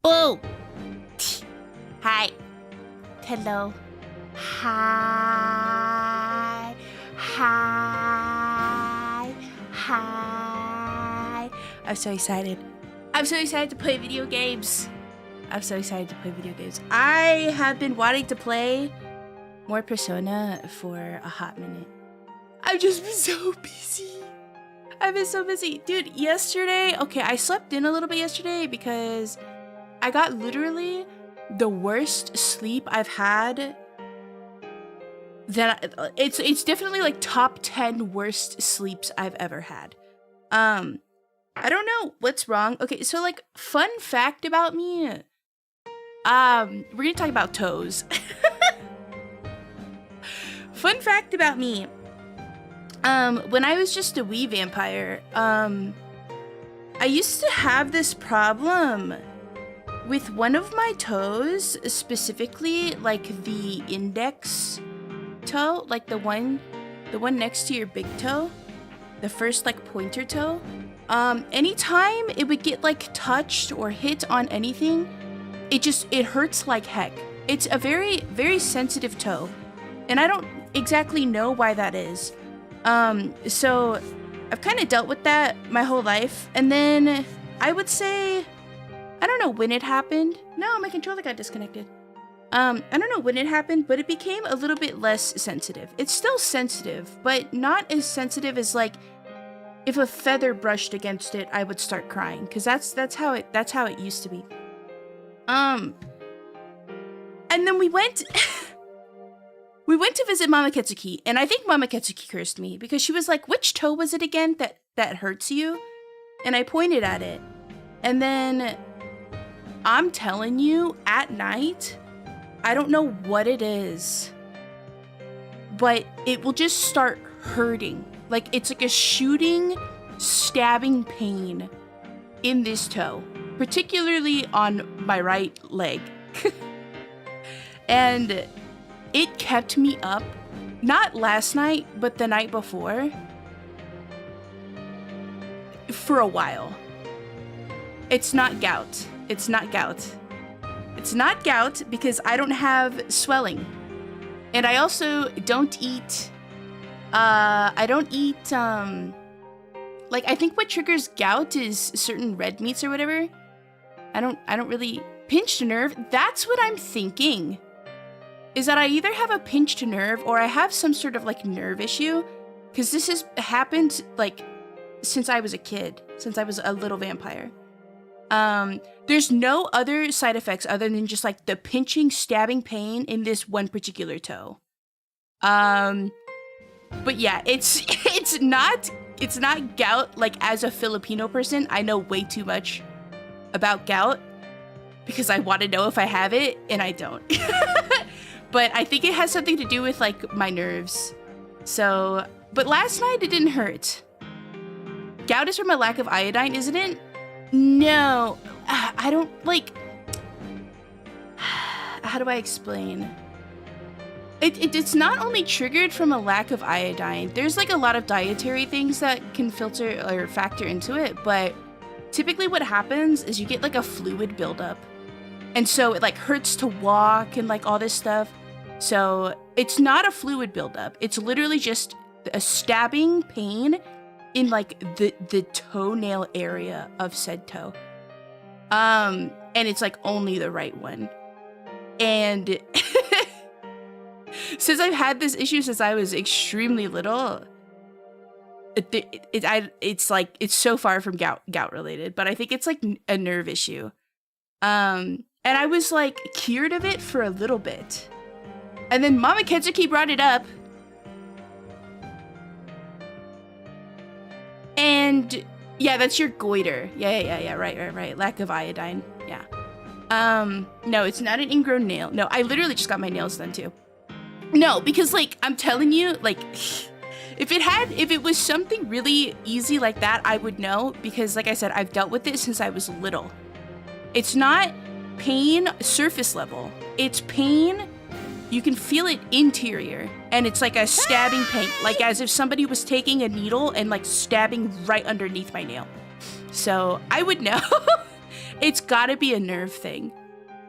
Boo! Hi. Hello. Hi. Hi. Hi. I'm so excited. I'm so excited to play video games. I have been wanting to play more Persona for a hot minute. I've just been so busy. Dude, yesterday, okay, I slept in a little bit yesterday because I got literally the worst sleep I've had. It's definitely like top 10 worst sleeps I've ever had. I don't know what's wrong. Okay, so like fun fact about me. We're gonna talk about toes. Fun fact about me. When I was just a wee vampire, I used to have this problem with one of my toes, specifically like the index toe, like the one next to your big toe, the first like pointer toe. Anytime it would get like touched or hit on anything, it hurts like heck. It's a very, very sensitive toe, and I don't exactly know why that is. So I've kind of dealt with that my whole life. And then I would say, I don't know when it happened. No, my controller got disconnected. I don't know when it happened, but it became a little bit less sensitive. It's still sensitive, but not as sensitive as like if a feather brushed against it, I would start crying. Cause that's how it used to be. And then we went to visit Mama Hinketsuki, and I think Mama Hinketsuki cursed me because she was like, which toe was it again that hurts you? And I pointed at it. And then I'm telling you, at night, I don't know what it is, but it will just start hurting. Like it's like a shooting, stabbing pain in this toe, particularly on my right leg. And it kept me up, not last night, but the night before, for a while. It's not gout. It's not gout because I don't have swelling. And I also don't eat, like I think what triggers gout is certain red meats or whatever. I don't really, pinched nerve, that's what I'm thinking. Is that I either have a pinched nerve or I have some sort of like nerve issue, because this has happened like since I was a kid, since I was a little vampire. There's no other side effects other than just like the pinching, stabbing pain in this one particular toe. But yeah, it's not gout. Like as a Filipino person, I know way too much about gout because I want to know if I have it and I don't. But I think it has something to do with like my nerves. So, but last night it didn't hurt. Gout is from a lack of iodine, isn't it? No, I don't like, how do I explain? It's not only triggered from a lack of iodine. There's like a lot of dietary things that can filter or factor into it, but typically what happens is you get like a fluid buildup. And so it like hurts to walk and like all this stuff. So it's not a fluid buildup. It's literally just a stabbing pain in like the toenail area of said toe. And it's like only the right one. And since I've had this issue since I was extremely little, it's like, it's so far from gout related, but I think it's like a nerve issue. And I was like cured of it for a little bit. And then Mama Hinketsuki brought it up. And yeah, that's your goiter. Yeah, right. Lack of iodine. Yeah. No, it's not an ingrown nail. No, I literally just got my nails done too. No, because like, I'm telling you, like, if it was something really easy like that, I would know, because like I said, I've dealt with it since I was little. It's not pain surface level. It's pain, you can feel it interior, and it's like a stabbing pain, like as if somebody was taking a needle and like stabbing right underneath my nail. So I would know. It's gotta be a nerve thing.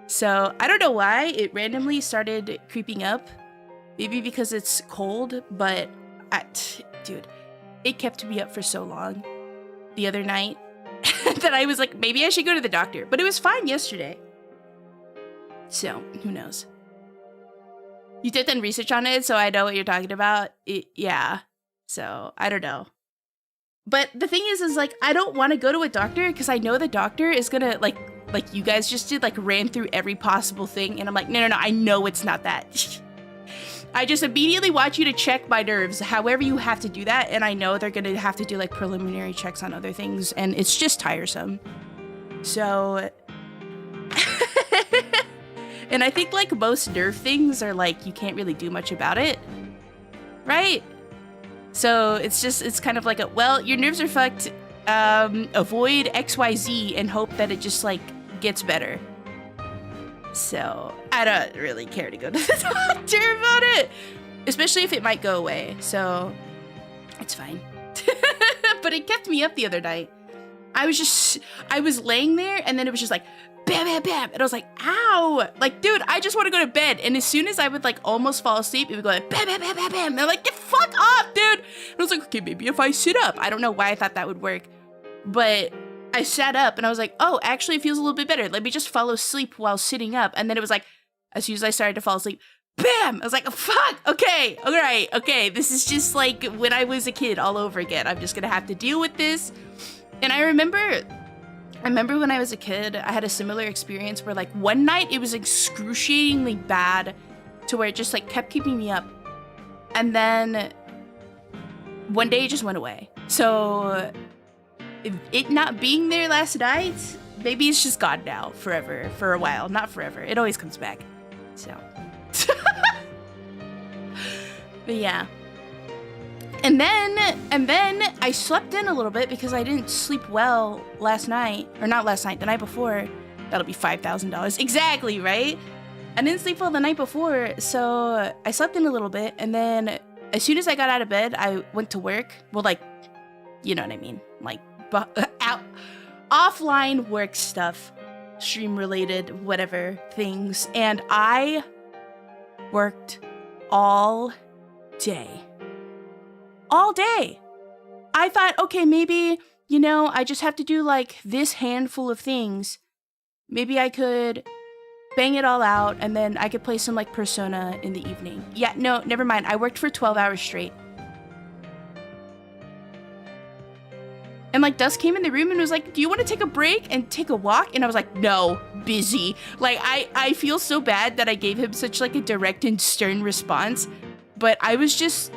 So I don't know why it randomly started creeping up. Maybe because it's cold, but dude, it kept me up for so long the other night that I was like, maybe I should go to the doctor. But it was fine yesterday. So who knows? You did then research on it, so I know what you're talking about. Yeah. So I don't know. But the thing is like, I don't want to go to a doctor because I know the doctor is gonna like you guys just did, like ran through every possible thing. And I'm like, no, I know it's not that. I just immediately want you to check my nerves, however you have to do that. And I know they're gonna have to do like preliminary checks on other things. And it's just tiresome. So, and I think like most nerve things are like, you can't really do much about it. Right? So it's kind of like well, your nerves are fucked. Avoid XYZ and hope that it just like gets better. So I don't really care to go to the doctor about it, especially if it might go away. So it's fine. But it kept me up the other night. I was laying there and then it was just like bam, bam, bam. And I was like, ow. Like, dude, I just want to go to bed. And as soon as I would like almost fall asleep, it would go like bam, bam, bam, bam, bam. And I'm like, get fuck up, dude. And I was like, okay, maybe if I sit up. I don't know why I thought that would work. But I sat up and I was like, oh, actually it feels a little bit better. Let me just follow sleep while sitting up. And then it was like, as soon as I started to fall asleep, bam! I was like, oh, fuck, okay, all right, okay. This is just like when I was a kid all over again. I'm just gonna have to deal with this. And I remember when I was a kid, I had a similar experience where like one night it was excruciatingly bad to where it just like kept keeping me up. And then one day it just went away. So it not being there last night, maybe it's just gone now forever, for a while. Not forever. It always comes back. So. But yeah. And then I slept in a little bit because I didn't sleep well last night. Or not last night, the night before. That'll be $5,000. Exactly, right? I didn't sleep well the night before, so I slept in a little bit. And then as soon as I got out of bed, I went to work. Well, like, you know what I mean. Like, offline work stuff, stream related, whatever things. And I worked all day. All day. I thought, okay, maybe, you know, I just have to do like this handful of things. Maybe I could bang it all out and then I could play some like Persona in the evening. Yeah, no, never mind. I worked for 12 hours straight. And like Dust came in the room and was like, do you want to take a break and take a walk? And I was like, no, busy. Like I feel so bad that I gave him such like a direct and stern response. But I was just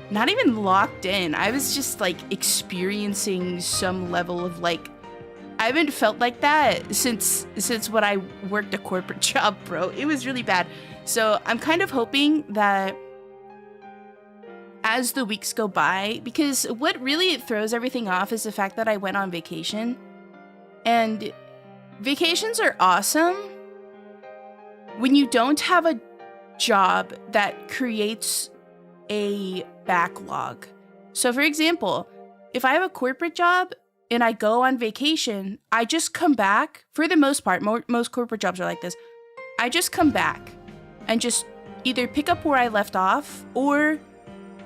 not even locked in. I was just like experiencing some level of like, I haven't felt like that since when I worked a corporate job, bro. It was really bad. So I'm kind of hoping that as the weeks go by, because what really throws everything off is the fact that I went on vacation. And vacations are awesome when you don't have a job that creates a backlog. So for example, if I have a corporate job and I go on vacation, I just come back, for the most part, most corporate jobs are like this, I just come back and just either pick up where I left off or,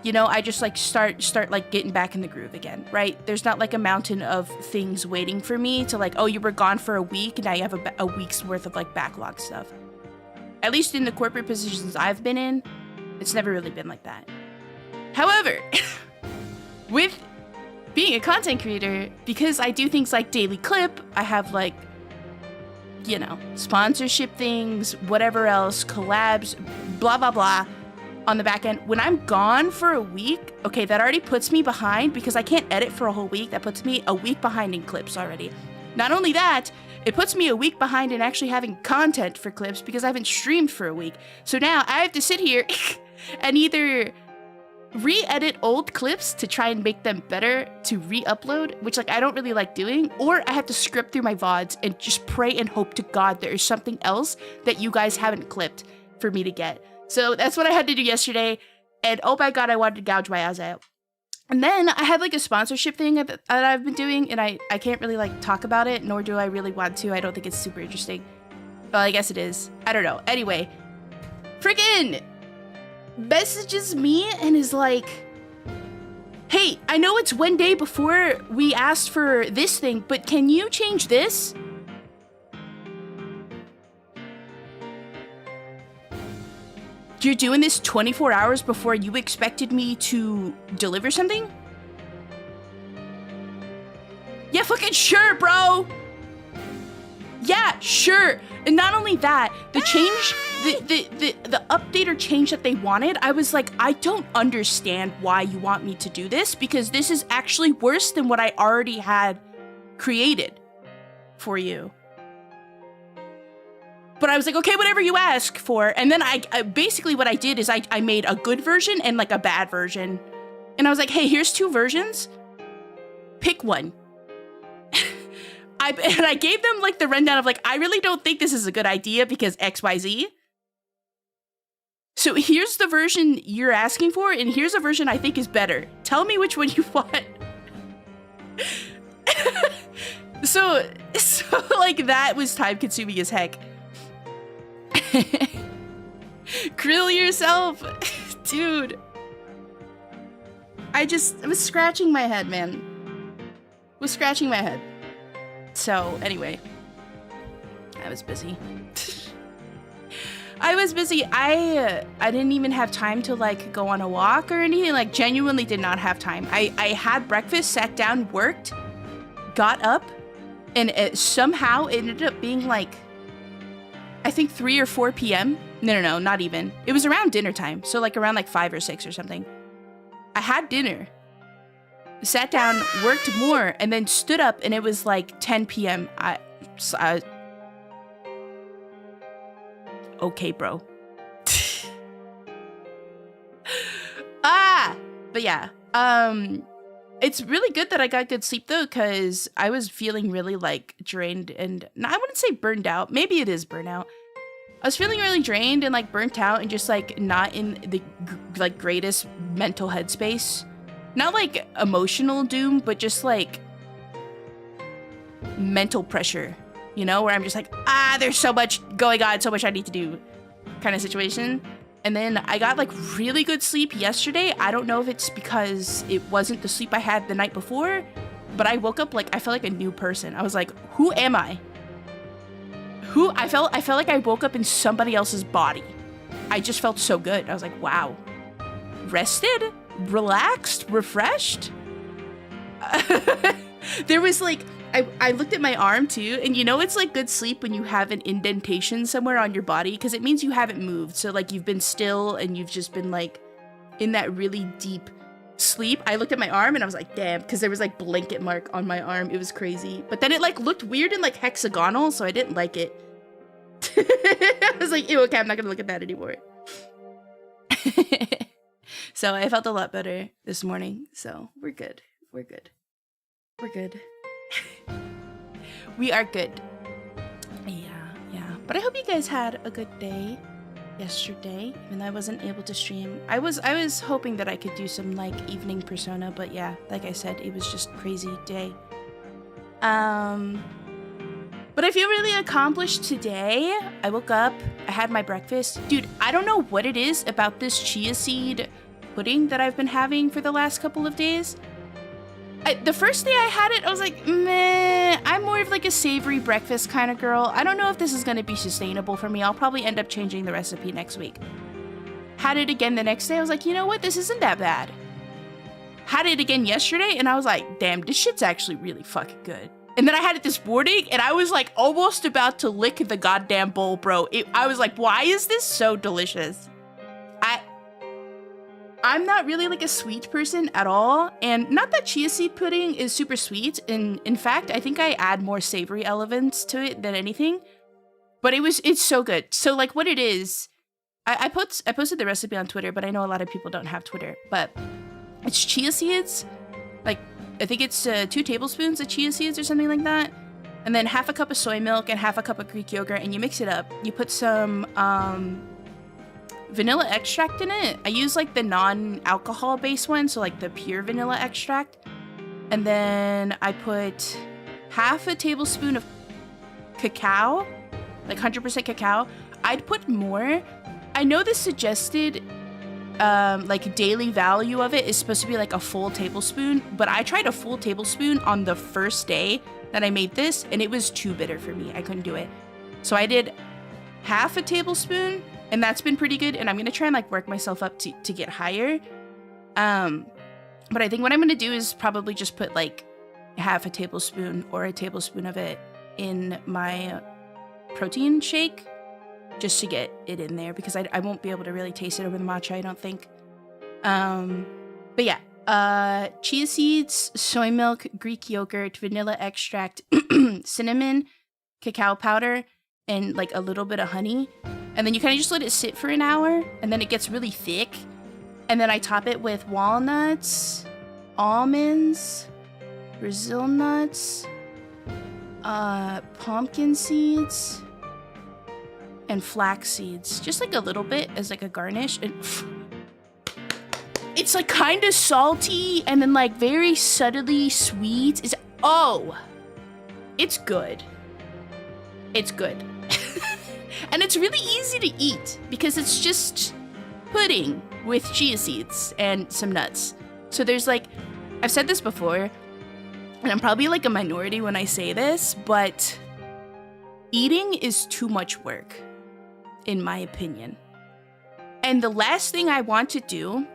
you know, I just like start like getting back in the groove again, right? There's not like a mountain of things waiting for me to like, oh, you were gone for a week, now you have a week's worth of like backlog stuff. At least in the corporate positions I've been in, it's never really been like that. However, with being a content creator, because I do things like daily clip, I have like, you know, sponsorship things, whatever else, collabs, blah, blah, blah, on the back end. When I'm gone for a week, okay, that already puts me behind because I can't edit for a whole week. That puts me a week behind in clips already. Not only that, it puts me a week behind in actually having content for clips because I haven't streamed for a week. So now I have to sit here and either re-edit old clips to try and make them better to re-upload, which like I don't really like doing, or I have to script through my VODs and just pray and hope to God there is something else that you guys haven't clipped for me to get. So that's what I had to do yesterday. And oh my God, I wanted to gouge my ass out. And then I have like a sponsorship thing that I've been doing, and I can't really like talk about it, nor do I really want to. I don't think it's super interesting. Well, I guess it is. I don't know. Anyway, freaking messages me and is like, hey, I know it's one day before we asked for this thing, but can you change this? You're doing this 24 hours before you expected me to deliver something? Yeah, fucking sure, bro. Yeah, sure. And not only that, the change, the update or change that they wanted, I was like, I don't understand why you want me to do this, because this is actually worse than what I already had created for you. But I was like, okay, whatever you ask for. And then I basically what I did is I made a good version and like a bad version. And I was like, hey, here's 2 versions. Pick one. And I gave them like the rundown of like, I really don't think this is a good idea because XYZ. So here's the version you're asking for, and here's a version I think is better. Tell me which one you want. So like that was time consuming as heck. Grill yourself. Dude. I was scratching my head, man. Was scratching my head. So, anyway. I was busy. I was busy. I didn't even have time to, like, go on a walk or anything. Like, genuinely did not have time. I had breakfast, sat down, worked, got up, and it somehow ended up being, like, I think 3 or 4 p.m. No, not even. It was around dinner time. So, like, around, like, 5 or 6 or something. I had dinner. Sat down, worked more, and then stood up, and it was like 10 p.m. Okay, bro. But yeah. It's really good that I got good sleep though, because I was feeling really like drained and I wouldn't say burned out. Maybe it is burnout. I was feeling really drained and like burnt out and just like not in the like greatest mental headspace. Not like emotional doom, but just like mental pressure, you know, where I'm just like, there's so much going on, so much I need to do kind of situation. And then I got like really good sleep yesterday. I don't know if it's because it wasn't the sleep I had the night before, but I woke up like I felt like a new person. I was like, who am I? I felt like I woke up in somebody else's body. I just felt so good. I was like, wow. Rested? Relaxed? Refreshed? There was like, I looked at my arm too, and you know it's like good sleep when you have an indentation somewhere on your body, because it means you haven't moved. So like you've been still and you've just been like in that really deep sleep. I looked at my arm and I was like, damn, because there was like blanket mark on my arm. It was crazy. But then it like looked weird and like hexagonal, so I didn't like it. I was like, ew, okay, I'm not gonna look at that anymore. So I felt a lot better this morning. So we're good. We're good. We're good. We are good. Yeah. But I hope you guys had a good day yesterday, even though I wasn't able to stream. I was hoping that I could do some like evening Persona, but yeah, like I said, it was just crazy day. But I feel really accomplished today. I woke up, I had my breakfast. Dude, I don't know what it is about this chia seed pudding that I've been having for the last couple of days. The first day I had it, I was like, meh, I'm more of like a savory breakfast kind of girl. I don't know if this is going to be sustainable for me. I'll probably end up changing the recipe next week. Had it again the next day, I was like, you know what, this isn't that bad. Had it again yesterday, and I was like, damn, this shit's actually really fucking good. And then I had it this morning, and I was like almost about to lick the goddamn bowl, bro. I was like, why is this so delicious? I'm not really like a sweet person at all, and not that chia seed pudding is super sweet. In fact, I think I add more savory elements to it than anything. But it's so good. So like what it is, I posted the recipe on Twitter, but I know a lot of people don't have Twitter. But it's chia seeds, like I think it's 2 tablespoons of chia seeds or something like that, and then half a cup of soy milk and half a cup of Greek yogurt, and you mix it up. You put some vanilla extract in it. I use like the non-alcohol based one, so like the pure vanilla extract. And then I put half a tablespoon of cacao, like 100% cacao. I'd put more. I know the suggested like daily value of it is supposed to be like a full tablespoon, but I tried a full tablespoon on the first day that I made this, and it was too bitter for me. I couldn't do it. So I did half a tablespoon, and that's been pretty good, and I'm gonna try and like work myself up to get higher. But I think what I'm gonna do is probably just put like half a tablespoon or a tablespoon of it in my protein shake, just to get it in there, because I won't be able to really taste it over the matcha, I don't think. But yeah, chia seeds, soy milk, Greek yogurt, vanilla extract, cinnamon, cacao powder, and like a little bit of honey. And then you kind of just let it sit for an hour, and then it gets really thick. And then I top it with walnuts, almonds, Brazil nuts, pumpkin seeds, and flax seeds, just like a little bit as like a garnish. And it's like kind of salty and then like very subtly sweet. It's good. It's good. And it's really easy to eat because it's just pudding with chia seeds and some nuts. So there's like, I've said this before, and I'm probably like a minority when I say this, but eating is too much work, in my opinion. And the last thing I want to do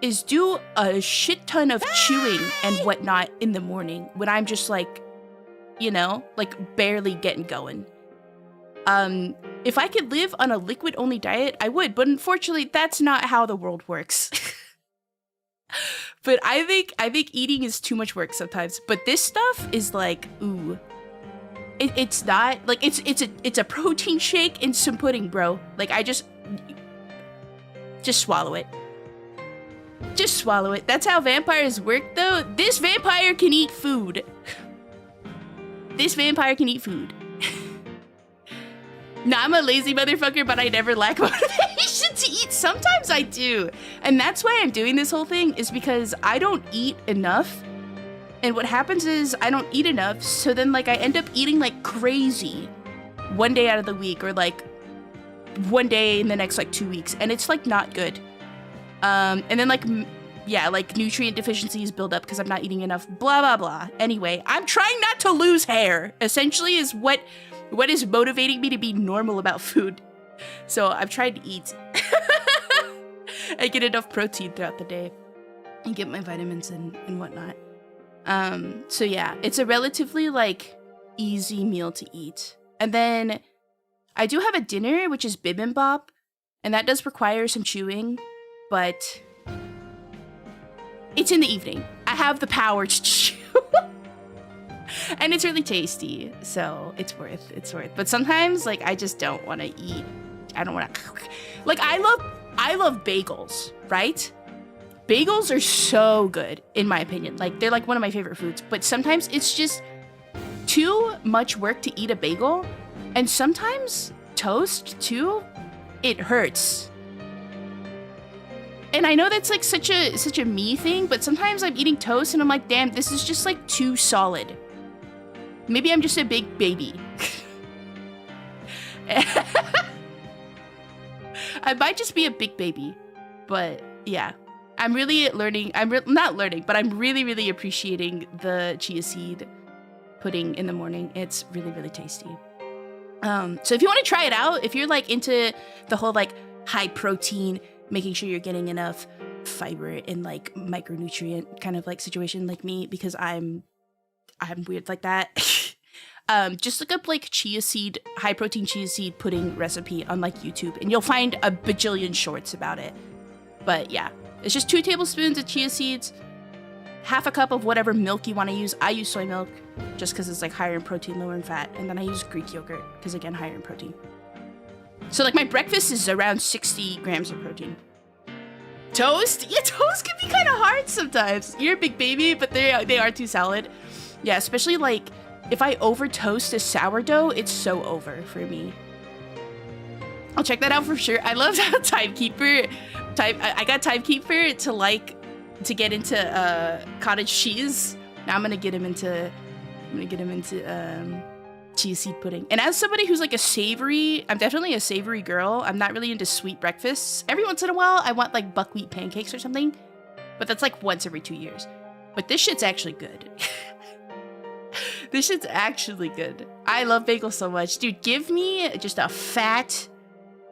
is do a shit ton of chewing and whatnot in the morning when I'm just like, you know, like barely getting going. If I could live on a liquid-only diet, I would, but unfortunately, that's not how the world works. But I think eating is too much work sometimes. But this stuff is like, ooh. It's not like it's a protein shake and some pudding, bro. Like I just swallow it. Just swallow it. That's how vampires work, though. This vampire can eat food. This vampire can eat food. Nah, I'm a lazy motherfucker, but I never lack motivation to eat. Sometimes I do. And that's why I'm doing this whole thing, is because I don't eat enough. And what happens is I don't eat enough, so then like I end up eating like crazy one day out of the week, or like one day in the next like 2 weeks, and it's like not good. And then like, yeah, like nutrient deficiencies build up because I'm not eating enough, blah, blah, blah. Anyway, I'm trying not to lose hair, essentially, is what is motivating me to be normal about food. So I've tried to eat. I get enough protein throughout the day and get my vitamins and whatnot. So yeah, it's a relatively like easy meal to eat. And then I do have a dinner, which is bibimbap, and that does require some chewing, but it's in the evening. I have the power to chew. And it's really tasty, so it's worth. But sometimes like I just don't want to eat. I don't want to like I love bagels, right? Bagels are so good, in my opinion. Like, they're like one of my favorite foods. But sometimes it's just too much work to eat a bagel. And sometimes toast, too, it hurts. And I know that's like such a me thing, but sometimes I'm eating toast and I'm like, damn, this is just like too solid. Maybe I'm just a big baby. I might just be a big baby. But yeah. I'm really learning, not learning, but I'm really, really appreciating the chia seed pudding in the morning. It's really, really tasty. So if you want to try it out, if you're like into the whole like high protein, making sure you're getting enough fiber and like micronutrient kind of like situation like me, because I'm weird like that. Just look up like chia seed, high protein chia seed pudding recipe on like YouTube, and you'll find a bajillion shorts about it. But yeah. It's just 2 tablespoons of chia seeds, half a cup of whatever milk you want to use. I use soy milk just because it's like higher in protein, lower in fat. And then I use Greek yogurt because, again, higher in protein. So like my breakfast is around 60 grams of protein. Toast? Yeah, toast can be kind of hard sometimes. You're a big baby, but they are too solid. Yeah, especially like if I over toast a sourdough, it's so over for me. I'll check that out for sure. I love how Timekeeper. I got Timekeeper to get into cottage cheese. Now I'm gonna get him into cheese seed pudding. And as somebody who's like I'm definitely a savory girl. I'm not really into sweet breakfasts. Every once in a while, I want like buckwheat pancakes or something, but that's like once every 2 years. But this shit's actually good. This shit's actually good. I love bagels so much. Dude, give me just a fat,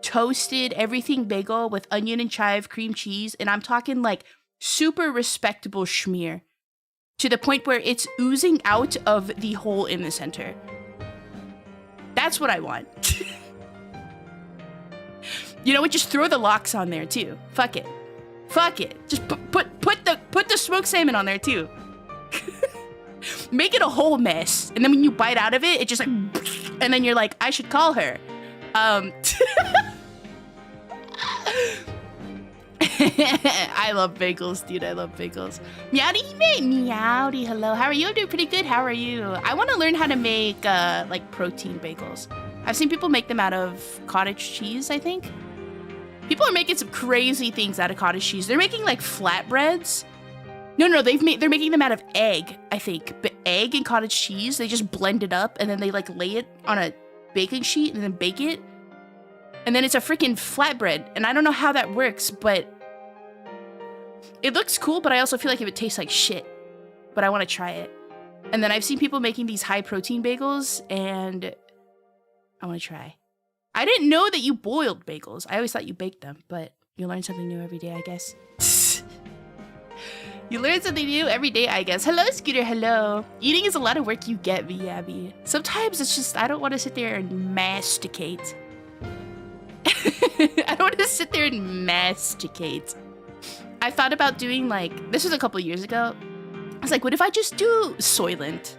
toasted everything bagel with onion and chive, cream cheese, and I'm talking like super respectable schmear to the point where it's oozing out of the hole in the center. That's what I want. You know what? Just throw the lox on there too. Fuck it. Fuck it. Just put the smoked salmon on there too. Make it a whole mess, and then when you bite out of it, it just like, and then you're like, I should call her. I love bagels, dude. I love bagels. Meowdy, meowdy. Hello. How are you? I'm doing pretty good. How are you? I want to learn how to make like protein bagels. I've seen people make them out of cottage cheese. I think people are making some crazy things out of cottage cheese. They're making like flatbreads. No, they're making them out of egg, I think. But egg and cottage cheese, they just blend it up and then they like lay it on a baking sheet and then bake it. And then it's a freaking flatbread. And I don't know how that works, but it looks cool, but I also feel like it would taste like shit. But I want to try it. And then I've seen people making these high protein bagels and I want to try. I didn't know that you boiled bagels. I always thought you baked them, but you learn something new every day, I guess. You learn something new every day, I guess. Hello, Scooter, hello. Eating is a lot of work, you get me, Abby. Sometimes it's just, I don't want to sit there and masticate. I don't want to sit there and masticate. I thought about doing like, this was a couple years ago. I was like, what if I just do Soylent?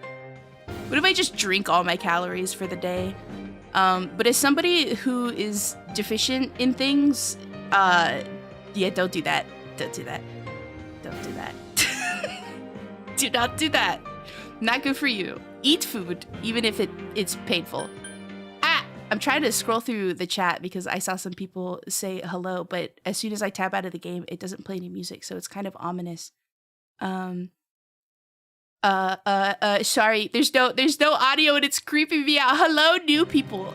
What if I just drink all my calories for the day? But as somebody who is deficient in things, yeah, don't do that. Don't do that. Don't do that. Do not do that. Not good for you. Eat food, even if it's painful. I'm trying to scroll through the chat because I saw some people say hello, but as soon as I tap out of the game, it doesn't play any music, so it's kind of ominous. Sorry, there's no audio and it's creeping me out. Hello, new people.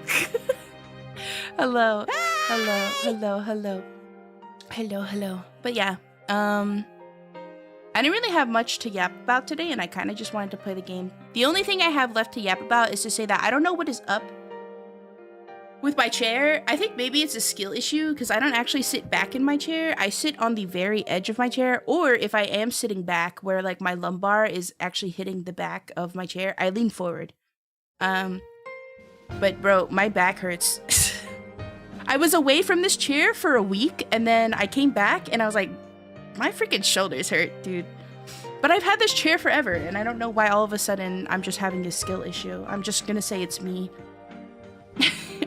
Hello. Hello. But yeah, I didn't really have much to yap about today, and I kind of just wanted to play the game. The only thing I have left to yap about is to say that I don't know what is up with my chair. I think maybe it's a skill issue because I don't actually sit back in my chair. I sit on the very edge of my chair, or if I am sitting back where like my lumbar is actually hitting the back of my chair, I lean forward. But bro, my back hurts. I was away from this chair for a week and then I came back and I was like, my freaking shoulders hurt, dude. But I've had this chair forever and I don't know why all of a sudden I'm just having a skill issue. I'm just gonna say it's me.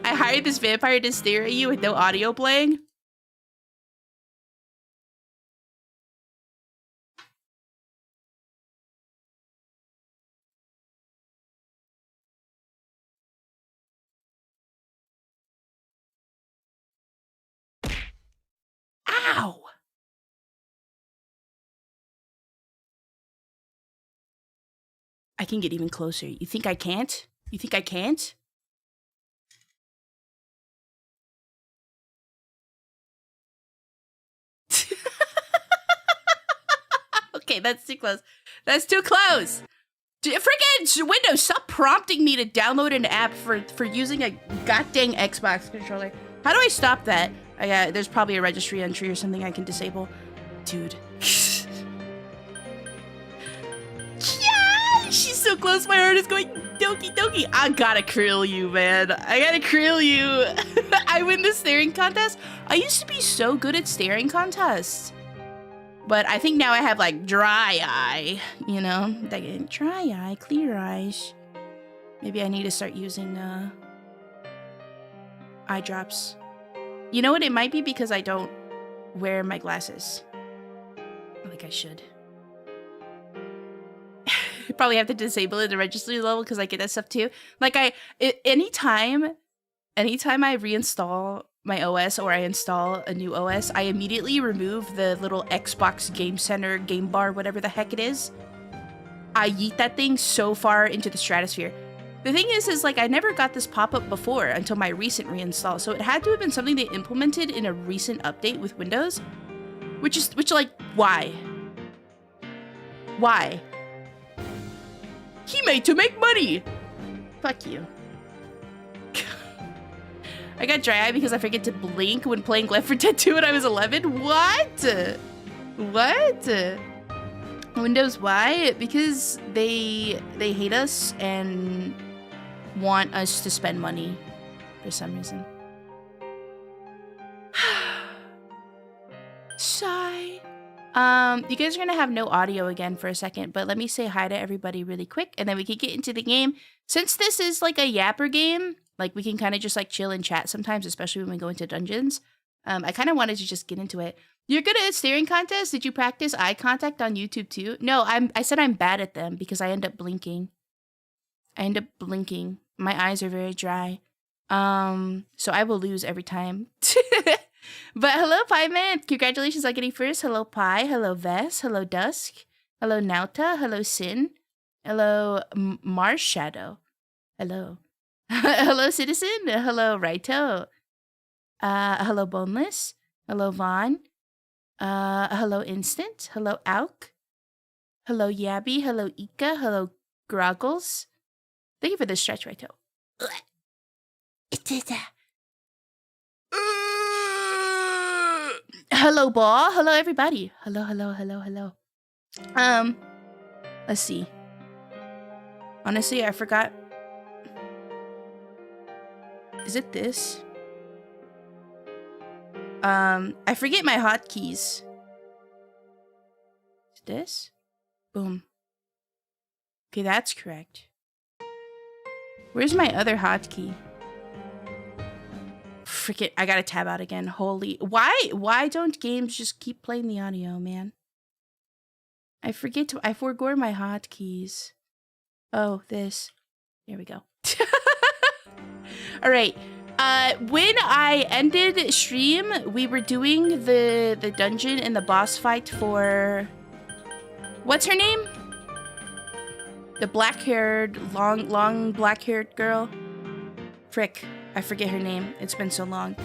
I hired this vampire to stare at you with no audio playing. Ow! I can get even closer. You think I can't? You think I can't? Okay, that's too close. That's too close. Freaking Windows, stop prompting me to download an app for using a goddamn Xbox controller. How do I stop that? There's probably a registry entry or something I can disable. Dude. Yeah, she's so close. My heart is going doki doki. I gotta krill you, man. I gotta krill you. I win the staring contest. I used to be so good at staring contests. But I think now I have like dry eye, you know? Like, dry eye, clear eyes. Maybe I need to start using eye drops. You know what? It might be because I don't wear my glasses. Like I should. Probably have to disable it at the registry level because I get that stuff too. Like anytime I reinstall my OS or I install a new OS, I immediately remove the little Xbox Game Center, Game Bar, whatever the heck it is. I yeet that thing so far into the stratosphere. The thing is like I never got this pop-up before until my recent reinstall, so it had to have been something they implemented in a recent update with Windows, which like, why? Why? He made to make money! Fuck you. I got dry eye because I forget to blink when playing Left 4 Dead 2 when I was 11? What? What? Windows, why? Because they hate us and want us to spend money for some reason. Sigh. You guys are gonna have no audio again for a second, but let me say hi to everybody really quick and then we can get into the game. Since this is like a yapper game, like we can kind of just like chill and chat sometimes, especially when we go into dungeons. I kind of wanted to just get into it. You're good at staring contests? Did you practice eye contact on YouTube too? No, I said I'm bad at them because I end up blinking. My eyes are very dry. So I will lose every time. But hello, Pie Man. Congratulations on getting first. Hello, Pie. Hello, Vess. Hello, Dusk. Hello, Nauta. Hello, Sin. Hello, Mars Shadow. Hello. Hello, Citizen. Hello, Raito. Hello, Boneless. Hello, Vaughn. Hello, Instant. Hello, Auk. Hello, Yabby. Hello, Ika. Hello, Groggles. Thank you for the stretch, Raito. Hello, Ball. Hello, everybody. Hello. Let's see. Honestly, I forgot. Is it this? I forget my hotkeys. Is this? Boom. Okay, that's correct. Where's my other hotkey? Frick it, I gotta tab out again. Holy, why don't games just keep playing the audio, man? I forgot my hotkeys. Oh, this. There we go. All right. When I ended stream, we were doing the dungeon and the boss fight for... What's her name? The black-haired, long black-haired girl. Frick, I forget her name. It's been so long.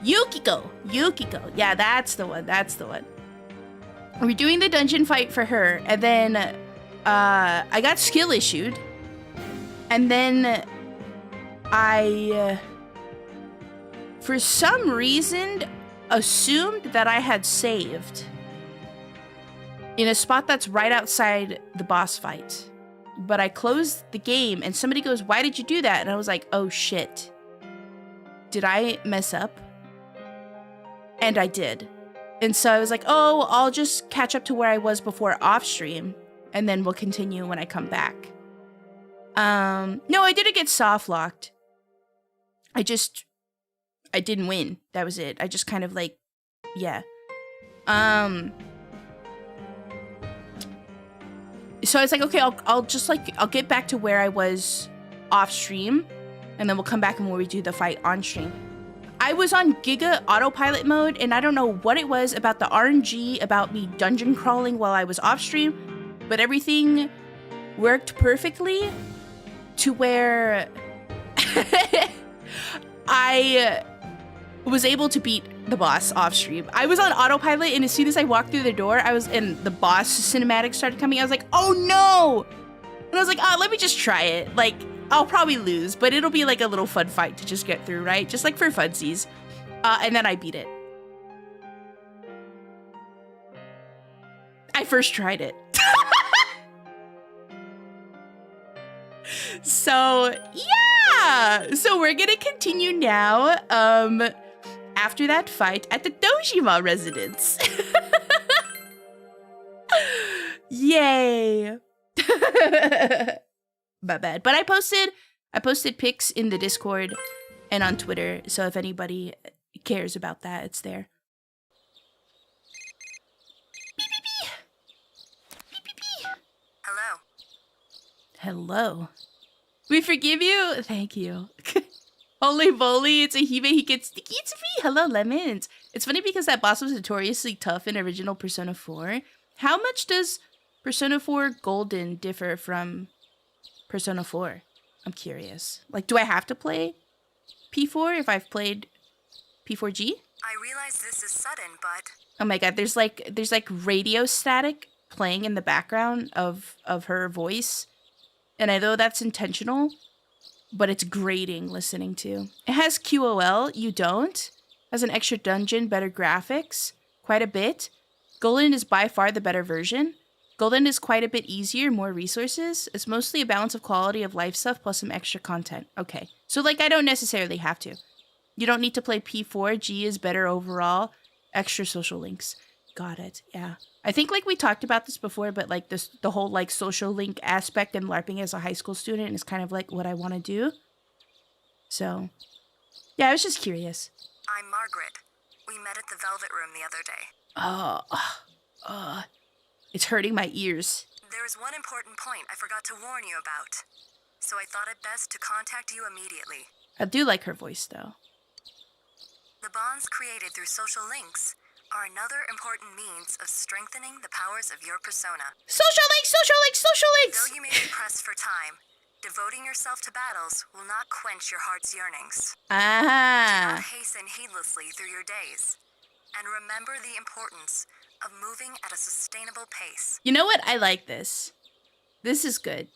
Yukiko. Yeah, that's the one. We're doing the dungeon fight for her, and then I got skill issued, and then I, for some reason, assumed that I had saved in a spot that's right outside the boss fight. But I closed the game and somebody goes, "Why did you do that?" And I was like, oh shit. Did I mess up? And I did. And so I was like, oh, I'll just catch up to where I was before off stream and then we'll continue when I come back. No, I didn't get soft locked. I didn't win. That was it. I just kind of like, yeah. So I was like, okay, I'll get back to where I was off stream and then we'll come back and we'll redo the fight on stream. I was on Giga autopilot mode and I don't know what it was about the RNG about me dungeon crawling while I was off stream, but everything worked perfectly to where I was able to beat the boss off stream. I was on autopilot and as soon as I walked through the door, and the boss cinematic started coming, I was like, oh no! And I was like, oh, let me just try it. Like, I'll probably lose, but it'll be like a little fun fight to just get through, right? Just like for funsies. And then I beat it. I first tried it. So, yeah! So we're gonna continue now, after that fight at the Dojima residence. Yay! My bad. But I posted pics in the Discord and on Twitter, so if anybody cares about that, it's there. Beep, beep, beep. Beep, beep, beep. Hello. We forgive you? Thank you. Holy moly, it's a Hime, he gets sticky to me. Hello, lemons. It's funny because that boss was notoriously tough in original Persona 4. How much does Persona 4 Golden differ from Persona 4? I'm curious. Like, do I have to play P4 if I've played P4G? I realize this is sudden, but... Oh my god, there's like radio static playing in the background of her voice. And I know that's intentional, but it's grating listening to. It has QOL, you don't. Has an extra dungeon, better graphics, quite a bit. Golden is by far the better version. Golden is quite a bit easier, more resources. It's mostly a balance of quality of life stuff plus some extra content. Okay, so like I don't necessarily have to. You don't need to play P4. G is better overall. Extra social links. Got it, yeah. I think like we talked about this before, but like the whole like social link aspect and LARPing as a high school student is kind of like what I want to do. So, yeah, I was just curious. I'm Margaret. We met at the Velvet Room the other day. It's hurting my ears. There's one important point I forgot to warn you about. So I thought it best to contact you immediately. I do like her voice, though. The bonds created through social links are another important means of strengthening the powers of your persona. Social links, social links, social links! Though you may be pressed for time, devoting yourself to battles will not quench your heart's yearnings. Do not hasten heedlessly through your days. And remember the importance of moving at a sustainable pace. You know what? I like this. This is good.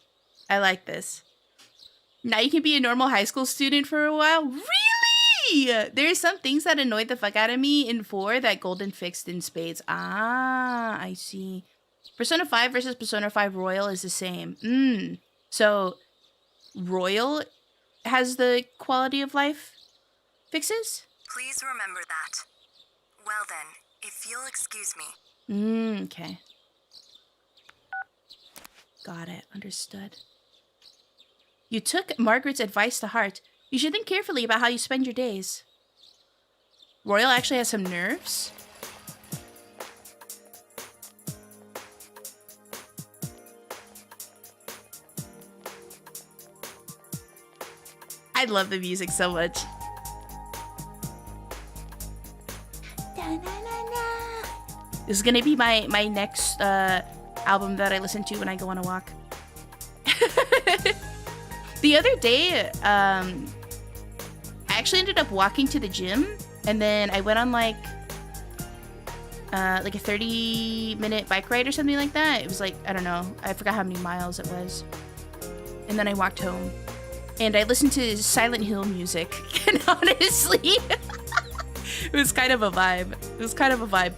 I like this. Now you can be a normal high school student for a while? Really? There are some things that annoyed the fuck out of me in 4 that Golden fixed in spades. I see. Persona 5 versus Persona 5 Royal is the same. So, Royal has the quality of life fixes? Please remember that. Well then, if you'll excuse me. Okay. Got it. Understood. You took Margaret's advice to heart. You should think carefully about how you spend your days. Royal actually has some nerves. I love the music so much. This is gonna be my next album that I listen to when I go on a walk. The other day, I actually ended up walking to the gym, and then I went on like a 30-minute bike ride or something like that. It was like, I don't know, I forgot how many miles it was. And then I walked home, and I listened to Silent Hill music, and honestly, it was kind of a vibe.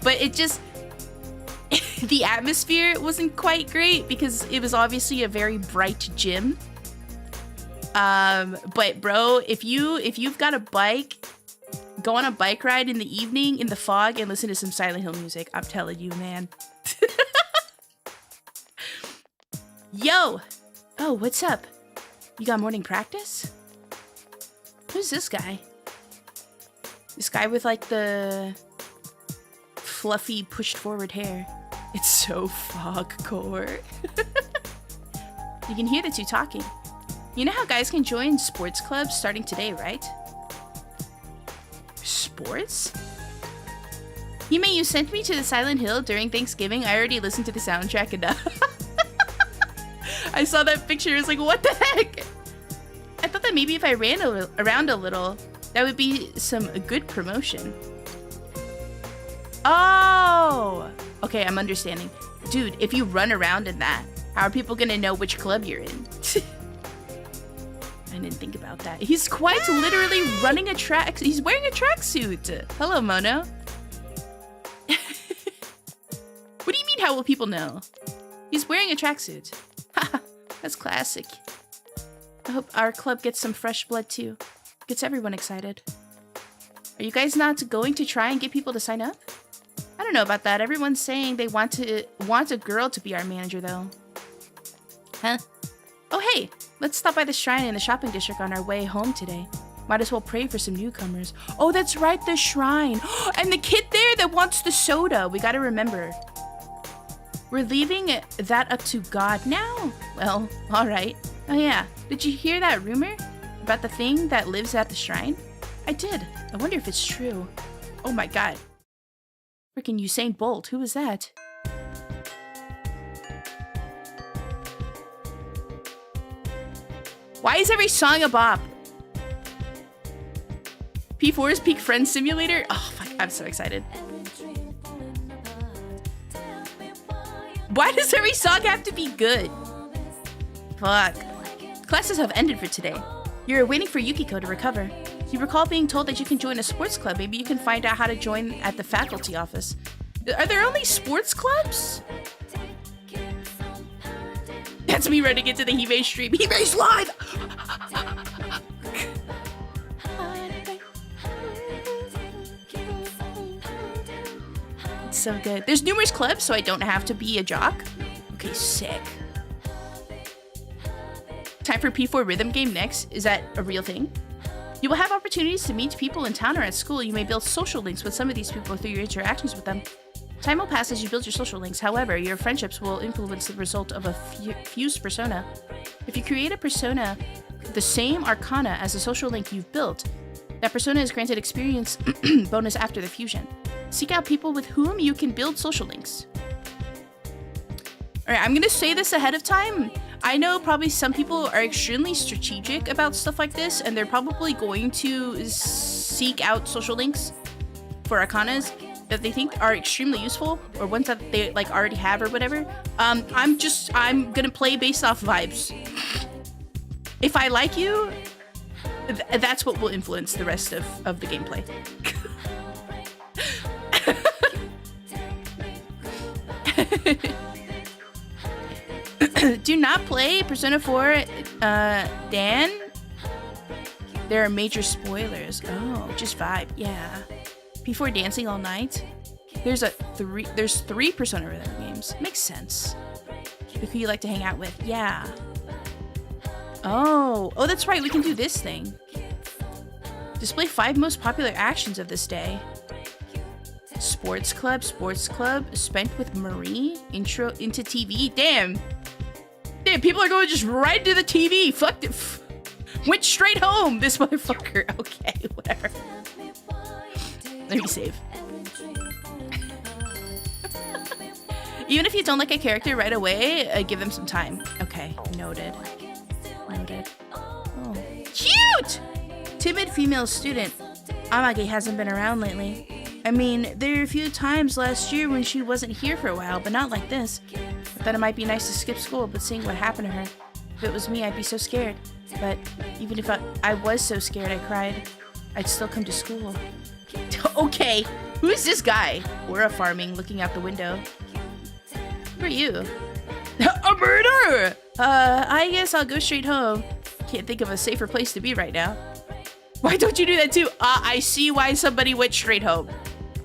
But it just, the atmosphere wasn't quite great because it was obviously a very bright gym. But bro, if you've got a bike, go on a bike ride in the evening in the fog and listen to some Silent Hill music. I'm telling you, man. Yo! Oh, what's up? You got morning practice? Who's this guy? This guy with like the fluffy pushed forward hair. It's so fogcore. You can hear the two talking. You know how guys can join sports clubs starting today, right? Sports? You sent me to the Silent Hill during Thanksgiving. I already listened to the soundtrack enough. I saw that picture. I was like, what the heck? I thought that maybe if I ran around a little, that would be some good promotion. Oh! Okay, I'm understanding. Dude, if you run around in that, how are people gonna know which club you're in? I didn't think about that. He's quite literally running a track. He's wearing a tracksuit. Hello, Mono. What do you mean, how will people know? He's wearing a tracksuit. Haha, that's classic. I hope our club gets some fresh blood too. Gets everyone excited. Are you guys not going to try and get people to sign up? I don't know about that. Everyone's saying they want a girl to be our manager though. Huh? Oh hey, let's stop by the shrine in the shopping district on our way home today. Might as well pray for some newcomers. Oh, that's right, the shrine. And the kid there that wants the soda. We gotta remember. We're leaving that up to God now? Well, alright. Oh yeah, did you hear that rumor? About the thing that lives at the shrine? I did. I wonder if it's true. Oh my god. Freaking Usain Bolt. Who was that? Why is every song a bop? P4 is Peak Friends Simulator? Oh, fuck. I'm so excited. Why does every song have to be good? Fuck. Classes have ended for today. You're waiting for Yukiko to recover. You recall being told that you can join a sports club. Maybe you can find out how to join at the faculty office. Are there only sports clubs? That's me running into the Hime stream. Hime's live! It's so good. There's numerous clubs, so I don't have to be a jock. Okay, sick. Time for P4 rhythm game next. Is that a real thing? You will have opportunities to meet people in town or at school. You may build social links with some of these people through your interactions with them. Time will pass as you build your social links. However, your friendships will influence the result of a fused persona. If you create a persona the same arcana as the social link you've built, that persona is granted experience bonus after the fusion. Seek out people with whom you can build social links. Alright, I'm gonna say this ahead of time. I know probably some people are extremely strategic about stuff like this, and they're probably going to seek out social links for arcanas that they think are extremely useful, or ones that they like already have or whatever. I'm gonna play based off vibes. If I like you, that's what will influence the rest of the gameplay. Do not play Persona 4, Dan. There are major spoilers. Oh, just vibe, yeah. P4 dancing all night. There's three Persona rhythm games. Makes sense. Who you like to hang out with? Yeah. Oh, that's right. We can do this thing. Display 5 most popular actions of this day. Sports club, spent with Marie, intro into TV. Damn, people are going just right to the TV. Fuck it. Went straight home, this motherfucker. Okay, whatever. Let me save. Even if you don't like a character right away, give them some time. Okay, noted. Oh, cute! Timid female student. Amagi hasn't been around lately. I mean, there were a few times last year when she wasn't here for a while, but not like this. I thought it might be nice to skip school, but seeing what happened to her. If it was me, I'd be so scared. But even if I was so scared I cried, I'd still come to school. Okay, who's this guy? Aura farming, looking out the window. Who are you? A murderer! I guess I'll go straight home. Can't think of a safer place to be right now. Why don't you do that too? I see why somebody went straight home.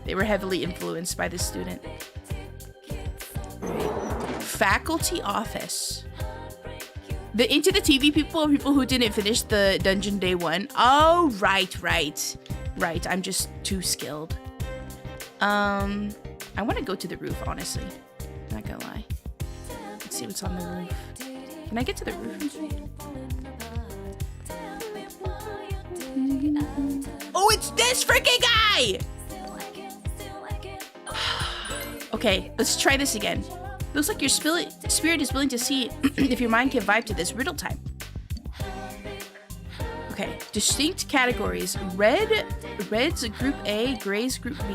They were heavily influenced by this student. Faculty office. The Into the TV people are people who didn't finish the dungeon day 1. Oh, right. I'm just too skilled. I want to go to the roof, honestly. Not gonna lie. Let's see what's on the roof. Can I get to the roof? Oh, it's this freaking guy! Okay, let's try this again. Looks like your spirit is willing to see if your mind can vibe to this riddle time. Okay, distinct categories. Red's group A, gray's group B.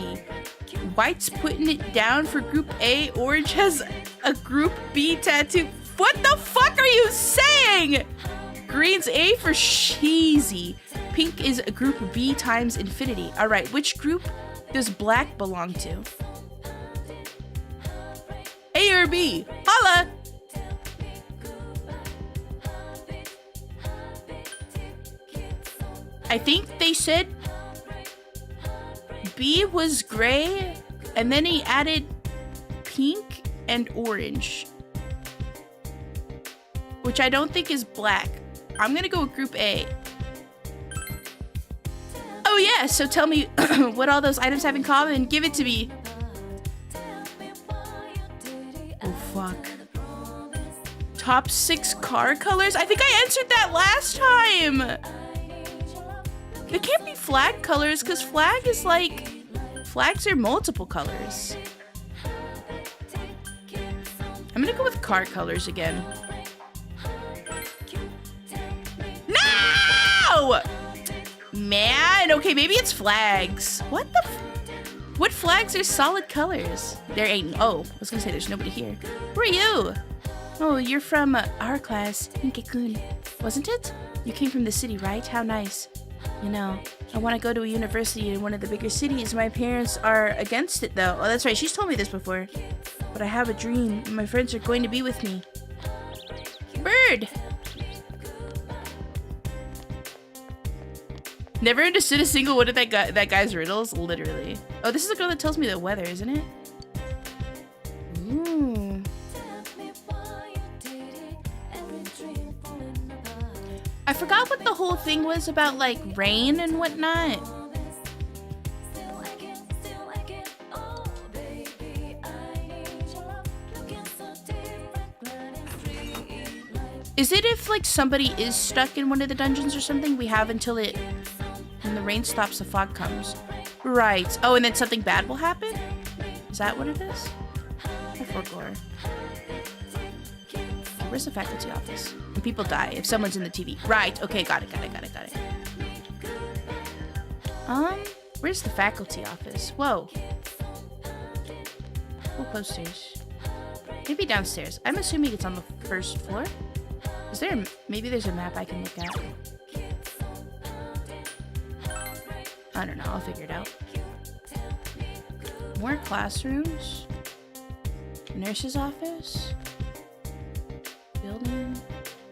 White's putting it down for group A, orange has a group B tattoo. What the fuck are you saying? Green's A for cheesy. Pink is a group B times infinity. All right, which group does black belong to? A or B? Holla! I think they said B was gray, and then he added pink and orange, which I don't think is black. I'm gonna go with group A. Oh yeah, so tell me what all those items have in common. Give it to me. Oh fuck. Top 6 car colors? I think I answered that last time. It can't be flag colors because flag is like... Flags are multiple colors. I'm gonna go with car colors again. No! Man, okay, maybe it's flags. What the what flags are solid colors? There ain't, oh, I was gonna say there's nobody here. Who are you? Oh, you're from our class, Hinketsuki, wasn't it? You came from the city, right? How nice. You know, I want to go to a university in one of the bigger cities. My parents are against it, though. Oh, that's right. She's told me this before. But I have a dream. My friends are going to be with me. Bird! Never understood a single one of that guy's riddles. Literally. Oh, this is a girl that tells me the weather, isn't it? Ooh. I forgot what the whole thing was about, like, rain and whatnot. Is it if, like, somebody is stuck in one of the dungeons or something? We have until it... When the rain stops, the fog comes. Right. Oh, and then something bad will happen? Is that what it is? I forgot. Where's the faculty office? When people die, if someone's in the TV. Right, okay, got it. Where's the faculty office? Whoa. Cool posters. Maybe downstairs. I'm assuming it's on the first floor. Is there maybe there's a map I can look at? I don't know, I'll figure it out. More classrooms. Nurse's office. Building,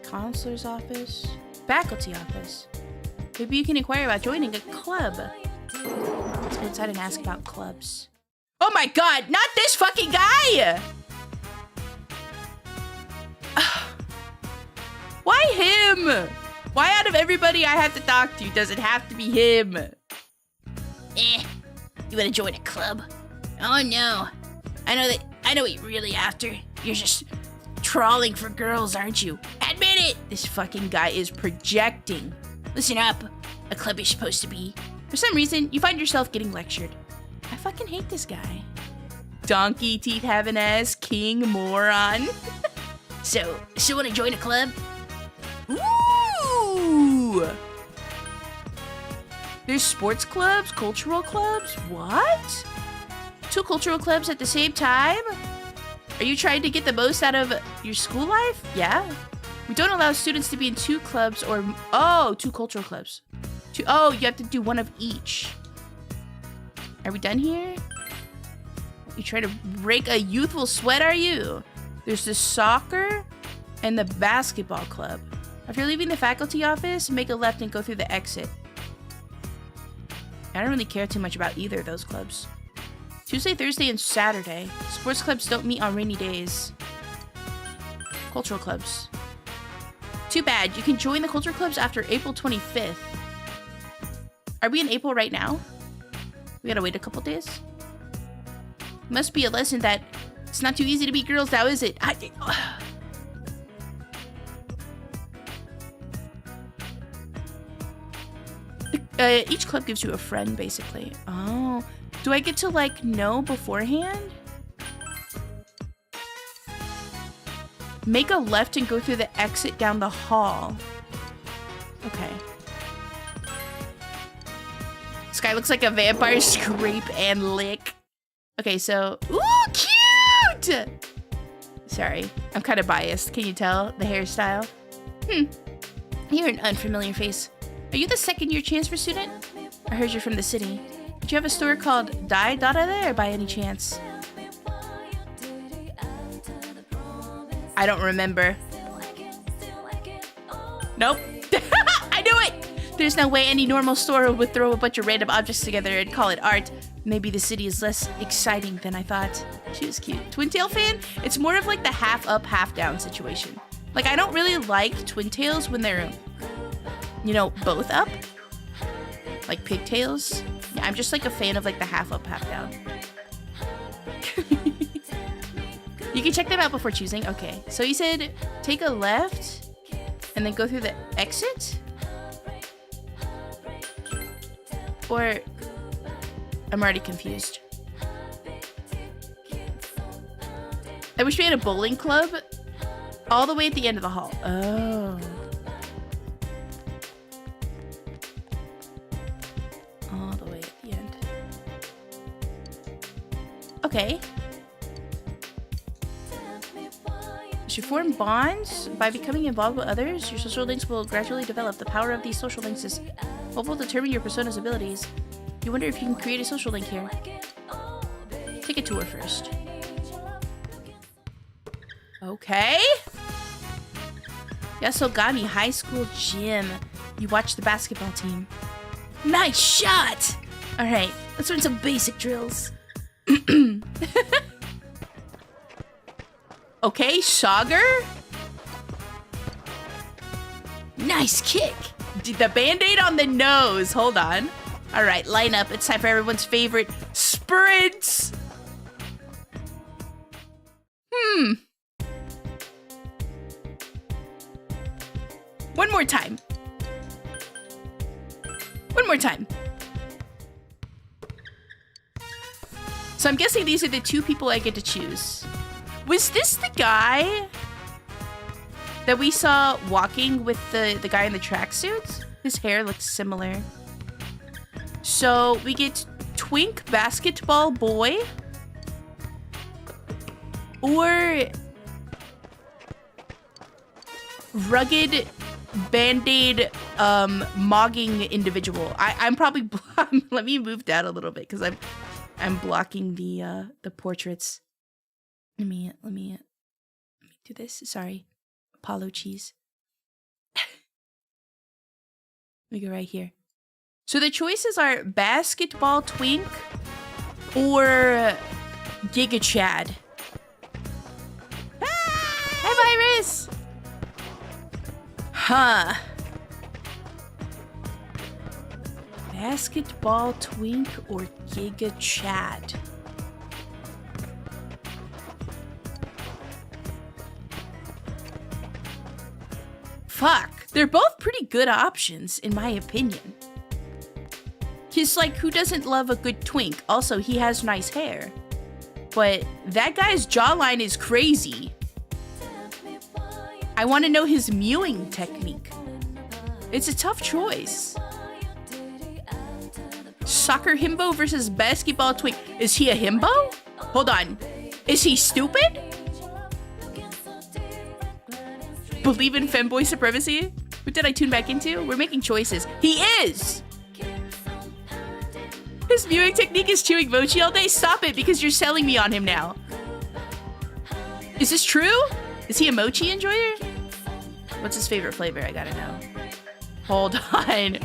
counselor's office, faculty office. Maybe you can inquire about joining a club. Let's go inside and ask about clubs. Oh my god, not this fucking guy! Why him? Why out of everybody I have to talk to does it have to be him? You wanna join a club? Oh no. I know what you're really after. You're just trawling for girls, aren't you? Admit it! This fucking guy is projecting. Listen up. A club is supposed to be. For some reason, you find yourself getting lectured. I fucking hate this guy. Donkey teeth having ass king moron. So wanna join a club? Ooh! There's sports clubs, cultural clubs? What? 2 cultural clubs at the same time? Are you trying to get the most out of your school life? Yeah. We don't allow students to be in 2 clubs or... Oh, 2 cultural clubs. Oh, you have to do 1 of each. Are we done here? You trying to break a youthful sweat, are you? There's the soccer and the basketball club. After leaving the faculty office, make a left and go through the exit. I don't really care too much about either of those clubs. Tuesday, Thursday, and Saturday. Sports clubs don't meet on rainy days. Cultural clubs. Too bad. You can join the cultural clubs after April 25th. Are we in April right now? We gotta wait a couple days? Must be a lesson that it's not too easy to beat girls now, is it? Each club gives you a friend, basically. Oh. Do I get to, like, know beforehand? Make a left and go through the exit down the hall. Okay. This guy looks like a vampire. Scrape and lick. Okay, so... Ooh, cute! Sorry, I'm kind of biased. Can you tell? The hairstyle. You're an unfamiliar face. Are you the second-year transfer student? I heard you're from the city. Did you have a store called Dai Dada there by any chance? I don't remember. Nope. I knew it! There's no way any normal store would throw a bunch of random objects together and call it art. Maybe the city is less exciting than I thought. She was cute. Twin Tail fan? It's more of like the half up, half down situation. Like, I don't really like Twin Tails when they're, you know, both up. Like pigtails. Yeah, I'm just like a fan of like the half up, half down. You can check them out before choosing. Okay, so you said take a left and then go through the exit? Or I'm already confused. I wish we had a bowling club all the way at the end of the hall. Oh. All the way at the end. Okay. As you form bonds by becoming involved with others, your social links will gradually develop. The power of these social links is what will determine your persona's abilities. You wonder if you can create a social link here. Take a tour first. Okay. Yasogami High School Gym. You watch the basketball team. Nice shot! Alright, let's learn some basic drills. Okay, Sagar. Nice kick. The band-aid on the nose. Hold on. Alright, line up. It's time for everyone's favorite sprints. One more time. One more time. So I'm guessing these are the two people I get to choose. Was this the guy that we saw walking with the guy in the tracksuit? His hair looks similar. So we get Twink Basketball Boy or Rugged Band-Aid mogging individual. I'm probably let me move that a little bit because I'm blocking the portraits. Let me do this. Sorry. Apollo cheese. Let me go right here. So the choices are Basketball Twink or Giga Chad. Hi, Virus! Huh. Basketball Twink or Giga Chad? Fuck. They're both pretty good options, in my opinion. Cause, like, who doesn't love a good twink? Also, he has nice hair. But that guy's jawline is crazy. I want to know his mewing technique. It's a tough choice. Soccer himbo versus basketball twink. Is he a himbo? Hold on. Is he stupid? Believe in femboy supremacy? What did I tune back into? We're making choices. He is! His viewing technique is chewing mochi all day? Stop it, because you're selling me on him now. Is this true? Is he a mochi enjoyer? What's his favorite flavor? I gotta know. Hold on.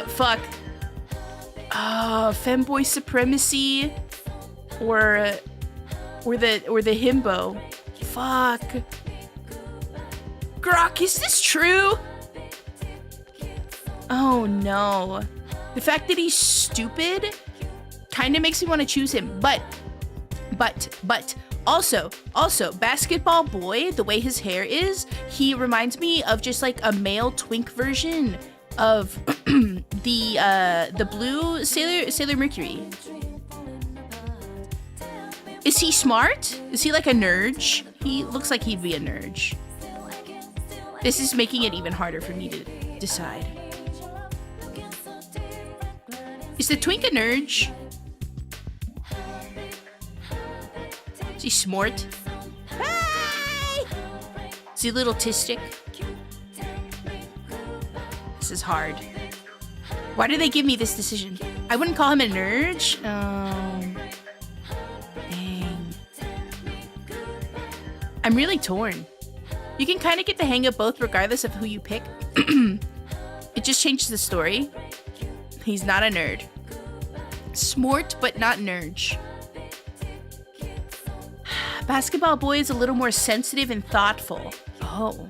Fuck. Femboy supremacy or the himbo. Fuck. Grok, is this true? Oh no. The fact that he's stupid kind of makes me want to choose him. But, also, Basketball Boy, the way his hair is, he reminds me of just like a male twink version of the blue Sailor Mercury. Is he smart? Is he like a nerd? He looks like he'd be a nerd. This is making it even harder for me to decide. Is the twink a nerd? Is he smart? Hey! Is he a little tistic? This is hard. Why did they give me this decision? I wouldn't call him a nerd. Dang. I'm really torn. You can kind of get the hang of both regardless of who you pick. It just changes the story. He's not a nerd. Smart, but not nerd. Basketball Boy is a little more sensitive and thoughtful. Oh.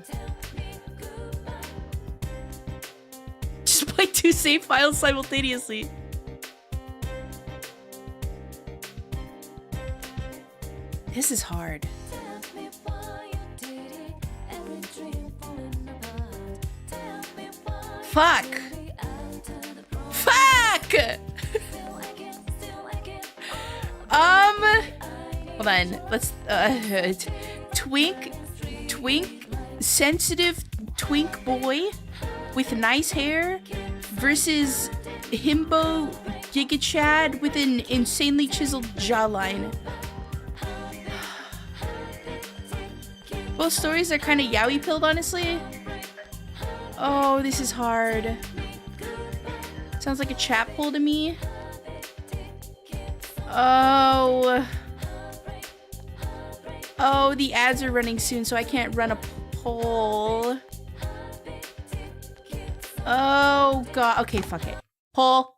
Just play 2 save files simultaneously. This is hard. Fuck. Fuck! Hold on. Let's twink, sensitive twink boy with nice hair versus himbo Giga Chad with an insanely chiseled jawline. Both stories are kind of yaoi pilled, honestly. Oh, this is hard. Sounds like a chat poll to me. Oh. Oh, the ads are running soon, so I can't run a poll. Oh god. Okay, fuck it. Poll.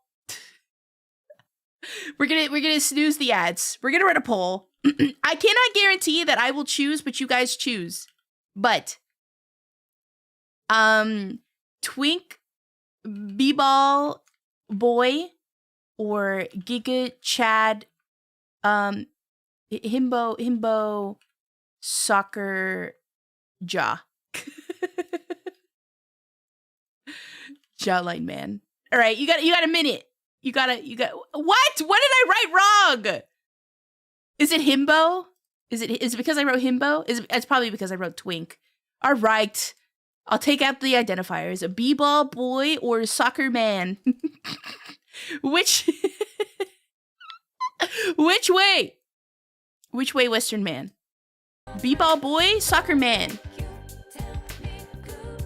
We're gonna snooze the ads. We're gonna run a poll. I cannot guarantee that I will choose, but you guys choose. But Twink B-ball boy or Giga Chad himbo soccer jaw. Jawline man. All right, you got a minute. You got what? What did I write wrong? Is it himbo? Is it because I wrote himbo? It's probably because I wrote twink. All right. I'll take out the identifiers. A b-ball boy or soccer man? Which way? Which way, Western man? B-ball boy, soccer man.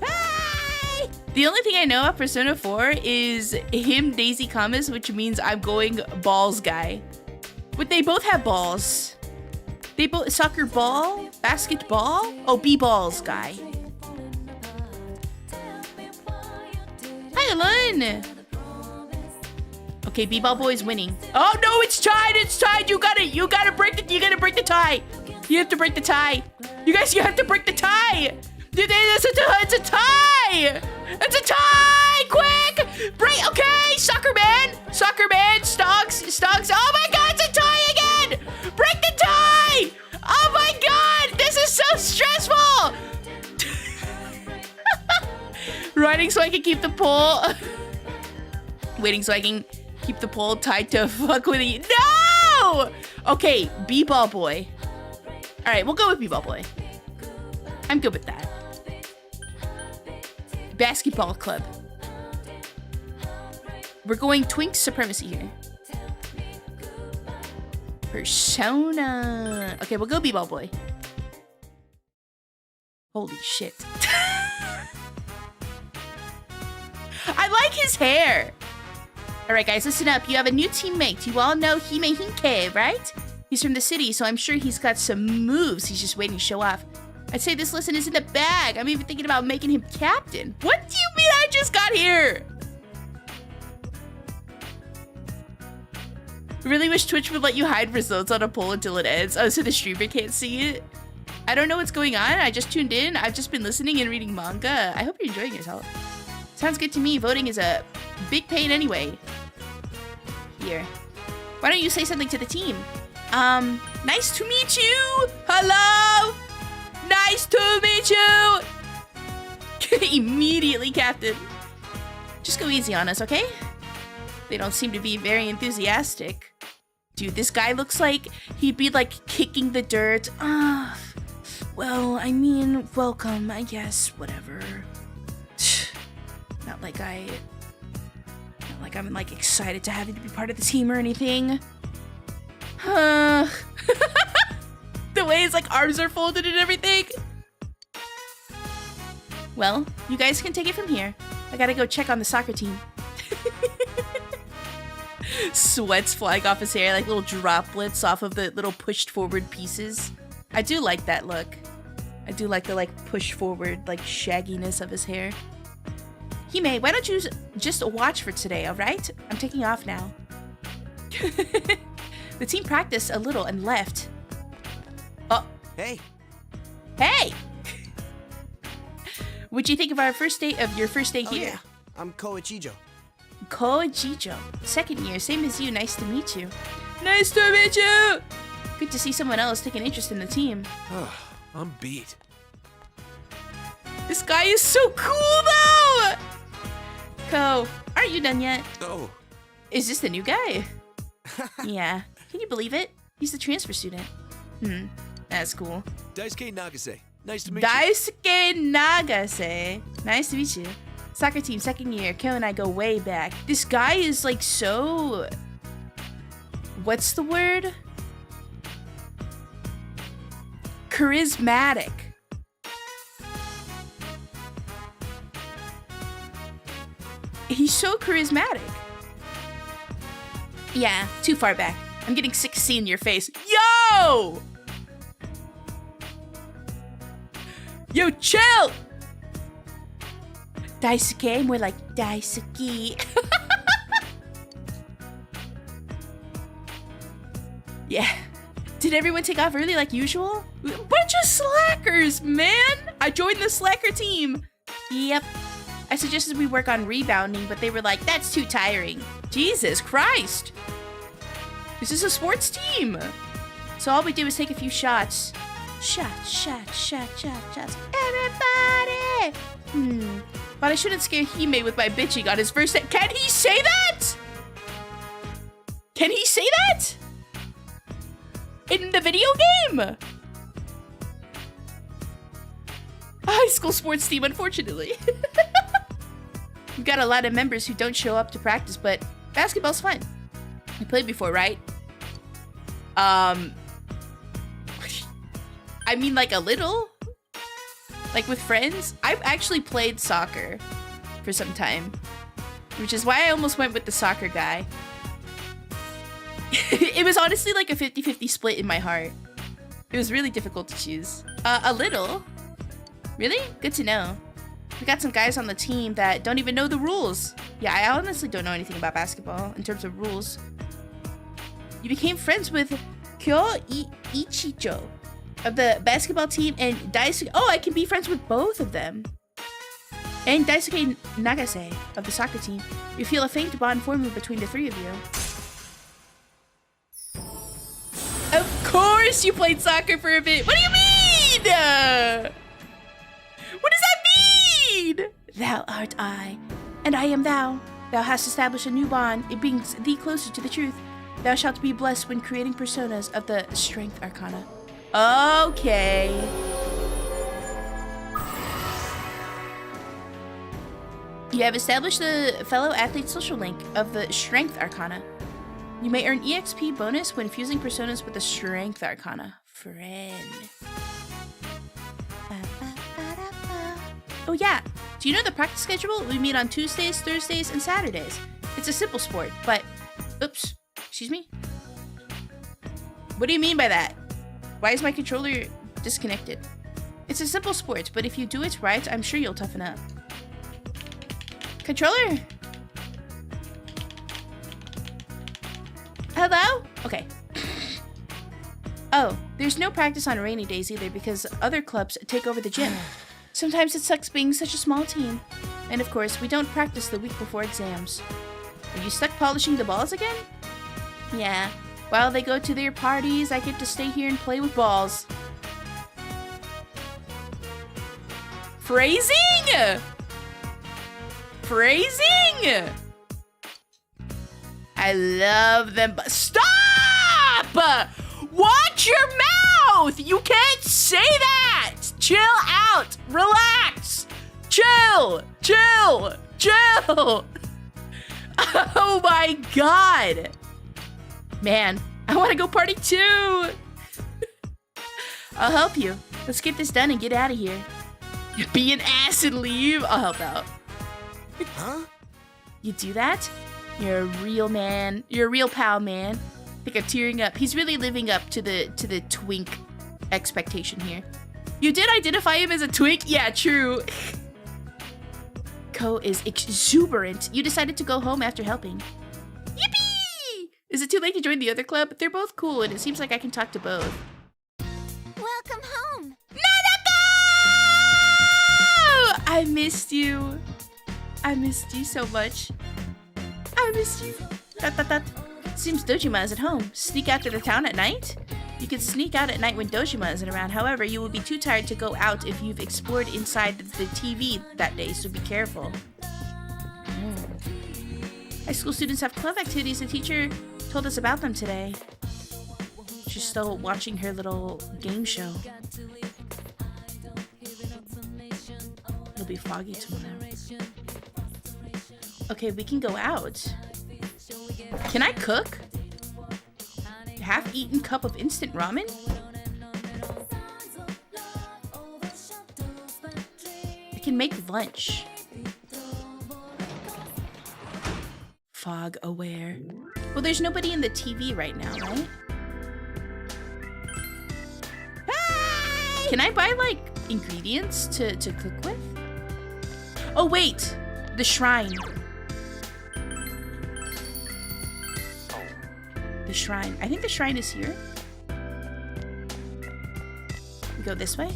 Hi! The only thing I know of Persona 4 is him Daisy Kamas, which means I'm going balls guy. But they both have balls. They both soccer ball, basketball. Oh, b-balls guy. Hi, Alun. Okay, b-ball boy is winning. Oh no, it's tied. It's tied. You gotta break the tie. You have to break the tie. You guys, you have to break the tie. It's a tie. It's a tie. Quick, break. Okay, soccer man, Stocks. Oh my God, it's a tie again. Break the tie. Oh my God, this is so stressful. Running so I can keep the pole. Waiting so I can keep the pole tied to fuck with you. No! Okay, b-ball boy. All right, we'll go with b-ball boy. I'm good with that. Basketball club. We're going twink supremacy here. Persona. Okay, we'll go b-ball boy. Holy shit. I like his hair. All right, guys, listen up. You have a new teammate. You all know Hime Hinke, right? He's from the city, so I'm sure he's got some moves. He's just waiting to show off. I'd say this lesson is in the bag. I'm even thinking about making him captain. What do you mean I just got here? Really wish Twitch would let you hide results on a poll until it ends. Oh, so the streamer can't see it? I don't know what's going on. I just tuned in. I've just been listening and reading manga. I hope you're enjoying yourself. Sounds good to me. Voting is a big pain anyway. Here. Why don't you say something to the team? Nice to meet you. Hello. Nice to meet you. Immediately, Captain. Just go easy on us, okay? They don't seem to be very enthusiastic. Dude, this guy looks like he'd be like kicking the dirt. Well, I mean, welcome, I guess, whatever. Not like I'm like excited to have you to be part of the team or anything. The way his like arms are folded and everything. Well, you guys can take it from here. I gotta go check on the soccer team. Sweats flying off his hair like little droplets off of the little pushed forward pieces. I do like that look. I do like the like push forward like shagginess of his hair. Hime, why don't you just watch for today, alright? I'm taking off now. The team practiced a little and left. Oh. Hey. Hey! What'd you think of your first day here? Yeah. I'm Koichijo. Koichijo. Second year, same as you. Nice to meet you. Nice to meet you! Good to see someone else take an interest in the team. I'm beat. This guy is so cool, though! Ko, aren't you done yet? Oh. Is this the new guy? Yeah. Can you believe it? He's the transfer student. That's cool. Daisuke Nagase. Nice to meet you. Daisuke Nagase. Nice to meet you. Soccer team, second year. Kyo and I go way back. This guy is like so... What's the word? Charismatic. He's so charismatic. Yeah, too far back. I'm getting sick seeing your face. Yo! Yo, chill! Daisuke, more like Daisuke. Yeah. Did everyone take off early like usual? Bunch of slackers, man! I joined the slacker team. Yep. I suggested we work on rebounding, but they were like, that's too tiring. Jesus Christ. This is a sports team. So all we did was take a few shots. Shots. Everybody! But I shouldn't scare Hime with my bitching on his first day. Can he say that? Can he say that? In the video game? High school sports team, unfortunately. We've got a lot of members who don't show up to practice, but basketball's fun. I played before, right? I mean, like a little. Like with friends. I've actually played soccer for some time, which is why I almost went with the soccer guy. It was honestly like a 50-50 split in my heart. It was really difficult to choose. A little? Really? Good to know. We got some guys on the team that don't even know the rules. Yeah, I honestly don't know anything about basketball in terms of rules. You became friends with Kyo Ichijo of the basketball team and Daisuke. Oh, I can be friends with both of them. And Daisuke Nagase of the soccer team. You feel a faint bond forming between the three of you. Of course you played soccer for a bit. What do you mean? What does that mean? Thou art I, and I am thou. Thou hast established a new bond. It brings thee closer to the truth. Thou shalt be blessed when creating personas of the Strength Arcana. Okay. You have established the fellow athlete social link of the Strength Arcana. You may earn EXP bonus when fusing personas with the Strength Arcana. Friend. Oh yeah, do you know the practice schedule? We meet on Tuesdays, Thursdays, and Saturdays. It's a simple sport, but... Oops, excuse me? What do you mean by that? Why is my controller disconnected? It's a simple sport, but if you do it right, I'm sure you'll toughen up. Controller? Hello? Okay. Oh, there's no practice on rainy days either because other clubs take over the gym. Sometimes it sucks being such a small team. And of course, we don't practice the week before exams. Are you stuck polishing the balls again? Yeah. While they go to their parties, I get to stay here and play with balls. Phrasing? Phrasing? I love them, but stop! Watch your mouth! You can't say that! Chill out! Relax! Chill! Chill! Chill! Oh my god! Man, I want to go party too! I'll help you. Let's get this done and get out of here. Be an ass and leave? I'll help out. Huh? You do that? You're a real man. You're a real pal, man. I think I'm tearing up. He's really living up to the twink expectation here. You did identify him as a twink? Yeah, true. Ko is exuberant. You decided to go home after helping. Yippee! Is it too late to join the other club? They're both cool, and it seems like I can talk to both. Welcome home. Nanako! I missed you. I missed you so much. I missed you. Seems Dojima is at home. Sneak out to the town at night? You can sneak out at night when Dojima isn't around. However, you will be too tired to go out if you've explored inside the TV that day, so be careful. High school students have club activities. The teacher told us about them today. She's still watching her little game show. It'll be foggy tomorrow. Okay, we can go out. Can I cook? Half-eaten cup of instant ramen? I can make lunch. Fog aware. Well, there's nobody in the TV right now, right? Hey! Can I buy, like, ingredients to cook with? Oh, wait! The shrine. The shrine. I think the shrine is here. We go this way.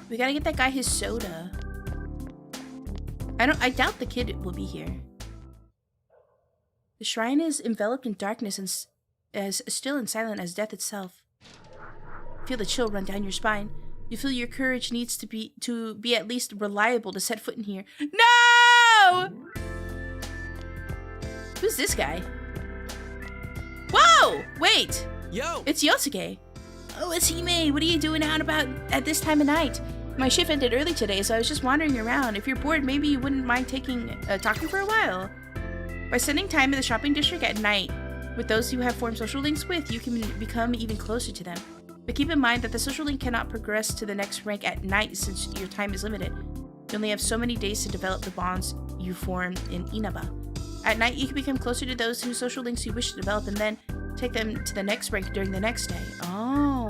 We gotta get that guy his soda. I doubt the kid will be here. The shrine is enveloped in darkness and as still and silent as death itself. Feel the chill run down your spine. You feel your courage needs to be at least reliable to set foot in here. No! Who's this guy? Whoa! Wait! Yo! It's Yosuke. Oh, it's Hime. What are you doing out about at this time of night? My shift ended early today, so I was just wandering around. If you're bored, maybe you wouldn't mind talking for a while. By spending time in the shopping district at night with those you have formed social links with, you can become even closer to them. But keep in mind that the social link cannot progress to the next rank at night since your time is limited. You only have so many days to develop the bonds you form in Inaba. At night, you can become closer to those whose social links you wish to develop and then take them to the next rank during the next day. Oh.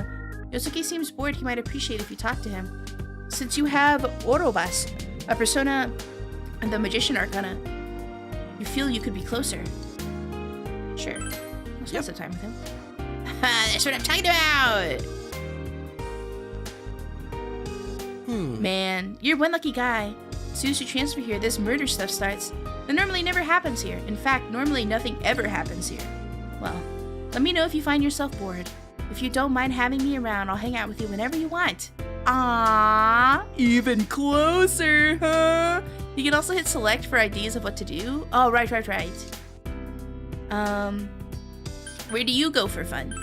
Yosuke seems bored. He might appreciate if you talk to him. Since you have Orobas, a persona and the Magician Arcana, you feel you could be closer. Sure. I'll spend some time with him. That's what I'm talking about! Man, you're one lucky guy. As soon as you transfer here, this murder stuff starts. That normally never happens here. In fact, normally nothing ever happens here. Well, let me know if you find yourself bored. If you don't mind having me around, I'll hang out with you whenever you want. Ah, even closer, huh? You can also hit select for ideas of what to do. Oh, right. Where do you go for fun?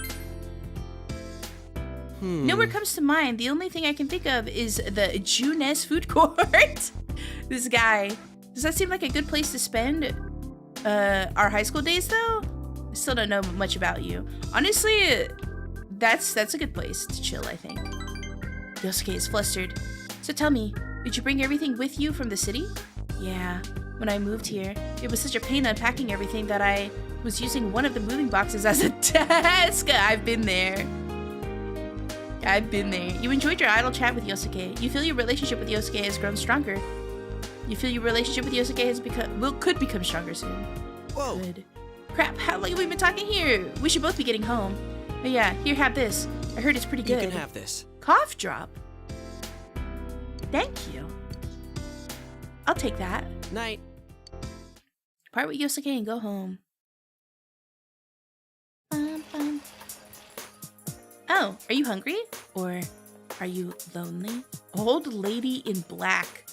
Nowhere comes to mind. The only thing I can think of is the Junes food court. This guy. Does that seem like a good place to spend our high school days, though? I still don't know much about you. Honestly, that's a good place to chill, I think. Yosuke is flustered. So tell me, did you bring everything with you from the city? Yeah. When I moved here, it was such a pain unpacking everything that I was using one of the moving boxes as a desk. I've been there. You enjoyed your idle chat with Yosuke. You feel your relationship with Yosuke has grown stronger. You feel your relationship with Yosuke has could become stronger soon. Whoa. Good. Crap, how long have we been talking here? We should both be getting home. But yeah, here, have this. I heard it's pretty good. You can have this. Cough drop. Thank you. I'll take that. Night. Part with Yosuke and go home. Oh, are you hungry? Or are you lonely? Old lady in black.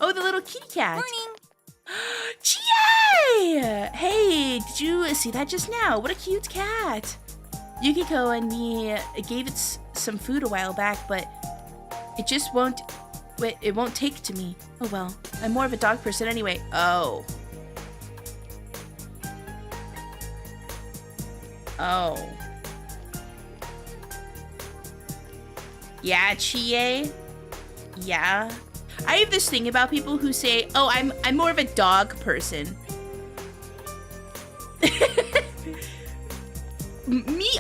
Oh, the little kitty cat. Morning. Chie! Hey, did you see that just now? What a cute cat. Yukiko and me gave it some food a while back, but it just won't take to me. Oh well, I'm more of a dog person anyway. Oh. Yeah, Chie? Yeah. I have this thing about people who say, oh, I'm more of a dog person.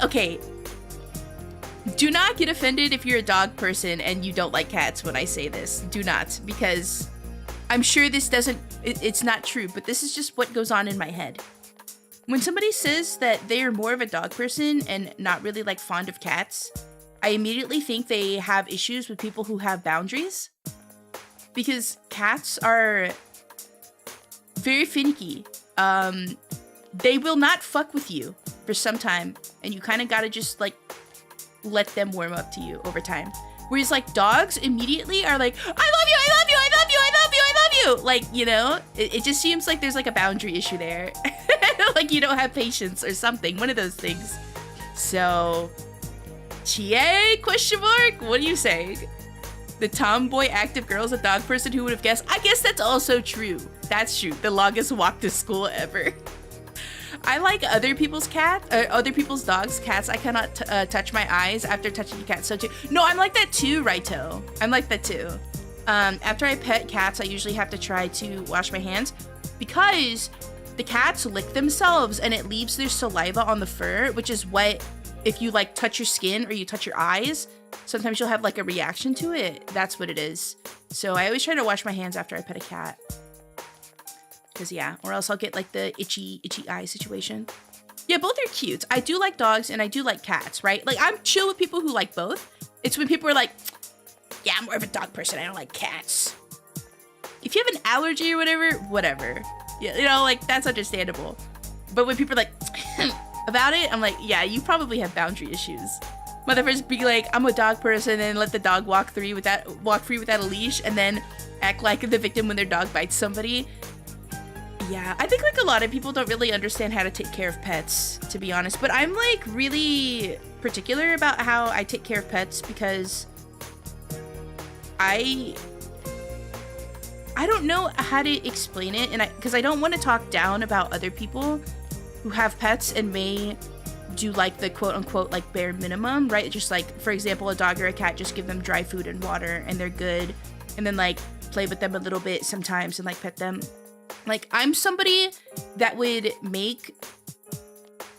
Okay. Do not get offended if you're a dog person and you don't like cats when I say this. Do not, because I'm sure it's not true, but this is just what goes on in my head. When somebody says that they are more of a dog person and not really like fond of cats, I immediately think they have issues with people who have boundaries. Because cats are very finicky. They will not fuck with you for some time, and you kind of gotta just like let them warm up to you over time. Whereas like dogs immediately are like, I love you, I love you, I love you, I love you, I love cute. Like, you know, it just seems like there's like a boundary issue there. Like you don't have patience or something. One of those things. So, TA question mark? What are you saying? The tomboy active girl is a dog person. Who would have guessed? I guess that's also true. That's true. The longest walk to school ever. I like other people's cats, other people's dogs, cats. I cannot touch my eyes after touching a cat. So too. No, I'm like that too, Raito. I'm like that too. After I pet cats, I usually have to try to wash my hands because the cats lick themselves and it leaves their saliva on the fur, which is what, if you like touch your skin or you touch your eyes, sometimes you'll have like a reaction to it. That's what it is. So I always try to wash my hands after I pet a cat. Cause yeah, or else I'll get like the itchy eye situation. Yeah, both are cute. I do like dogs and I do like cats, right? Like I'm chill with people who like both. It's when people are like, yeah, I'm more of a dog person. I don't like cats. If you have an allergy or whatever. Yeah, you know, like that's understandable. But when people are like about it, I'm like, yeah, you probably have boundary issues. Motherfuckers be like, I'm a dog person, and let the dog walk free without a leash, and then act like the victim when their dog bites somebody. Yeah, I think like a lot of people don't really understand how to take care of pets, to be honest. But I'm like really particular about how I take care of pets because I don't know how to explain it, and because I don't want to talk down about other people who have pets and may do like the quote unquote like bare minimum, right? Just like, for example, a dog or a cat, just give them dry food and water and they're good, and then like play with them a little bit sometimes and like pet them. Like I'm somebody that would make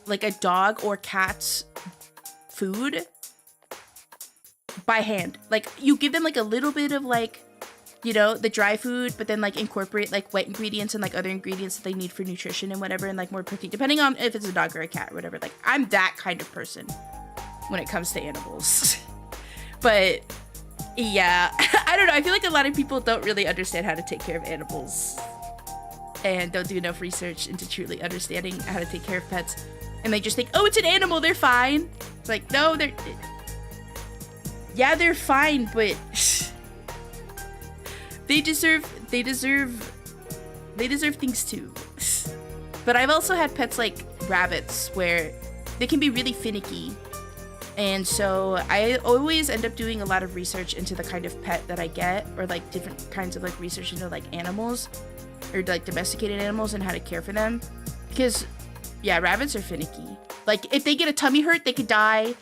like a dog or cat's food by hand. Like you give them like a little bit of like, you know, the dry food, but then like incorporate like wet ingredients and like other ingredients that they need for nutrition and whatever, and like more protein, depending on if it's a dog or a cat or whatever. Like I'm that kind of person when it comes to animals. But yeah, I don't know. I feel like a lot of people don't really understand how to take care of animals and don't do enough research into truly understanding how to take care of pets. And they just think, oh, it's an animal, they're fine. It's like, no, yeah, they're fine, but they deserve things too. But I've also had pets like rabbits where they can be really finicky. And so I always end up doing a lot of research into the kind of pet that I get, or like different kinds of like research into like animals or like domesticated animals and how to care for them. Because yeah, rabbits are finicky. Like if they get a tummy hurt, they could die.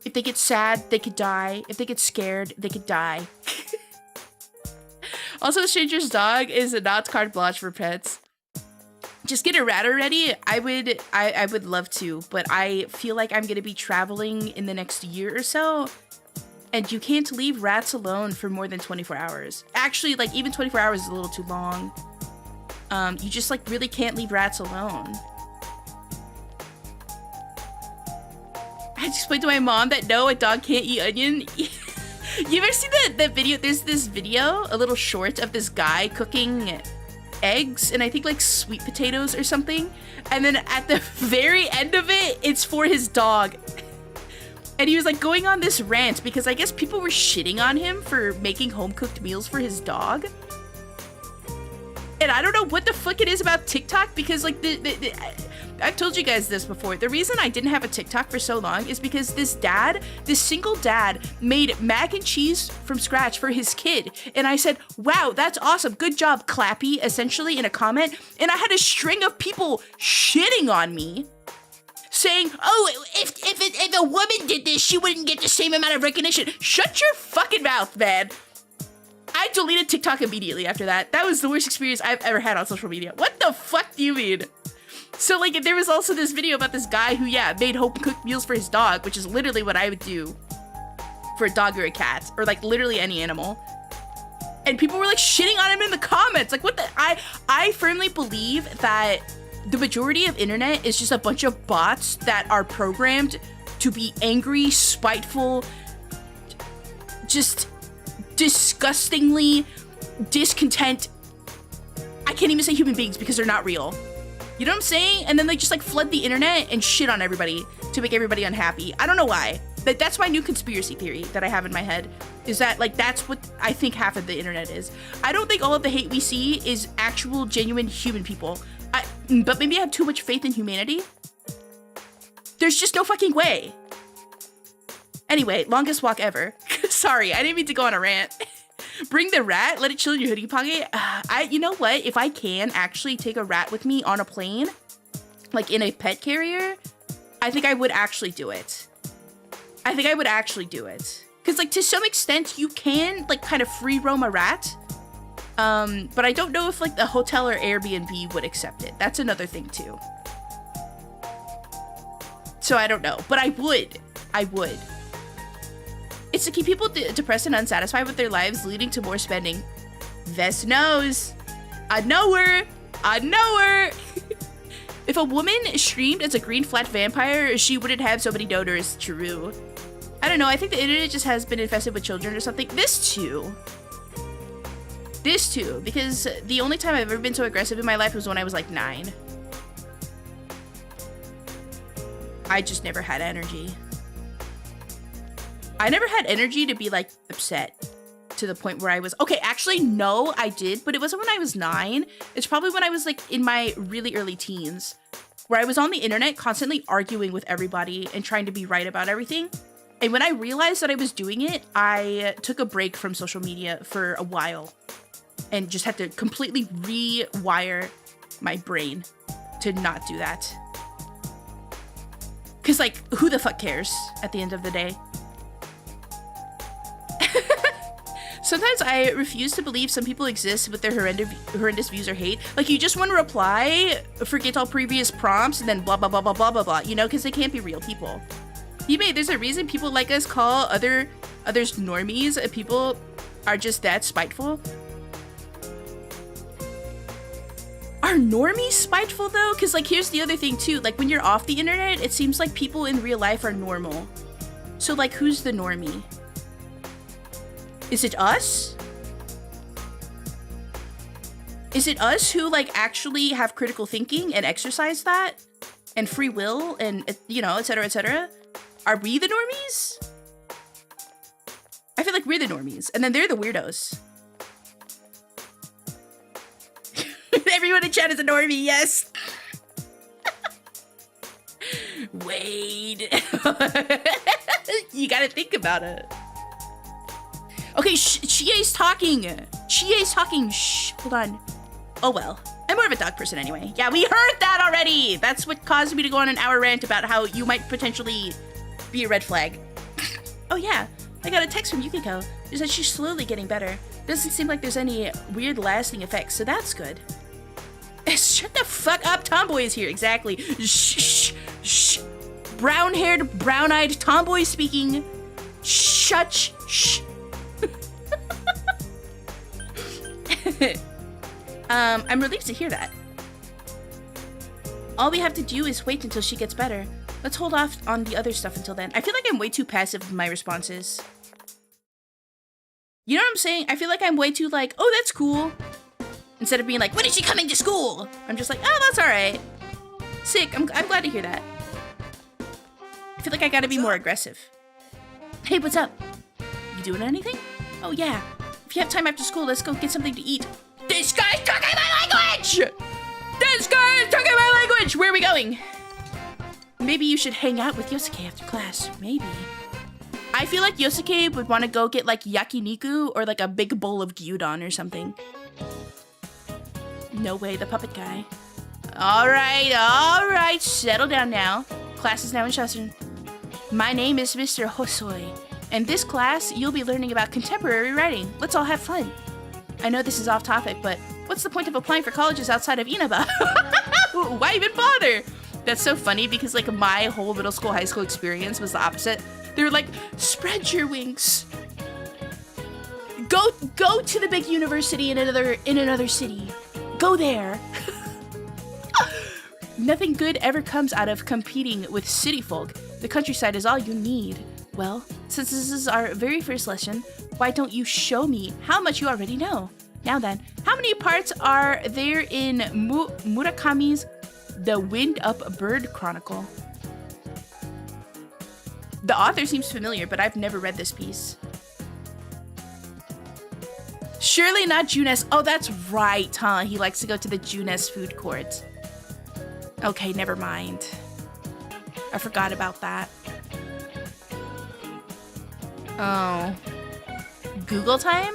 If they get sad, they could die. If they get scared, they could die. Also, a stranger's dog is not carte blanche for pets. Just get a rat already. I would love to, but I feel like I'm gonna be traveling in the next year or so, and you can't leave rats alone for more than 24 hours. Actually, like even 24 hours is a little too long. You just like really can't leave rats alone. I had to explain to my mom that no, a dog can't eat onion. You ever seen that video? There's this video, a little short of this guy cooking eggs and I think like sweet potatoes or something. And then at the very end of it, it's for his dog. And he was like going on this rant because I guess people were shitting on him for making home-cooked meals for his dog. And I don't know what the fuck it is about TikTok, because like I've told you guys this before. The reason I didn't have a TikTok for so long is because this single dad made mac and cheese from scratch for his kid. And I said, wow, that's awesome. Good job, Clappy, essentially in a comment. And I had a string of people shitting on me saying, oh, if a woman did this, she wouldn't get the same amount of recognition. Shut your fucking mouth, man. I deleted TikTok immediately after that. That was the worst experience I've ever had on social media. What the fuck do you mean? So, like, there was also this video about this guy who, yeah, made home-cooked meals for his dog, which is literally what I would do for a dog or a cat, or, like, literally any animal. And people were, like, shitting on him in the comments. Like, what the... I firmly believe that the majority of internet is just a bunch of bots that are programmed to be angry, spiteful, just disgustingly discontent. I can't even say human beings because they're not real. You know what I'm saying? And then they just like flood the internet and shit on everybody to make everybody unhappy. I don't know why. That's my new conspiracy theory that I have in my head, is that like that's what I think half of the internet is. I don't think all of the hate we see is actual genuine human people. But maybe I have too much faith in humanity. There's just no fucking way. Anyway, longest walk ever. Sorry, I didn't mean to go on a rant. Bring the rat, let it chill in your hoodie pocket. You know what? If I can actually take a rat with me on a plane, like in a pet carrier, I think I would actually do it. Because like to some extent you can like kind of free roam a rat. But I don't know if like the hotel or Airbnb would accept it. That's another thing too. So I don't know, but I would. It's to keep people depressed and unsatisfied with their lives, leading to more spending. Vest knows. I know her. If a woman streamed as a green flat vampire, she wouldn't have so many donors. True. I don't know. I think the internet just has been infested with children or something. This too. Because the only time I've ever been so aggressive in my life was when I was like 9. I just never had energy. I never had energy to be like upset to the point where I was, okay, actually, no, I did, but it wasn't when I was 9. It's probably when I was like in my really early teens, where I was on the internet constantly arguing with everybody and trying to be right about everything. And when I realized that I was doing it, I took a break from social media for a while and just had to completely rewire my brain to not do that. Because, like, who the fuck cares at the end of the day? Sometimes I refuse to believe some people exist with their horrendous views or hate. Like, you just want to reply, forget all previous prompts, and then blah, blah, blah, blah, blah, blah, blah, you know, because they can't be real people. There's a reason people like us call others normies. People are just that spiteful. Are normies spiteful, though? Because, like, here's the other thing, too. Like, when you're off the internet, it seems like people in real life are normal. So, like, who's the normie? Is it us? Is it us who, like, actually have critical thinking and exercise that? And free will and, you know, etc., etc.? Are we the normies? I feel like we're the normies. And then they're the weirdos. Everyone in chat is a normie, yes. Wade. You gotta think about it. Okay, Chie's talking. Shh, hold on. Oh well. I'm more of a dog person anyway. Yeah, we heard that already. That's what caused me to go on an hour rant about how you might potentially be a red flag. Oh yeah, I got a text from Yukiko. She said she's slowly getting better. Doesn't seem like there's any weird lasting effects, so that's good. Shut the fuck up, Tomboy is here. Exactly. Shh. Brown-haired, brown-eyed Tomboy speaking. Shh. I'm relieved to hear that. All we have to do is wait until she gets better. Let's hold off on the other stuff until then. I feel like I'm way too passive with my responses. You know what I'm saying? I feel like I'm way too like, oh, that's cool. Instead of being like, when is she coming to school? I'm just like, oh, that's all right. Sick. I'm glad to hear that. I feel like I gotta be more aggressive. Hey, what's up? You doing anything? Oh, yeah. If you have time after school, let's go get something to eat. This guy's talking my language! Where are we going? Maybe you should hang out with Yosuke after class. Maybe. I feel like Yosuke would want to go get like yakiniku or like a big bowl of gyudon or something. No way, the puppet guy. All right. Settle down now. Class is now in session. My name is Mr. Hosoi. In this class, you'll be learning about contemporary writing. Let's all have fun. I know this is off topic, but what's the point of applying for colleges outside of Inaba? Why even bother? That's so funny because like my whole middle school, high school experience was the opposite. They were like, spread your wings. Go to the big university in another city. Go there. Nothing good ever comes out of competing with city folk. The countryside is all you need. Well, since this is our very first lesson, why don't you show me how much you already know? Now then, how many parts are there in Murakami's The Wind Up Bird Chronicle? The author seems familiar, but I've never read this piece. Surely not Junes. Oh, that's right, huh? He likes to go to the Junes food court. Okay, never mind. I forgot about that. Oh. Google time?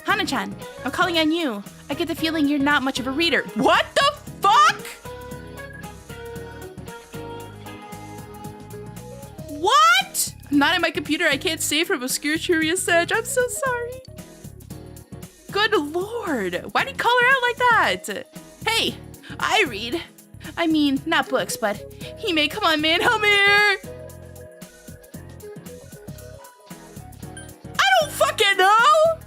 Hana-chan, I'm calling on you. I get the feeling you're not much of a reader. What the fuck? What? I'm not at my computer. I can't save from obscure curious edge. I'm so sorry. Good lord. Why'd he call her out like that? Hey, I read. I mean, not books, but Hime, come on, man, help me here. I don't fucking know.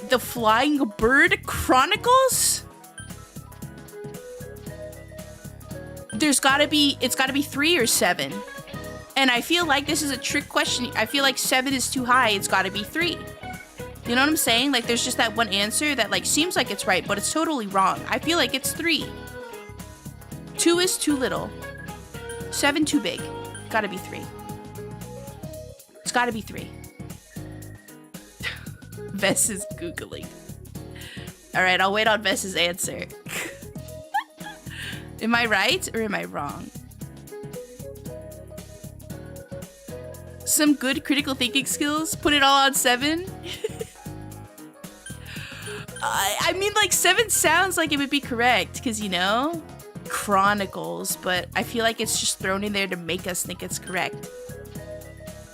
The Flying Bird Chronicles? It's gotta be 3 or 7. And I feel like this is a trick question. I feel like 7 is too high. It's gotta be 3. You know what I'm saying? Like, there's just that one answer that, like, seems like it's right, but it's totally wrong. I feel like it's 3. 2 is too little. 7 too big. Gotta be 3. It's gotta be 3. Vess is Googling. Alright, I'll wait on Vess's answer. Am I right or am I wrong? Some good critical thinking skills? Put it all on 7? I mean, like, 7 sounds like it would be correct, because, you know, Chronicles, but I feel like it's just thrown in there to make us think it's correct.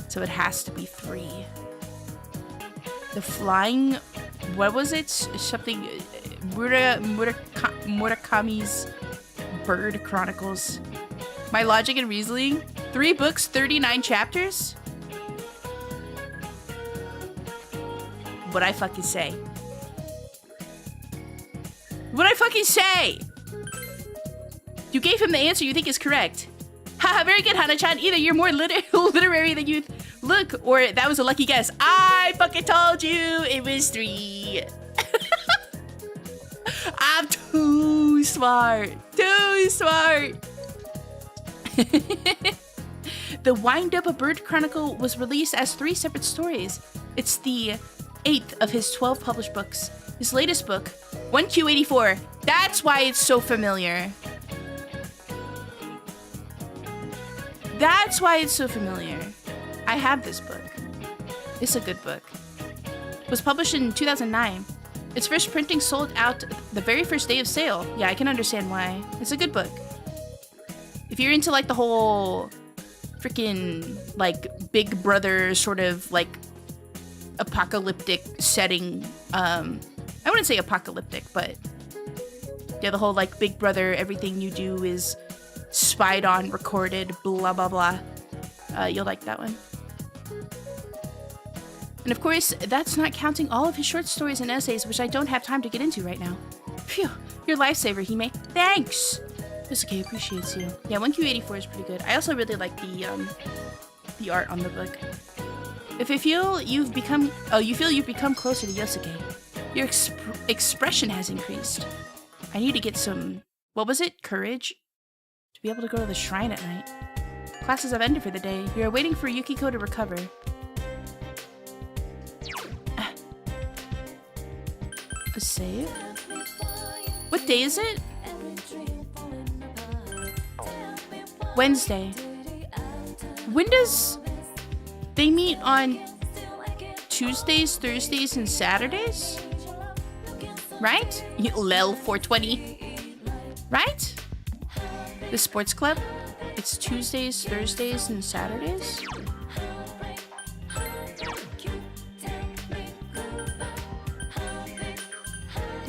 So it has to be 3. The Flying... What was it? Something... Murakami's Bird Chronicles. My logic and reasoning? 3 books, 39 chapters? What'd I fucking say? What'd I fucking say? You gave him the answer you think is correct. Haha, very good, Hana-chan. Either you're more literary than you look, or that was a lucky guess. I fucking told you it was 3. I'm too smart. Too smart. The Wind Up a Bird Chronicle was released as 3 separate stories. It's the 8th of his 12 published books. His latest book, 1Q84. That's why it's so familiar. That's why it's so familiar. I have this book. It's a good book. It was published in 2009. Its first printing sold out the very first day of sale. Yeah, I can understand why. It's a good book. If you're into, like, the whole freaking, like, Big Brother sort of, like, apocalyptic setting, I wouldn't say apocalyptic, but yeah, the whole, like, Big Brother, everything you do is spied on, recorded, blah, blah, blah. You'll like that one. And of course, that's not counting all of his short stories and essays, which I don't have time to get into right now. Phew, you're a lifesaver, Hime. Thanks! Yosuke appreciates you. Yeah, 1Q84 is pretty good. I also really like the art on the book. If you feel you've become closer to Yosuke, your expression has increased. I need to get some, what was it? Courage? To be able to go to the shrine at night. Classes have ended for the day. We are waiting for Yukiko to recover. A save? What day is it? Wednesday. When does they meet? On Tuesdays, Thursdays, and Saturdays? Right? Lel 420. Right? The sports club? It's Tuesdays, Thursdays, and Saturdays?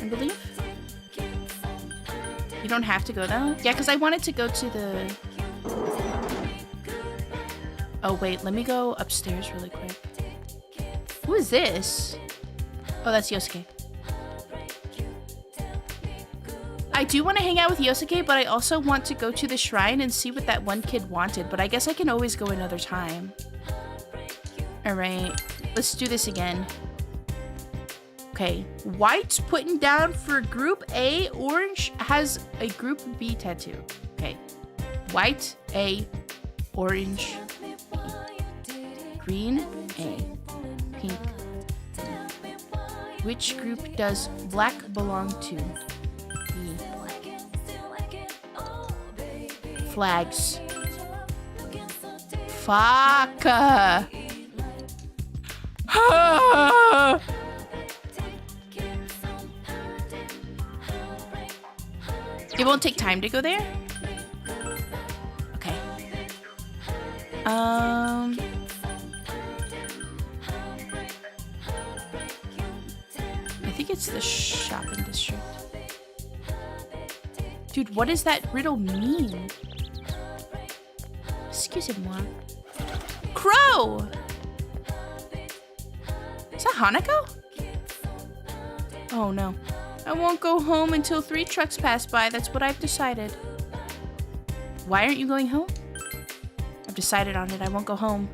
I believe. You don't have to go though? Yeah, because I wanted to go to the... Oh wait, let me go upstairs really quick. Who is this? Oh, that's Yosuke. I do want to hang out with Yosuke, but I also want to go to the shrine and see what that one kid wanted, but I guess I can always go another time. Alright, let's do this again. Okay, white's putting down for group A. Orange has a group B tattoo. Okay, white A, orange B, green A, pink. Which group does black belong to? B. Flags. Fuck. It won't take time to go there? Okay. I think it's the shopping district. Dude, what does that riddle mean? Excusez-moi. Crow! Is that Hanako? Oh no. I won't go home until 3 trucks pass by. That's what I've decided. Why aren't you going home? I've decided on it. I won't go home.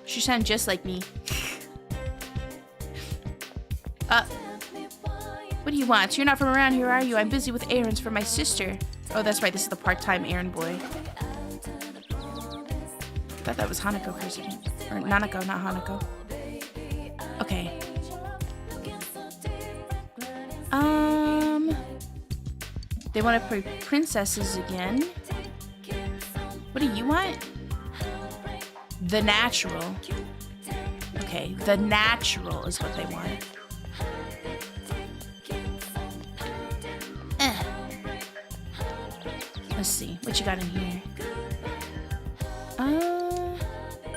She sounds just like me. What do you want? You're not from around here, are you? I'm busy with errands for my sister. Oh, that's right. This is the part-time errand boy. I thought that was Hanako for a second. Or Nanako, not Hanako. Okay. They want to play princesses again. What do you want? The natural. Okay, the natural is what they want. Let's see, what you got in here?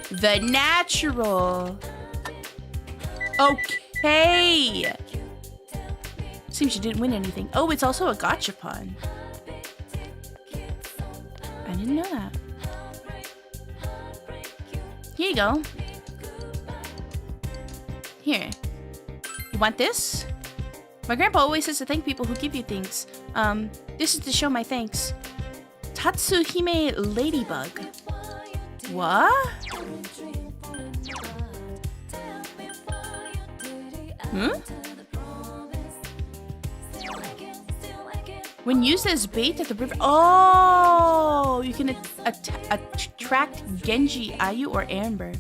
The natural. Okay. Seems you didn't win anything. Oh, it's also a gachapon. I didn't know that. Here you go. Here. You want this? My grandpa always says to thank people who give you things. This is to show my thanks. Tatsuhime Ladybug. What? Hmm? When used as bait at the river... Oh! You can attract Genji, Ayu, or Amber.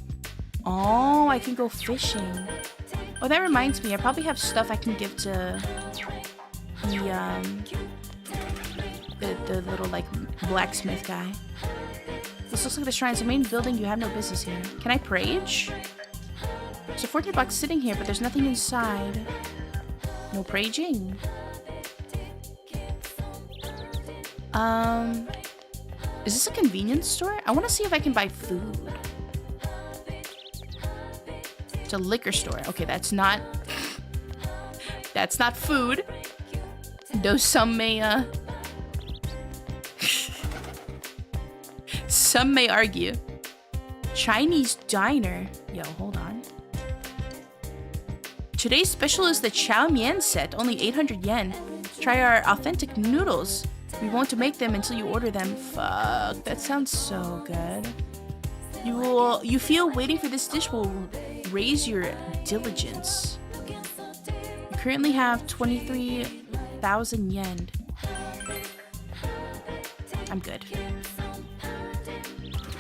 Oh, I can go fishing. Oh, that reminds me. I probably have stuff I can give to the little, like, blacksmith guy. This looks like the shrine's the main building. You have no business here. Can I prage? There's a fortune box sitting here, but there's nothing inside. No praging. Is this a convenience store? I want to see if I can buy food. It's a liquor store. Okay, that's not food. Though some may argue. Chinese diner. Yo, hold on. Today's special is the Chow Mein set, only 800 yen. Try our authentic noodles. We won't make them until you order them. Fuck, that sounds so good. You feel waiting for this dish will raise your diligence. You currently have 23,000 yen. I'm good.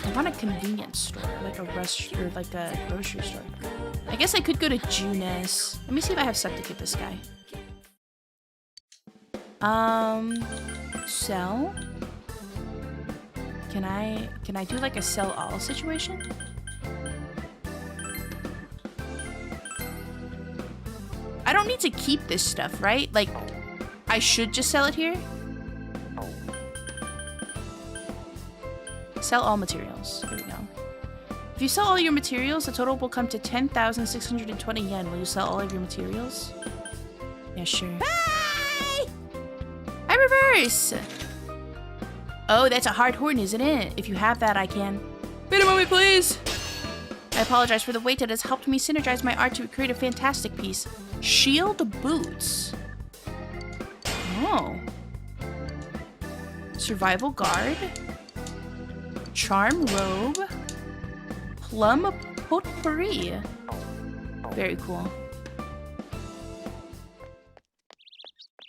I want a convenience store, like a restaurant, or like a grocery store. I guess I could go to Junes. Let me see if I have stuff to give this guy. Sell? Can I do like a sell all situation? I don't need to keep this stuff, right? Like, I should just sell it here? Sell all materials. There we go. If you sell all your materials, the total will come to 10,620 yen. Will you sell all of your materials? Yeah, sure. Bye! I reverse! Oh, that's a hard horn, isn't it? If you have that, I can. Wait a moment, please! I apologize for the wait. It has helped me synergize my art to create a fantastic piece. Shield boots. Oh. Survival guard. Charm robe. Plum potpourri. Very cool.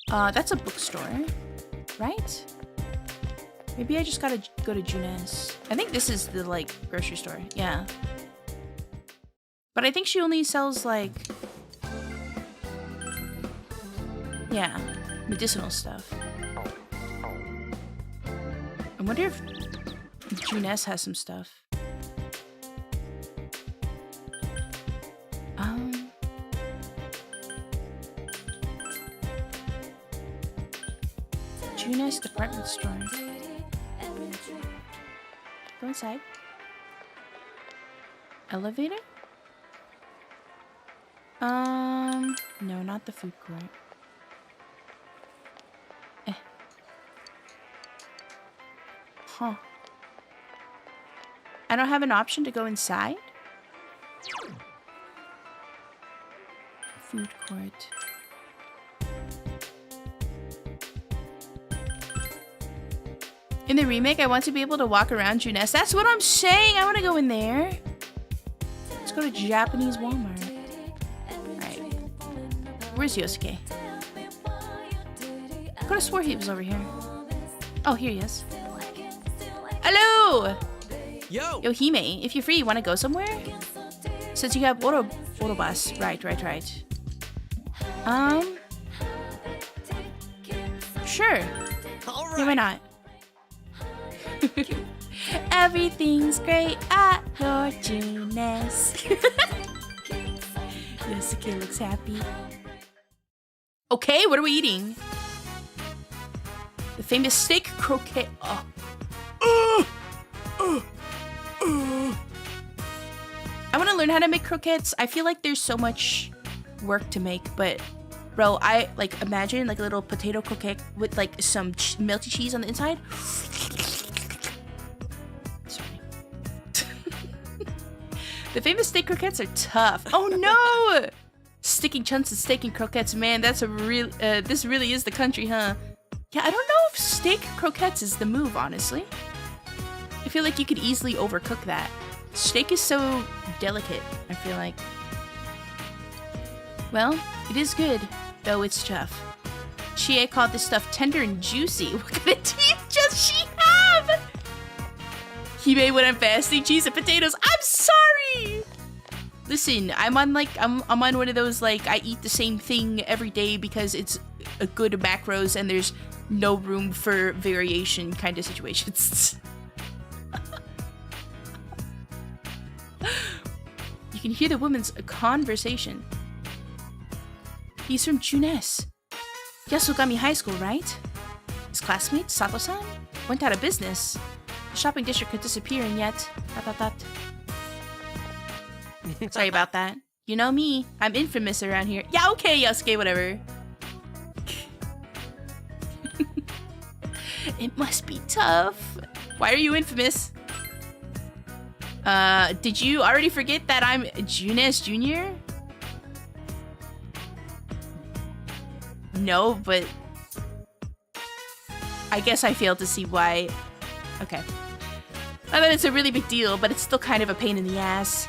That's a bookstore, right? Maybe I just gotta go to Junes. I think this is the, like, grocery store. Yeah. But I think she only sells, like... yeah, medicinal stuff. I wonder if Junes has some stuff. Junes department store. Go inside. Elevator? No, not the food court. Huh. I don't have an option to go inside? Food court. In the remake, I want to be able to walk around Junes. That's what I'm saying! I want to go in there. Let's go to Japanese Walmart. Alright. Where's Yosuke? I could have swore he was over here. Oh, here he is. Hello! Yo! Yo, Hime, if you're free, you want to go somewhere? Since you have Orobus. Right. Sure. All right. Yeah, why not? Everything's great at your Junes. Yosuke looks happy. Okay, what are we eating? The famous steak croquette. I want to learn how to make croquettes. I feel like there's so much work to make, but bro, I like imagine like a little potato croquette with like some melty cheese on the inside. Sorry. The famous steak croquettes are tough. Oh no! Sticking chunks of steak and croquettes, man, that's a real. This really is the country, huh? Yeah, I don't know if steak croquettes is the move, honestly. I feel like you could easily overcook that. Steak is so delicate, I feel like. Well, it is good, though it's tough. Chie called this stuff tender and juicy. What kind of teeth does she have? Hime, when I'm fasting, cheese and potatoes. I'm sorry! Listen, I'm on one of those, like, I eat the same thing every day because it's a good macros and there's no room for variation kind of situations. You can hear the woman's conversation. He's from Junes. Yasogami High School, right? His classmate, Sato-san, went out of business. The shopping district could disappear and yet... Sorry about that. You know me. I'm infamous around here. Yeah, okay, Yasuke, whatever. It must be tough. Why are you infamous? Did you already forget that I'm Junes Jr.? No, but... I guess I failed to see why... Okay. Not that it's a really big deal, but it's still kind of a pain in the ass.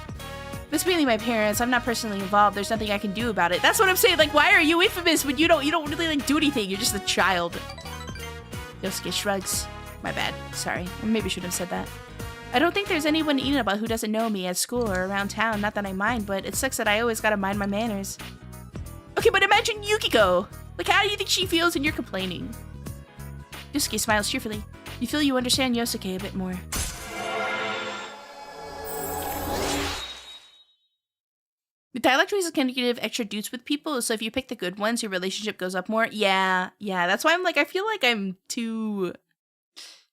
It's mainly my parents. I'm not personally involved. There's nothing I can do about it. That's what I'm saying. Like, why are you infamous when you don't really like do anything? You're just a child. Yosuke shrugs. My bad. Sorry. I maybe should have said that. I don't think there's anyone in about who doesn't know me at school or around town. Not that I mind, but it sucks that I always gotta mind my manners. Okay, but imagine Yukiko. Like, how do you think she feels when you're complaining? Yosuke smiles cheerfully. You feel you understand Yosuke a bit more. The dialect raises can give extra dudes with people, so if you pick the good ones, your relationship goes up more. Yeah, that's why I'm like, I feel like I'm too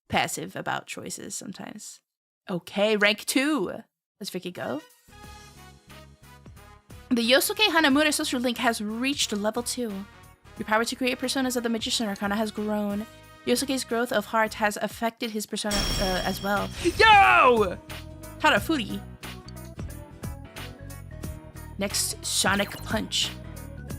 passive about choices sometimes. Okay, rank 2. Let's freaking go. The Yosuke Hanamura social link has reached level 2. Your power to create personas of the Magician Arcana has grown. Yosuke's growth of heart has affected his persona as well. Yo! Tarafuri. Next, Sonic Punch.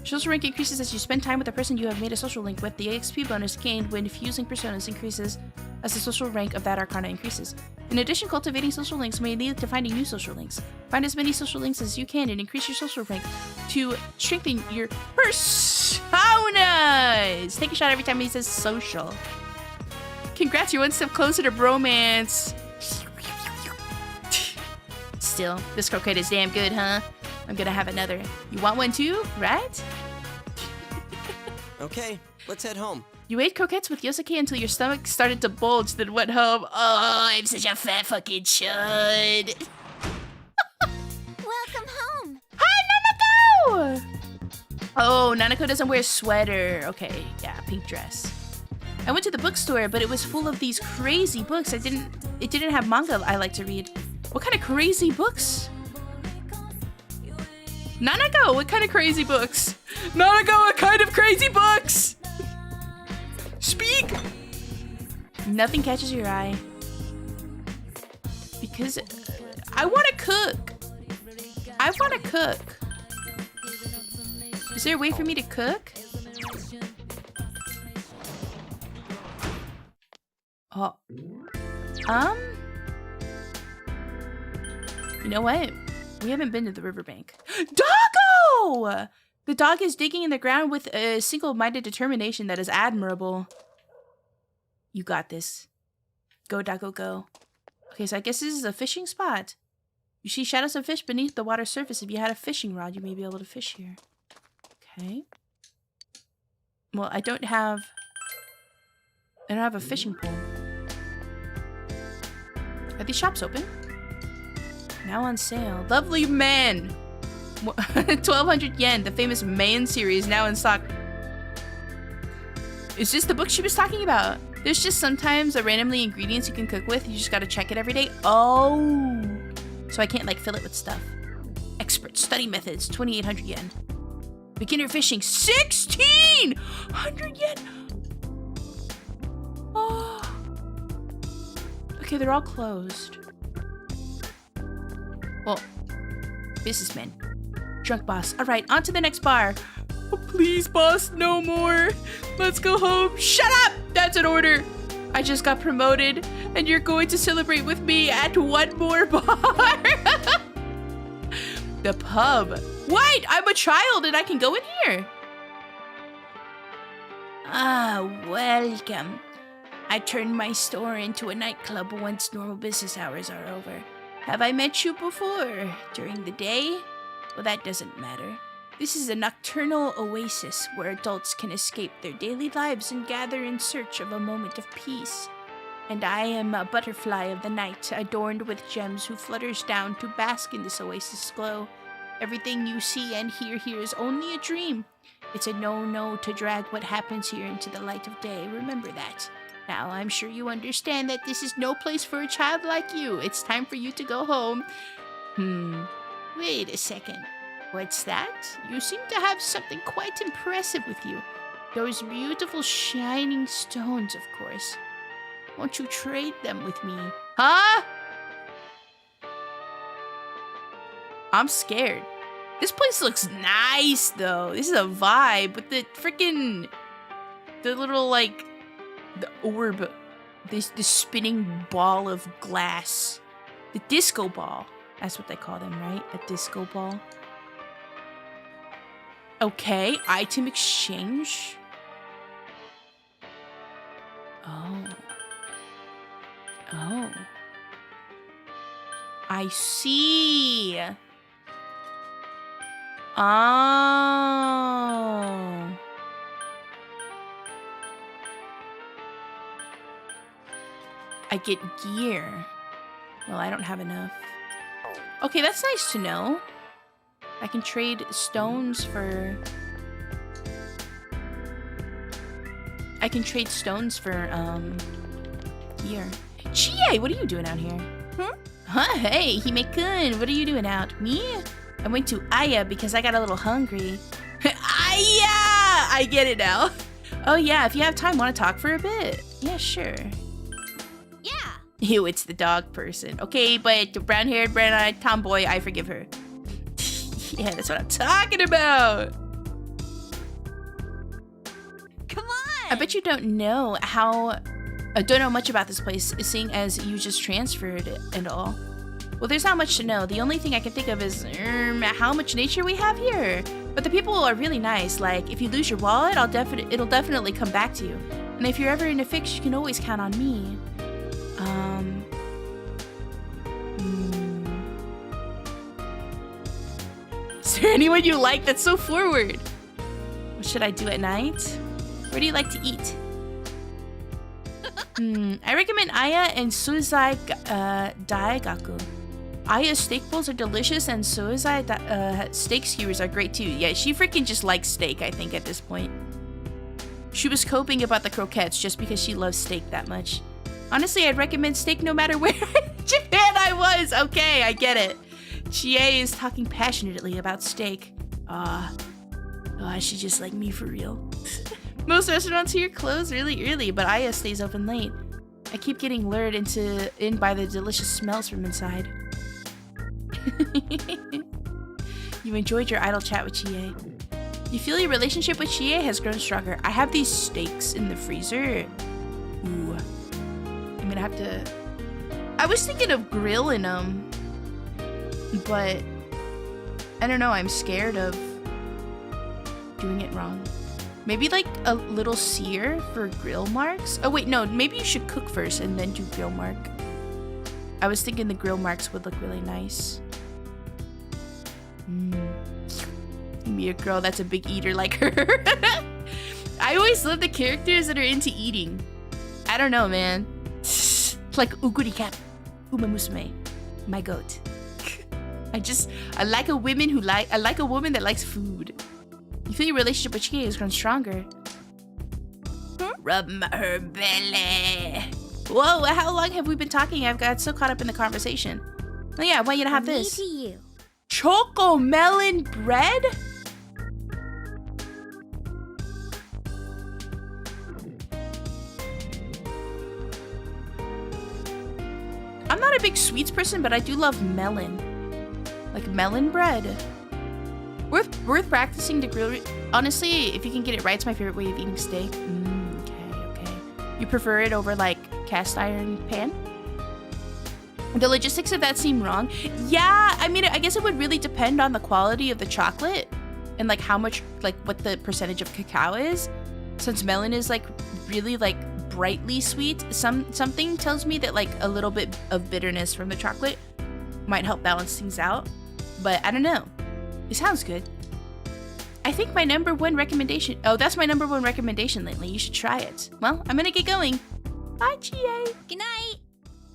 Social rank increases as you spend time with the person you have made a social link with. The XP bonus gained when fusing personas increases as the social rank of that arcana increases. In addition, cultivating social links may lead to finding new social links. Find as many social links as you can and increase your social rank to strengthen your persona. How nice! Take a shot every time he says social. Congrats, you're one step closer to bromance. Still, this croquette is damn good, huh? I'm gonna have another. You want one too, right? Okay, let's head home. You ate croquettes with Yosuke until your stomach started to bulge, then went home. Oh, I'm such a fat fucking chud. Welcome home. Hi, Nanako! Oh, Nanako doesn't wear a sweater. Okay, yeah, pink dress. I went to the bookstore, but it was full of these crazy books. It didn't have manga I like to read. What kind of crazy books? Nanako, what kind of crazy books? Nanako, what kind of crazy books? Speak! Nothing catches your eye. Because I want to cook. I want to cook. Is there a way for me to cook? Oh. You know what? We haven't been to the riverbank. Doggo! The dog is digging in the ground with a single-minded determination that is admirable. You got this. Go, Doggo, go. Okay, so I guess this is a fishing spot. You see shadows of fish beneath the water's surface. If you had a fishing rod, you may be able to fish here. Okay. Well, I don't have a fishing pole. Are these shops open? Now on sale. Lovely Man! 1,200 yen. The famous Man series now in stock. Is this the book she was talking about? There's just sometimes randomly ingredients you can cook with. You just gotta check it every day. Oh! So I can't like fill it with stuff. Expert study methods. 2,800 yen. Beginner fishing. 1,600 yen! Oh. Okay, they're all closed. Well, businessmen. Drunk boss. All right, on to the next bar. Oh, please, boss, no more. Let's go home. Shut up! That's an order. I just got promoted, and you're going to celebrate with me at one more bar. The pub. Wait, I'm a child, and I can go in here. Ah, welcome. I turned my store into a nightclub once normal business hours are over. Have I met you before? During the day? Well, that doesn't matter. This is a nocturnal oasis where adults can escape their daily lives and gather in search of a moment of peace. And I am a butterfly of the night, adorned with gems, who flutters down to bask in this oasis glow. Everything you see and hear here is only a dream. It's a no-no to drag what happens here into the light of day. Remember that. Now, I'm sure you understand that this is no place for a child like you. It's time for you to go home. Wait a second. What's that? You seem to have something quite impressive with you. Those beautiful shining stones, of course. Won't you trade them with me? Huh? I'm scared. This place looks nice, though. This is a vibe with the freaking... the little, like... the orb. The spinning ball of glass. The disco ball. That's what they call them, right? A disco ball. Okay, item exchange. Oh. Oh. I see. Oh. I get gear. Well, I don't have enough. Okay, that's nice to know. I can trade stones for... I can trade stones for, gear. Chie, what are you doing out here? Huh? Hey, Hime-kun, what are you doing out? Me? I went to Aya because I got a little hungry. Aya! I get it now. Oh yeah, if you have time, want to talk for a bit? Yeah, sure. Yeah. Ew, it's the dog person. Okay, but the brown-haired, brown-eyed tomboy, I forgive her. Yeah, that's what I'm talking about. Come on. I bet you don't know how... don't know much about this place, seeing as you just transferred it and all. Well, there's not much to know. The only thing I can think of is how much nature we have here. But the people are really nice. Like, if you lose your wallet, it'll definitely come back to you. And if you're ever in a fix, you can always count on me. Is there anyone you like that's so forward? What should I do at night? Where do you like to eat? I recommend Aya and Suizai Daigaku. Aya's steak bowls are delicious, and Suizai steak skewers are great too. Yeah, she freaking just likes steak, I think, at this point. She was coping about the croquettes just because she loves steak that much. Honestly, I'd recommend steak no matter where in Japan I was. Okay, I get it. Chie is talking passionately about steak. She's just like me for real. Most restaurants here close really early, but Aya stays open late. I keep getting lured in by the delicious smells from inside. You enjoyed your idle chat with Chie. You feel your relationship with Chie has grown stronger. I have these steaks in the freezer. Ooh. I'm gonna have to... I was thinking of grilling them, but I don't know, I'm scared of doing it wrong. Maybe like a little sear for grill marks? Oh wait, no, maybe you should cook first and then do grill mark. I was thinking the grill marks would look really nice. Me a girl that's a big eater like her. I always love the characters that are into eating. I don't know, man. Like Uguri Cat, Uma Musume, my goat. I like a woman that likes food. You feel your relationship with Chie has grown stronger. Rub her belly. Whoa, how long have we been talking? I've got so caught up in the conversation. Oh yeah, I want you to have this. Choco melon bread? I'm not a big sweets person, but I do love melon. Like melon bread. Worth practicing to grill. Honestly, if you can get it right, it's my favorite way of eating steak. Okay. You prefer it over like cast iron pan? The logistics of that seem wrong. Yeah, I mean, I guess it would really depend on the quality of the chocolate and like how much, like what the percentage of cacao is. Since melon is like really like brightly sweet, something tells me that like a little bit of bitterness from the chocolate might help balance things out. But I don't know. It sounds good. I think my number one recommendation... Oh, that's my number one recommendation lately. You should try it. Well, I'm gonna get going. Bye, Chie. Good night.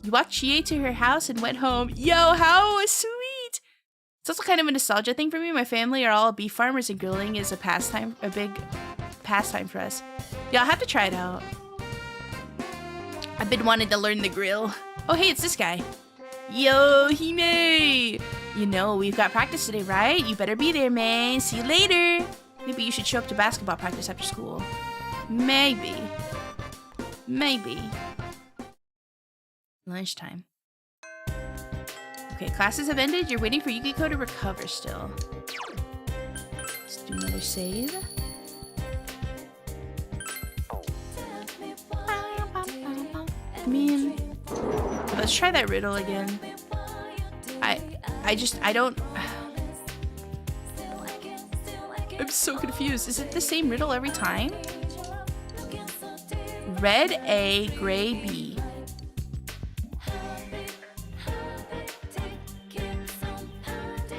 You walked Chie to her house and went home. Yo, how sweet. It's also kind of a nostalgia thing for me. My family are all beef farmers, and grilling is a big pastime for us. Yeah, I'll have to try it out. I've been wanting to learn the grill. Oh, hey, it's this guy. Yo, Hime! You know, we've got practice today, right? You better be there, man. See you later. Maybe you should show up to basketball practice after school. Maybe. Lunchtime. Okay, classes have ended. You're waiting for Yukiko to recover still. Let's do another save. Man. Let's try that riddle again. I don't... I'm so confused. Is it the same riddle every time? Red A, gray B.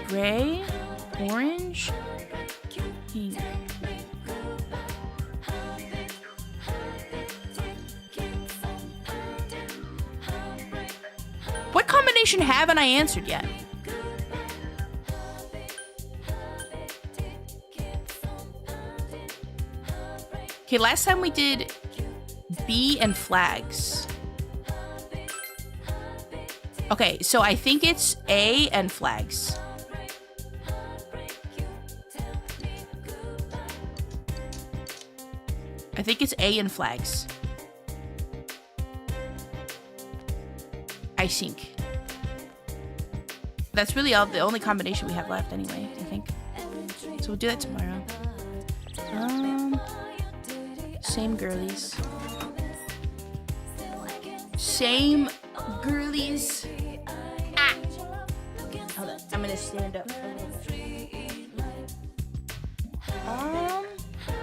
Gray, orange, pink. What combination haven't I answered yet? Okay, last time we did B and flags. Okay, so I think it's A and flags. I think it's A and flags. I think. That's really the only combination we have left anyway, I think. So we'll do that tomorrow. Same girlies. Same girlies. Ah! Hold on, I'm gonna stand up.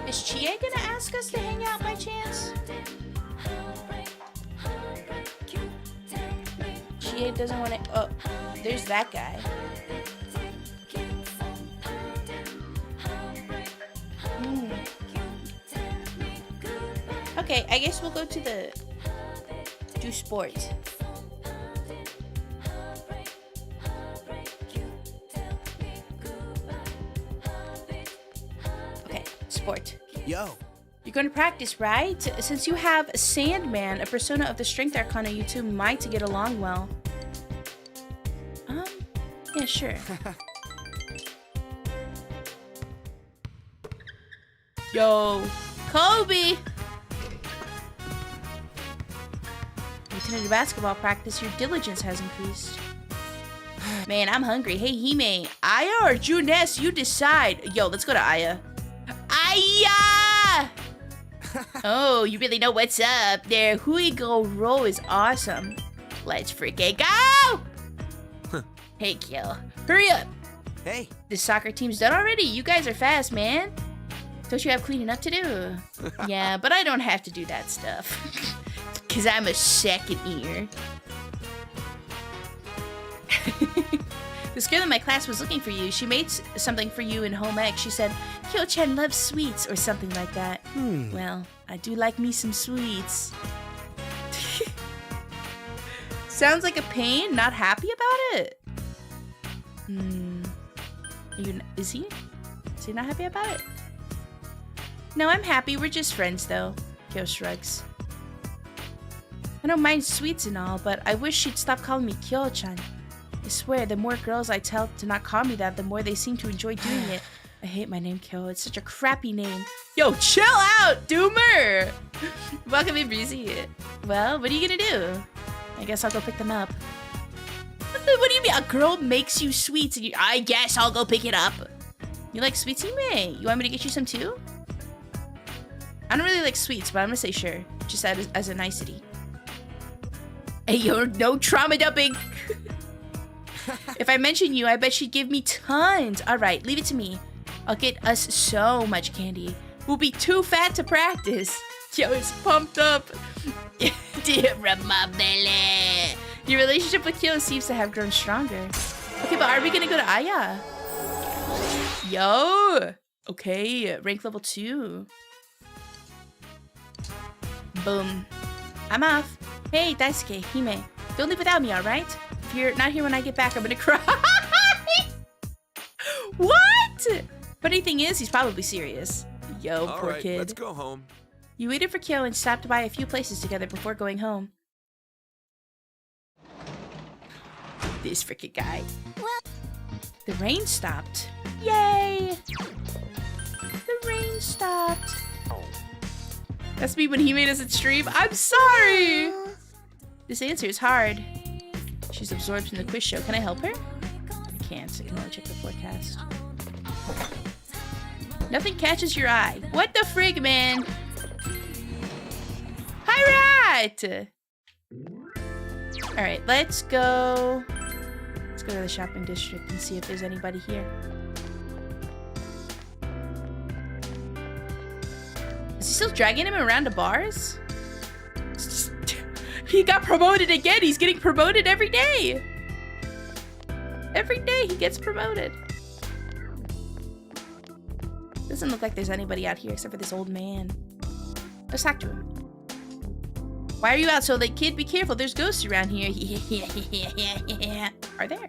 Is Chie gonna ask us to hang out by chance? Chie doesn't want to. Oh, there's that guy. Okay, I guess we'll go to do sport. Okay, sport. Yo. You're going to practice, right? Since you have Sandman, a persona of the Strength Arcana, you two might get along well. Yeah, sure. Yo, Kobe! Listening to basketball practice, your diligence has increased. Man, I'm hungry. Hey, Hime, Aya or Juness, you decide. Yo, let's go to Aya. Aya! Oh, you really know what's up there. Huigo Ro is awesome. Let's freaking go! Hey, Kill. Hurry up! Hey. The soccer team's done already. You guys are fast, man. Don't you have cleaning up to do? Yeah, but I don't have to do that stuff. Because I'm a second ear. This girl in my class was looking for you. She made something for you in home ec. She said, Kyo-chan loves sweets or something like that. Well, I do like me some sweets. Sounds like a pain. Not happy about it? Is he? Is he not happy about it? No, I'm happy. We're just friends, though. Kyo shrugs. I don't mind sweets and all, but I wish she'd stop calling me Kyo-chan. I swear, the more girls I tell to not call me that, the more they seem to enjoy doing it. I hate my name, Kyo. It's such a crappy name. Yo, chill out, Doomer! Welcome in, Breezy. Well, what are you gonna do? I guess I'll go pick them up. What do you mean? A girl makes you sweets and I guess I'll go pick it up. You like sweets, Hime? You want me to get you some too? I don't really like sweets, but I'm gonna say sure. Just as a nicety. Hey, yo, no trauma dumping! If I mention you, I bet she'd give me tons. Alright, leave it to me. I'll get us so much candy. We'll be too fat to practice. Yo, it's pumped up. Dear my belly. Your relationship with Kyo seems to have grown stronger. Okay, but are we gonna go to Aya? Yo! Okay, rank level 2. Boom. I'm off. Hey, Daisuke, Hime. Don't leave without me, alright? If you're not here when I get back, I'm gonna cry. What? Funny thing is, he's probably serious. Yo, poor kid. Let's go home. You waited for Kyo and stopped by a few places together before going home. This freaking guy. The rain stopped. Yay! The rain stopped. That's me when he made us at stream. I'm sorry! This answer is hard. She's absorbed in the quiz show. Can I help her? I can't. I can only check the forecast. Nothing catches your eye. What the frig, man? Alright! Alright, let's go. Let's go to the shopping district and see if there's anybody here. Is he still dragging him around to bars? He got promoted again. He's getting promoted every day. Every day he gets promoted. Doesn't look like there's anybody out here except for this old man. Let's talk to him. Why are you out so late, kid? Be careful. There's ghosts around here. Are there?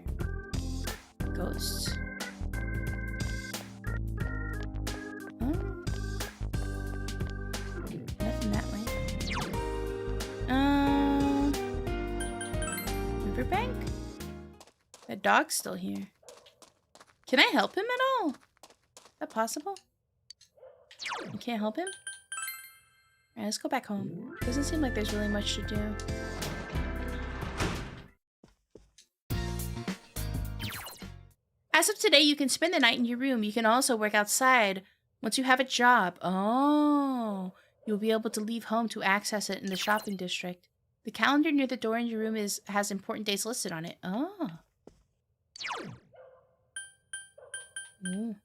Ghosts. Nothing that way. Riverbank? That dog's still here. Can I help him at all? Is that possible? You can't help him? Alright, let's go back home. Doesn't seem like there's really much to do. As of today, you can spend the night in your room. You can also work outside once you have a job. Oh, you'll be able to leave home to access it in the shopping district. The calendar near the door in your room has important days listed on it. Oh. Ooh.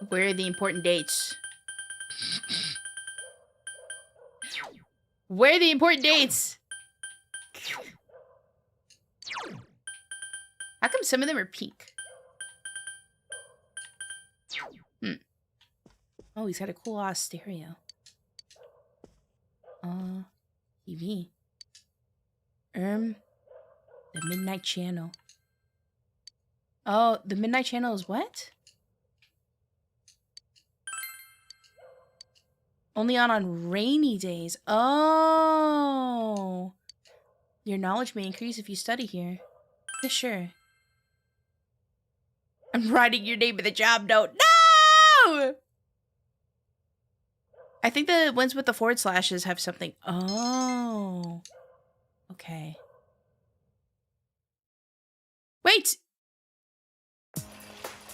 Where are the important dates? Where are the important dates? How come some of them are pink? Oh, he's got a cool ass stereo. TV. The Midnight Channel. Oh, the Midnight Channel is what? Only on rainy days. Oh. Your knowledge may increase if you study here. Yeah, sure. I'm writing your name in the job note. No! I think the ones with the forward slashes have something. Oh. Okay. Wait!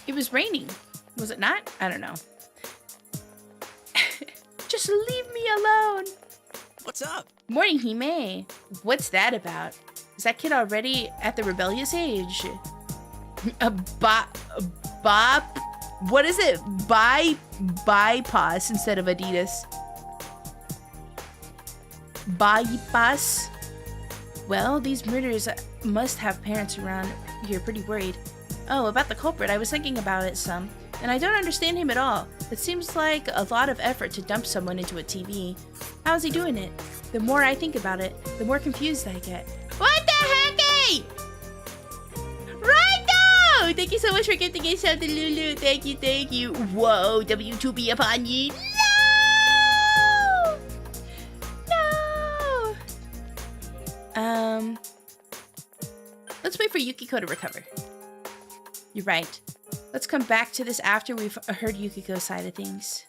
It was raining. Was it not? I don't know. Just leave me alone. What's up? Morning, Hime. What's that about? Is that kid already at the rebellious age? What is it? Bypass instead of Adidas. Bypass? Well, these murders must have parents around here pretty worried. Oh, about the culprit, I was thinking about it some, and I don't understand him at all. It seems like a lot of effort to dump someone into a TV. How is he doing it? The more I think about it, the more confused I get. What the heck? Right now! Thank you so much for gifting yourself to Lulu. Thank you, thank you. Whoa, W2B upon ye. No! No! Let's wait for Yukiko to recover. You're right. Let's come back to this after we've heard Yukiko's side of things.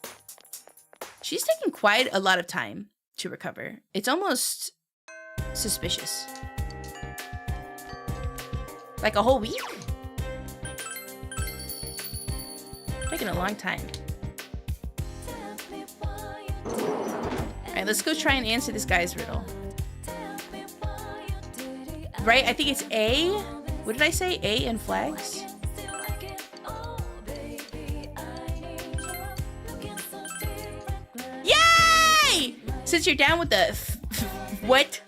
She's taking quite a lot of time to recover. It's almost suspicious. Like a whole week? Taking a long time. Alright, let's go try and answer this guy's riddle. Right? I think it's A. What did I say? A and flags? Yay! Since you're down with the what?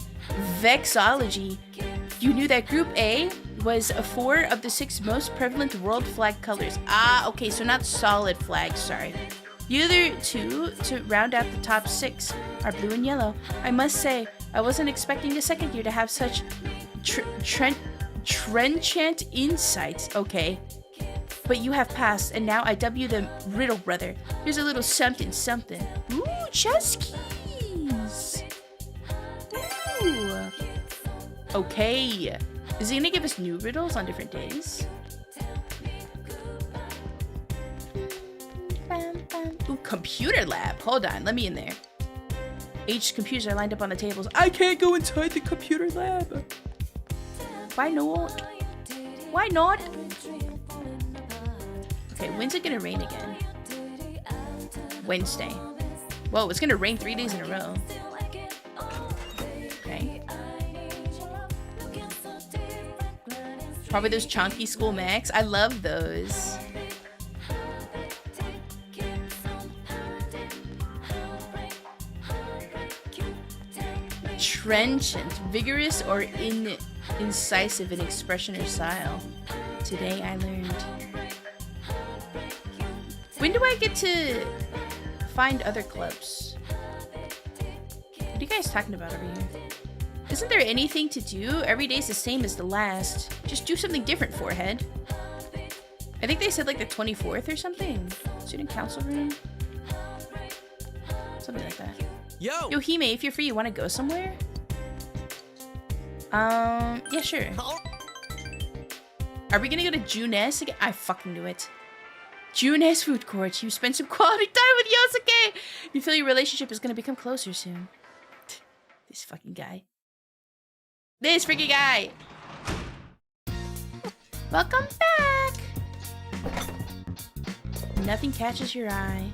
Vexology, you knew that Group A was 4 of the 6 most prevalent world flag colors. Ah, okay, so not solid flags, sorry. The other 2 to round out the top 6 are blue and yellow. I must say, I wasn't expecting the second year to have such trenchant insights. Okay, but you have passed, and now I W them Riddle Brother. Here's a little something something. Ooh, chess keys. Ooh. Okay. Is he gonna give us new riddles on different days? Ooh, computer lab. Hold on, let me in there. Aged computers are lined up on the tables. I can't go inside the computer lab. Why not? Why not? Okay, when's it gonna rain again? Wednesday. Whoa, it's gonna rain 3 days in a row. Okay. Probably those chunky school max. I love those. Trenchant, vigorous or incisive in expression or style. Today I learned. When do I get to find other clubs? What are you guys talking about over here? Isn't there anything to do? Every day's the same as the last. Just do something different, forehead. I think they said like the 24th or something. Student council room? Something like that. Yo, Hime, if you're free, you want to go somewhere? Yeah, sure. Are we gonna go to Junes again? I fucking knew it. Junes food court. You spend some quality time with Yosuke. You feel your relationship is gonna become closer soon. This fucking guy. This freaking guy. Welcome back. Nothing catches your eye.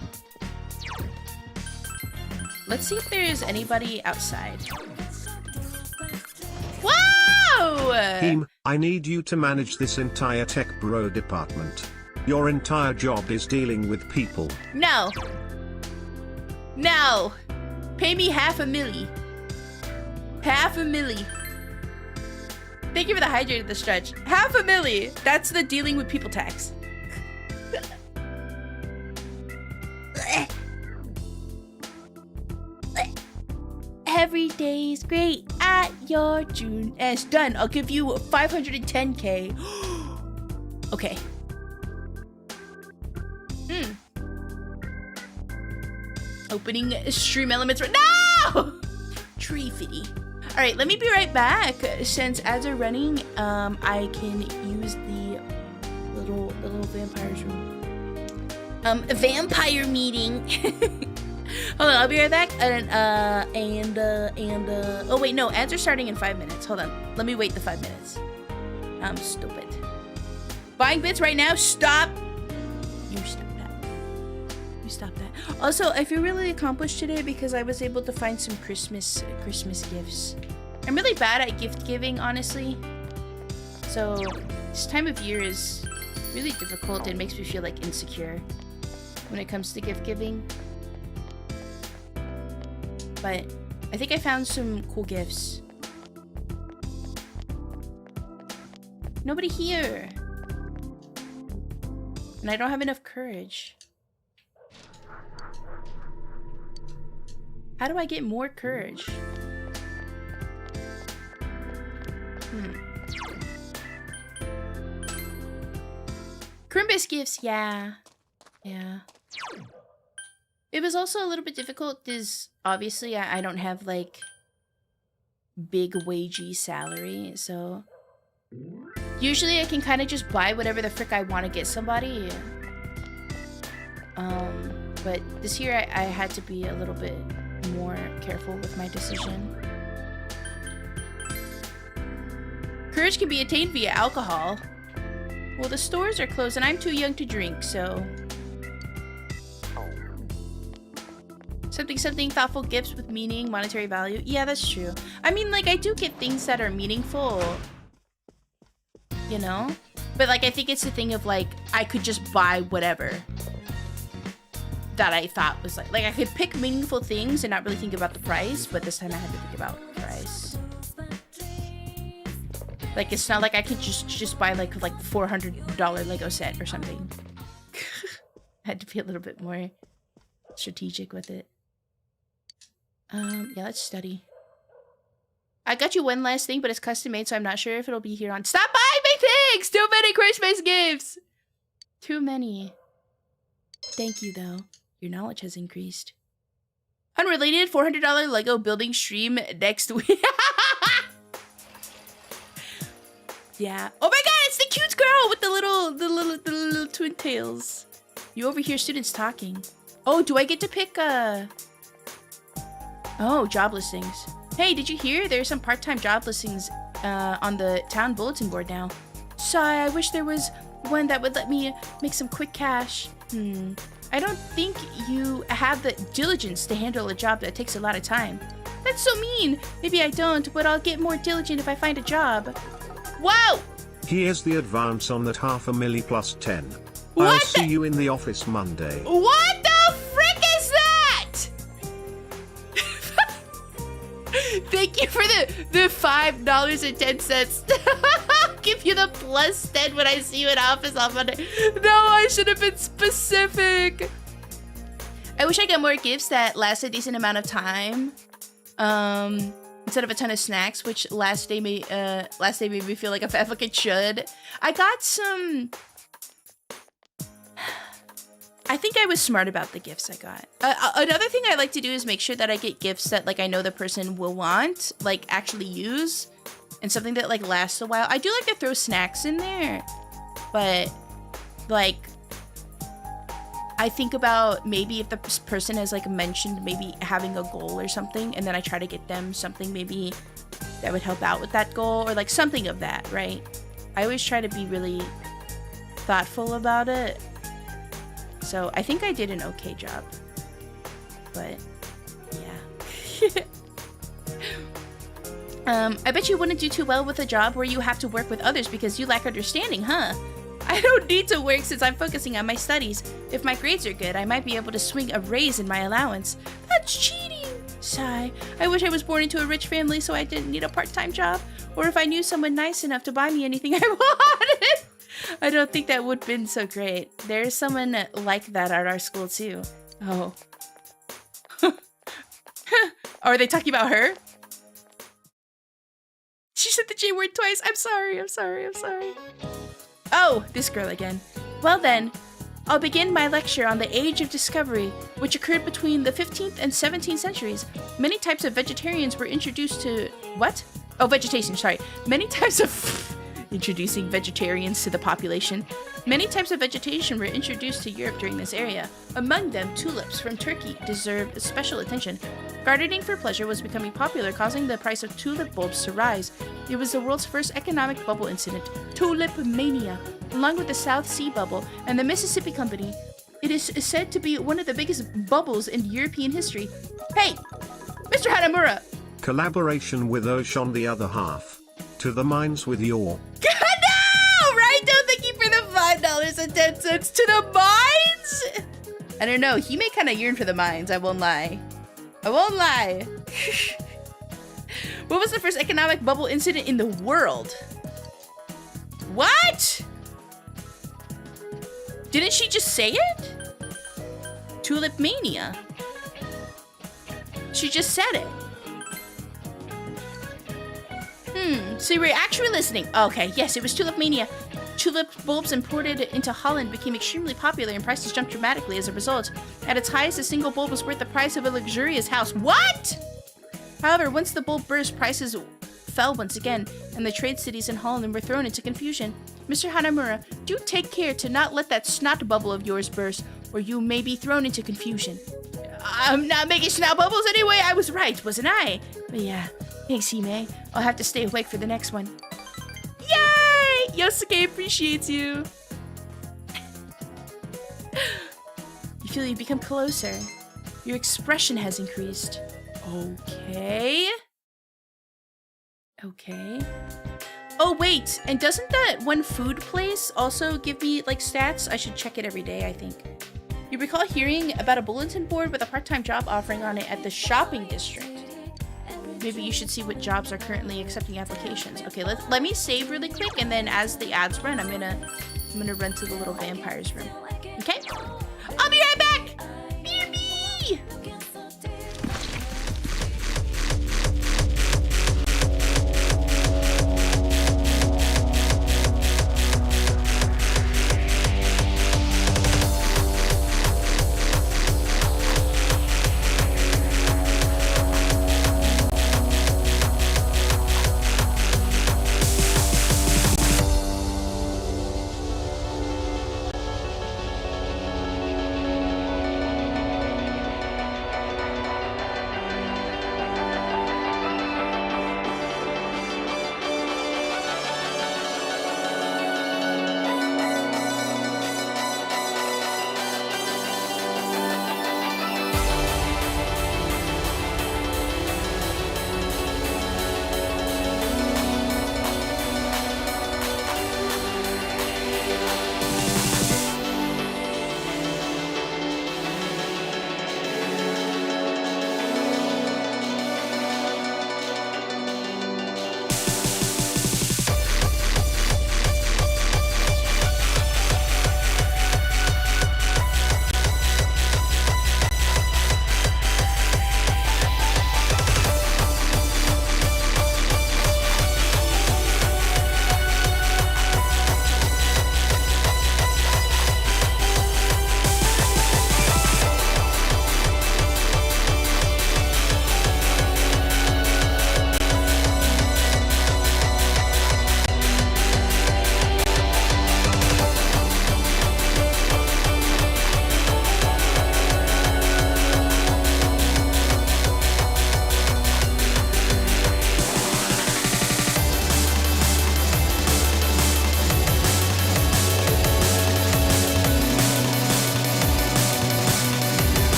Let's see if there's anybody outside. Whoa! Hime, I need you to manage this entire tech bro department. Your entire job is dealing with people. No. No. Pay me $500,000. $500,000. Thank you for the hydrated the stretch. $500,000. That's the dealing with people tax. Every day's great at your June. It's done. I'll give you 510K. Okay. Opening stream elements right now. Tree fitty. All right, let me be right back. Since ads are running, I can use the little vampire's room. Vampire meeting. Hold on, I'll be right back. Oh wait, no, ads are starting in 5 minutes. Hold on, let me wait the 5 minutes. I'm stupid. Buying bits right now. Stop. You stop that. You stop that. Also, I feel really accomplished today because I was able to find some Christmas gifts. I'm really bad at gift giving, honestly. So this time of year is really difficult. It makes me feel like insecure when it comes to gift giving. But I think I found some cool gifts. Nobody here. And I don't have enough courage. How do I get more courage? Crimbus gifts, yeah. Yeah. It was also a little bit difficult because obviously I don't have like big wagey salary, so usually I can kind of just buy whatever the frick I want to get somebody. But this year I had to be a little bit more careful with my decision. Courage can be attained via alcohol. Well, the stores are closed and I'm too young to drink, so... Something, thoughtful gifts with meaning, monetary value. Yeah, that's true. I mean, like, I do get things that are meaningful, you know? But, like, I think it's the thing of, like, I could just buy whatever that I thought was, like, I could pick meaningful things and not really think about the price, but this time I had to think about the price. Like, it's not like I could just buy, like $400 Lego set or something. I had to be a little bit more strategic with it. Yeah, let's study. I got you one last thing, but it's custom made, so I'm not sure if it'll be here on. Stop buying me things! Too many Christmas gifts! Too many. Thank you, though. Your knowledge has increased. Unrelated, $400 Lego building stream next week. Yeah. Oh my god, it's the cute girl with the little twin tails. You overhear students talking. Oh, do I get to pick Oh, job listings. Hey, did you hear? There's some part-time job listings on the town bulletin board now. Sigh, I wish there was one that would let me make some quick cash. I don't think you have the diligence to handle a job that takes a lot of time. That's so mean. Maybe I don't, but I'll get more diligent if I find a job. Whoa! Here's the advance on that $500,000 plus 10. What I'll see you in the office Monday. What the frick is that? Thank you for the $5.10. I'll give you the plus 10 when I see you in office on Monday. No, I should have been specific. I wish I got more gifts that last a decent amount of time. Instead of a ton of snacks, which last day made me feel like a fat fucking should. I got some. I think I was smart about the gifts I got. Another thing I like to do is make sure that I get gifts that like I know the person will want, like actually use, and something that like lasts a while. I do like to throw snacks in there, but like I think about maybe if the person has like mentioned maybe having a goal or something, and then I try to get them something maybe that would help out with that goal or like something of that, right? I always try to be really thoughtful about it. So I think I did an okay job, but yeah. I bet you wouldn't do too well with a job where you have to work with others because you lack understanding, huh? I don't need to work since I'm focusing on my studies. If my grades are good, I might be able to swing a raise in my allowance. That's cheating! Sigh. I wish I was born into a rich family so I didn't need a part-time job. Or if I knew someone nice enough to buy me anything I wanted. I don't think that would have been so great. There's someone like that at our school too. Oh. Are they talking about her? She said the J word twice. I'm sorry. Oh, this girl again. Well then, I'll begin my lecture on the Age of Discovery, which occurred between the 15th and 17th centuries. Many types of vegetarians were introduced to... What? Oh, vegetation, sorry. Many types of... Introducing vegetarians to the population. Many types of vegetation were introduced to Europe during this era. Among them, tulips from Turkey deserved special attention. Gardening for pleasure was becoming popular, causing the price of tulip bulbs to rise. It was the world's first economic bubble incident, tulip mania, along with the South Sea bubble and the Mississippi Company. It is said to be one of the biggest bubbles in European history. Hey, Mr. Hanamura! Collaboration with Osh on the other half. To the mines with your... No! Right? Don't thank you for the $5.10 to the mines? I don't know. He may kind of yearn for the mines. I won't lie. What was the first economic bubble incident in the world? What? Didn't she just say it? Tulip mania. She just said it. So you were actually listening. Okay, yes, it was tulip mania. Tulip bulbs imported into Holland became extremely popular and prices jumped dramatically as a result. At its highest, a single bulb was worth the price of a luxurious house. What? However, once the bulb burst, prices fell once again, and the trade cities in Holland were thrown into confusion. Mr. Hanamura, do take care to not let that snot bubble of yours burst, or you may be thrown into confusion. I'm not making snot bubbles anyway. I was right, wasn't I? But yeah, thanks, Hime. I'll have to stay awake for the next one. Yay! Yosuke appreciates you. You feel you become closer. Your expression has increased. Okay. Oh, wait. And doesn't that one food place also give me, like, stats? I should check it every day, I think. You recall hearing about a bulletin board with a part-time job offering on it at the shopping district. Maybe you should see what jobs are currently accepting applications. Okay, let me save really quick, and then as the ads run, I'm gonna run to the little vampire's room. Okay? I'll be right back! BRB!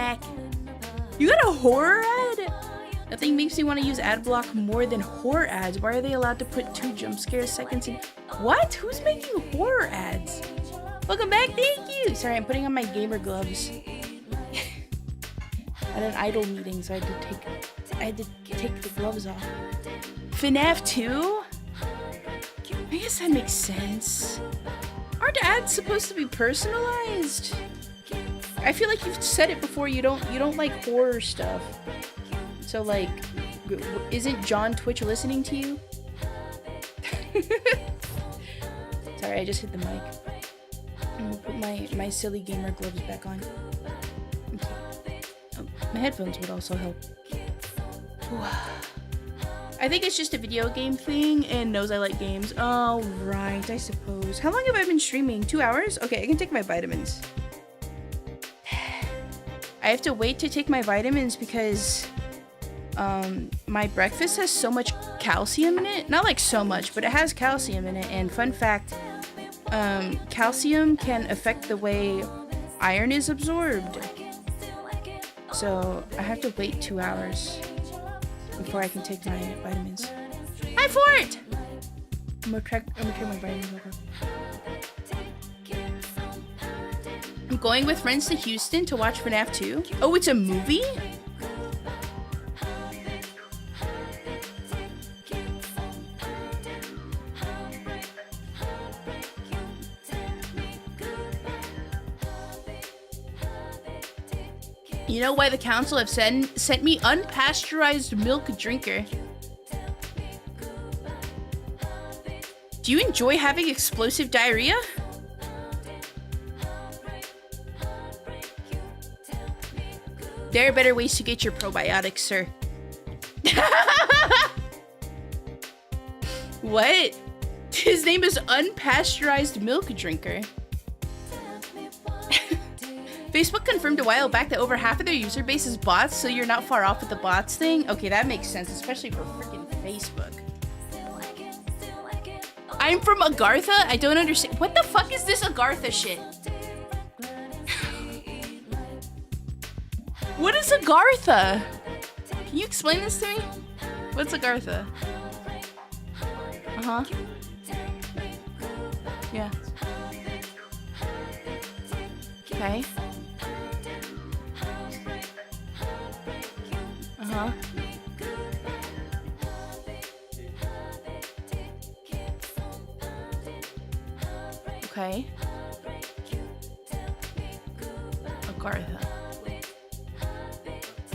snack. You got a horror ad? Nothing makes me want to use ad block more than horror ads. Why are they allowed to put 2 jump scare seconds in? What? Who's making horror ads? Welcome back, thank you! Sorry, I'm putting on my gamer gloves. At an idol meeting, so I had to take the gloves off. FNAF 2? I guess that makes sense. Aren't ads supposed to be personalized? I feel like you've said it before, you don't like horror stuff. So like, isn't John Twitch listening to you? Sorry, I just hit the mic. I'm gonna put my silly gamer gloves back on. Okay. Oh, my headphones would also help. I think it's just a video game thing and knows I like games. Oh, right, I suppose. How long have I been streaming? 2 hours? Okay, I can take my vitamins. I have to wait to take my vitamins because my breakfast has so much calcium in it. Not like so much, but it has calcium in it. And fun fact, calcium can affect the way iron is absorbed. So I have to wait 2 hours before I can take my vitamins. Hi, Fort! I'm gonna take my vitamins over. I'm going with friends to Houston to watch FNAF 2. Oh, it's a movie? You know why the council have sent me unpasteurized milk drinker? Do you enjoy having explosive diarrhea? There are better ways to get your probiotics, sir. What? His name is unpasteurized milk drinker. Facebook confirmed a while back that over half of their user base is bots, so you're not far off with the bots thing. Okay, that makes sense, especially for freaking Facebook. I'm from Agartha? I don't understand. What the fuck is this Agartha shit? What is Agartha? Can you explain this to me? What's Agartha? Uh-huh. Yeah. Okay. Uh-huh. Okay. Agartha.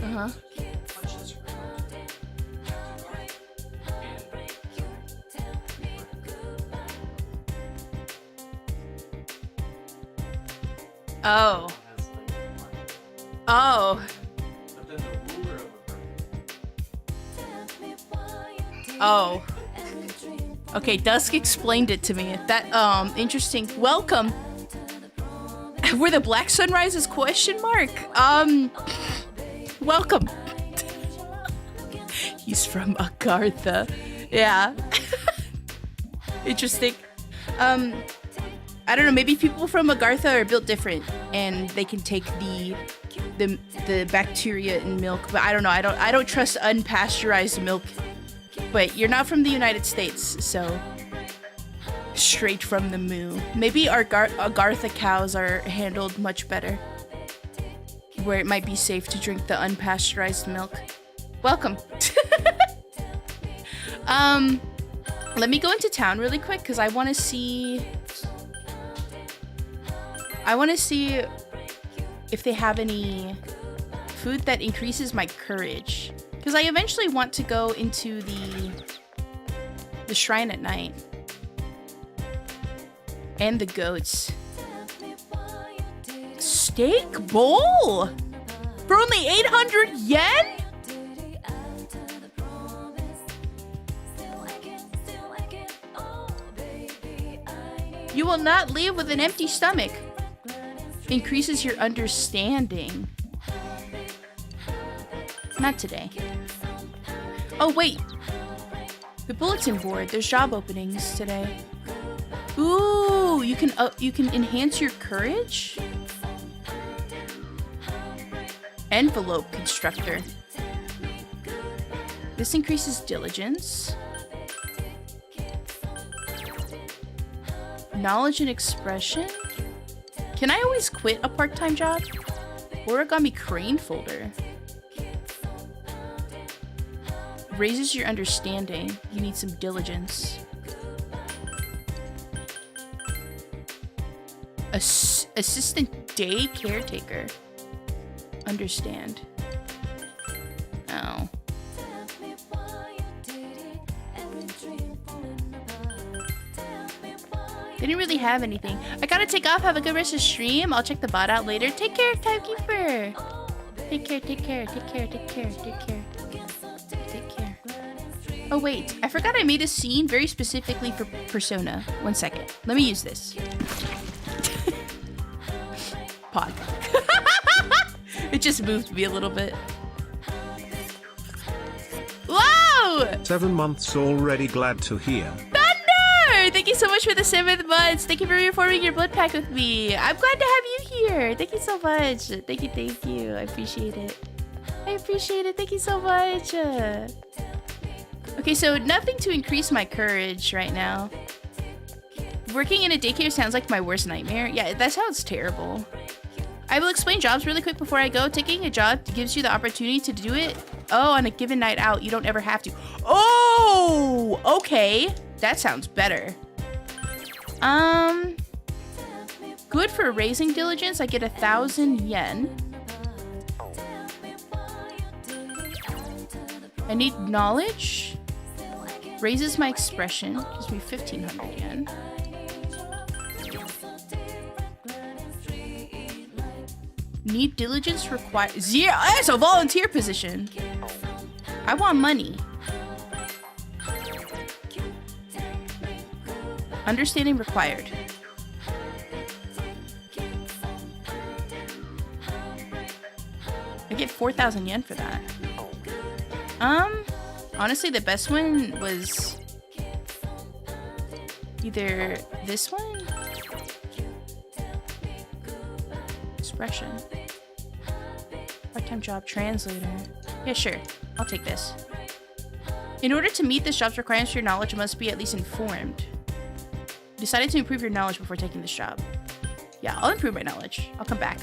Uh-huh. Oh. Oh. Oh. Okay, Dusk explained it to me. That, interesting. Welcome. Where the black sun rises, question mark? Welcome. He's from Agartha. Yeah. Interesting. I don't know, maybe people from Agartha are built different and they can take the bacteria in milk, but I don't know. I don't trust unpasteurized milk. But you're not from the United States, so straight from the moo. Maybe our Agartha cows are handled much better, where it might be safe to drink the unpasteurized milk. Welcome. Let me go into town really quick because I want to see if they have any food that increases my courage. Because I eventually want to go into the shrine at night. And the goats. Steak bowl? For only 800 yen? You will not leave with an empty stomach. Increases your understanding. Not today. Oh, wait. The bulletin board. There's job openings today. Ooh, you can enhance your courage? Envelope constructor. This increases diligence. Knowledge and expression. Can I always quit a part-time job? Origami crane folder. Raises your understanding. You need some diligence. Assistant day caretaker. Understand. Oh. Didn't really have anything. I gotta take off. Have a good rest of the stream. I'll check the bot out later. Take care, Timekeeper. Take care, take care, take care, take care, take care. Take care. Oh wait, I forgot I made a scene very specifically for Persona. 1 second. Let me use this. Pod. It just moved me a little bit. Whoa! 7 months already, glad to hear. Thunder! Thank you so much for the 7 months. Thank you for reforming your blood pack with me. I'm glad to have you here. Thank you so much. Thank you, thank you. I appreciate it. I appreciate it. Thank you so much. Okay, so nothing to increase my courage right now. Working in a daycare sounds like my worst nightmare. Yeah, that sounds terrible. I will explain jobs really quick before I go. Taking a job gives you the opportunity to do it. Oh, on a given night out, you don't ever have to. Oh, okay. That sounds better. Good for raising diligence. I get 1,000 yen. I need knowledge. Raises my expression. Gives me 1,500 yen. Need diligence required. 0. That's a volunteer position. I want money. Understanding required. I get 4,000 yen for that. Honestly, the best one was either this one. Expression. Part-time job translator. Yeah, sure. I'll take this. In order to meet this job's requirements, your knowledge must be at least informed. Decided to improve your knowledge before taking this job. Yeah, I'll improve my knowledge. I'll come back.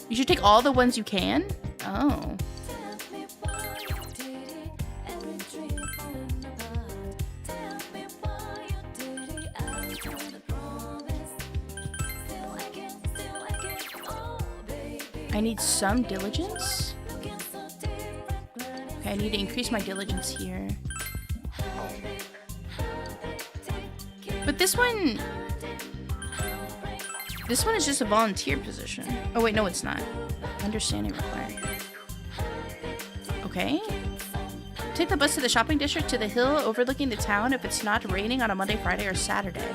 You should take all the ones you can? Oh. I need some diligence. Okay, I need to increase my diligence here. But this one is just a volunteer position. Oh wait, no it's not. Understanding required. Okay. Take the bus to the shopping district to the hill overlooking the town if it's not raining on a Monday, Friday, or Saturday.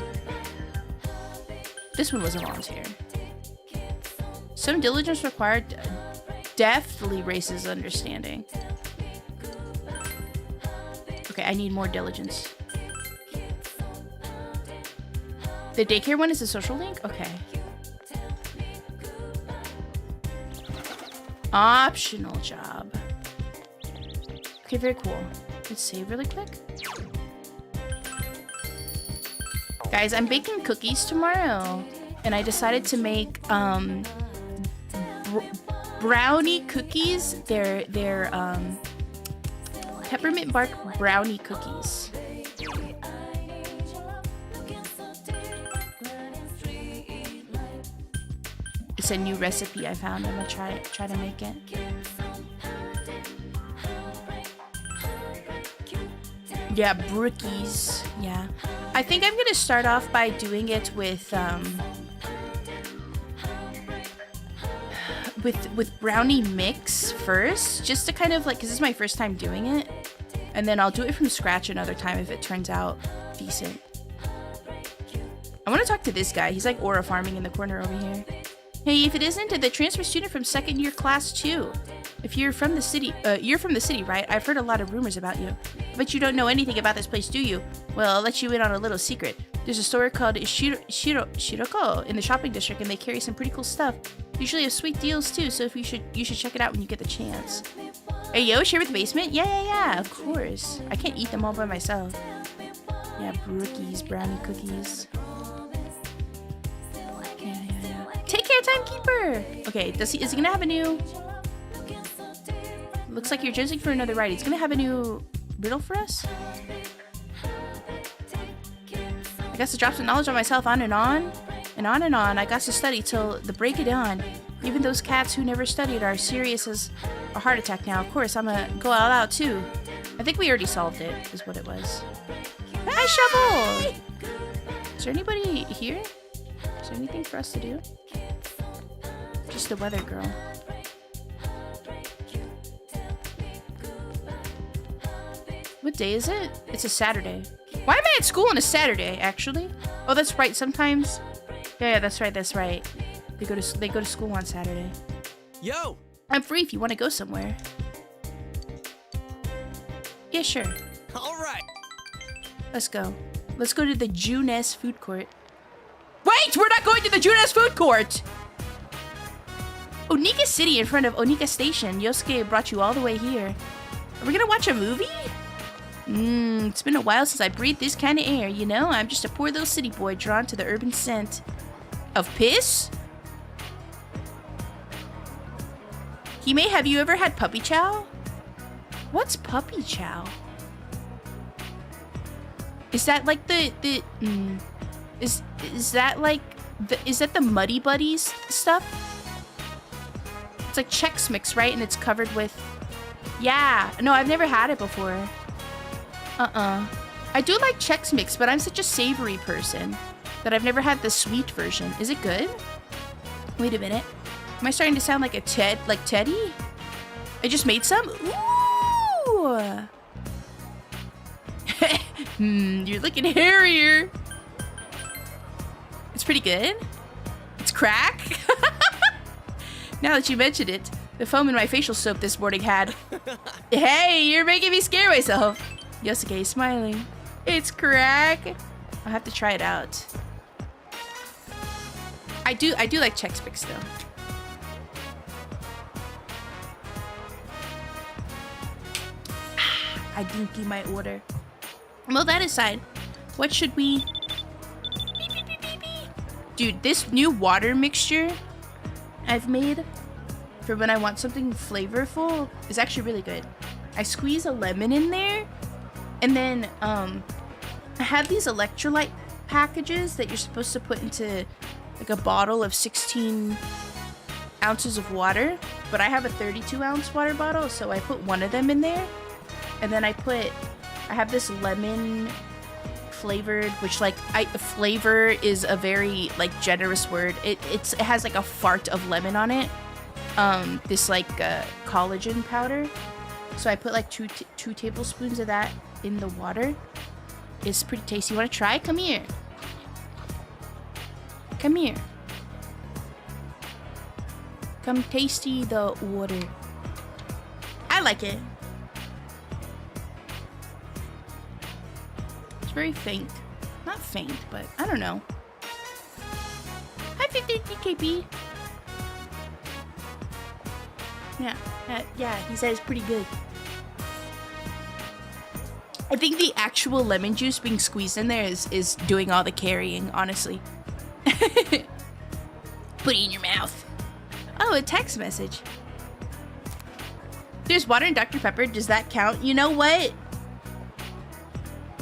This one was a volunteer. Some diligence required definitely raises understanding. Okay, I need more diligence. The daycare one is a social link? Okay. Optional job. Okay, very cool. Let's save really quick. Guys, I'm baking cookies tomorrow. And I decided to make brownie cookies. They're peppermint bark brownie cookies. It's a new recipe I found. I'm gonna try to make it. Yeah, brookies. Yeah. I think I'm gonna start off by doing it with brownie mix first, just to kind of like, because this is my first time doing it, and then I'll do it from scratch another time if it turns out decent. I want to talk to this guy. He's like aura farming in the corner over here. Hey, if it isn't, the transfer student from 2nd year class 2. If you're from the city, right? I've heard a lot of rumors about you. But you don't know anything about this place, do you? Well, I'll let you in on a little secret. There's a store called Shiroko in the shopping district, and they carry some pretty cool stuff. Usually have sweet deals too, so if you should check it out when you get the chance. Hey yo, share with the basement? Yeah, of course. I can't eat them all by myself. Yeah, brookies, brownie cookies. Yeah. Take care, timekeeper! Okay, is he gonna have a new... Looks like you're jonesing for another ride. He's gonna have a new riddle for us? I guess to drop some knowledge on myself on and on. And on and on. I got to study till the break of dawn. Even those cats who never studied are serious as a heart attack now. Of course, I'm gonna go all out too. I think we already solved it, is what it was. Hi, Shovel! Is there anybody here? Is there anything for us to do? Just the weather girl. What day is it? It's a Saturday. Why am I at school on a Saturday, actually? Oh, that's right. Sometimes... Yeah, that's right. They go to school on Saturday. Yo! I'm free if you want to go somewhere. Yeah, sure. All right. Let's go. Let's go to the Junes food court. Wait! We're not going to the Junes food court! Onika City in front of Onika Station. Yosuke brought you all the way here. Are we gonna watch a movie? It's been a while since I breathed this kind of air, you know? I'm just a poor little city boy drawn to the urban scent. Of piss? Hime, have you ever had puppy chow? What's puppy chow? Is that like is that like is that the Muddy Buddies stuff? It's like Chex Mix, right? And it's covered with... Yeah. No, I've never had it before. I do like Chex Mix, but I'm such a savory person that I've never had the sweet version. Is it good? Wait a minute. Am I starting to sound like Teddy? I just made some? Ooh! You're looking hairier. It's pretty good. It's crack. Now that you mentioned it, the foam in my facial soap this morning had... Hey, you're making me scare myself. Yosuke is smiling. It's crack. I'll have to try it out. I do like Chex Mix though. I dinky my order. Well, that aside, what should we... Dude, this new water mixture I've made for when I want something flavorful is actually really good. I squeeze a lemon in there, and then I have these electrolyte packages that you're supposed to put into like a bottle of 16 ounces of water, but I have a 32-ounce water bottle, so I put one of them in there, and then I have this lemon flavored, which like flavor is a very like generous word. It has like a fart of lemon on it. This like collagen powder. So I put like two tablespoons of that in the water. It's pretty tasty. You want to try? Come here. Come here. Come tasty the water. I like it. It's very faint. Not faint, but I don't know. Hi, 50 KP. Yeah, he said it's pretty good. I think the actual lemon juice being squeezed in there is doing all the carrying, honestly. Put it in your mouth. Oh, a text message. There's water and Dr. Pepper. Does that count? You know what?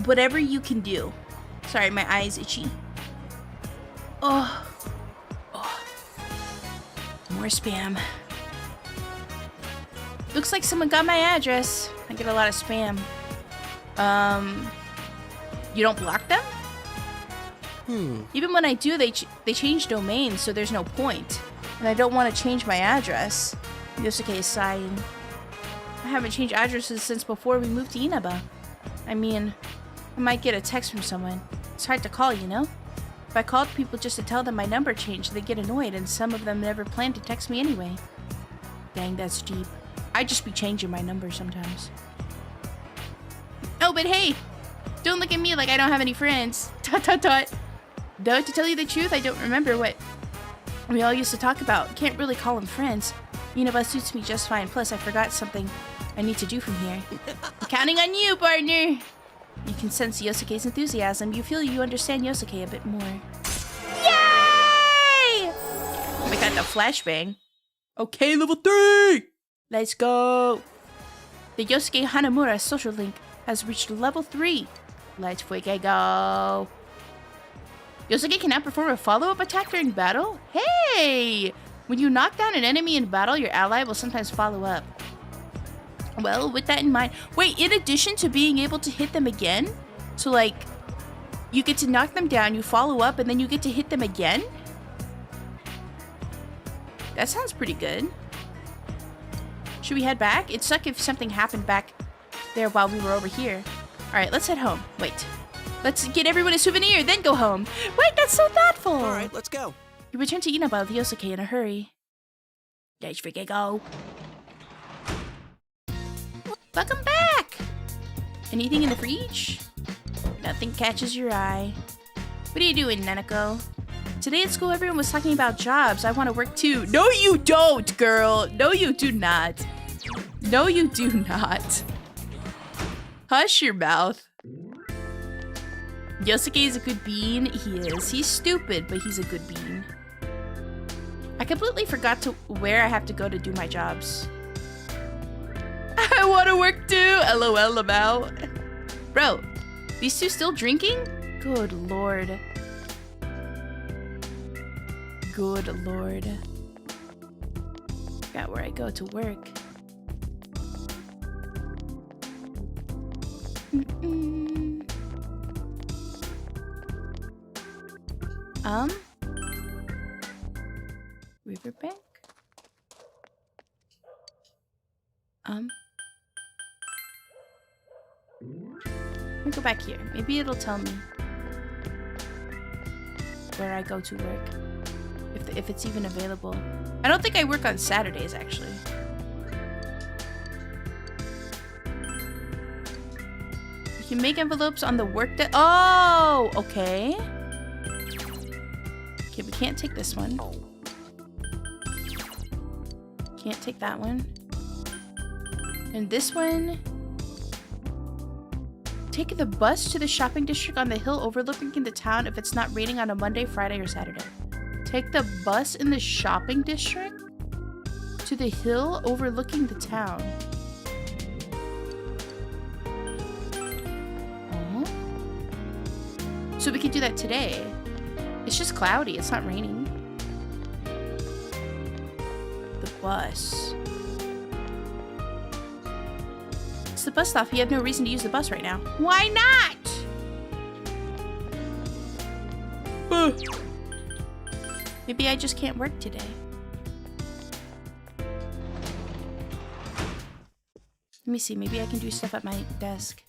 Whatever you can do. Sorry, my eye is itchy. Oh. More spam. Looks like someone got my address. I get a lot of spam. You don't block them? Even when I do, they change domains, so there's no point. And I don't want to change my address. Yosuke is sighing. I haven't changed addresses since before we moved to Inaba. I mean, I might get a text from someone. It's hard to call, you know? If I called people just to tell them my number changed, they get annoyed, and some of them never plan to text me anyway. Dang, that's deep. I'd just be changing my number sometimes. Oh, but hey! Don't look at me like I don't have any friends. Tut tut tut. Though, to tell you the truth, I don't remember what we all used to talk about. Can't really call them friends. Inaba suits me just fine. Plus, I forgot something I need to do from here. I'm counting on you, partner. You can sense Yosuke's enthusiasm. You feel you understand Yosuke a bit more. Yay! We got the flashbang. Okay, level 3! Let's go! The Yosuke Hanamura social link has reached level 3. Let's freaking go! Yosuke can now perform a follow-up attack during battle? Hey! When you knock down an enemy in battle, your ally will sometimes follow up. Well, with that in mind... Wait, in addition to being able to hit them again? So, like, you get to knock them down, you follow up, and then you get to hit them again? That sounds pretty good. Should we head back? It'd suck if something happened back there while we were over here. Alright, let's head home. Wait. Let's get everyone a souvenir, then go home. Wait, that's so thoughtful! Alright, let's go. You return to Inaba with Yosuke in a hurry. Let's freaking go. Welcome back! Anything in the fridge? Nothing catches your eye. What are you doing, Nanako? Today at school, everyone was talking about jobs. I want to work too. No, you don't, girl. No, you do not. No, you do not. Hush your mouth. Yosuke is a good bean. He is. He's stupid, but he's a good bean. I completely forgot to where I have to go to do my jobs. I want to work too. LOL about. Bro, these two still drinking? Good lord. Good lord. Got where I go to work. Riverbank? Let me go back here. Maybe it'll tell me where I go to work. If it's even available. I don't think I work on Saturdays, actually. You can make envelopes on the work day. Oh, okay. Okay, we can't take this one. Can't take that one. And this one. Take the bus to the shopping district on the hill overlooking the town if it's not raining on a Monday, Friday, or Saturday. Take the bus in the shopping district to the hill overlooking the town. Oh. So we could do that today. It's just cloudy. It's not raining. The bus. It's the bus stop. You have no reason to use the bus right now. Why not? Maybe I just can't work today. Let me see. Maybe I can do stuff at my desk.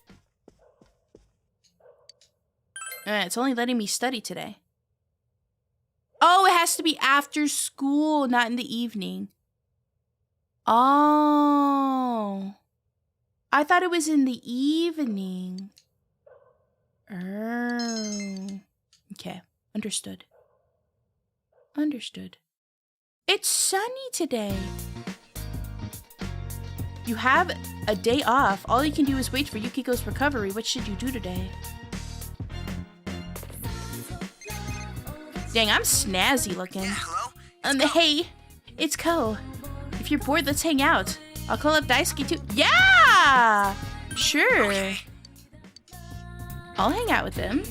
It's only letting me study today. Oh, it has to be after school, not in the evening. Oh. I thought it was in the evening. Oh. Okay. Understood. Understood. It's sunny today. You have a day off. All you can do is wait for Yukiko's recovery. What should you do today? Dang, I'm snazzy looking. Yeah, hello? Hey, it's Ko. If you're bored, let's hang out. I'll call up Daisuke too. Yeah! Sure. Okay. I'll hang out with him.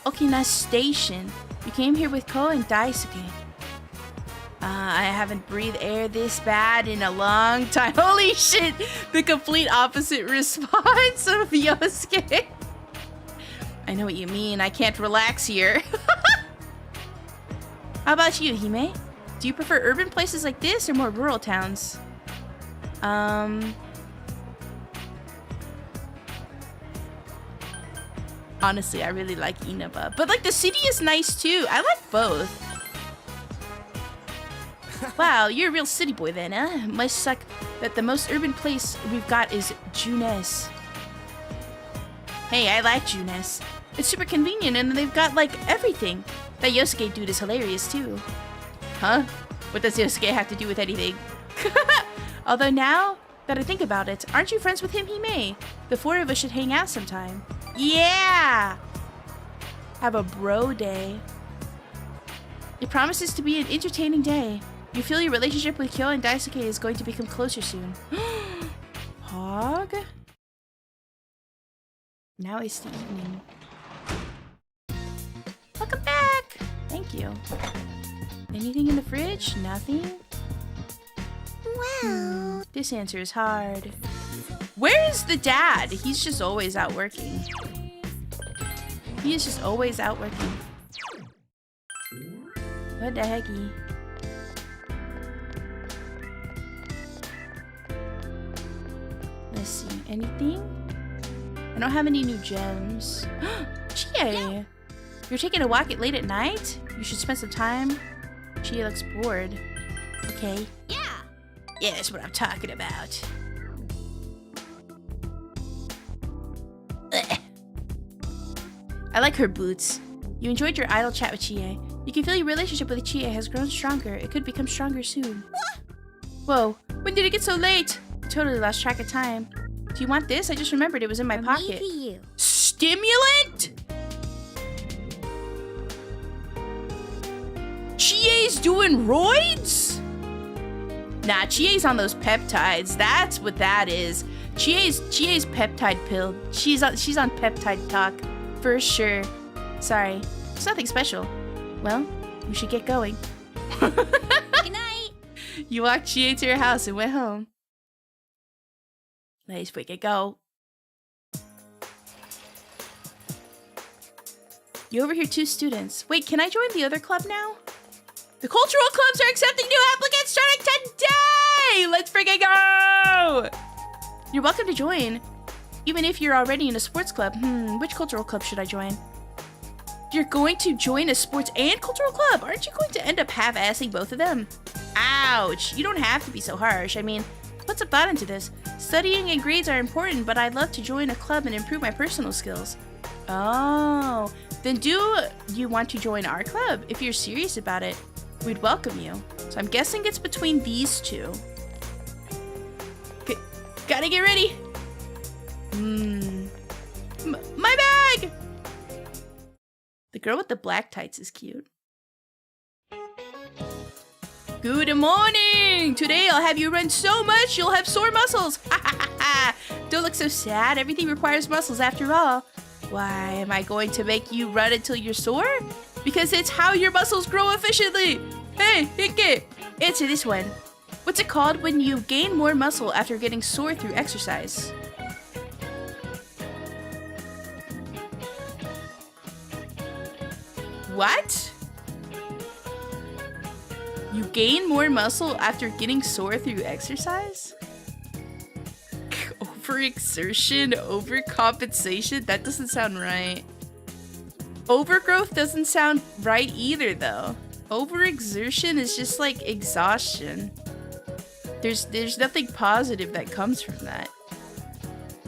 Okina Station. You came here with Ko and Daisuke. I haven't breathed air this bad in a long time. Holy shit! The complete opposite response of Yosuke. I know what you mean. I can't relax here. How about you, Hime? Do you prefer urban places like this or more rural towns? Honestly, I really like Inaba. But, like, the city is nice, too. I like both. Wow, you're a real city boy then, huh? Must suck that the most urban place we've got is Junes. Hey, I like Junes. It's super convenient and they've got, like, everything. That Yosuke dude is hilarious, too. Huh? What does Yosuke have to do with anything? Although now that I think about it, aren't you friends with him, Hime? The four of us should hang out sometime. Yeah! Have a bro day. It promises to be an entertaining day. You feel your relationship with Kyo and Daisuke is going to become closer soon. Hog? Now it's the evening. Welcome back! Thank you. Anything in the fridge? Nothing? Well... This answer is hard. Where is the dad? He's just always out working. He is just always out working. What the hecky? Let's see. Anything? I don't have any new gems. Chie! You're taking a walk late at night? You should spend some time. Chie looks bored. Okay. Yeah! Yeah, that's what I'm talking about. Ugh. I like her boots. You enjoyed your idle chat with Chie. You can feel your relationship with Chie has grown stronger. It could become stronger soon. Whoa, when did it get so late? I totally lost track of time. Do you want this? I just remembered it was in my pocket. Stimulant? Chie's doing roids? Nah, Chie's on those peptides. That's what that is. Chie's peptide pill. She's on peptide talk. For sure. Sorry. It's nothing special. Well, we should get going. Good night. You walked Chie to her house and went home. Let's freaking go. You overhear 2 students. Wait, can I join the other club now? The cultural clubs are accepting new applicants starting today! Let's freaking go! You're welcome to join. Even if you're already in a sports club. Which cultural club should I join? You're going to join a sports and cultural club. Aren't you going to end up half-assing both of them? Ouch. You don't have to be so harsh. I mean, put some thought into this. Studying and grades are important, but I'd love to join a club and improve my personal skills. Oh, then do you want to join our club? If you're serious about it, we'd welcome you. So I'm guessing it's between these two. Gotta get ready. My bag! The girl with the black tights is cute. Good morning! Today I'll have you run so much you'll have sore muscles. Ha ha ha ha! Don't look so sad. Everything requires muscles after all. Why am I going to make you run until you're sore? Because it's how your muscles grow efficiently. Hey, Hinke! Answer this one. What's it called when you gain more muscle after getting sore through exercise? What? You gain more muscle after getting sore through exercise? Overexertion, overcompensation? That doesn't sound right. Overgrowth doesn't sound right either, though. Overexertion is just like exhaustion. There's nothing positive that comes from that.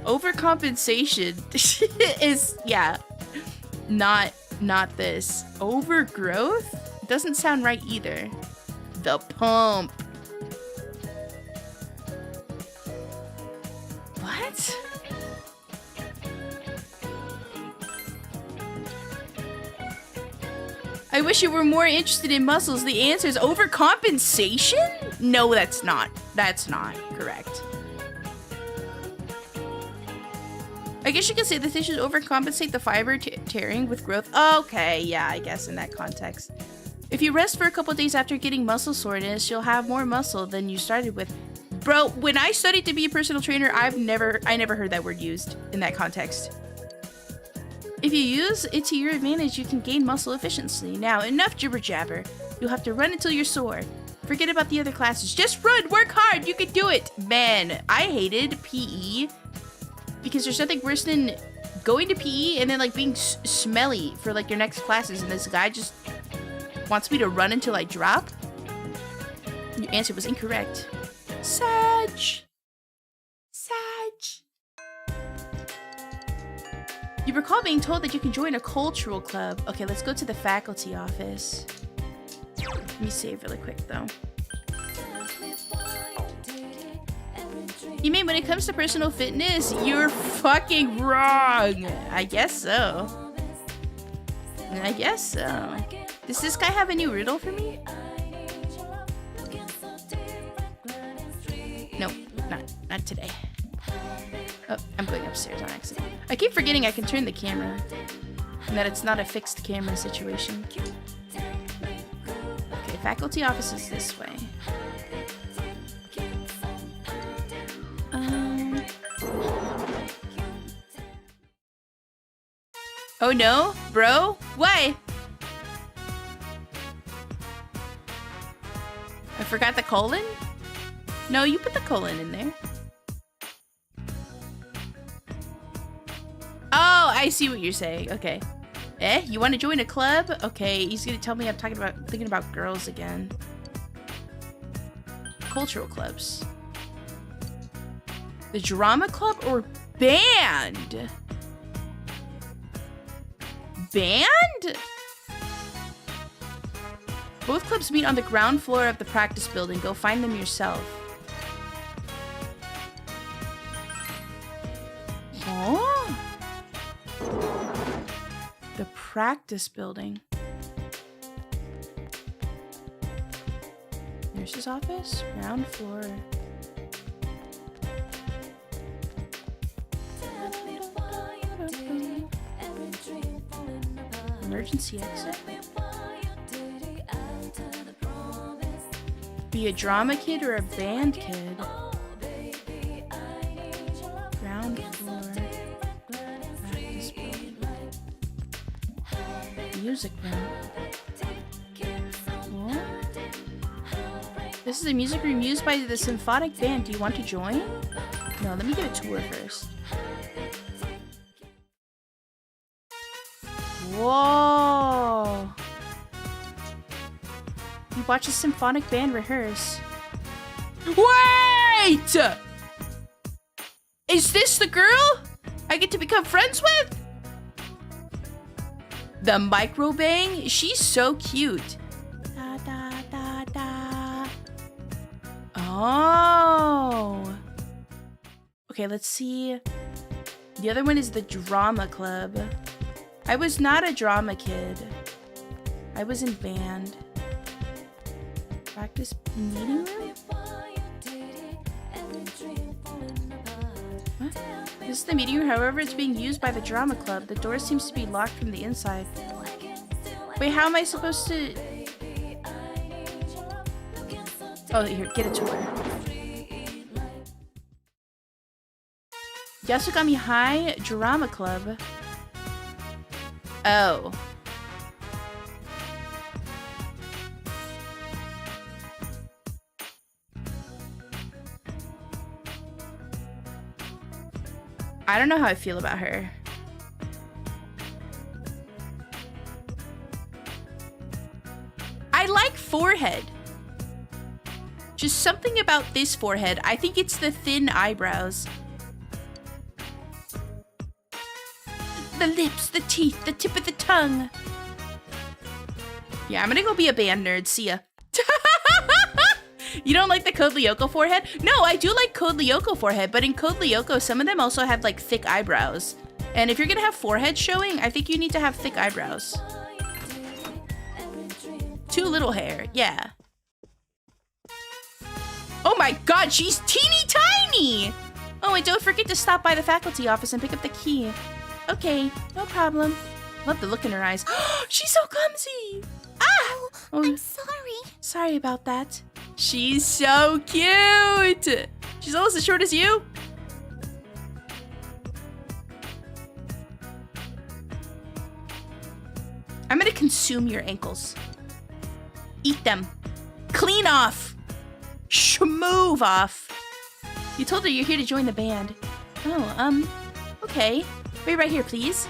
Overcompensation is, yeah, not this. Overgrowth doesn't sound right either. The pump. What? I wish you were more interested in muscles. The answer is overcompensation? No, that's not. That's not correct. I guess you could say that they should overcompensate the fiber tearing with growth. Okay, yeah, I guess in that context. If you rest for a couple days after getting muscle soreness, you'll have more muscle than you started with. Bro, when I studied to be a personal trainer, I never heard that word used in that context. If you use it to your advantage, you can gain muscle efficiency. Now, enough jibber jabber. You'll have to run until you're sore. Forget about the other classes. Just run, work hard, you can do it. Man, I hated PE because there's nothing worse than going to PE and then like being smelly for like your next classes, and this guy just wants me to run until I drop. Your answer was incorrect. Sag. You recall being told that you can join a cultural club. Okay, let's go to the faculty office. Let me save really quick, though. You mean when it comes to personal fitness, you're fucking wrong. I guess so. I guess so. Does this guy have a new riddle for me? Nope, not today. Oh, I'm going upstairs on accident. I keep forgetting I can turn the camera. And that it's not a fixed camera situation. Okay, faculty office is this way. Oh no, bro? Why? I forgot the colon? No, you put the colon in there. Oh, I see what you're saying. Okay. You want to join a club? Okay, he's gonna tell me I'm thinking about girls again. Cultural clubs. The drama club or band? Band? Both clubs meet on the ground floor of the practice building. Go find them yourself. Oh. The practice building. Nurse's office? Ground floor. Emergency exit? Be a drama kid or a band kid? Ground floor. Practice building. Music room. What? This is a music room used by the symphonic band. Do you want to join? No, let me get a tour first. Whoa! You watch a symphonic band rehearse. Wait! Is this the girl I get to become friends with? The micro bang? She's so cute. Da, da, da, da. Oh. Okay, let's see. The other one is the drama club. I was not a drama kid. I was in band. Practice meeting room? What? This is the meeting room, however, it's being used by the drama club. The door seems to be locked from the inside. Wait, how am I supposed to... Oh, here, get a tour. Yasugami High Drama Club. Oh. I don't know how I feel about her. I like forehead. Just something about this forehead. I think it's the thin eyebrows. The lips, the teeth, the tip of the tongue. Yeah, I'm gonna go be a band nerd. See ya. You don't like the Code Lyoko forehead? No, I do like Code Lyoko forehead, but in Code Lyoko, some of them also have like thick eyebrows. And if you're gonna have forehead showing, I think you need to have thick eyebrows. Too little hair, yeah. Oh my god, she's teeny tiny! Oh, and don't forget to stop by the faculty office and pick up the key. Okay, no problem. Love the look in her eyes. She's so clumsy! Ah! Oh, I'm sorry. Sorry about that. She's so cute! She's almost as short as you. I'm gonna consume your ankles. Eat them. Clean off. Schmove off. You told her you're here to join the band. Oh, okay. Wait right here, please.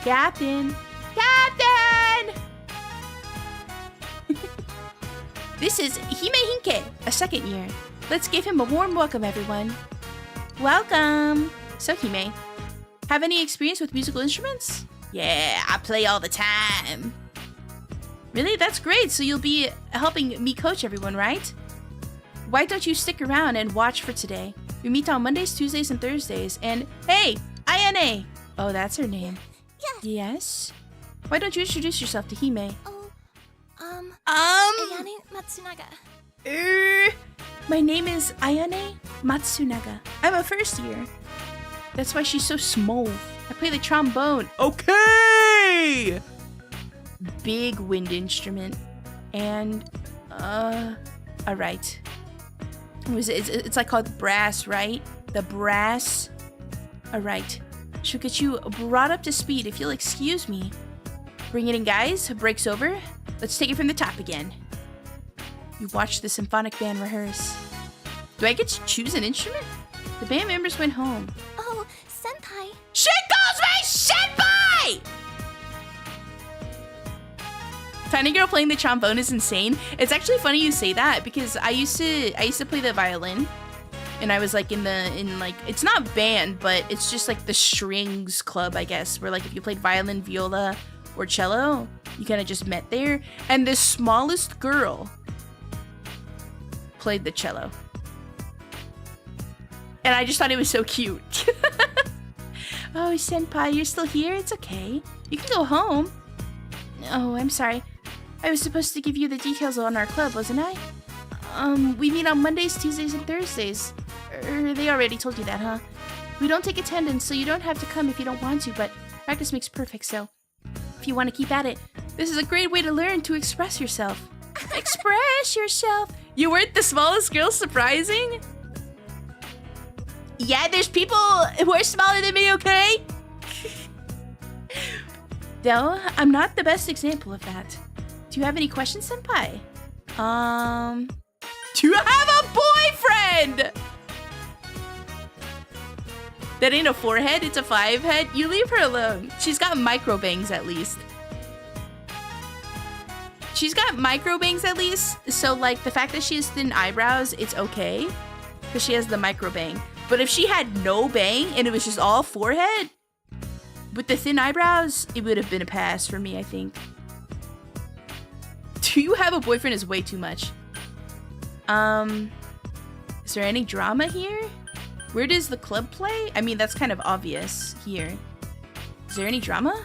Captain! Captain! This is Hime Hinke, a second year. Let's give him a warm welcome, everyone. Welcome! So, Hime, Have any experience with musical instruments? Yeah, I play all the time. Really? That's great. So you'll be helping me coach everyone, right? Why don't you stick around and watch for today? We meet on Mondays, Tuesdays, and Thursdays. And hey, Ayane! Oh, that's her name. Yeah. Yes? Why don't you introduce yourself to Hime? Oh, Ayane Matsunaga. My name is Ayane Matsunaga. I'm a first year. That's why she's so small. I play the trombone. Okay! Big wind instrument. And, alright. It's like called brass, right? The brass. Alright. She'll get you brought up to speed if you'll excuse me. Bring it in, guys. Break's over. Let's take it from the top again. You watch the symphonic band rehearse. Do I get to choose an instrument? The band members went home. Oh, senpai. She calls me senpai! Tiny girl playing the trombone is insane. It's actually funny you say that because I used to play the violin, and I was like in it's not band, but it's just like the strings club, I guess, where like if you played violin, viola, or cello, you kind of just met there. And the smallest girl played the cello. And I just thought it was so cute. Oh, senpai, you're still here? It's okay. You can go home. Oh, I'm sorry. I was supposed to give you the details on our club, wasn't I? We meet on Mondays, Tuesdays, and Thursdays. They already told you that, huh? We don't take attendance, so you don't have to come if you don't want to, but practice makes perfect, so if you want to keep at it, this is a great way to learn to express yourself. Express yourself! You weren't the smallest girl, surprising? Yeah, there's people who are smaller than me, okay? Though, I'm not the best example of that. Do you have any questions, senpai? Do you have a boyfriend? That ain't a 4-head, it's a 5-head. You leave her alone. She's got micro bangs at least. She's got micro bangs at least, so like the fact that she has thin eyebrows, it's okay. Because she has the micro bang. But if she had no bang and it was just all forehead, with the thin eyebrows, it would have been a pass for me, I think. Do you have a boyfriend is way too much. Is there any drama here? Where does the club play? I mean, that's kind of obvious here. Is there any drama?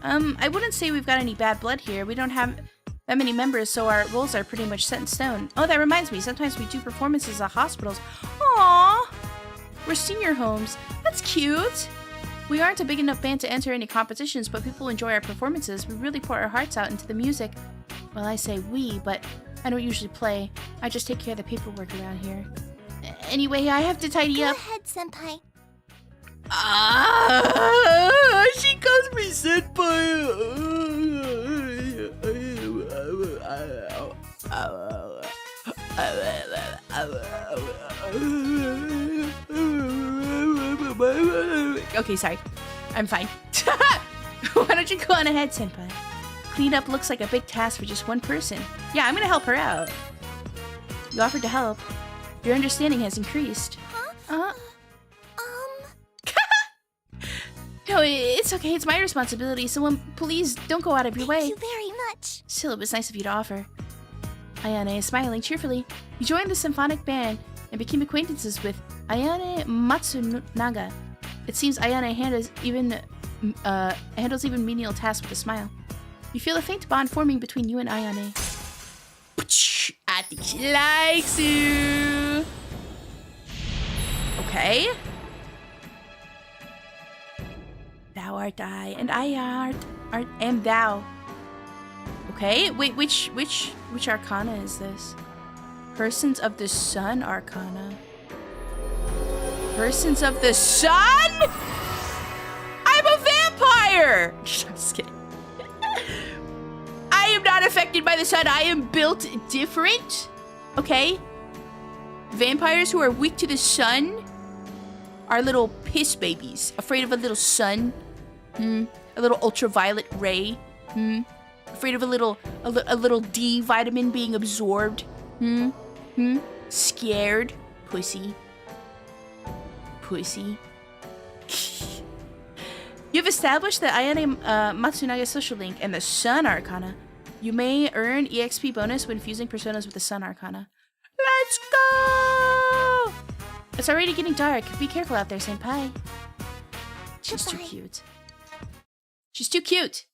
I wouldn't say we've got any bad blood here. We don't have that many members, so our roles are pretty much set in stone. Oh, that reminds me. Sometimes we do performances at hospitals. Aww. We're senior homes. That's cute. We aren't a big enough band to enter any competitions, but people enjoy our performances. We really pour our hearts out into the music. Well, I say we, but I don't usually play. I just take care of the paperwork around here. Anyway, I have to tidy up. Go ahead, senpai. She calls me senpai. Okay, sorry. I'm fine. Why don't you go on ahead, senpai? Cleanup looks like a big task for just one person. Yeah, I'm gonna help her out. You offered to help. Your understanding has increased. Huh? No, it's okay. It's my responsibility. So please don't go out of your way. Thank you very much. Still, it was nice of you to offer. Ayane is smiling cheerfully. You joined the symphonic band and became acquaintances with Ayane Matsunaga. It seems Ayane handles even menial tasks with a smile. You feel a faint bond forming between you and Ayane. I think she likes you. Okay. Thou art I, and I am thou. Okay, wait, which arcana is this? Persons of the Sun arcana. Persons of the Sun? I'm a vampire! I'm just kidding. I am not affected by the sun. I am built different. Okay? Vampires who are weak to the sun are little piss babies, afraid of a little sun. A little ultraviolet ray. Afraid of a little D vitamin being absorbed. Scared. Pussy. established the Ayane Matsunaga social link and the Sun Arcana. You may earn EXP bonus when fusing personas with the Sun Arcana. Let's go! It's already getting dark. Be careful out there, Senpai. She's too cute. She's too cute.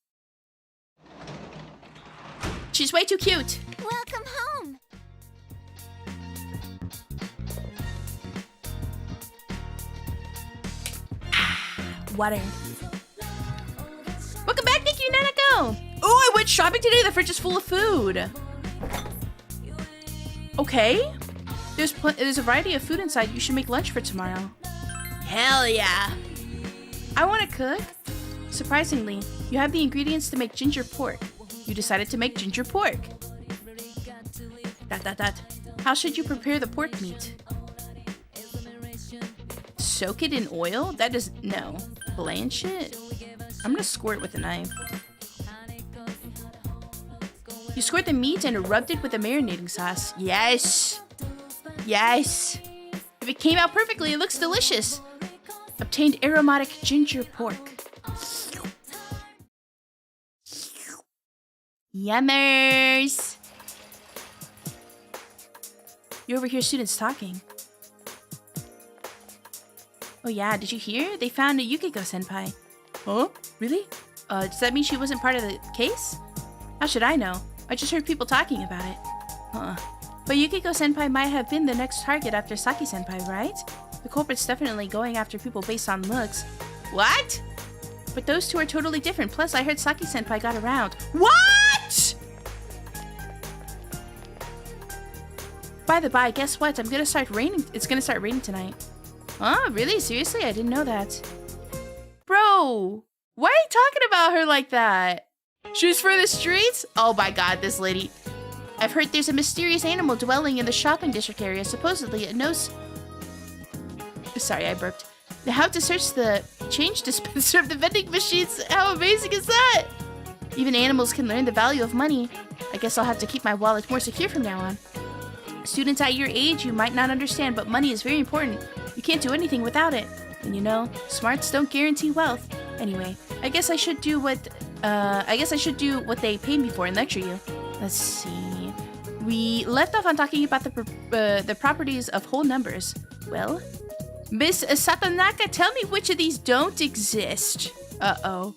She's way too cute. Welcome home. Water. Welcome back, thank you, Nanako. Oh, I went shopping today. The fridge is full of food. Okay. There's a variety of food inside. You should make lunch for tomorrow. Hell yeah. I want to cook. Surprisingly, you have the ingredients to make ginger pork. You decided to make ginger pork. ... How should you prepare the pork meat? Soak it in oil? That is... no. Blanch it? I'm gonna squirt with a knife. You squirt the meat and rubbed it with a marinating sauce. Yes! Yes! If it came out perfectly, it looks delicious. Obtained aromatic ginger pork. Yummers! You overhear students talking. Oh yeah, did you hear? They found a Yukiko-senpai. Huh? Really? Does that mean she wasn't part of the case? How should I know? I just heard people talking about it. Huh. But Yukiko-senpai might have been the next target after Saki-senpai, right? The culprit's definitely going after people based on looks. What? But those two are totally different. Plus, I heard Saki-senpai got around. What?! By the by, guess what? It's gonna start raining tonight. Huh? Really? Seriously? I didn't know that. Bro! Why are you talking about her like that? She's for the streets? Oh my god, this lady. I've heard there's a mysterious animal dwelling in the shopping district area. Supposedly, it knows... Sorry, I burped. How to search the change dispenser of the vending machines. How amazing is that? Even animals can learn the value of money. I guess I'll have to keep my wallet more secure from now on. Students at your age, you might not understand, but money is very important. You can't do anything without it. And you know, smarts don't guarantee wealth. Anyway, I guess I should do what they pay me for and lecture you. Let's see. We left off on talking about the properties of whole numbers. Well, Miss Satonaka, tell me which of these don't exist. Uh-oh.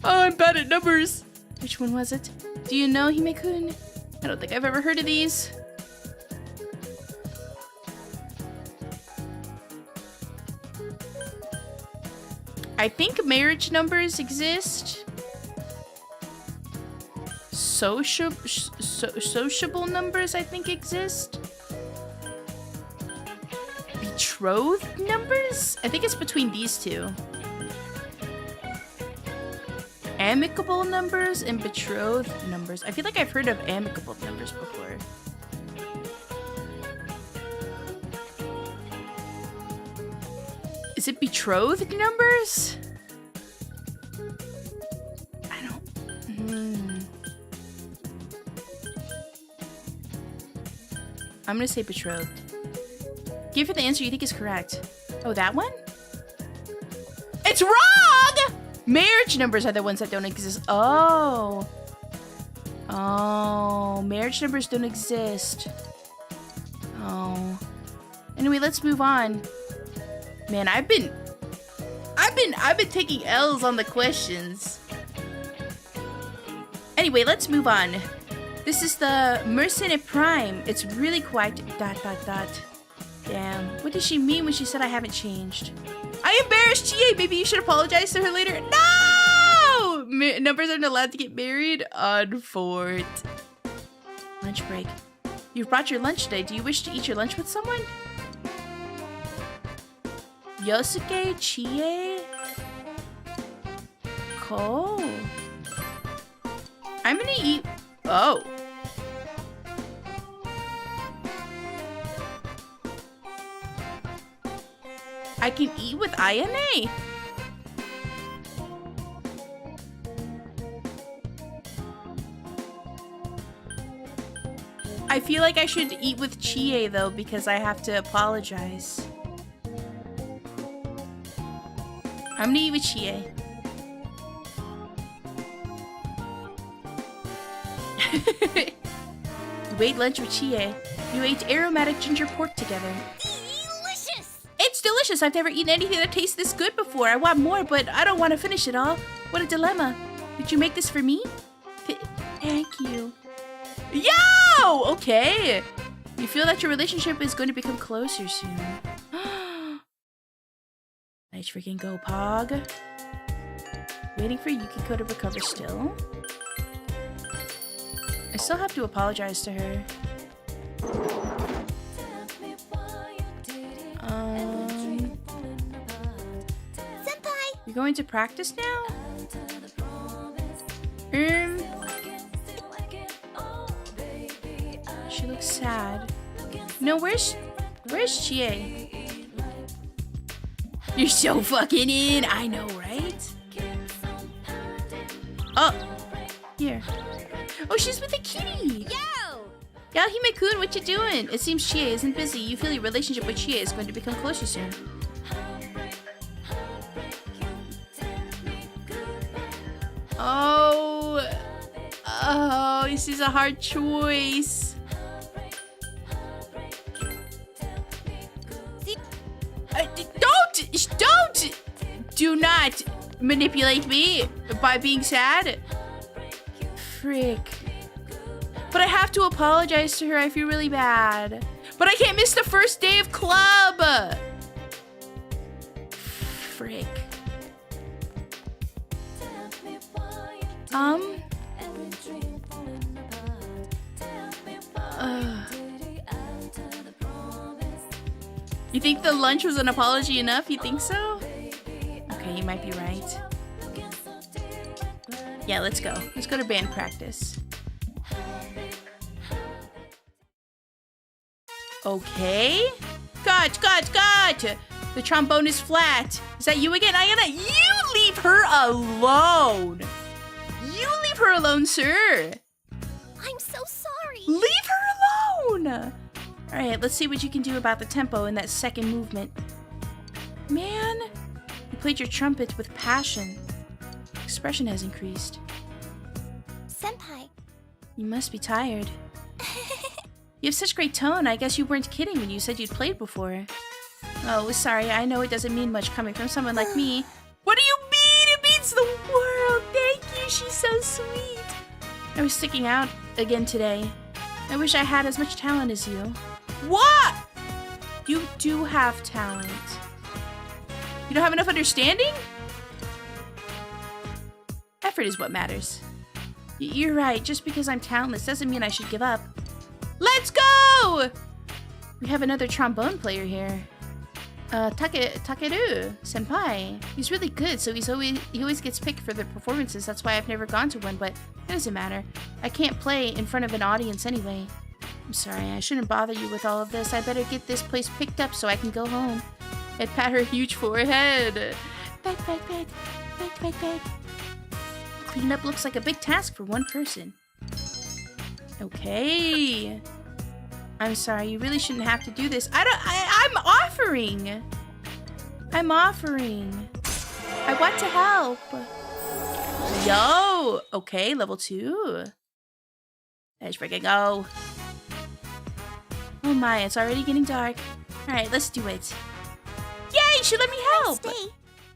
Oh, I'm bad at numbers. Which one was it? Do you know, Hime-kun? I don't think I've ever heard of these. I think marriage numbers exist. Sociable numbers, I think, exist. Betrothed numbers? I think it's between these two. Amicable numbers and betrothed numbers. I feel like I've heard of amicable numbers before. Is it betrothed numbers? I don't... I'm gonna say betrothed. Give her the answer you think is correct. Oh, that one? It's wrong! Marriage numbers are the ones that don't exist. Oh. Oh, marriage numbers don't exist. Oh. Anyway, let's move on. Man, I've been taking L's on the questions. Anyway, let's move on. This is the Mercenary Prime. It's really quite ... Damn. What did she mean when she said I haven't changed? I embarrassed Chie. Maybe you should apologize to her later. No! Numbers aren't allowed to get married? Unfort. Lunch break. You've brought your lunch today. Do you wish to eat your lunch with someone? Yosuke, Chie, Ko. I'm gonna eat... Oh. I can eat with Ayane. I feel like I should eat with Chie though because I have to apologize. I'm gonna eat with Chie. You ate lunch with Chie. You ate aromatic ginger pork together. Delicious! It's delicious. I've never eaten anything that tastes this good before. I want more, but I don't want to finish it all. What a dilemma. Did you make this for me? Thank you. Yo! Okay. You feel that your relationship is going to become closer soon. Nice freaking go, Pog. Waiting for Yukiko to recover still. I still have to apologize to her. Senpai! You're going to practice now? She looks sad. No, where's Chie? You're so fucking in. I know, right? Oh, here. Oh, she's with the kitty. Yo! Yahime-kun, what you doing? It seems Chie isn't busy. You feel your relationship with Chie is going to become closer soon. Oh, this is a hard choice. Do not manipulate me by being sad. Frick. But I have to apologize to her. I feel really bad. But I can't miss the first day of club. Frick. You think the lunch was an apology enough? You think so? Okay, you might be right. Yeah, let's go. Let's go to band practice. Okay. Cut. The trombone is flat. Is that you again? You leave her alone. You leave her alone, sir. I'm so sorry. Leave her alone. All right, let's see what you can do about the tempo in that second movement. Man, you played your trumpet with passion. Expression has increased. Senpai. You must be tired. You have such great tone. I guess you weren't kidding when you said you'd played before. Oh, sorry. I know it doesn't mean much coming from someone like me. What do you mean? It means the world. Thank you. She's so sweet. I was sticking out again today. I wish I had as much talent as you. What? You do have talent. You don't have enough understanding? Effort is what matters. You're right. Just because I'm talentless doesn't mean I should give up. Let's go! We have another trombone player here. Takeru senpai. He's really good, so he always gets picked for the performances. That's why I've never gone to one, but it doesn't matter. I can't play in front of an audience anyway. I'm sorry, I shouldn't bother you with all of this. I better get this place picked up so I can go home. And pat her huge forehead. Pat. Cleanup looks like a big task for one person. Okay. I'm sorry, you really shouldn't have to do this. I'm offering. I want to help. Yo. Okay, level 2. Let's freaking go. Oh my, it's already getting dark. Alright, let's do it. Yay, she let me help. Nice day.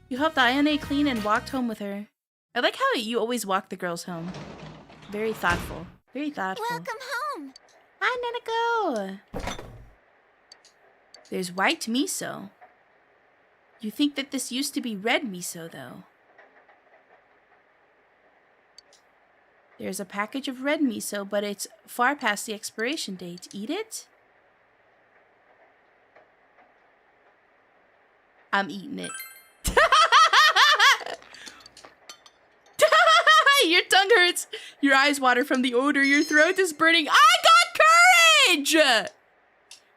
You helped Ayane clean and walked home with her. I like how you always walk the girls home. Very thoughtful. Very thoughtful. Welcome home. Hi, Nanako. There's white miso. You think that this used to be red miso, though. There's a package of red miso, but it's far past the expiration date. Eat it? I'm eating it. Your tongue hurts. Your eyes water from the odor. Your throat is burning. I got courage!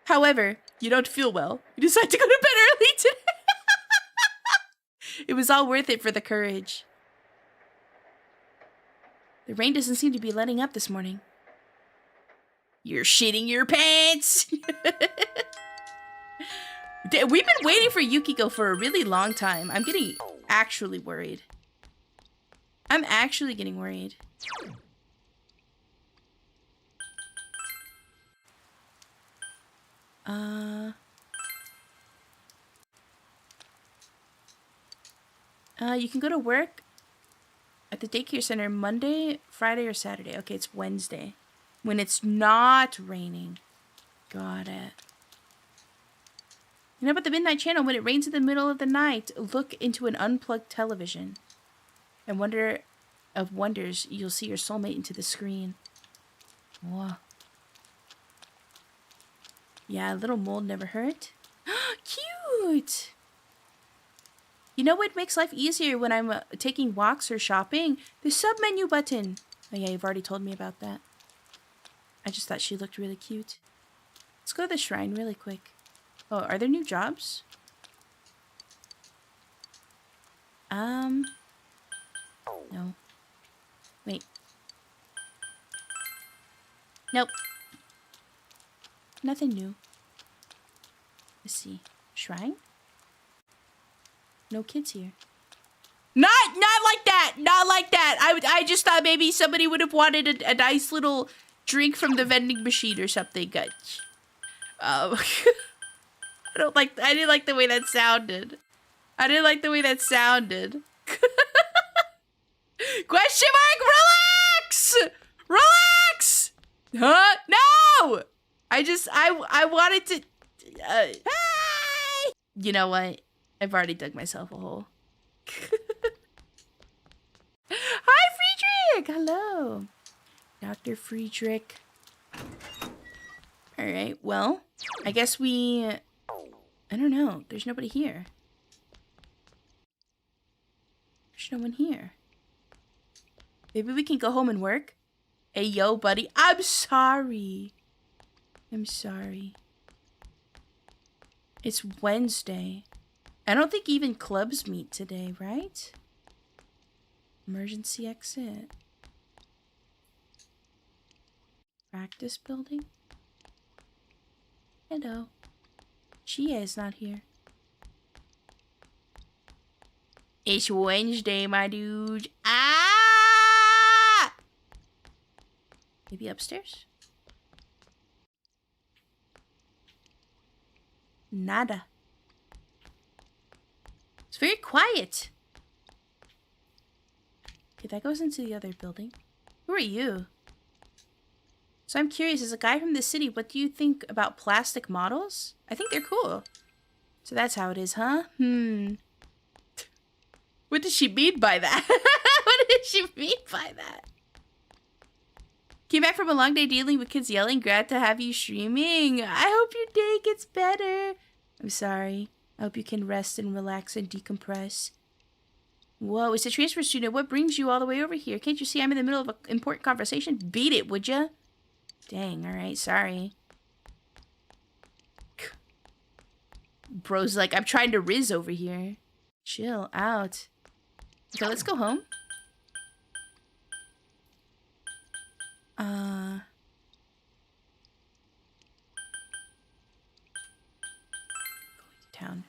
However, you don't feel well. You decide to go to bed early today. It was all worth it for the courage. The rain doesn't seem to be letting up this morning. You're shitting your pants! We've been waiting for Yukiko for a really long time. I'm getting actually worried. I'm actually getting worried. You can go to work at the daycare center Monday, Friday, or Saturday. Okay, it's Wednesday. When it's not raining. Got it. You know about the Midnight Channel? When it rains in the middle of the night, look into an unplugged television. And wonder of wonders, you'll see your soulmate into the screen. Whoa. Yeah, a little mold never hurt. Cute! You know what makes life easier when I'm taking walks or shopping? The sub-menu button. Oh yeah, you've already told me about that. I just thought she looked really cute. Let's go to the shrine really quick. Oh, are there new jobs? No. Wait. Nope. Nothing new. Let's see. Shrine? No kids here. Not like that! Not like that! I just thought maybe somebody would have wanted a nice little drink from the vending machine or something. I didn't like the way that sounded. I didn't like the way that sounded. Question mark! Relax! Relax! Huh? No! I wanted to... Hi! You know what? I've already dug myself a hole. Hi, Friedrich! Hello. Dr. Friedrich. Alright, well, I guess we... I don't know. There's nobody here. There's no one here. Maybe we can go home and work? Hey, yo, buddy. I'm sorry. I'm sorry. It's Wednesday. I don't think even clubs meet today, right? Emergency exit. Practice building? Hello. Chia is not here. It's Wednesday, my dude. Ah! Maybe upstairs? Nada. It's very quiet. Okay, that goes into the other building. Who are you? So I'm curious, as a guy from the city, what do you think about plastic models? I think they're cool. So that's how it is, huh? What does she mean by that? What did she mean by that? Came back from a long day dealing with kids yelling. Glad to have you streaming. I hope your day gets better. I'm sorry. I hope you can rest and relax and decompress. Whoa, it's a transfer student. What brings you all the way over here? Can't you see I'm in the middle of an important conversation? Beat it, would ya? Dang, alright, sorry. Bro's like, I'm trying to riz over here. Chill out. Okay, let's go home. Going to town.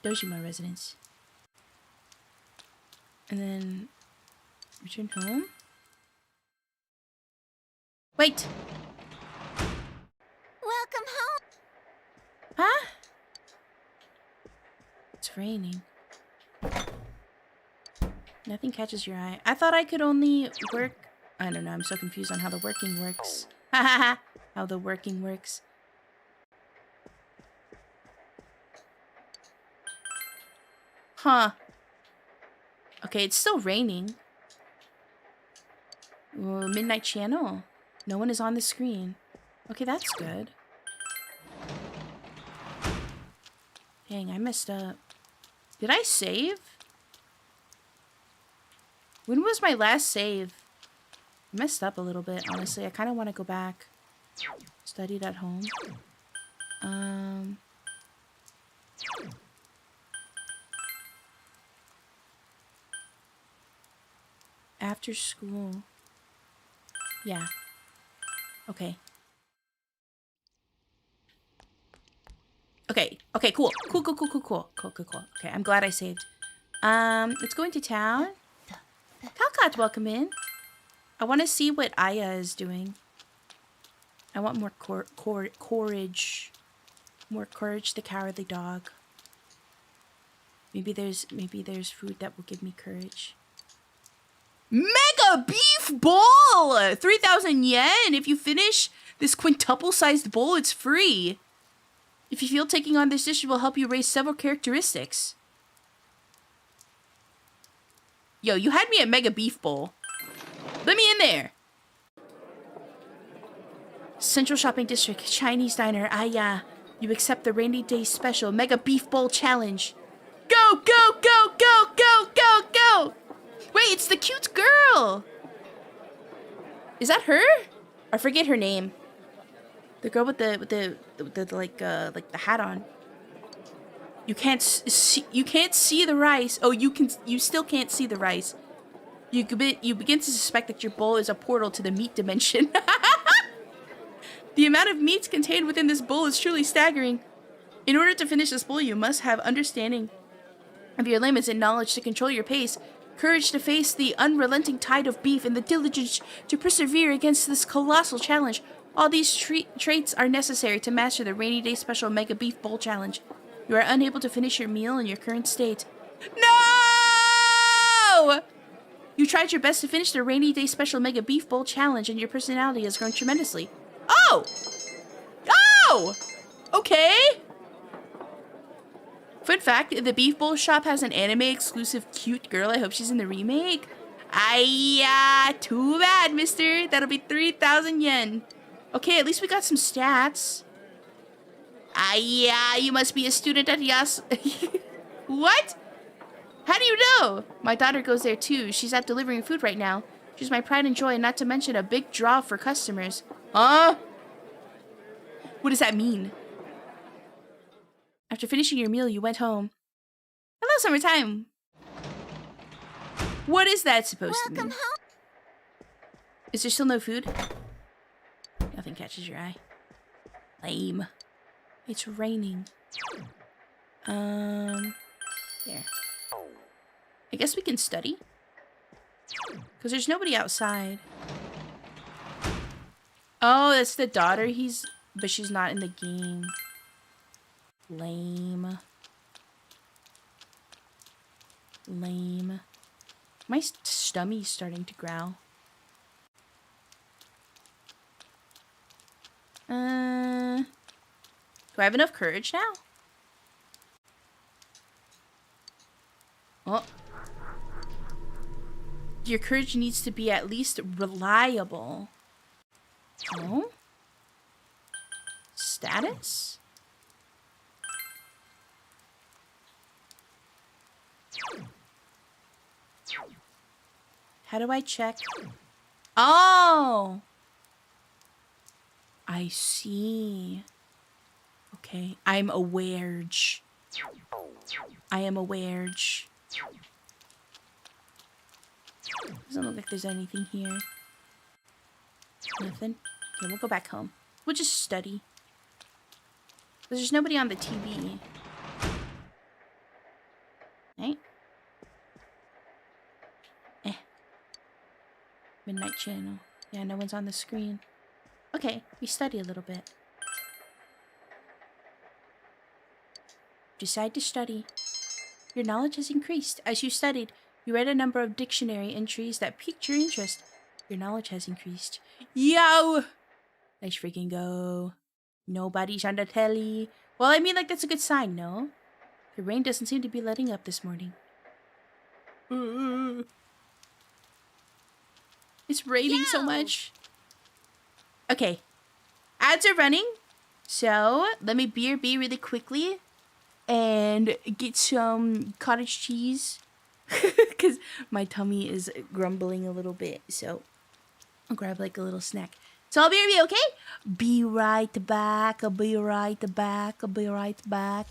Dojima residence. And then return home. Wait! Welcome home. Huh? It's raining. Nothing catches your eye. I thought I could only work... I don't know, I'm so confused on how the working works. Ha ha ha! How the working works. Huh. Okay, it's still raining. Ooh, Midnight Channel. No one is on the screen. Okay, that's good. Dang, I messed up. Did I save? When was my last save? I messed up a little bit, honestly. I kind of want to go back. Studied at home. After school. Yeah. Okay. Okay, cool. Cool. Okay, I'm glad I saved. Let's go into town. Calcott, welcome in. I want to see what Aya is doing. I want more courage. More courage, the cowardly dog. Maybe there's food that will give me courage. Mega beef bowl! 3,000 yen! If you finish this quintuple-sized bowl, it's free. If you feel taking on this dish will help you raise several characteristics. Yo, you had me at mega beef bowl. Let me in there. Central Shopping District, Chinese Diner. Ah, yeah. You accept the rainy day special mega beef bowl challenge. Go, go, go, go, go, go, go! Wait, it's the cute girl. Is that her? I forget her name. The girl with the like the hat on. You can't see the rice. Oh, you still can't see the rice. You begin to suspect that your bowl is a portal to the meat dimension. The amount of meats contained within this bowl is truly staggering. In order to finish this bowl, you must have understanding of your limits and knowledge to control your pace, courage to face the unrelenting tide of beef, and the diligence to persevere against this colossal challenge. All these traits are necessary to master the Rainy Day Special Mega Beef Bowl Challenge. You are unable to finish your meal in your current state. No! You tried your best to finish the Rainy Day Special Mega Beef Bowl Challenge, and your personality has grown tremendously. Oh! Oh! Okay. Fun fact, the Beef Bowl shop has an anime-exclusive cute girl. I hope she's in the remake. Aiyah, too bad, mister. That'll be 3,000 yen. Okay, at least we got some stats. Aiyah, you must be a student at Yas... What? How do you know? My daughter goes there too. She's out delivering food right now. She's my pride and joy, not to mention a big draw for customers. Huh? What does that mean? After finishing your meal, you went home. Hello, summertime. What is that supposed to mean? Welcome home. Is there still no food? Nothing catches your eye. Lame. It's raining. There. I guess we can study. Because there's nobody outside. Oh, that's the daughter. But she's not in the game. Lame. Lame. My stummy's starting to growl. Do I have enough courage now? Oh. Your courage needs to be at least reliable. Oh? Status? How do I check? Oh! I see. Okay, I'm aware. I am aware. Doesn't look like there's anything here. Nothing? Okay, we'll go back home. We'll just study. There's nobody on the TV. Right? Midnight channel. Yeah, no one's on the screen. Okay, we study a little bit. Decide to study. Your knowledge has increased. As you studied, you read a number of dictionary entries that piqued your interest. Your knowledge has increased. Yo! Let's freaking go. Nobody's on the telly. Well, I mean, like, that's a good sign, no? The rain doesn't seem to be letting up this morning. It's raining so much. Okay. Ads are running. So, let me BRB really quickly. And get some cottage cheese. Because my tummy is grumbling a little bit. So, I'll grab like a little snack. So, I'll BRB, okay? Be right back. I'll be right back. I'll be right back.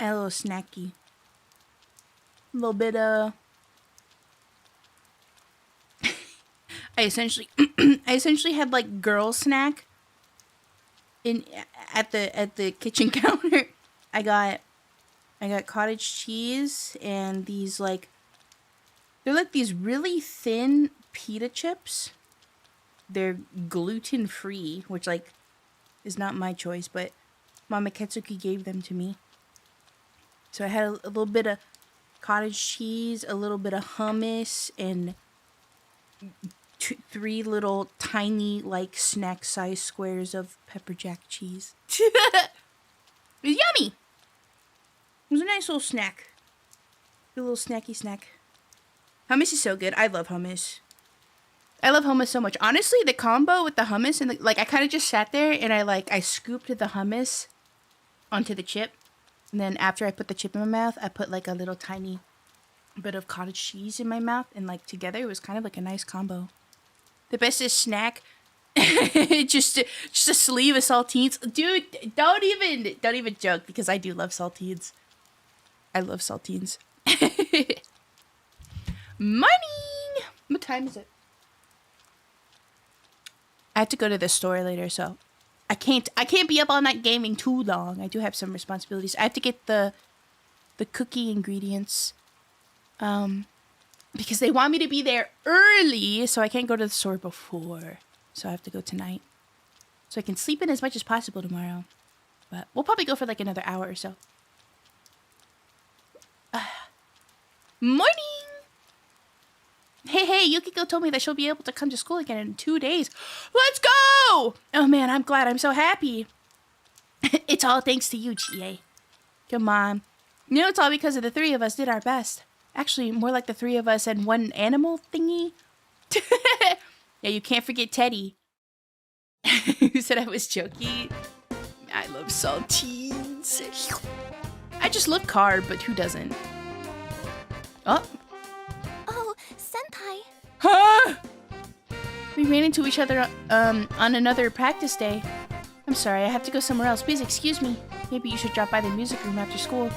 And a little snacky. A little bit of... I essentially had like girl snack at the kitchen counter. I got cottage cheese and these like, they're like these really thin pita chips. They're gluten free, which like is not my choice, but Mama Hinketsuki gave them to me. So I had a little bit of cottage cheese, a little bit of hummus, and 3 little tiny like snack size squares of pepper jack cheese. It was yummy. It was a nice little snack. A little snacky snack. Hummus is so good. I love hummus. I love hummus so much. Honestly, the combo with the hummus and like I kind of just sat there and I scooped the hummus onto the chip. And then after I put the chip in my mouth, I put like a little tiny bit of cottage cheese in my mouth, and like together it was kind of like a nice combo. The bestest snack, just a sleeve of saltines. Dude, don't even joke, because I do love saltines. I love saltines. Morning! What time is it? I have to go to the store later, so I can't be up all night gaming too long. I do have some responsibilities. I have to get the cookie ingredients. Because they want me to be there early, so I can't go to the store before. So I have to go tonight. So I can sleep in as much as possible tomorrow. But we'll probably go for like another hour or so. Morning! Hey, Yukiko told me that she'll be able to come to school again in 2 days. Let's go! Oh man, I'm glad. I'm so happy. It's all thanks to you, Chie. Come on. You know, it's all because of the 3 of us did our best. Actually, more like the 3 of us and 1 animal thingy. Yeah, you can't forget Teddy. Who said I was joking? I love saltines. I just look carb, but who doesn't? Oh. Oh, Senpai. Huh? We ran into each other on another practice day. I'm sorry, I have to go somewhere else. Please excuse me. Maybe you should drop by the music room after school.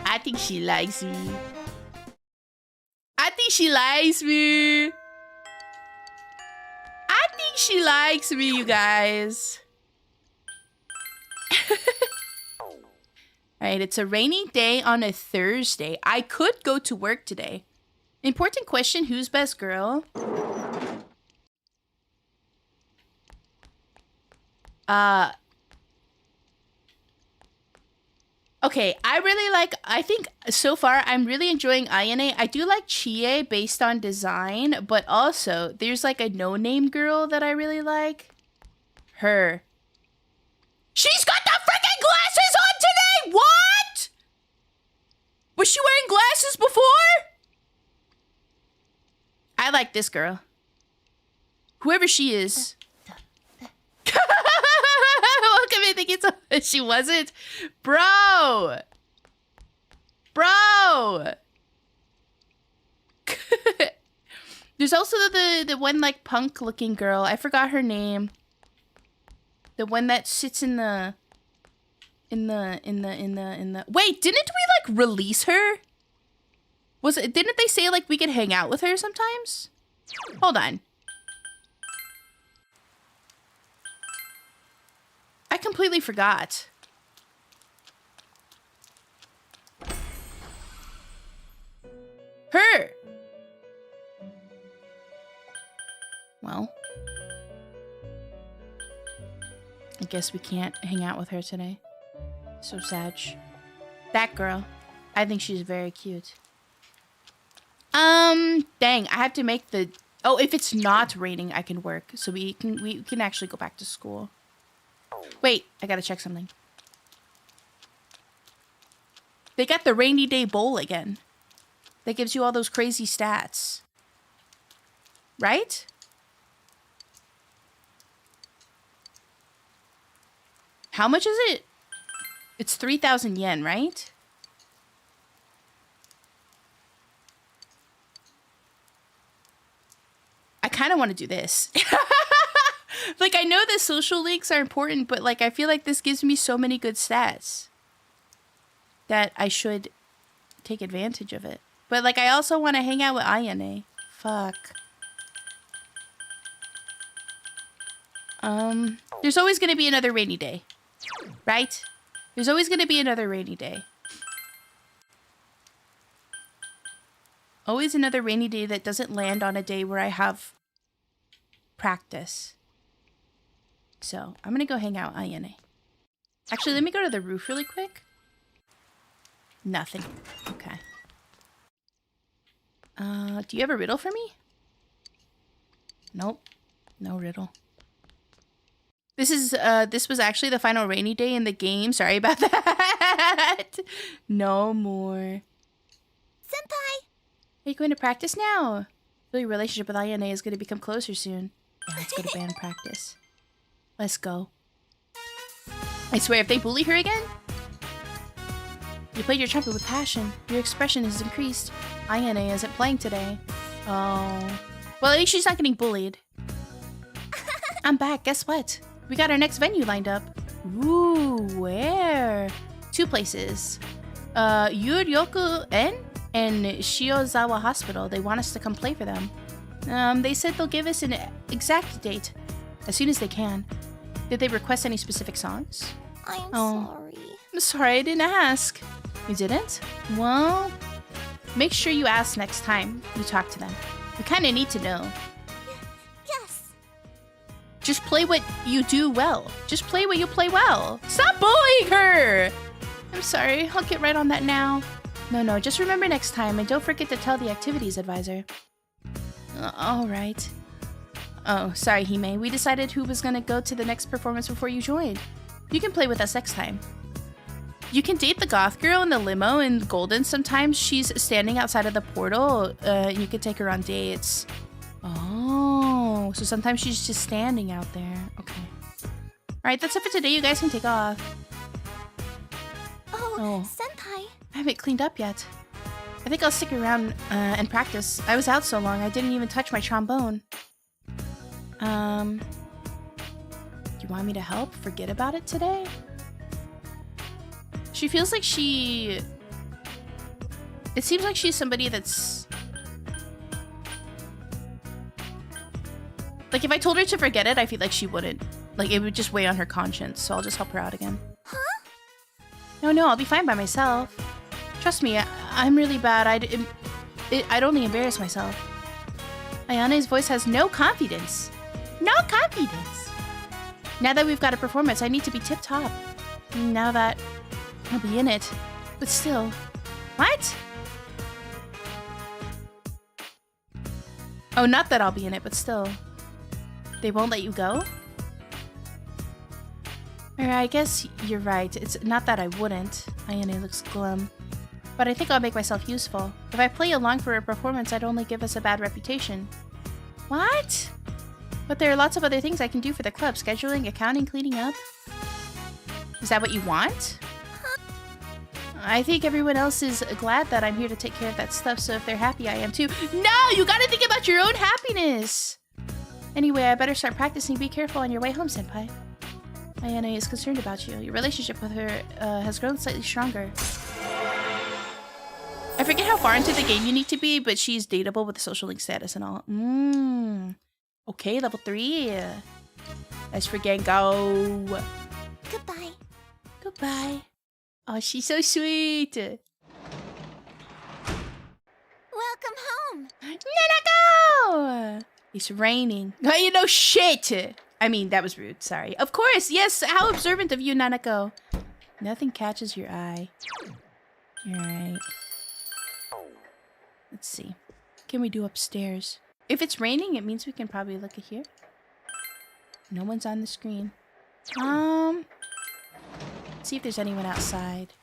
I think she likes me. I think she likes me. I think she likes me, you guys. Alright, it's a rainy day on a Thursday. I could go to work today. Important question, who's best girl? Okay, I think so far I'm really enjoying Ayane. I do like Chie based on design, but also there's like a no-name girl that I really like. Her. She's got the freaking glasses on today! What? Was she wearing glasses before? I like this girl. Whoever she is. Look at me thinking she wasn't. Bro. There's also the one like punk looking girl. I forgot her name. The one that sits in the wait, didn't we like release her? Didn't they say like we could hang out with her sometimes? Hold on. I completely forgot. Her! Well. I guess we can't hang out with her today. So sad. That girl. I think she's very cute. Dang, I have to make the... Oh, if it's not raining, I can work. So we can actually go back to school. Wait, I gotta check something. They got the rainy day bowl again. That gives you all those crazy stats. Right? How much is it? It's 3,000 yen, right? I kind of want to do this. Like, I know that social links are important, but, like, I feel like this gives me so many good stats. that I should take advantage of it. But, like, I also want to hang out with Ayane. Fuck. There's always going to be another rainy day. Right? There's always going to be another rainy day. Always another rainy day that doesn't land on a day where I have practice. So, I'm going to go hang out with Ayane. Actually, let me go to the roof really quick. Nothing. Okay. Do you have a riddle for me? Nope. No riddle. This was actually the final rainy day in the game. Sorry about that. No more. Senpai! Are you going to practice now? I feel your relationship with Ayane is going to become closer soon. Yeah, let's go to band practice. Let's go. I swear, if they bully her again... You played your trumpet with passion. Your expression has increased. Ayane isn't playing today. Oh. Well, at least she's not getting bullied. I'm back. Guess what? We got our next venue lined up. Ooh, where? 2 places. Yuryoku-en and Shiozawa Hospital. They want us to come play for them. They said they'll give us an exact date as soon as they can. Did they request any specific songs? I'm sorry. I'm sorry, I didn't ask. You didn't? Well, make sure you ask next time you talk to them. We kind of need to know. Yes. Just play what you do well. Just play what you play well. Stop bullying her! I'm sorry, I'll get right on that now. No, just remember next time and don't forget to tell the activities advisor. All right. Oh, sorry, Hime. We decided who was gonna go to the next performance before you joined. You can play with us next time. You can date the goth girl in the limo in Golden. Sometimes she's standing outside of the portal. You can take her on dates. Oh, so sometimes she's just standing out there. Okay. All right, that's it for today. You guys can take off. Oh, Senpai. I haven't cleaned up yet. I think I'll stick around and practice. I was out so long, I didn't even touch my trombone. Do you want me to help? Forget about it today? She feels like she... It seems like she's somebody that's... Like, if I told her to forget it, I feel like she wouldn't. Like, it would just weigh on her conscience, so I'll just help her out again. Huh? No, I'll be fine by myself. Trust me, I'm really bad. I'd only embarrass myself. Ayane's voice has no confidence. No confidence! Now that we've got a performance, I need to be tip-top. Now that I'll be in it. But still... What? Oh, not that I'll be in it, but still. They won't let you go? Or I guess you're right. It's not that I wouldn't. Ayane looks glum. But I think I'll make myself useful. If I play along for a performance, I'd only give us a bad reputation. What? But there are lots of other things I can do for the club. Scheduling, accounting, cleaning up. Is that what you want? I think everyone else is glad that I'm here to take care of that stuff, so if they're happy, I am too. No! You gotta think about your own happiness! Anyway, I better start practicing. Be careful on your way home, Senpai. Ayane is concerned about you. Your relationship with her has grown slightly stronger. I forget how far into the game you need to be, but she's dateable with the social link status and all. Okay, level 3. Let's freaking go. Goodbye. Goodbye. Oh, she's so sweet. Welcome home. Nanako! It's raining. Oh, you know shit. I mean, that was rude. Sorry. Of course. Yes. How observant of you, Nanako. Nothing catches your eye. All right. Let's see. What can we do upstairs? If it's raining, it means we can probably look at here. No one's on the screen. Let's see if there's anyone outside.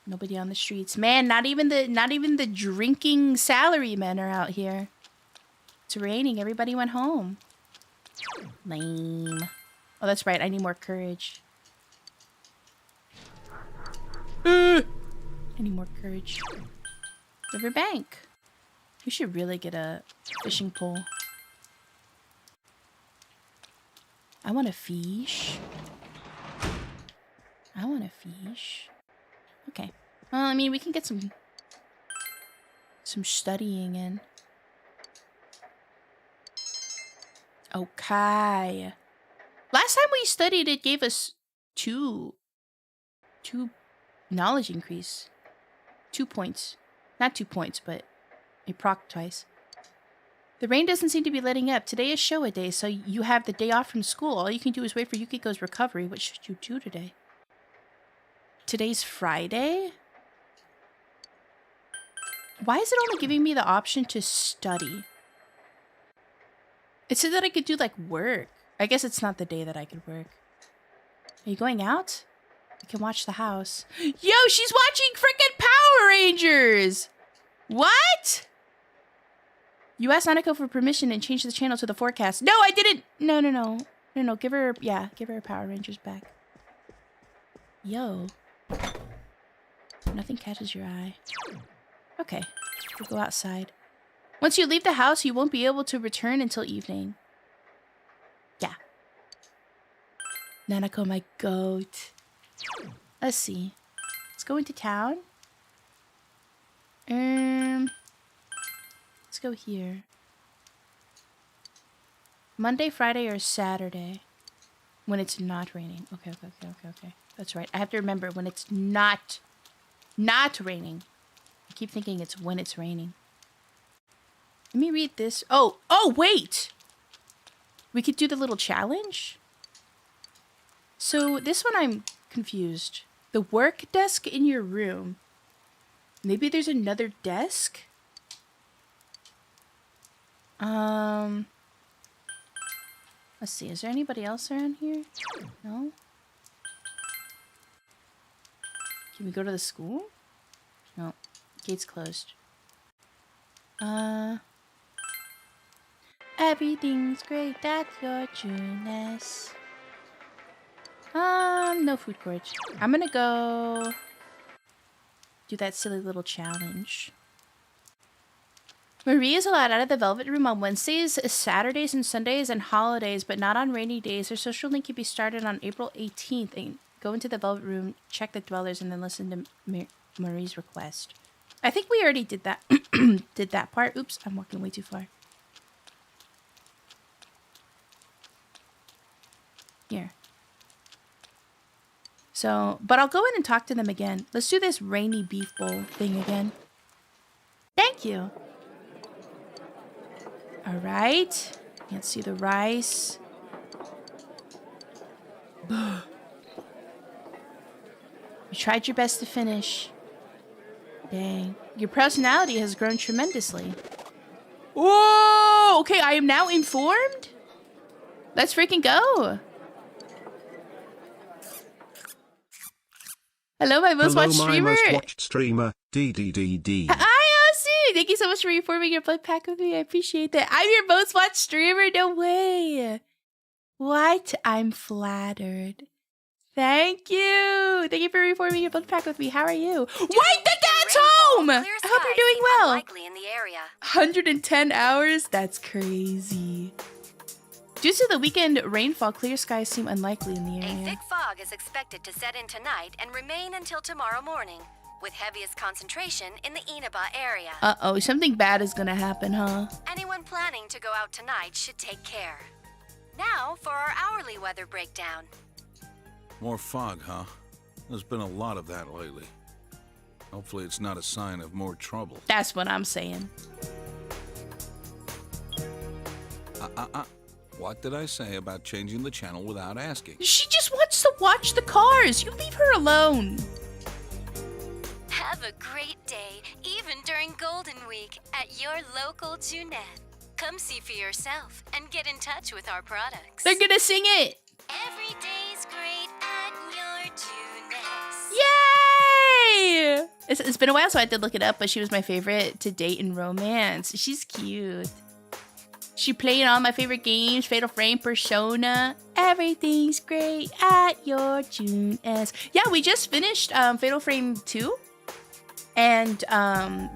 Nobody on the streets. Man, not even the drinking salary men are out here. It's raining. Everybody went home. Lame. Oh, that's right. I need more courage. I need more courage. Riverbank. We should really get a fishing pole. I want a fish. I want a fish. Okay. Well, I mean, we can get some studying in. Okay. Last time we studied, it gave us two knowledge increase. 2 points. Not 2 points, but it procced twice. The rain doesn't seem to be letting up. Today is Showa day, so you have the day off from school. All you can do is wait for Yukiko's recovery. What should you do today? Today's Friday? Why is it only giving me the option to study? It said that I could do, like, work. I guess it's not the day that I could work. Are you going out? I can watch the house. Yo, she's watching freaking Power Rangers! What? You asked Nanako for permission and changed the channel to the forecast. No, I didn't. No. Give her her Power Rangers back. Yo. Nothing catches your eye. Okay, we'll go outside. Once you leave the house, you won't be able to return until evening. Yeah. Nanako, my goat. Let's see. Let's go into town. Let's go here. Monday, Friday, or Saturday. When it's not raining. Okay. That's right. I have to remember when it's not raining. I keep thinking it's when it's raining. Let me read this. Oh, wait! We could do the little challenge? So this one I'm confused. The work desk in your room. Maybe there's another desk? Let's see. Is there anybody else around here? No? Can we go to the school? No. Gate's closed. Everything's great at your Junes. No food court. I'm gonna go do that silly little challenge. Marie is allowed out of the Velvet Room on Wednesdays, Saturdays, and Sundays, and holidays, but not on rainy days. Her social link can be started on April 18th. And go into the Velvet Room, check the dwellers, and then listen to Marie's request. I think we already did that. Did that part. Oops, I'm walking way too far. Here. So, but I'll go in and talk to them again. Let's do this rainy beef bowl thing again. Thank you. All right. Can't see the rice. You tried your best to finish. Dang. Your personality has grown tremendously. Whoa! Okay, I am now informed? Let's freaking go. Hello, my most watched streamer. Hello, my most watched streamer, DDDD. Hi, Aussie! Thank you so much for reforming your blood pack with me. I appreciate that. I'm your most watched streamer? No way. What? I'm flattered. Thank you. Thank you for reforming your blood pack with me. How are you? Wait, the dad's home! I hope you're doing well. Unlikely in the area. 110 hours? That's crazy. Due to the weekend rainfall, clear skies seem unlikely in the area. A thick fog is expected to set in tonight and remain until tomorrow morning, with heaviest concentration in the Inaba area. Uh-oh, something bad is gonna happen, huh? Anyone planning to go out tonight should take care. Now for our hourly weather breakdown. More fog, huh? There's been a lot of that lately. Hopefully it's not a sign of more trouble. That's what I'm saying. What did I say about changing the channel without asking? She just wants to watch the cars. You leave her alone. Have a great day, even during Golden Week, at your local Junette. Come see for yourself and get in touch with our products. They're gonna sing it. Every day's great at your Junette. Yay! It's been a while, so I did look it up, but she was my favorite to date in romance. She's cute. She played all my favorite games, Fatal Frame, Persona. Everything's great at your Junes. Yeah, we just finished Fatal Frame 2. And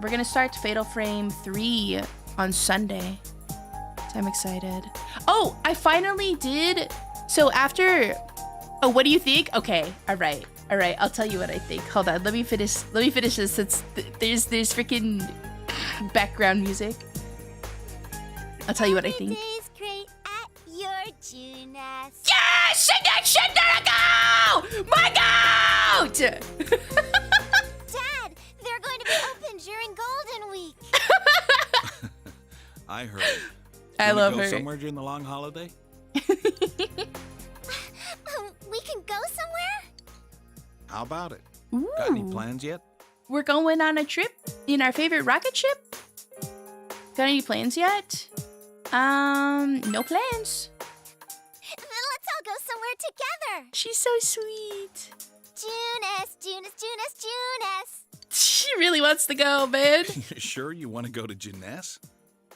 we're going to start Fatal Frame 3 on Sunday. So I'm excited. Oh, I finally did So after, oh, what do you think? Okay, all right. I'll tell you what I think. Hold on, let me finish this. Since there's freaking background music. I'll tell you what I think. Every day's great at your Junes. Yes! Go! My goat! Dad, they're going to be open during Golden Week. I heard. I love go her. Somewhere during the long holiday? We can go somewhere? How about it? Ooh. Got any plans yet? We're going on a trip in our favorite rocket ship. Got any plans yet? No plans. Then let's all go somewhere together. She's so sweet. Junes. She really wants to go, man. Sure you want to go to Jeunesse?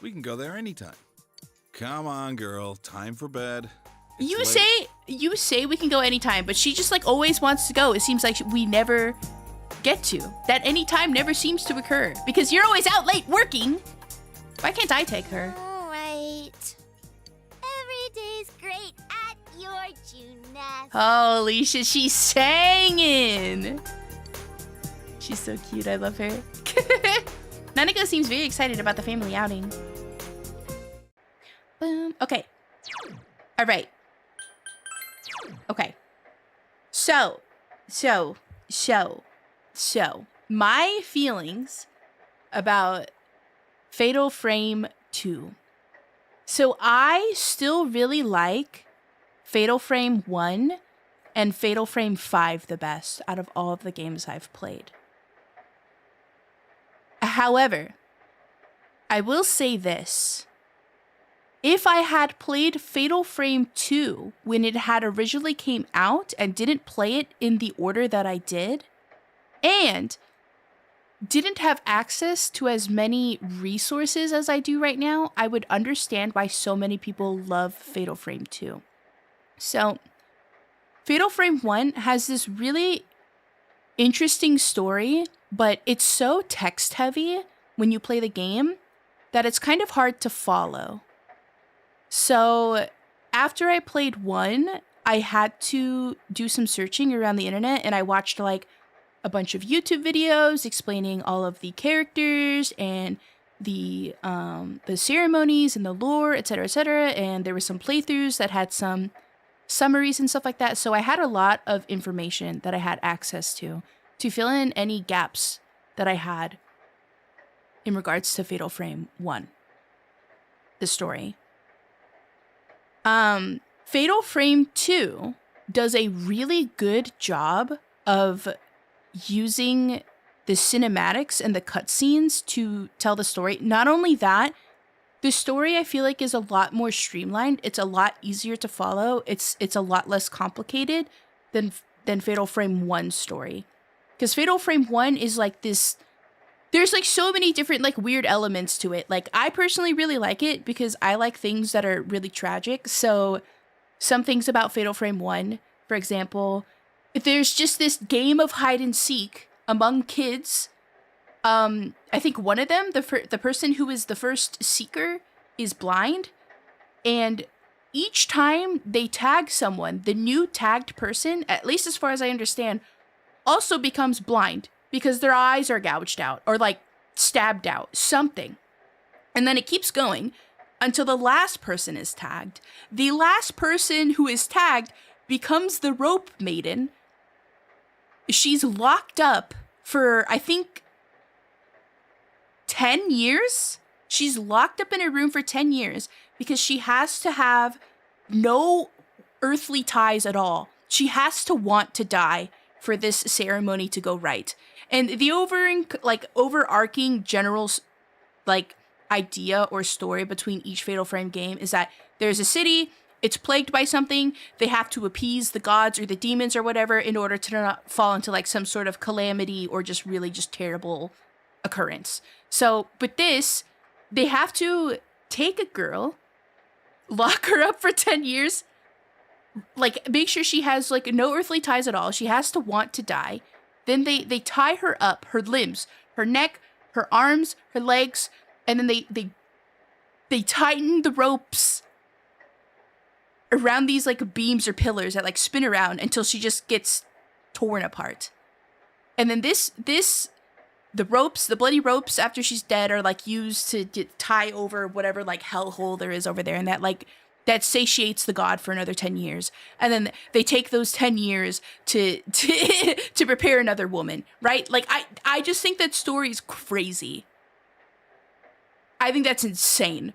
We can go there anytime. Come on, girl. Time for bed. It's late. You say we can go anytime, but she just like always wants to go. It seems like we never get to. That anytime never seems to occur because you're always out late working. Why can't I take her? All right. Every day's great at your Junes. Holy shit, she's singing. She's so cute. I love her. Nanako seems very excited about the family outing. Boom. Okay. All right. Okay. So, my feelings about Fatal Frame 2. So I still really like Fatal Frame 1 and Fatal Frame 5 the best out of all of the games I've played. However, I will say this. If I had played Fatal Frame 2 when it had originally came out and didn't play it in the order that I did, and didn't have access to as many resources as I do right now, I would understand why so many people love Fatal Frame 2. So, Fatal Frame 1 has this really interesting story, but it's so text heavy when you play the game that it's kind of hard to follow. So after I played 1, I had to do some searching around the internet and I watched like a bunch of YouTube videos explaining all of the characters and the ceremonies and the lore, etc., and there were some playthroughs that had some summaries and stuff like that. So I had a lot of information that I had access to fill in any gaps that I had in regards to Fatal Frame 1, the story. Fatal Frame 2 does a really good job of using the cinematics and the cutscenes to tell the story. Not only that, the story I feel like is a lot more streamlined. It's a lot easier to follow. It's a lot less complicated than Fatal Frame 1's story. Because Fatal Frame 1 is like this, there's like so many different like weird elements to it. Like I personally really like it because I like things that are really tragic. So some things about Fatal Frame 1, for example, there's just this game of hide and seek among kids. I think one of them, the person who is the first seeker, is blind. And each time they tag someone, the new tagged person, at least as far as I understand, also becomes blind because their eyes are gouged out or like stabbed out, something. And then it keeps going until the last person is tagged. The last person who is tagged becomes the rope maiden. She's locked up for, I think, 10 years? She's locked up in a room for 10 years because she has to have no earthly ties at all. She has to want to die for this ceremony to go right. And the overarching general like idea or story between each Fatal Frame game is that there's a city, it's plagued by something, they have to appease the gods or the demons or whatever in order to not fall into like some sort of calamity or just really just terrible occurrence. So, but this, they have to take a girl, lock her up for 10 years, like make sure she has like no earthly ties at all. She has to want to die. Then they tie her up, her limbs, her neck, her arms, her legs, and then they tighten the ropes around these like beams or pillars that like spin around until she just gets torn apart. And then the ropes, the bloody ropes after she's dead are like used to tie over whatever like hellhole there is over there, and that satiates the god for another 10 years. And then they take those 10 years to prepare another woman, right? Like I just think that story is crazy. I think that's insane.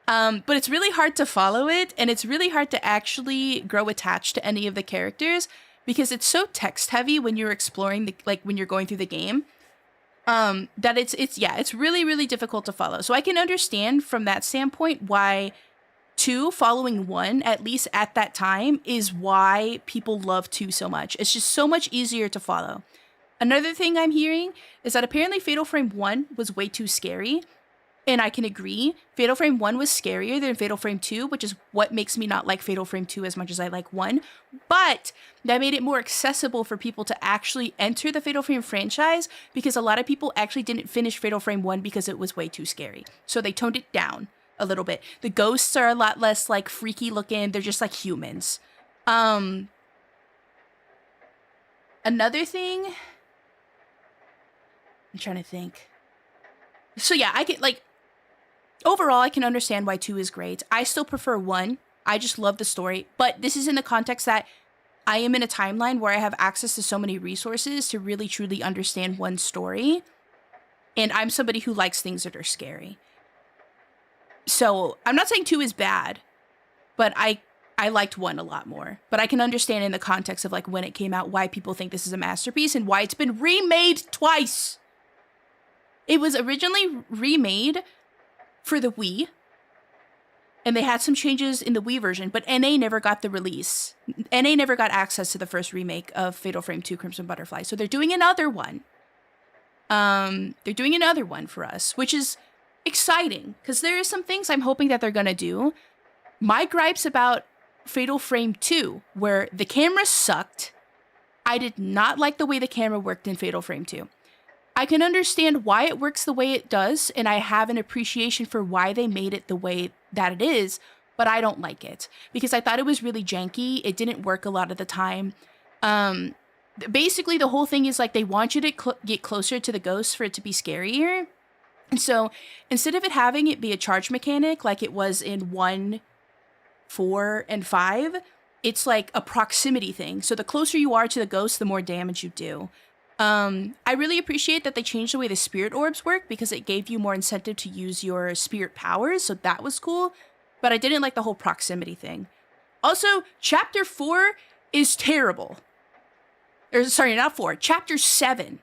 But it's really hard to follow it, and it's really hard to actually grow attached to any of the characters because it's so text heavy when you're exploring when you're going through the game. That it's really, really difficult to follow. So I can understand from that standpoint why 2 following 1, at least at that time, is why people love 2 so much. It's just so much easier to follow. Another thing I'm hearing is that apparently Fatal Frame 1 was way too scary. And I can agree. Fatal Frame 1 was scarier than Fatal Frame 2, which is what makes me not like Fatal Frame 2 as much as I like 1. But that made it more accessible for people to actually enter the Fatal Frame franchise because a lot of people actually didn't finish Fatal Frame 1 because it was way too scary. So they toned it down a little bit. The ghosts are a lot less like freaky looking. They're just like humans. Another thing, I'm trying to think. So yeah, I get like, overall, I can understand why 2 is great. I still prefer 1. I just love the story. But this is in the context that I am in a timeline where I have access to so many resources to really, truly understand one story. And I'm somebody who likes things that are scary. So I'm not saying 2 is bad, but I liked 1 a lot more. But I can understand in the context of like when it came out, why people think this is a masterpiece and why it's been remade twice. It was originally remade for the Wii, and they had some changes in the Wii version, but NA never got the release. NA never got access to the first remake of Fatal Frame 2 Crimson Butterfly, so they're doing another one. They're doing another one for us, which is exciting, because there are some things I'm hoping that they're gonna do. My gripes about Fatal Frame 2, where the camera sucked. I did not like the way the camera worked in Fatal Frame 2. I can understand why it works the way it does, and I have an appreciation for why they made it the way that it is, but I don't like it because I thought it was really janky. It didn't work a lot of the time. Basically, the whole thing is like they want you to get closer to the ghosts for it to be scarier. And so instead of it having it be a charge mechanic like it was in 1, 4, and 5, it's like a proximity thing. So the closer you are to the ghost, the more damage you do. I really appreciate that they changed the way the spirit orbs work because it gave you more incentive to use your spirit powers, so that was cool, but I didn't like the whole proximity thing. Also, Chapter 4 is terrible. Sorry, not 4, Chapter 7.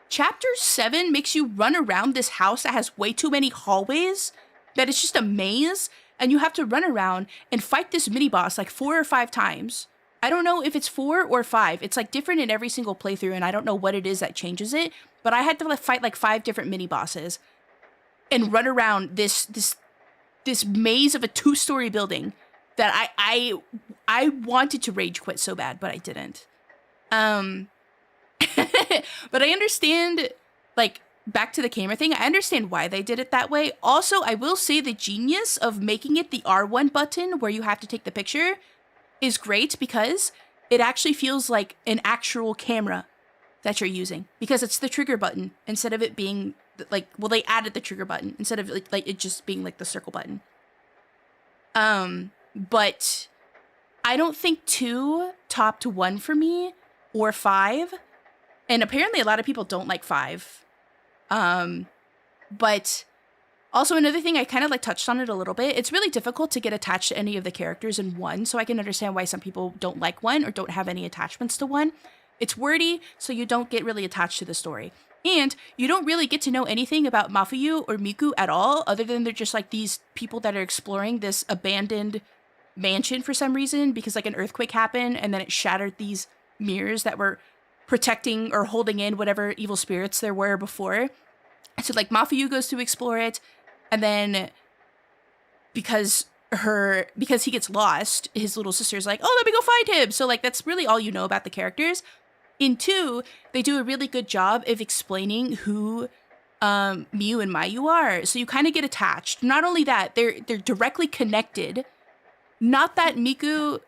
Chapter 7 makes you run around this house that has way too many hallways, that it's just a maze, and you have to run around and fight this mini-boss like 4 or 5 times. I don't know if it's 4 or 5. It's like different in every single playthrough, and I don't know what it is that changes it. But I had to fight like 5 different mini bosses, and run around this maze of a 2-story building that I wanted to rage quit so bad, but I didn't. But I understand, like back to the camera thing. I understand why they did it that way. Also, I will say the genius of making it the R1 button where you have to take the picture is great because it actually feels like an actual camera that you're using because it's the trigger button instead of it being like, well, they added the trigger button instead of like it just being like the circle button. But I don't think 2 topped 1 for me or 5. And apparently a lot of people don't like 5. But also, another thing, I kind of like touched on it a little bit. It's really difficult to get attached to any of the characters in 1, so I can understand why some people don't like 1 or don't have any attachments to 1. It's wordy, so you don't get really attached to the story. And you don't really get to know anything about Mafuyu or Miku at all, other than they're just like these people that are exploring this abandoned mansion for some reason, because like an earthquake happened and then it shattered these mirrors that were protecting or holding in whatever evil spirits there were before. So like Mafuyu goes to explore it. And then because he gets lost, his little sister's like, oh, let me go find him. So like, that's really all you know about the characters. In 2, they do a really good job of explaining who Miu and Mayu are. So you kind of get attached. Not only that, they're directly connected Not that Miku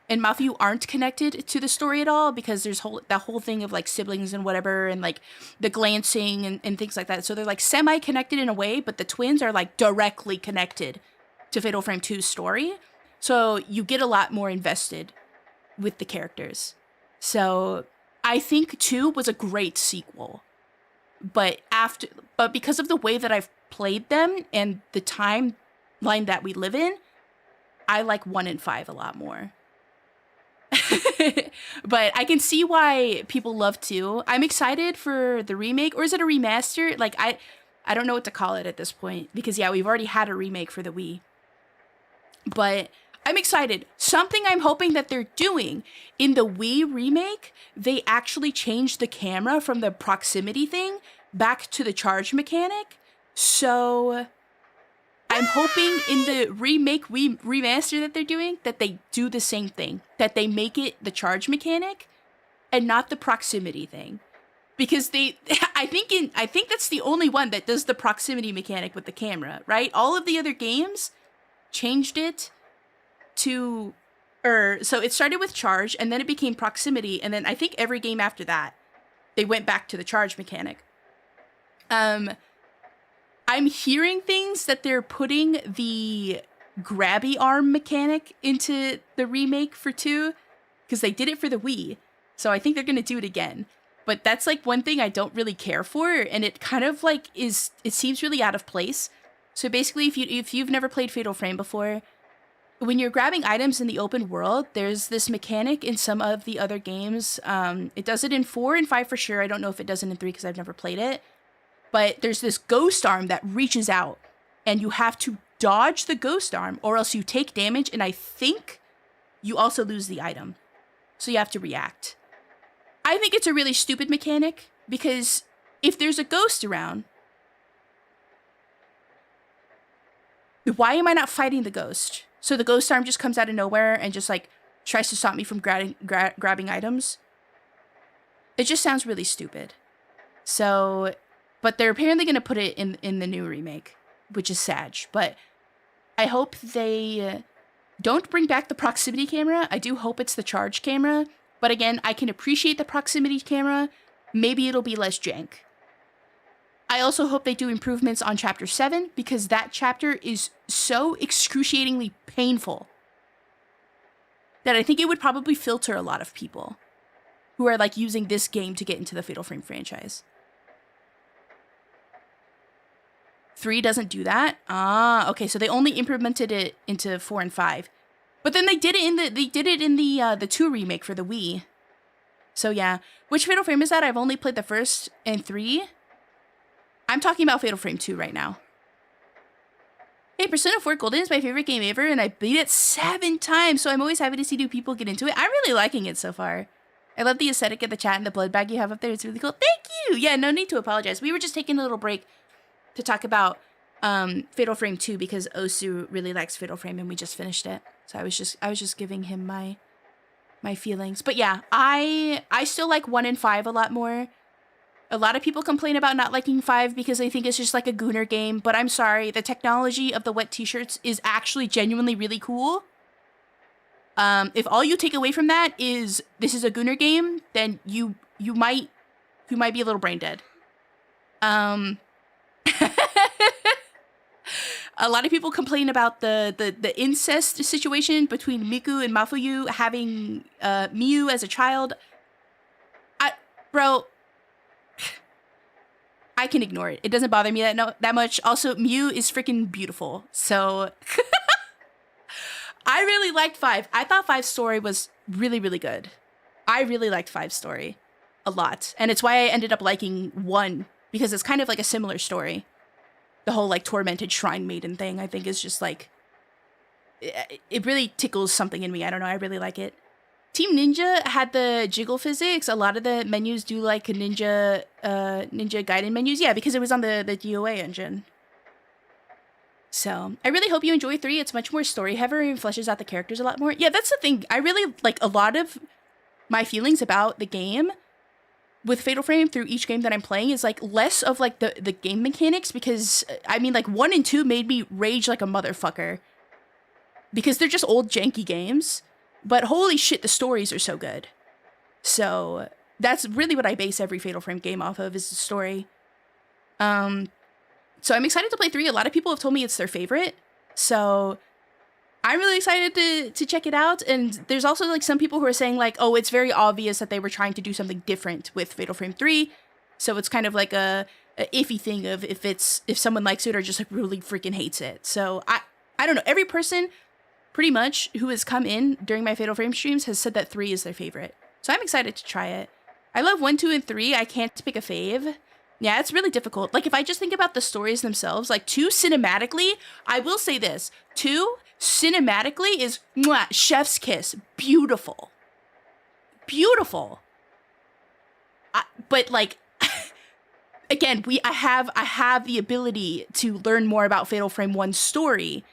and Mafuyu aren't connected to the story at all, because there's that whole thing of like siblings and whatever, and like the glancing and things like that. So they're like semi-connected in a way, but the twins are like directly connected to Fatal Frame 2's story. So you get a lot more invested with the characters. So I think 2 was a great sequel. But because of the way that I've played them and the timeline that we live in, I like 1 and 5 a lot more. But I can see why people love 2. I'm excited for the remake, or is it a remaster? Like I don't know what to call it at this point, because yeah, we've already had a remake for the Wii. But I'm excited. Something I'm hoping that they're doing in the Wii remake, they actually changed the camera from the proximity thing back to the charge mechanic. So I'm hoping in the remake remaster that they're doing, that they do the same thing, that they make it the charge mechanic and not the proximity thing. Because I think that's the only one that does the proximity mechanic with the camera, right? All of the other games changed it to, so it started with charge, and then it became proximity, and then I think every game after that, they went back to the charge mechanic. I'm hearing things that they're putting the grabby arm mechanic into the remake for 2, because they did it for the Wii, so I think they're going to do it again. But that's like one thing I don't really care for, and it kind of like it seems really out of place. So basically, if you've never played Fatal Frame before, when you're grabbing items in the open world, there's this mechanic in some of the other games. It does it in 4 and 5 for sure. I don't know if it does it in 3 because I've never played it. But there's this ghost arm that reaches out, and you have to dodge the ghost arm, or else you take damage, and I think you also lose the item. So you have to react. I think it's a really stupid mechanic, because if there's a ghost around, why am I not fighting the ghost? So the ghost arm just comes out of nowhere and just like tries to stop me from grabbing items. It just sounds really stupid. So, but they're apparently going to put it in the new remake, which is sad. But I hope they don't bring back the proximity camera. I do hope it's the charge camera. But again, I can appreciate the proximity camera. Maybe it'll be less jank. I also hope they do improvements on Chapter 7, because that chapter is so excruciatingly painful that I think it would probably filter a lot of people who are like using this game to get into the Fatal Frame franchise. 3 doesn't do that? Okay, so they only implemented it into 4 and 5. But then they did it in the 2 remake for the Wii. So yeah, which Fatal Frame is that? I've only played the first and 3. I'm talking about Fatal Frame 2 right now. Hey, Persona 4 Golden is my favorite game ever, and I beat it 7 times, so I'm always happy to see new people get into it. I'm really liking it so far. I love the aesthetic of the chat and the blood bag you have up there. It's really cool. Thank you! Yeah, no need to apologize. We were just taking a little break to talk about Fatal Frame 2, because Osu really likes Fatal Frame, and we just finished it. So I was just giving him my feelings. But yeah, I still like 1 and 5 a lot more. A lot of people complain about not liking 5 because they think it's just like a Gooner game, but I'm sorry, the technology of the wet t-shirts is actually genuinely really cool. If all you take away from that is this is a Gooner game, then you might be a little brain dead. A lot of people complain about the incest situation between Miku and Mafuyu having Miu as a child. Bro, I can ignore it. It doesn't bother me that much. Also, Miu is freaking beautiful. So I really liked 5. I thought 5's story was really, really good. I really liked 5's story a lot. And it's why I ended up liking 1, because it's kind of like a similar story. The whole like tormented shrine maiden thing, I think, is just like, it really tickles something in me. I don't know. I really like it. Team Ninja had the jiggle physics. A lot of the menus do like Ninja Gaiden menus. Yeah, because it was on the DOA engine. So I really hope you enjoy 3. It's much more story heavy and fleshes out the characters a lot more. Yeah, that's the thing. I really like a lot of my feelings about the game with Fatal Frame through each game that I'm playing is like less of like the game mechanics, because I mean like 1 and 2 made me rage like a motherfucker. because they're just old janky games. But holy shit, the stories are so good. So that's really what I base every Fatal Frame game off of, is the story. So I'm excited to play 3. A lot of people have told me it's their favorite. So I'm really excited to check it out. And there's also like some people who are saying like, oh, it's very obvious that they were trying to do something different with Fatal Frame 3. So it's kind of like a iffy thing of if someone likes it or just like really freaking hates it. So I don't know. Every person pretty much who has come in during my Fatal Frame streams has said that 3 is their favorite. So I'm excited to try it. I love 1, 2, and 3. I can't pick a fave. Yeah, it's really difficult. Like, if I just think about the stories themselves, like, 2 cinematically, I will say this. 2 cinematically is mwah, chef's kiss. Beautiful. Beautiful. But, like, again, I have the ability to learn more about Fatal Frame 1's story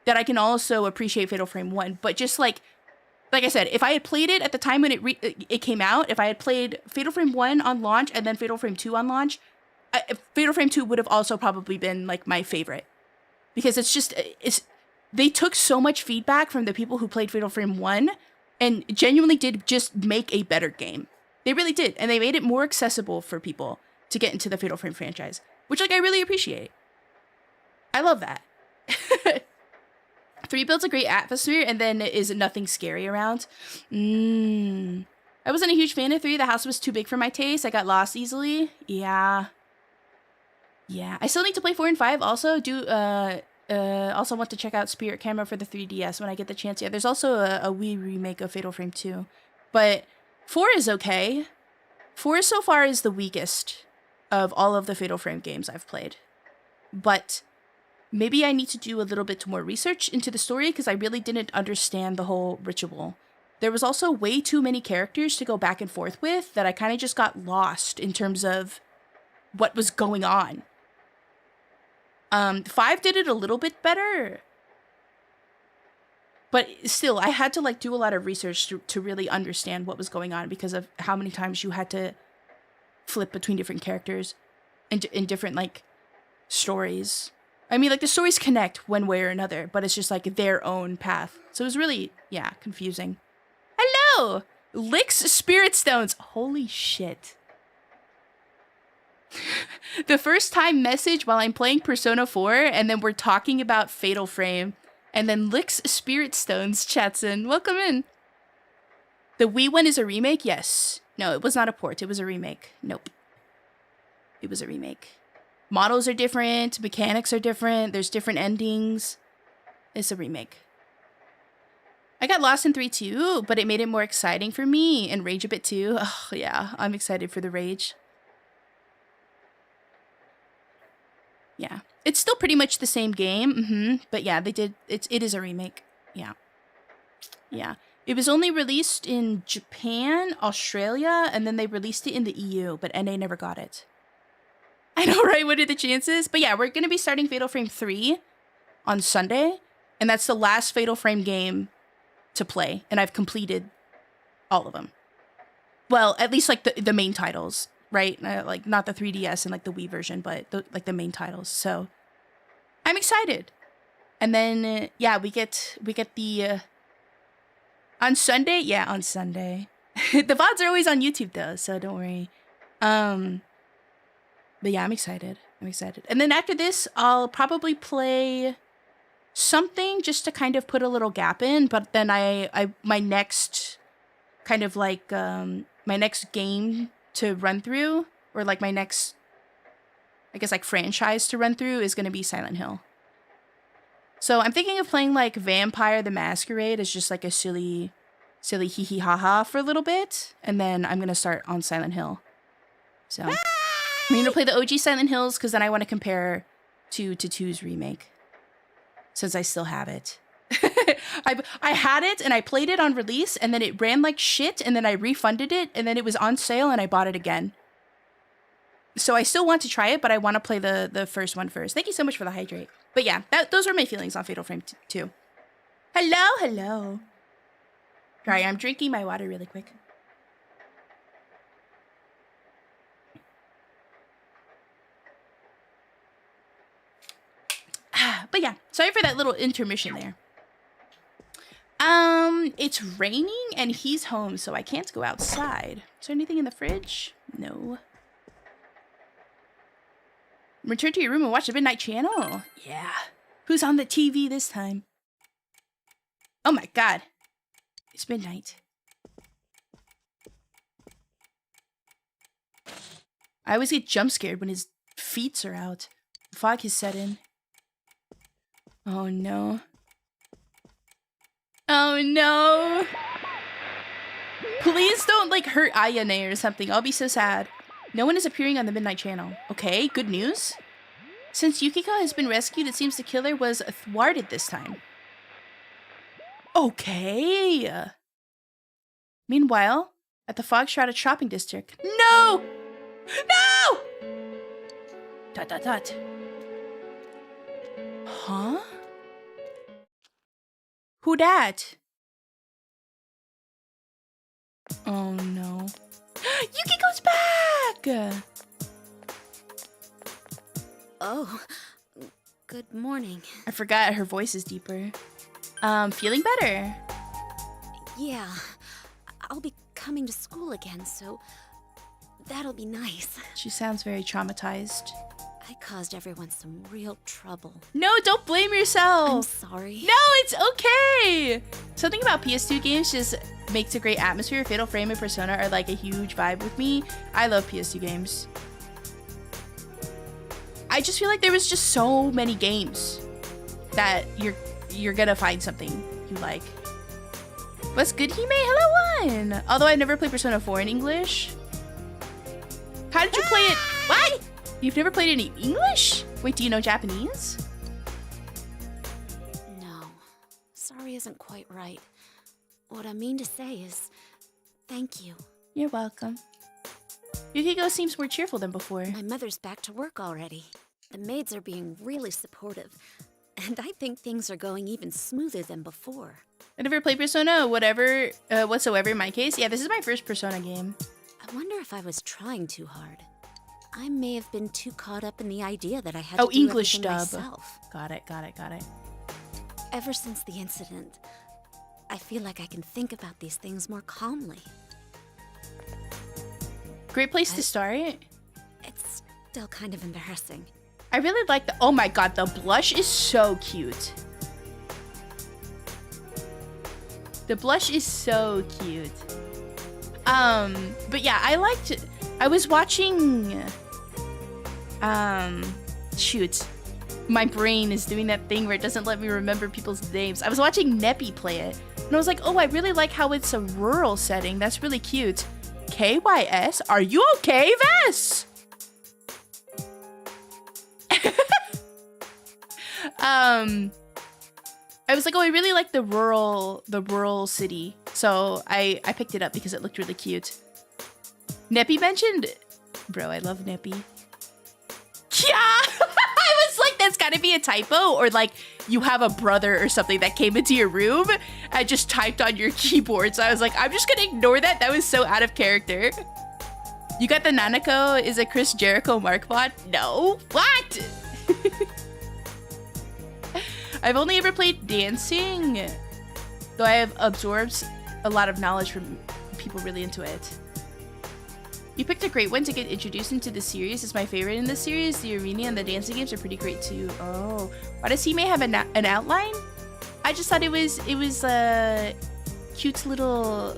that I can also appreciate Fatal Frame 1. But just, like I said, if I had played it at the time when it came out, if I had played Fatal Frame 1 on launch and then Fatal Frame 2 on launch, Fatal Frame 2 would have also probably been, like, my favorite. Because they took so much feedback from the people who played Fatal Frame 1 and genuinely did just make a better game. They really did. And they made it more accessible for people to get into the Fatal Frame franchise, which, like, I really appreciate. I love that. 3 builds a great atmosphere and then is nothing scary around. I wasn't a huge fan of 3. The house was too big for my taste. I got lost easily. Yeah. I still need to play 4 and 5. Also, also want to check out Spirit Camera for the 3DS when I get the chance. Yeah, there's also a Wii remake of Fatal Frame 2. But 4 is okay. 4 so far is the weakest of all of the Fatal Frame games I've played. But maybe I need to do a little bit more research into the story because I really didn't understand the whole ritual. There was also way too many characters to go back and forth with that I kind of just got lost in terms of what was going on. 5 did it a little bit better. But still, I had to like do a lot of research to really understand what was going on because of how many times you had to flip between different characters and in different like stories. I mean, like the stories connect one way or another, but it's just like their own path. So it was really, yeah, confusing. Hello! Licks Spirit Stones. Holy shit. The first time message while I'm playing Persona 4 and then we're talking about Fatal Frame and then Licks Spirit Stones chats in. Welcome in. The Wii one is a remake? Yes. No, it was not a port. It was a remake. Nope. It was a remake. Models are different. Mechanics are different. There's different endings. It's a remake. I got lost in 3 too, but it made it more exciting for me and rage a bit too. Oh, yeah. I'm excited for the rage. Yeah. It's still pretty much the same game. But yeah, it is a remake. Yeah. It was only released in Japan, Australia, and then they released it in the EU, but NA never got it. I know, right? What are the chances? But yeah, we're going to be starting Fatal Frame 3 on Sunday, and that's the last Fatal Frame game to play, and I've completed all of them. Well, at least like the main titles, right? Like not the 3DS and like the Wii version, but the main titles. So I'm excited. And then yeah, we get the on Sunday. Yeah, on Sunday. The VODs are always on YouTube though, so don't worry. But yeah, I'm excited. And then after this, I'll probably play something just to kind of put a little gap in. But then my next kind of like my next game to run through, or like my next, I guess like franchise to run through is gonna be Silent Hill. So I'm thinking of playing like Vampire the Masquerade as just like a silly hee hee ha ha for a little bit, and then I'm gonna start on Silent Hill. So I'm gonna play the OG Silent Hills because then I want to compare to 2's remake, since I still have it. I had it and I played it on release and then it ran like shit and then I refunded it and then it was on sale and I bought it again. So I still want to try it, but I want to play the first one first. Thank you so much for the hydrate. But yeah, those are my feelings on Fatal Frame 2. Hello. Sorry, I'm drinking my water really quick. But yeah, sorry for that little intermission there. It's raining and he's home, so I can't go outside. Is there anything in the fridge? No. Return to your room and watch the Midnight Channel. Yeah. Who's on the TV this time? Oh my god. It's midnight. I always get jump scared when his feet are out. The fog has set in. Oh no. Oh no. Please don't like hurt Ayane or something. I'll be so sad. No one is appearing on the Midnight Channel. Okay, good news. Since Yukiko has been rescued, it seems the killer was thwarted this time. Okay. Meanwhile, at the fog-shrouded shopping district. No! No! Dot dot dot. Huh? Who dat? Oh no. Yukiko's back! Oh, good morning. I forgot her voice is deeper. Feeling better. Yeah, I'll be coming to school again, so that'll be nice. She sounds very traumatized. I caused everyone some real trouble. No, don't blame yourself. I'm sorry. No, it's okay. Something about PS2 games just makes a great atmosphere. Fatal Frame and Persona are like a huge vibe with me. I love PS2 games. I just feel like there was just so many games that you're gonna find something you like. What's good, Hime? Hello, one. Although I never played Persona 4 in English. How did you play it? What? You've never played it in English? Wait, do you know Japanese? No, sorry isn't quite right. What I mean to say is, thank you. You're welcome. Yukiko seems more cheerful than before. My mother's back to work already. The maids are being really supportive. And I think things are going even smoother than before. I never played Persona whatsoever in my case. Yeah, this is my first Persona game. I wonder if I was trying too hard. I may have been too caught up in the idea that I had to do English everything dub. myself. Got it. Ever since the incident, I feel like I can think about these things more calmly. Great place to start. It's still kind of embarrassing. I really like the... Oh my god, the blush is so cute. The blush is so cute. But yeah, I was watching... Shoot. My brain is doing that thing where it doesn't let me remember people's names. I was watching Neppy play it. And I was like, oh, I really like how it's a rural setting. That's really cute. KYS? Are you okay, Vess? I was like, oh, I really like the rural city. So I picked it up because it looked really cute. Neppy mentioned... Bro, I love Neppy. Yeah! I was like, that's gotta be a typo. Or like, you have a brother or something that came into your room and just typed on your keyboard. So I was like, I'm just gonna ignore that. That was so out of character. You got the Nanako is a Chris Jericho Mark bot? No. What? I've only ever played dancing, though I have absorbed a lot of knowledge from people really into it. You picked a great one to get introduced into the series. It's my favorite in the series. The arena and the dancing games are pretty great too. Oh, why does he may have an outline? I just thought it was a cute little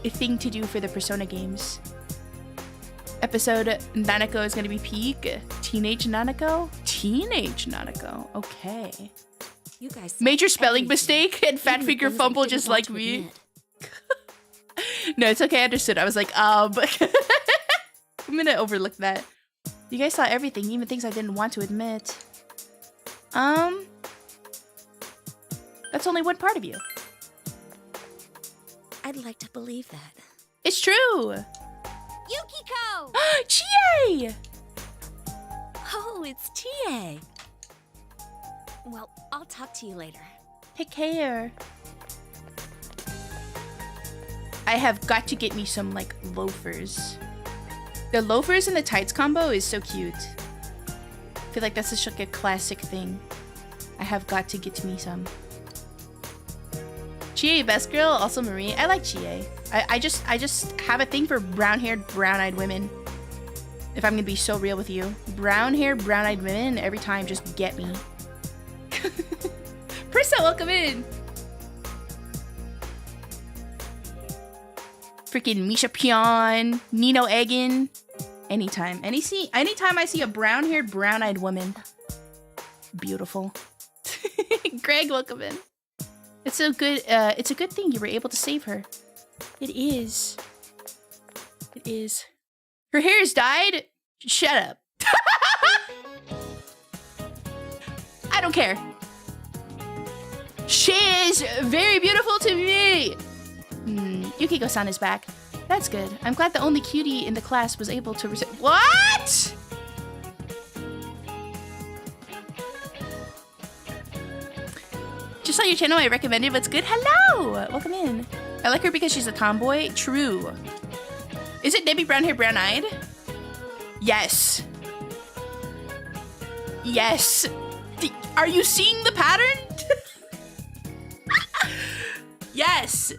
thing to do for the Persona games. Episode Nanako is gonna be peak. Teenage Nanako? Teenage Nanako. Okay. You guys major spelling mistake and fat finger fumble just like me. No, it's okay. I understood. I was like, I'm gonna overlook that. You guys saw everything, even things I didn't want to admit. That's only one part of you. I'd like to believe that. It's true. Yukiko! Chie! Oh, it's Chie. Well, I'll talk to you later. Take care. I have got to get me some, like, loafers. The loafers and the tights combo is so cute. I feel like that's just like a classic thing. I have got to get me some. Chie, best girl, also Marie. I like Chie. I just have a thing for brown-haired, brown-eyed women. If I'm gonna be so real with you. Brown-haired, brown-eyed women every time just get me. Prissa, welcome in. Freaking Misha Pion, Nino Egan. Anytime I see a brown-haired, brown-eyed woman. Beautiful. Greg, welcome in. It's a good thing you were able to save her. It is. It is. Her hair is dyed? Shut up. I don't care. She is very beautiful to me. Yukiko-san is back. That's good. I'm glad the only cutie in the class was able to What?! Just on your channel, I recommended what's good. Hello! Welcome in. I like her because she's a tomboy. True. Is it Debbie brown hair, brown eyed? Yes. Yes. Are you seeing the pattern? Yes.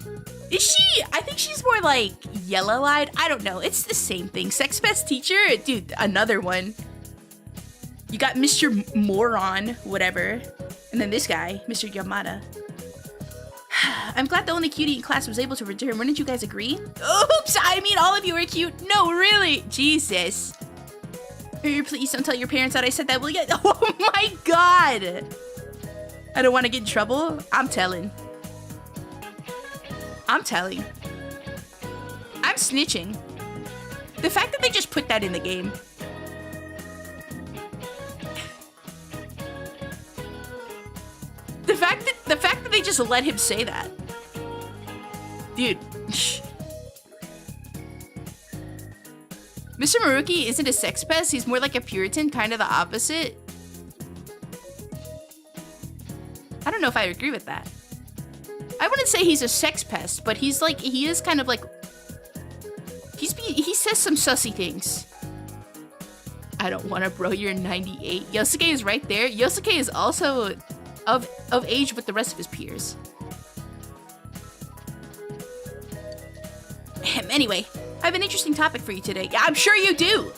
Is she? I think she's more like yellow-eyed. I don't know. It's the same thing. Sex Pest teacher? Dude, another one. You got Mr. Moron, whatever. And then this guy, Mr. Yamada. I'm glad the only cutie in class was able to return. Wouldn't you guys agree? Oops! I mean, all of you are cute. No, really. Jesus. Please don't tell your parents that I said that. Will you? Oh my god. I don't want to get in trouble. I'm telling. I'm snitching. The fact that they just put that in the game. The fact that they just let him say that. Dude. Mr. Maruki isn't a sex pest. He's more like a Puritan, kind of the opposite. I don't know if I agree with that. I wouldn't say he's a sex pest, but he's like, he is kind of like, he says some sussy things. I don't want to bro, you're 98. Yosuke is right there. Yosuke is also of age with the rest of his peers. Anyway, I have an interesting topic for you today. Yeah, I'm sure you do.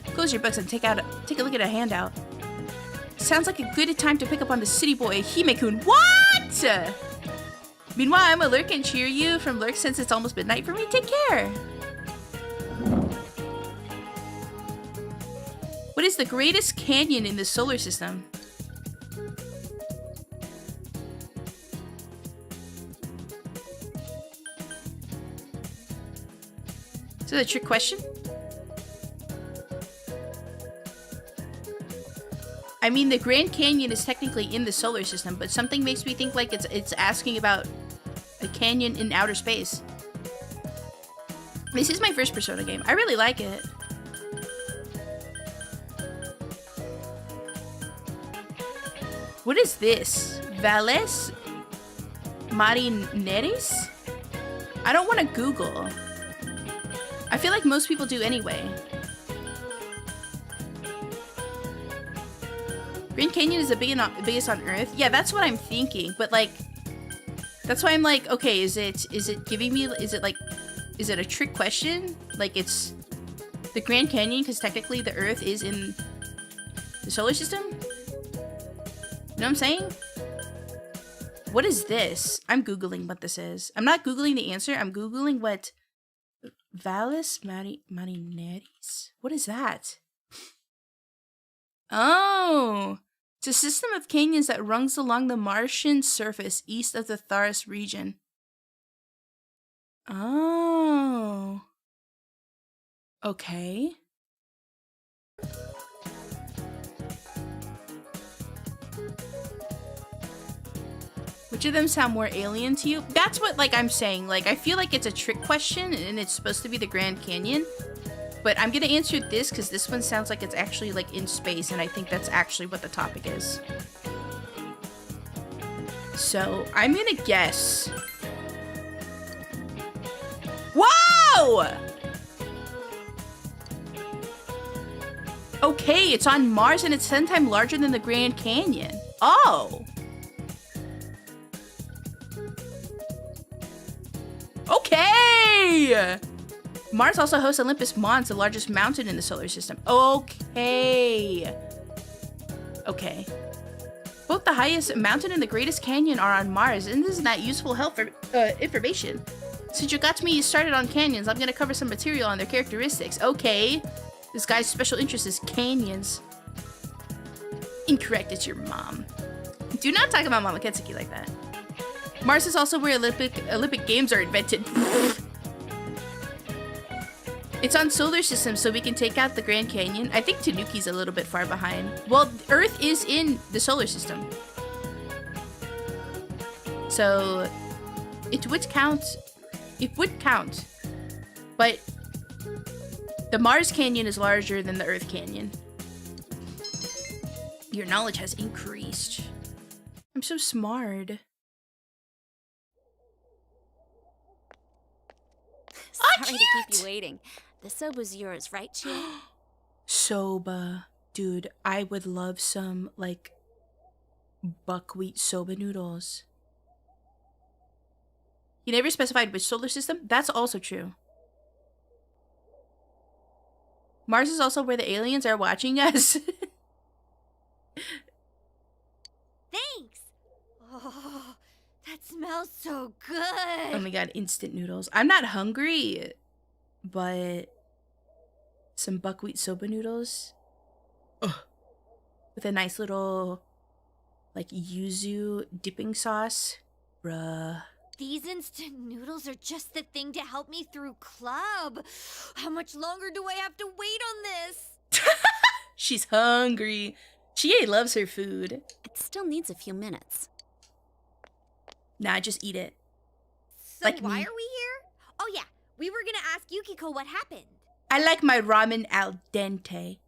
Close your books and take a look at a handout. Sounds like a good time to pick up on the city boy, Hime-kun. What? Meanwhile, I'm a lurk and cheer you from lurk since it's almost midnight for me. Take care. What is the greatest canyon in the solar system? Is that a trick question? I mean, the Grand Canyon is technically in the solar system, but something makes me think like it's asking about a canyon in outer space. This is my first Persona game. I really like it. What is this? Valles Marineris? I don't want to Google. I feel like most people do anyway. Grand Canyon is the biggest on Earth? Yeah, that's what I'm thinking. But like, that's why I'm like, okay, is it giving me, is it a trick question? Like it's the Grand Canyon because technically the Earth is in the solar system? You know what I'm saying? What is this? I'm Googling what this is. I'm not Googling the answer. I'm Googling what Valles Marineris? What is that? Oh, it's a system of canyons that runs along the Martian surface east of the Tharus region. Oh. Okay. Which of them sound more alien to you? That's what, like, I'm saying. Like, I feel like it's a trick question and it's supposed to be the Grand Canyon. But I'm gonna answer this because this one sounds like it's actually like in space, and I think that's actually what the topic is. So I'm gonna guess. Whoa! Okay, it's on Mars and it's 10 times larger than the Grand Canyon. Oh! Okay! Mars also hosts Olympus Mons, the largest mountain in the solar system. Okay. Okay. Both the highest mountain and the greatest canyon are on Mars, and this is not useful help for information. Since you got me you started on canyons, I'm gonna cover some material on their characteristics. Okay. This guy's special interest is canyons. Incorrect, it's your mom. Do not talk about Mama Hinketsuki like that. Mars is also where Olympic Games are invented. It's on solar system, so we can take out the Grand Canyon. I think Tanuki's a little bit far behind. Well, Earth is in the solar system. So, it would count. It would count. But, the Mars Canyon is larger than the Earth Canyon. Your knowledge has increased. I'm so smart. Sorry to keep you waiting. The soba's yours, right, Chie? Soba. Dude, I would love some, like, buckwheat soba noodles. He never specified which solar system? That's also true. Mars is also where the aliens are watching us. Thanks! Oh, that smells so good! Oh my god, instant noodles. I'm not hungry, but some buckwheat soba noodles. Ugh. With a nice little, like, yuzu dipping sauce. Bruh. These instant noodles are just the thing to help me through club. How much longer do I have to wait on this? She's hungry. Chie loves her food. It still needs a few minutes. Nah, just eat it. So Like why me. are we here? Oh yeah, we were gonna ask Yukiko what happened. I like my ramen al dente.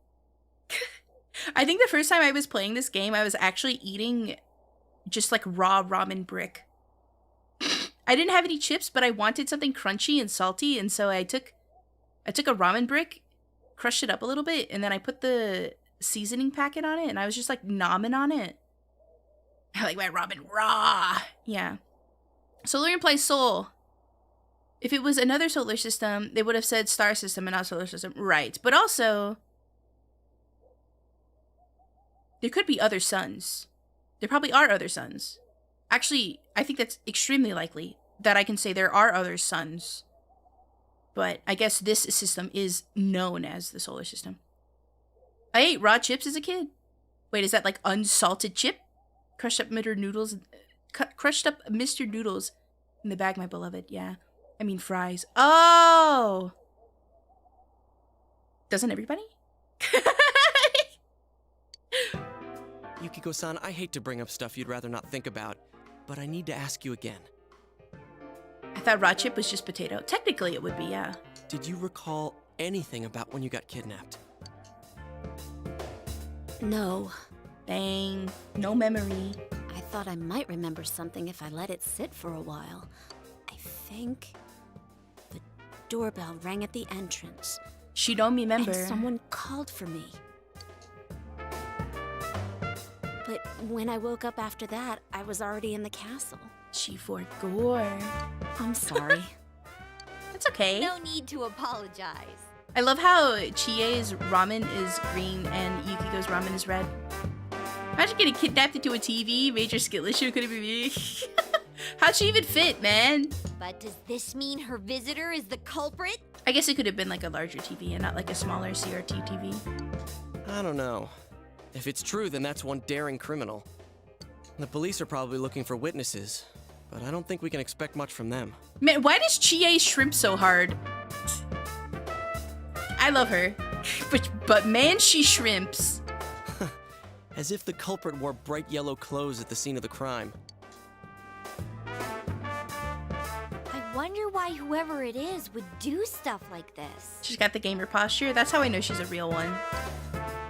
I think the first time I was playing this game, I was actually eating just like raw ramen brick. I didn't have any chips, but I wanted something crunchy and salty, and so I took a ramen brick, crushed it up a little bit, and then I put the seasoning packet on it, and I was just like nomming on it. I like my ramen raw. Yeah. Solar implies soul. If it was another solar system, they would have said star system and not solar system. Right. But also, there could be other suns. There probably are other suns. Actually, I think that's extremely likely that I can say there are other suns. But I guess this system is known as the solar system. I ate raw chips as a kid. Wait, is that like unsalted chip? Crushed up Mr. Noodles. Crushed up Mr. Noodles in the bag, my beloved. Yeah. I mean fries. Oh! Doesn't everybody? Yukiko-san, I hate to bring up stuff you'd rather not think about, but I need to ask you again. I thought raw chip was just potato. Technically it would be, yeah. Did you recall anything about when you got kidnapped? No. Dang. No memory. I thought I might remember something if I let it sit for a while. I think the doorbell rang at the entrance. She don't remember. And someone called for me. But when I woke up after that, I was already in the castle. She forgot. I'm sorry. That's okay. No need to apologize. I love how Chie's ramen is green and Yukiko's ramen is red. Imagine getting kidnapped into a TV. Major skill issue, could it be me? How'd she even fit, man? But does this mean her visitor is the culprit? I guess it could have been like a larger TV and not like a smaller CRT TV. I don't know. If it's true, then that's one daring criminal. The police are probably looking for witnesses, but I don't think we can expect much from them. Man, why does Chie shrimp so hard? I love her. But man, she shrimps. As if the culprit wore bright yellow clothes at the scene of the crime. I wonder why whoever it is would do stuff like this. She's got the gamer posture. That's how I know she's a real one.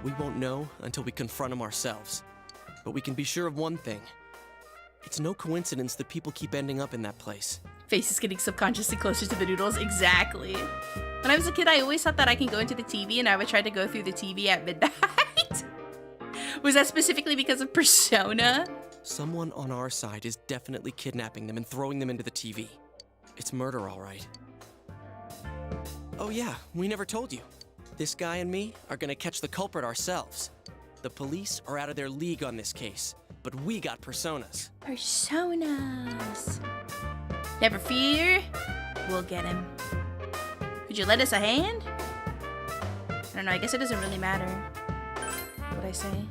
We won't know until we confront him ourselves. But we can be sure of one thing. It's no coincidence that people keep ending up in that place. Face is getting subconsciously closer to the noodles. Exactly. When I was a kid, I always thought that I can go into the TV and I would try to go through the TV at midnight. Was that specifically because of Persona? Someone on our side is definitely kidnapping them and throwing them into the TV. It's murder, all right. Oh yeah, we never told you. This guy and me are gonna catch the culprit ourselves. The police are out of their league on this case, but we got personas. Personas. Never fear, we'll get him. Could you lend us a hand? I don't know, I guess it doesn't really matter what I say.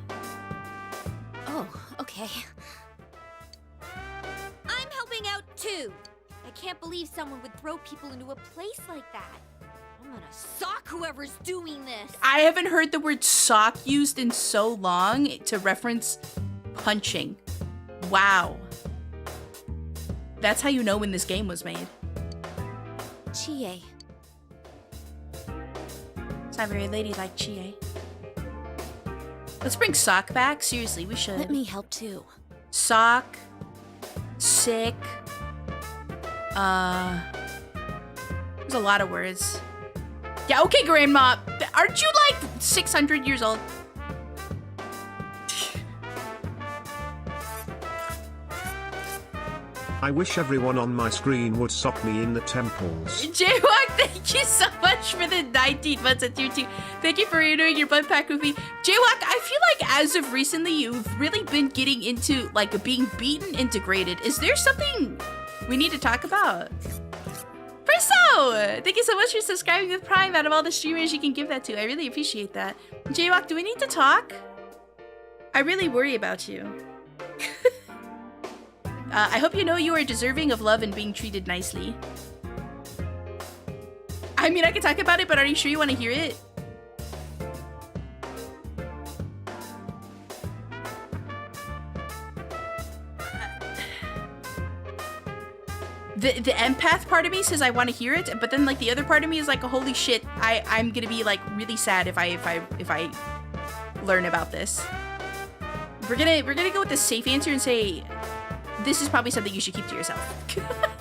Oh, okay. I'm helping out too. I can't believe someone would throw people into a place like that. I'm gonna sock whoever's doing this. I haven't heard the word sock used in so long to reference punching. Wow. That's how you know when this game was made. Chie. It's not very ladylike, Chie. Let's bring Sock back. Seriously, we should. Let me help too. Sock. Sick. There's a lot of words. Yeah, okay, Grandma. Aren't you like 600 years old? I wish everyone on my screen would sock me in the temples. Jaywalk, thank you so much for the 19 months at tier 2. Thank you for renewing your blood pack with me. Jaywalk, I feel like as of recently, you've really been getting into like being beaten integrated. Is there something we need to talk about? Presto! Thank you so much for subscribing with Prime. Out of all the streamers you can give that to, I really appreciate that. Jaywalk, do we need to talk? I really worry about you. I hope you know you are deserving of love and being treated nicely. I mean, I can talk about it, but are you sure you want to hear it? The empath part of me says I want to hear it, but then like the other part of me is like, holy shit, I'm gonna be like really sad if I learn about this. We're gonna go with the safe answer and say this is probably something you should keep to yourself.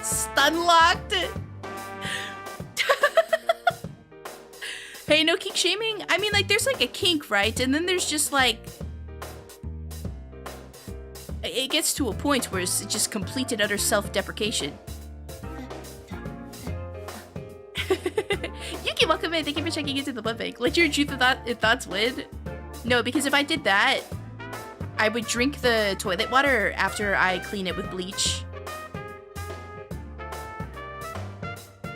Stun locked. Hey, no kink shaming. I mean, like there's like a kink, right? And then there's just like it gets to a point where it's just complete and utter self-deprecation. Yuki, welcome in. Thank you for checking into the blood bank. Let your truth and thoughts win. No, because if I did that, I would drink the toilet water after I clean it with bleach.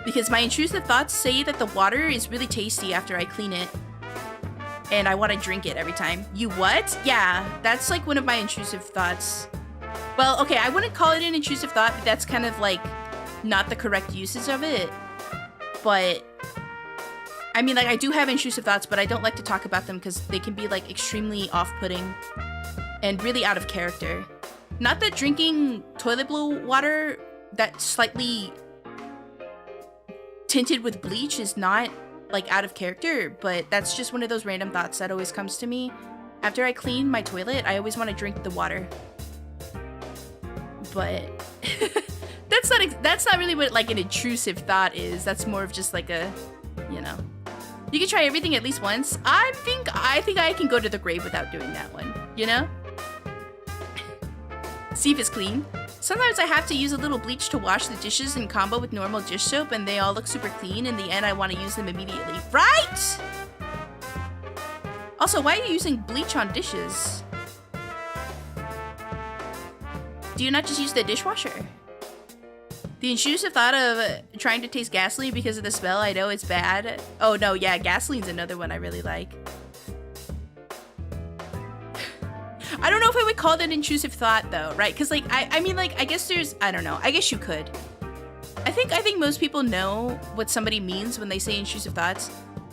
Because my intrusive thoughts say that the water is really tasty after I clean it. And I want to drink it every time. You what? Yeah, that's like one of my intrusive thoughts. Well, okay, I wouldn't call it an intrusive thought, but that's kind of like not the correct usage of it. But I mean, like I do have intrusive thoughts, but I don't like to talk about them because they can be like extremely off-putting and really out of character. Not that drinking toilet blue water that's slightly tinted with bleach is not like out of character, but that's just one of those random thoughts that always comes to me. After I clean my toilet, I always want to drink the water. But that's not really what like an intrusive thought is. That's more of just like a, you know. You can try everything at least once. I think I can go to the grave without doing that one, you know? See if it's clean. Sometimes I have to use a little bleach to wash the dishes in combo with normal dish soap and they all look super clean. In the end, I want to use them immediately. Right? Also, why are you using bleach on dishes? Do you not just use the dishwasher? The intrusive thought of trying to taste gasoline because of the smell, I know it's bad. Oh no, yeah, gasoline's another one I really like. I don't know if I would call that an intrusive thought though, right? Because like, I mean like, I guess there's, I don't know, I guess you could. I think most people know what somebody means when they say intrusive thoughts.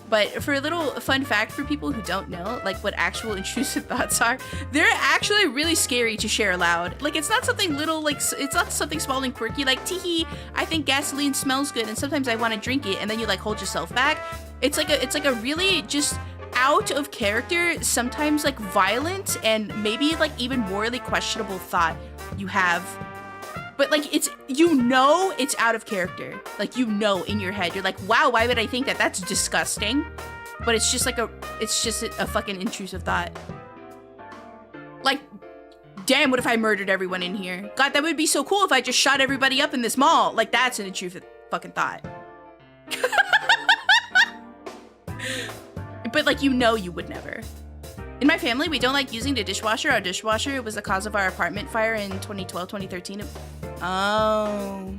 But for a little fun fact for people who don't know, like what actual intrusive thoughts are, they're actually really scary to share aloud. Like it's not something little, like it's not something small and quirky, like teehee, I think gasoline smells good and sometimes I want to drink it and then you like hold yourself back. It's like a really just out of character, sometimes like violent and maybe like even morally questionable thought you have. But like it's, you know, it's out of character. Like, you know, in your head, you're like, wow, why would I think that? That's disgusting. But it's just like it's just a fucking intrusive thought. Like, Damn, what if I murdered everyone in here? God, that would be so cool if I just shot everybody up in this mall. Like, that's an intrusive fucking thought. But, like, you know you would never. In my family, we don't like using the dishwasher. Our dishwasher was the cause of our apartment fire in 2012, 2013. Oh.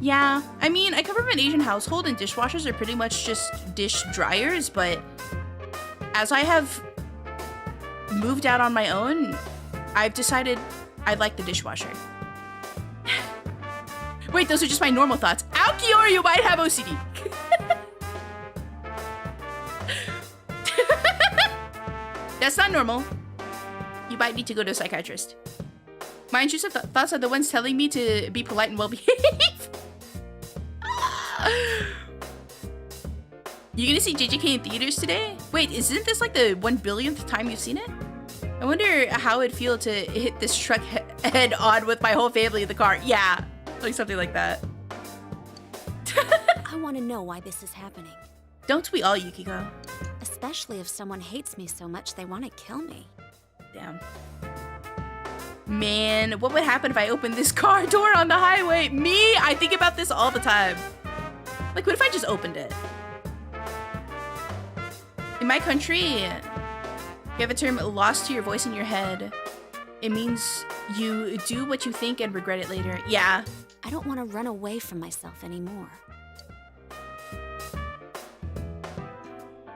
Yeah, I mean, I come from an Asian household and dishwashers are pretty much just dish dryers, but as I have moved out on my own, I've decided I like the dishwasher. Wait, those are just my normal thoughts. Aokiori, you might have OCD. That's not normal. You might need to go to a psychiatrist. My intrusive thoughts are the ones telling me to be polite and well-behaved. You gonna see JJK in theaters today? Wait, isn't this like the 1 billionth time you've seen it? I wonder how it'd feel to hit this truck head on with my whole family in the car. Yeah, like something like that. I want to know why this is happening. Don't we all, Yukiko? Especially if someone hates me so much they want to kill me. Damn. Man, what would happen if I opened this car door on the highway? Me? I think about this all the time. Like, what if I just opened it? In my country, you have a term, lost to your voice in your head. It means you do what you think and regret it later. Yeah. I don't want to run away from myself anymore.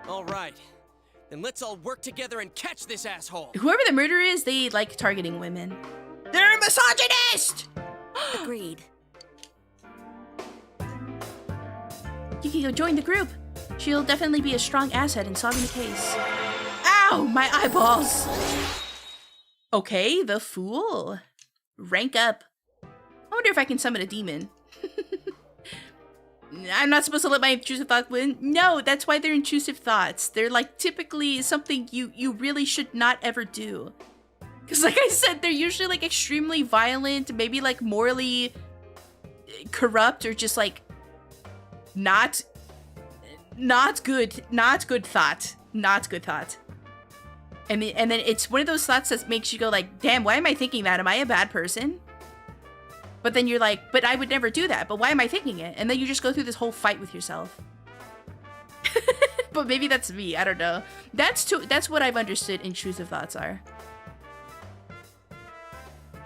All right. Then let's all work together and catch this asshole. Whoever the murderer is, they like targeting women. They're a misogynist! Agreed. Yukiko, join the group. She'll definitely be a strong asset in solving the case. Ow, my eyeballs. Okay, the fool. Rank up. I wonder if I can summon a demon. I'm not supposed to let my intrusive thoughts win. No, that's why they're intrusive thoughts. They're like typically something you really should not ever do. Because like I said, they're usually like extremely violent, maybe like morally corrupt or just like not good thought. Not good thought. And then it's one of those thoughts that makes you go like, damn, why am I thinking that? Am I a bad person? But then you're like, but I would never do that. But why am I thinking it? And then you just go through this whole fight with yourself. But maybe that's me. I don't know. That's what I've understood intrusive thoughts are.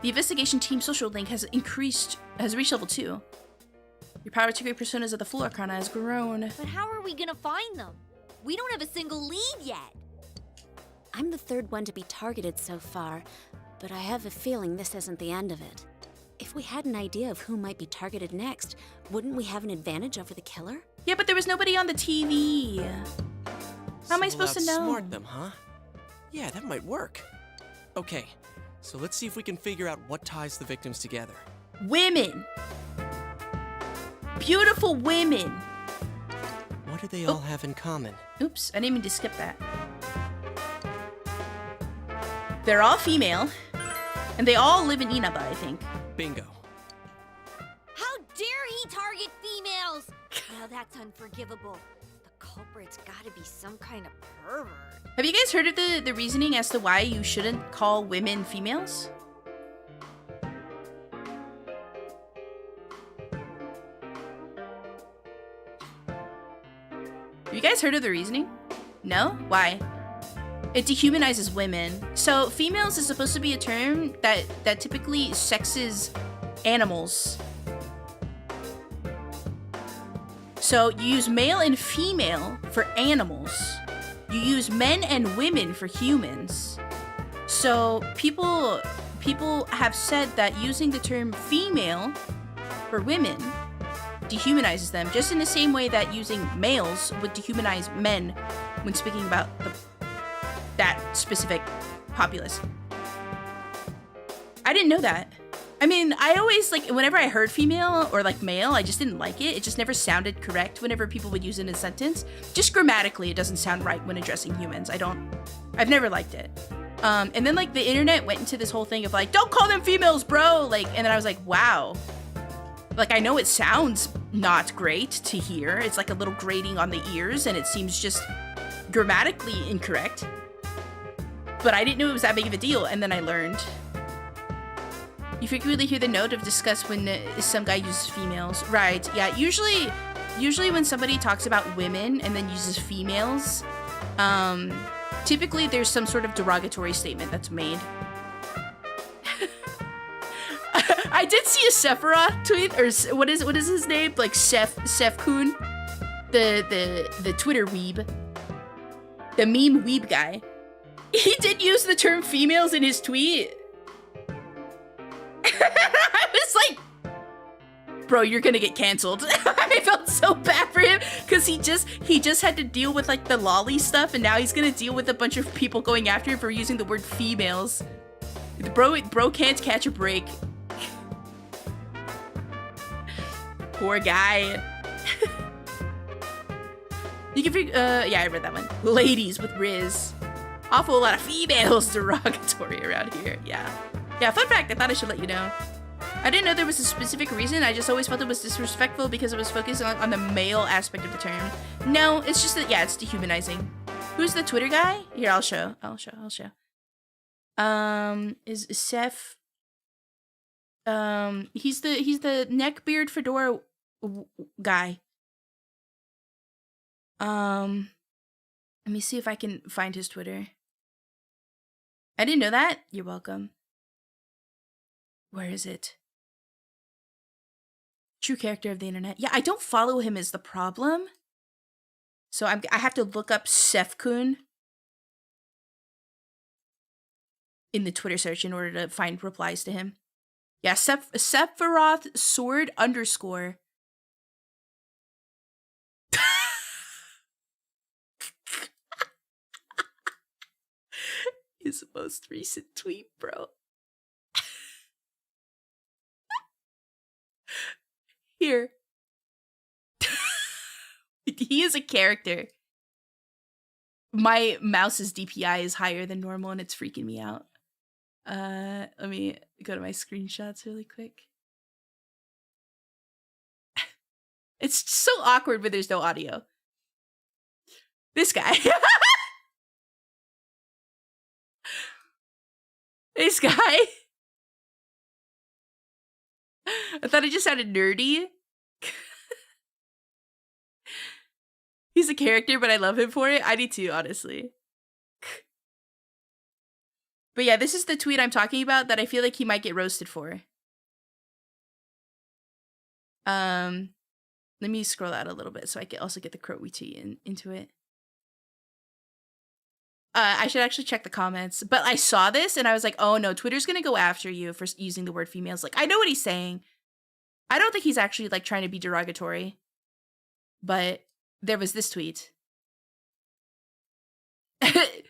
The investigation team social link has reached level 2. Your power to create personas of the Full Arcana has grown. But how are we gonna find them? We don't have a single lead yet. I'm the third one to be targeted so far, but I have a feeling this isn't the end of it. If we had an idea of who might be targeted next, wouldn't we have an advantage over the killer? Yeah, but there was nobody on the TV. How am I supposed to know? Outsmart them, huh? Yeah, that might work. Okay, so let's see if we can figure out what ties the victims together. Women. Beautiful women. What do they all have in common? Oops, I didn't mean to skip that. They're all female, and they all live in Inaba, I think. Bingo. How dare he target females? Well, that's unforgivable. The culprit's gotta be some kind of pervert. Have you guys heard of the reasoning as to why you shouldn't call women females? Have you guys heard of the reasoning? No? Why? It dehumanizes women. So females is supposed to be a term that typically sexes animals. So you use male and female for animals. You use men and women for humans. So people have said that using the term female for women dehumanizes them, just in the same way that using males would dehumanize men when speaking about that specific populace. I didn't know that. I mean, I always, like, whenever I heard female or, like, male, I just didn't like it. It just never sounded correct whenever people would use it in a sentence. Just grammatically, it doesn't sound right when addressing humans. I've never liked it. And then, like, the internet went into this whole thing of, like, don't call them females, bro! Like, and then I was like, wow. Like, I know it sounds not great to hear. It's, like, a little grating on the ears, and it seems just grammatically incorrect. But I didn't know it was that big of a deal, and then I learned. You frequently hear the note of disgust when some guy uses females. Right, yeah. Usually when somebody talks about women and then uses females, typically there's some sort of derogatory statement that's made. I did see a Sephiroth tweet, or what is his name? Like Seth-kun, the Twitter weeb, the meme weeb guy. He did use the term females in his tweet. I was like, bro, you're gonna get canceled. I felt so bad for him because he just had to deal with like the lolly stuff, and now he's gonna deal with a bunch of people going after him for using the word females. Bro can't catch a break. Poor guy. You can yeah, I read that one. Ladies with Riz. Awful lot of females derogatory around here. Yeah. Yeah, fun fact, I thought I should let you know. I didn't know there was a specific reason. I just always felt it was disrespectful because it was focused on the male aspect of the term. No, it's just that, yeah, it's dehumanizing. Who's the Twitter guy? Here, I'll show. Is Seth... he's the neckbeard fedora guy. Let me see if I can find his Twitter. I didn't know that. You're welcome. Where is it? True character of the internet. Yeah, I don't follow him is the problem. So I have to look up Seth-kun in the Twitter search in order to find replies to him. Yeah, Sephiroth sword _ His most recent tweet, bro. Here. He is a character. My mouse's DPI is higher than normal and it's freaking me out. Let me go to my screenshots really quick. It's so awkward when there's no audio. This guy. This guy. I thought it just sounded nerdy. He's a character, but I love him for it. I do too, honestly. But yeah, this is the tweet I'm talking about that I feel like he might get roasted for. Let me scroll out a little bit so I can also get the Croat tweet into it. I should actually check the comments. But I saw this and I was like, oh no, Twitter's gonna go after you for using the word females. Like, I know what he's saying. I don't think he's actually like trying to be derogatory. But there was this tweet.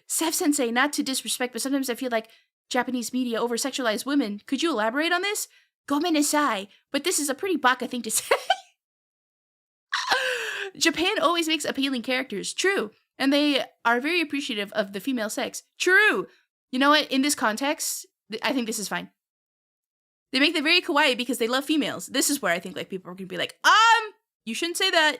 Seth-sensei, not to disrespect, but sometimes I feel like Japanese media over-sexualize women. Could you elaborate on this? Gomenasai, but this is a pretty baka thing to say. Japan always makes appealing characters. True. And they are very appreciative of the female sex. True. You know what? In this context, I think this is fine. They make them very kawaii because they love females. This is where I think like people are going to be like, you shouldn't say that.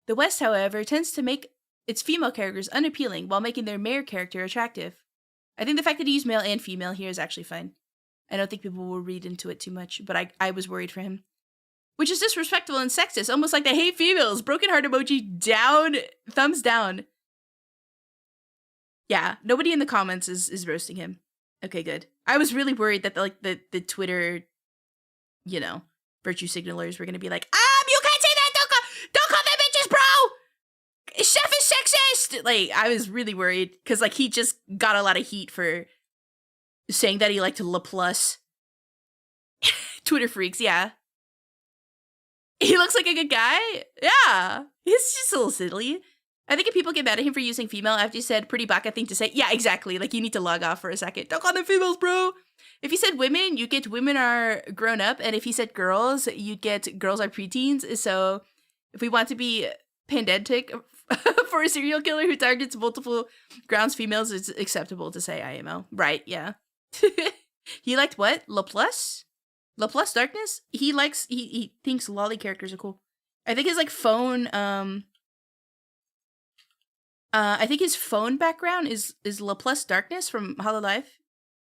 The West, however, tends to make its female characters unappealing while making their male character attractive. I think the fact that he used male and female here is actually fine. I don't think people will read into it too much, but I was worried for him. Which is disrespectful and sexist, almost like they hate females. Broken heart emoji down, thumbs down. Yeah, nobody in the comments is roasting him. Okay, good. I was really worried that the Twitter, you know, virtue signalers were gonna be like, you can't say that, don't call them bitches, bro! Chef is sexist! Like, I was really worried, because like he just got a lot of heat for saying that he liked Laplace. Twitter freaks, yeah. He looks like a good guy? Yeah. He's just a little silly. I think if people get mad at him for using female after he said pretty baka thing to say, yeah, exactly. Like, you need to log off for a second. Don't call them females, bro. If he said women, you get women are grown up. And if he said girls, you'd get girls are preteens. So if we want to be pedantic for a serial killer who targets multiple grounds females, it's acceptable to say IMO. Right, yeah. He liked what? Laplace? Laplace Darkness? He thinks lolly characters are cool. I think his like phone, I think his phone background is Laplace Darkness from Hololive.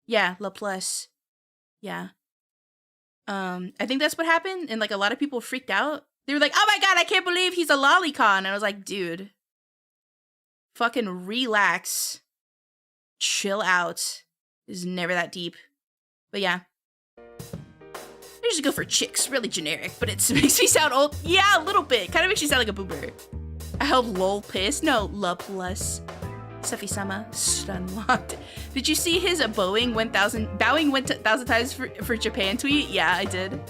Yeah, Laplace. Yeah. I think that's what happened, and like a lot of people freaked out. They were like, "Oh my god, I can't believe he's a lolicon," and I was like, "Dude, fucking relax, chill out. It's never that deep." But yeah, I usually go for chicks, really generic, but it makes me sound old. Yeah, a little bit. Kind of makes you sound like a boomer. I held lol piss. No, la plus. Sefi-sama, stunlocked. Did you see his bowing 1,000 times for Japan tweet? Yeah, I did.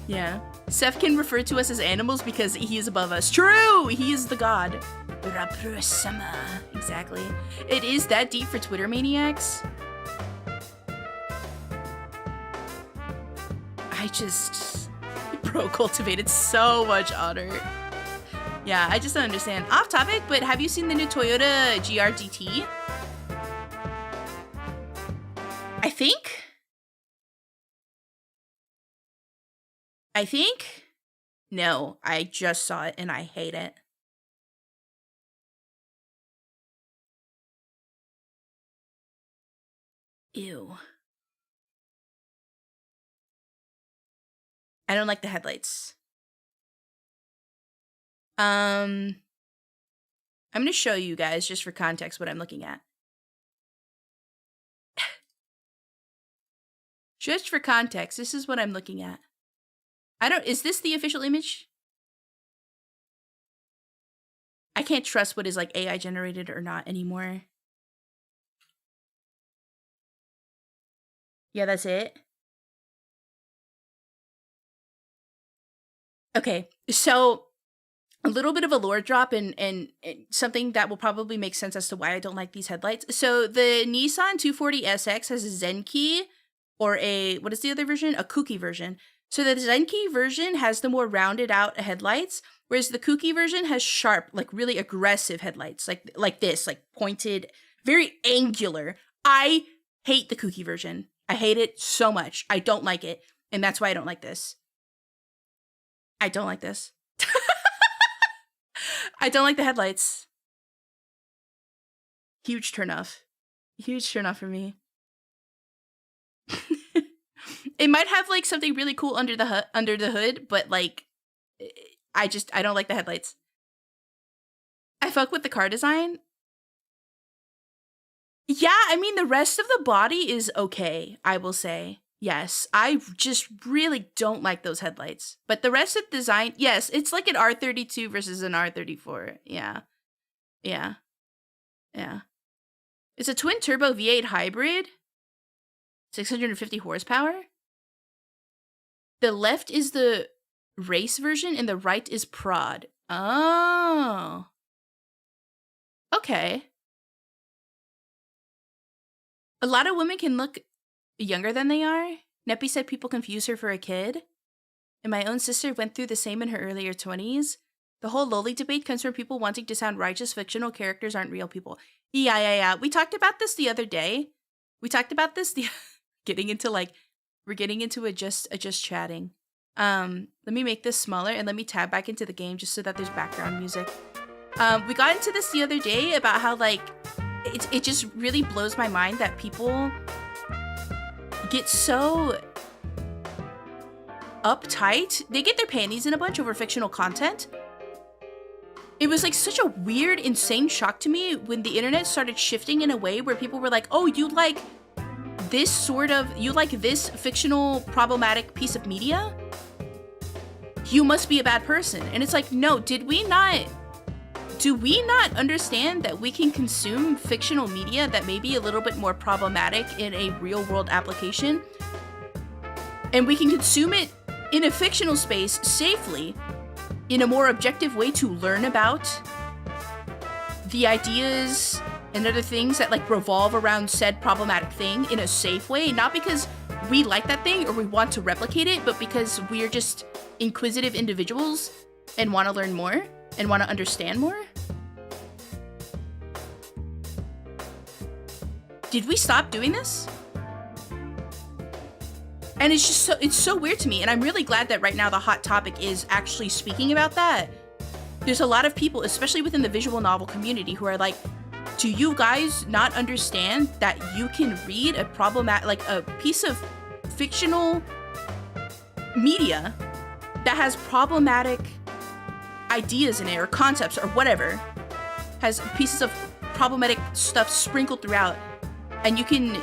Yeah. Seth can refer to us as animals because he is above us. True! He is the god. Rapura-sama. Exactly. It is that deep for Twitter maniacs. Bro cultivated so much honor. Yeah, I just don't understand. Off topic, but have you seen the new Toyota GRDT? I think? No, I just saw it and I hate it. Ew. I don't like the headlights. I'm gonna show you guys just for context what I'm looking at. Just for context, this is what I'm looking at. Is this the official image? I can't trust what is like AI generated or not anymore. Yeah, that's it. Okay, so a little bit of a lore drop and something that will probably make sense as to why I don't like these headlights. So the Nissan 240SX has a Zenki, or what is the other version? A Kuki version. So the Zenki version has the more rounded out headlights, whereas the Kuki version has sharp, like really aggressive headlights, like this, like pointed, very angular. I hate the Kuki version. I hate it so much. I don't like it, and that's why I don't like this. I don't like this. I don't like the headlights. Huge turnoff. Huge turnoff for me. It might have like something really cool under the hood, but like I don't like the headlights. I fuck with the car design. Yeah, I mean the rest of the body is okay, I will say. Yes, I just really don't like those headlights. But the rest of the design, yes, it's like an R32 versus an R34. Yeah. Yeah. Yeah. It's a twin turbo V8 hybrid. 650 horsepower. The left is the race version and the right is prod. Oh. Okay. A lot of women can look younger than they are. Neppy said people confuse her for a kid. And my own sister went through the same in her earlier 20s. The whole loli debate comes from people wanting to sound righteous. Fictional characters aren't real people. Yeah. We talked about this the other day. Getting into a just chatting. Let me make this smaller and let me tab back into the game just so that there's background music. We got into this the other day about how like it just really blows my mind that people get so uptight. They get their panties in a bunch over fictional content. It was like such a weird, insane shock to me when the internet started shifting in a way where people were like, oh, you like this fictional problematic piece of media? You must be a bad person. And it's like, no, do we not understand that we can consume fictional media that may be a little bit more problematic in a real world application? And we can consume it in a fictional space safely, in a more objective way to learn about the ideas and other things that like revolve around said problematic thing in a safe way, not because we like that thing or we want to replicate it, but because we're just inquisitive individuals and want to learn more and want to understand more. Did we stop doing this? And it's so weird to me, and I'm really glad that right now the hot topic is actually speaking about that. There's a lot of people, especially within the visual novel community, who are like, do you guys not understand that you can read a piece of fictional media that has problematic ideas in it or concepts or whatever, has pieces of problematic stuff sprinkled throughout, and you can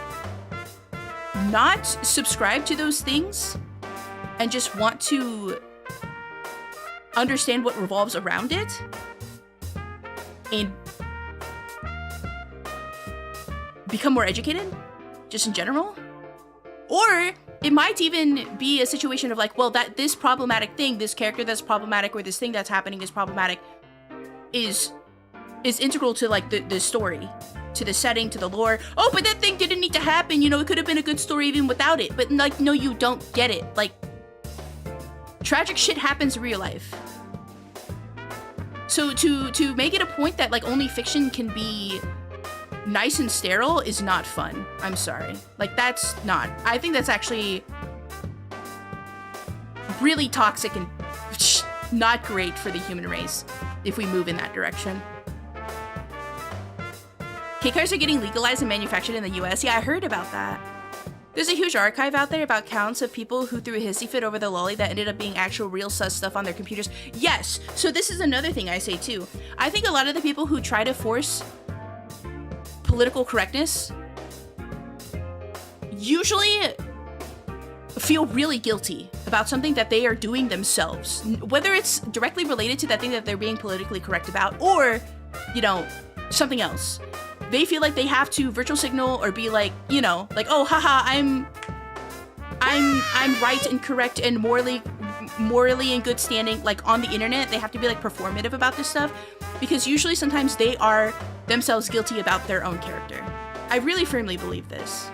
not subscribe to those things and just want to understand what revolves around it and become more educated just in general. Or it might even be a situation of like, well, that this problematic thing, this character that's problematic, or this thing that's happening is problematic, is integral to like the story, to the setting, to the lore. Oh, but that thing didn't need to happen, you know, it could have been a good story even without it. But like, no, you don't get it. Like, tragic shit happens in real life. So to make it a point that like only fiction can be nice and sterile is not fun. I'm sorry. Like, that's not. I think that's actually really toxic and not great for the human race if we move in that direction. K-cars are getting legalized and manufactured in the US. Yeah, I heard about that. There's a huge archive out there about counts of people who threw a hissy fit over the lolly that ended up being actual real sus stuff on their computers. Yes! So this is another thing I say too. I think a lot of the people who try to force political correctness usually feel really guilty about something that they are doing themselves, whether it's directly related to that thing that they're being politically correct about, or, you know, something else. They feel like they have to virtual signal or be like, you know, like, oh, haha, I'm right and correct and morally in good standing, like on the internet. They have to be like performative about this stuff because usually sometimes they are themselves guilty about their own character. I really firmly believe this.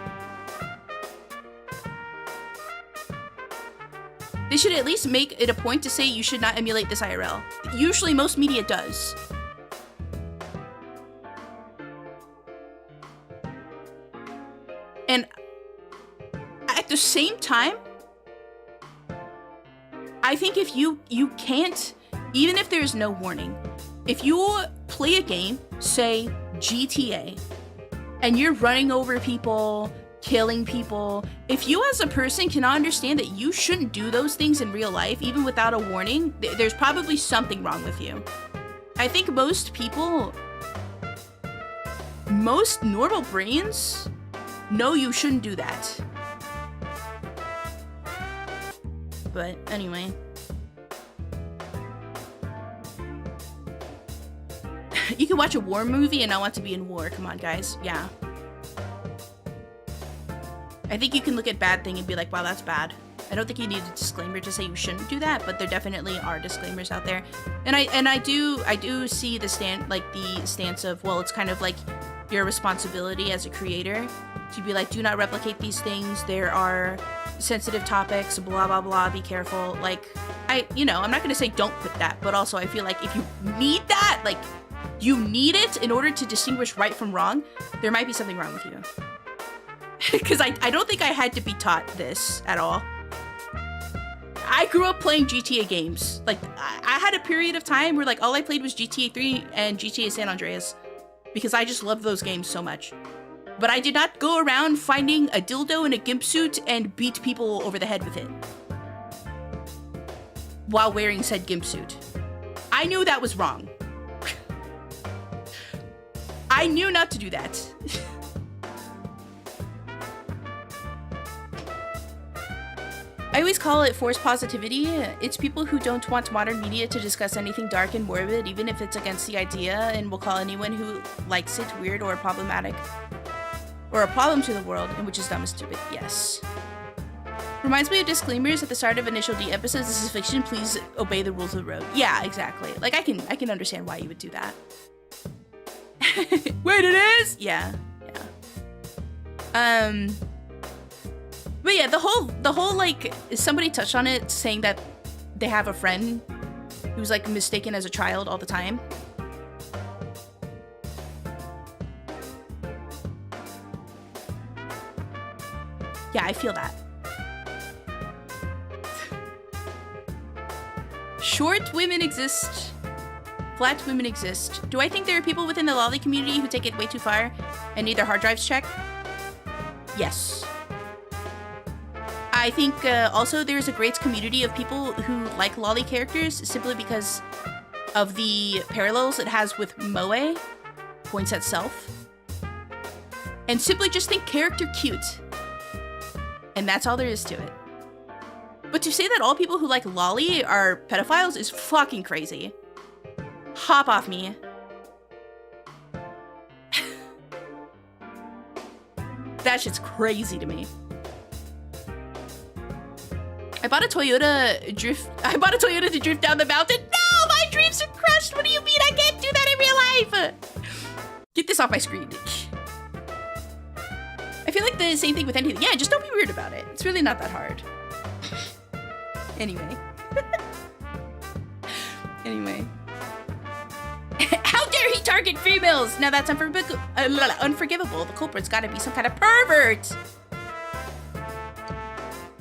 They should at least make it a point to say you should not emulate this IRL. Usually most media does. And at the same time, I think if you can't, even if there's no warning, if you play a game, say GTA, and you're running over people, killing people, if you as a person cannot understand that you shouldn't do those things in real life, even without a warning, there's probably something wrong with you. I think most people, most normal brains, know you shouldn't do that. But anyway. You can watch a war movie and not want to be in war. Come on, guys. Yeah. I think you can look at bad thing and be like, wow, that's bad. I don't think you need a disclaimer to say you shouldn't do that, but there definitely are disclaimers out there. And I do see the stance of, well, it's kind of like your responsibility as a creator to be like, do not replicate these things. There are sensitive topics, blah, blah, blah, be careful. Like, I'm not gonna say don't put that, but also I feel like if you need that, like, you need it in order to distinguish right from wrong, there might be something wrong with you. Because I don't think I had to be taught this at all. I grew up playing GTA games. Like, I had a period of time where, like, all I played was GTA 3 and GTA San Andreas. Because I just loved those games so much. But I did not go around finding a dildo in a gimp suit and beat people over the head with it. While wearing said gimp suit. I knew that was wrong. I knew not to do that. I always call it forced positivity. It's people who don't want modern media to discuss anything dark and morbid, even if it's against the idea, and will call anyone who likes it weird or problematic. Or a problem to the world, and which is dumb and stupid. Yes. Reminds me of disclaimers at the start of Initial D episodes. This is fiction. Please obey the rules of the road. Yeah, exactly. Like, I can understand why you would do that. Wait, it is? Yeah. But yeah, the whole like, somebody touched on it saying that they have a friend who's like mistaken as a child all the time. Yeah, I feel that. Short women exist. Flat women exist. Do I think there are people within the lolly community who take it way too far and need their hard drives checked? Yes. I think also there's a great community of people who like lolly characters simply because of the parallels it has with moe, points at self, and simply just think character cute. And that's all there is to it. But to say that all people who like lolly are pedophiles is fucking crazy. Hop off me. That shit's crazy to me. I bought a Toyota to drift down the mountain. No, my dreams are crushed. What do you mean I can't do that in real life? Get this off my screen. I feel like the same thing with anything. Yeah, just don't be weird about it. It's really not that hard. Anyway. Anyway. How dare he target females? Now that's unforgivable. The culprit's gotta be some kind of pervert.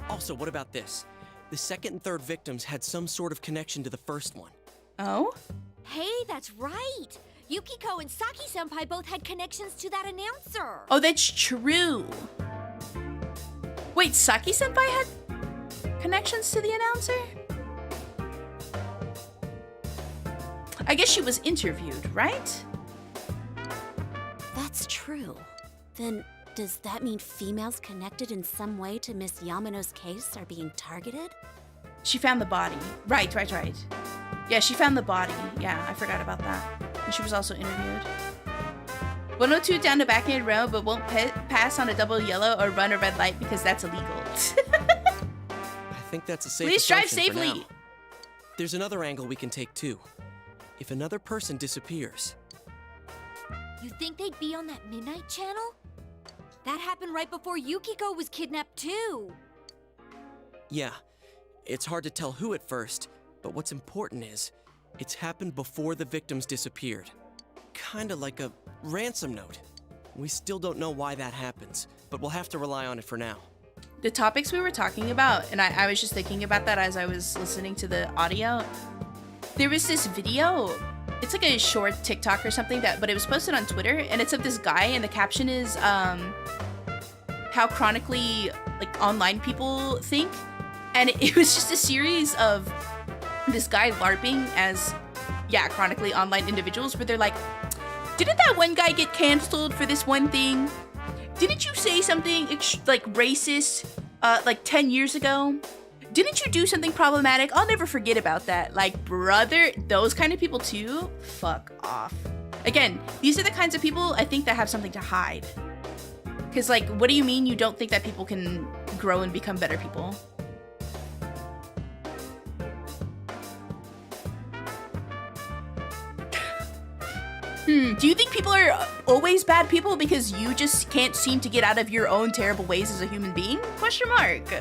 Also, what about this? The second and third victims had some sort of connection to the first one. Oh? Hey, that's right. Yukiko and Saki-senpai both had connections to that announcer. Oh, that's true. Wait, Saki-senpai had connections to the announcer? I guess she was interviewed, right? That's true. Then, does that mean females connected in some way to Miss Yamano's case are being targeted? She found the body. Right. Yeah, she found the body. Yeah, I forgot about that. And she was also interviewed. 102 down the backhand road, but won't pass on a double yellow or run a red light because that's illegal. I think that's a safe Please drive assumption for safely. now. There's another angle we can take too. If another person disappears. You think they'd be on that midnight channel? That happened right before Yukiko was kidnapped too. Yeah, it's hard to tell who at first, but what's important is, it's happened before the victims disappeared. Kinda like a ransom note. We still don't know why that happens, but we'll have to rely on it for now. The topics we were talking about, and I was just thinking about that as I was listening to the audio. There was this video, it's like a short TikTok or something, but it was posted on Twitter, and it's of this guy, and the caption is, how chronically, like, online people think. And it was just a series of this guy LARPing as, yeah, chronically online individuals, where they're like, didn't that one guy get canceled for this one thing? Didn't you say something, like, racist, like, 10 years ago? Didn't you do something problematic? I'll never forget about that. Like, brother, those kind of people too? Fuck off. Again, these are the kinds of people I think that have something to hide. Because, like, what do you mean you don't think that people can grow and become better people? Do you think people are always bad people because you just can't seem to get out of your own terrible ways as a human being? Question mark.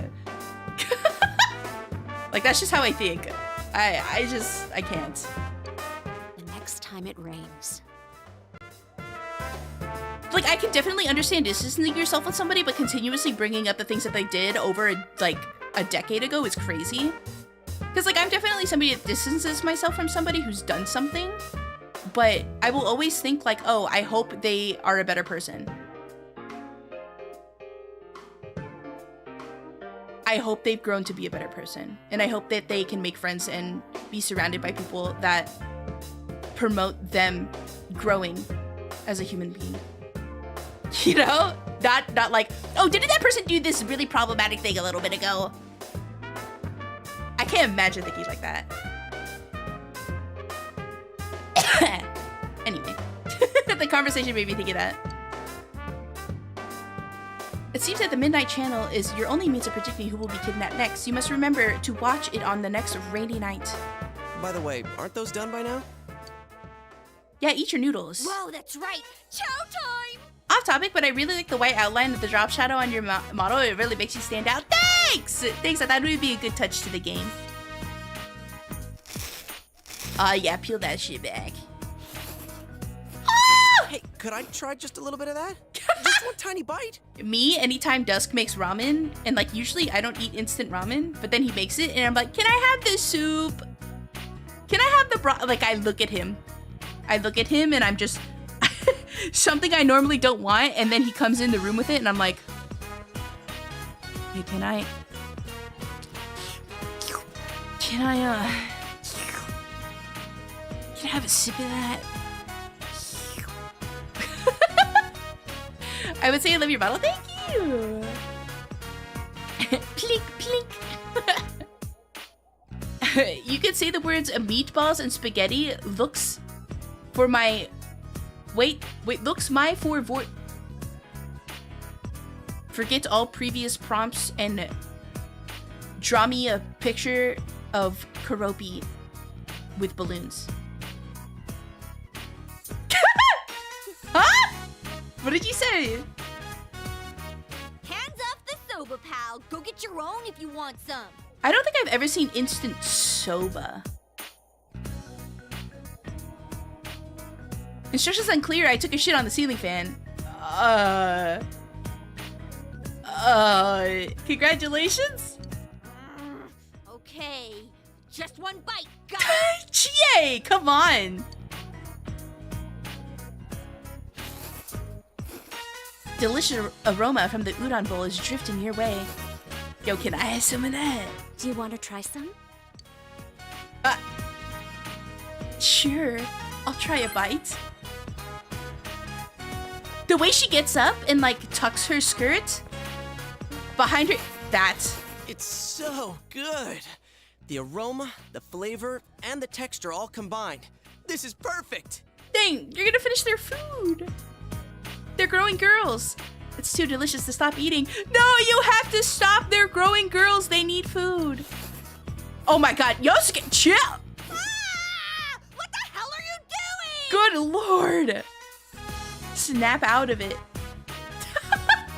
Like, that's just how I think. I can't. The next time it rains. Like, I can definitely understand distancing yourself with somebody, but continuously bringing up the things that they did over, like, a decade ago is crazy. Because, like, I'm definitely somebody that distances myself from somebody who's done something, but I will always think, like, oh, I hope they are a better person. I hope they've grown to be a better person. And I hope that they can make friends and be surrounded by people that promote them growing as a human being. You know? Not like, oh, didn't that person do this really problematic thing a little bit ago? I can't imagine thinking like that. Anyway, the conversation made me think of that. It seems that the Midnight Channel is your only means of predicting who will be kidnapped next. You must remember to watch it on the next rainy night. By the way, aren't those done by now? Yeah, eat your noodles. Whoa, that's right. Chow time! Off topic, but I really like the white outline of the drop shadow on your model. It really makes you stand out. Thanks! Thanks, I thought it would be a good touch to the game. Yeah, peel that shit back. Hey, could I try just a little bit of that? Just one tiny bite? Me, anytime Dusk makes ramen, and like usually I don't eat instant ramen, but then he makes it and I'm like, can I have the soup? Can I have the broth? Like, I look at him and I'm just, something I normally don't want, and then he comes in the room with it and I'm like, hey, can I Can I have a sip of that? I would say I love your bottle. Thank you. Plink, plink. You could say the words meatballs and spaghetti looks for my... Wait, looks my for... Forget all previous prompts and draw me a picture of Karopi with balloons. Huh? What did you say? Hands off the soba, pal. Go get your own if you want some. I don't think I've ever seen instant soba. Instructions unclear. I took a shit on the ceiling fan. Congratulations? Okay. Just one bite, got it? Chie, come on. Delicious aroma from the udon bowl is drifting your way. Yo, can I have some of that? Do you want to try some? Sure. I'll try a bite. The way she gets up and like tucks her skirt behind her, It's so good. The aroma, the flavor, and the texture all combined. This is perfect. Dang, you're gonna finish their food. They're growing girls. It's too delicious to stop eating. No, you have to stop. They're growing girls. They need food. Oh my god, Yosuke, chill. Ah! What the hell are you doing? Good lord. Snap out of it.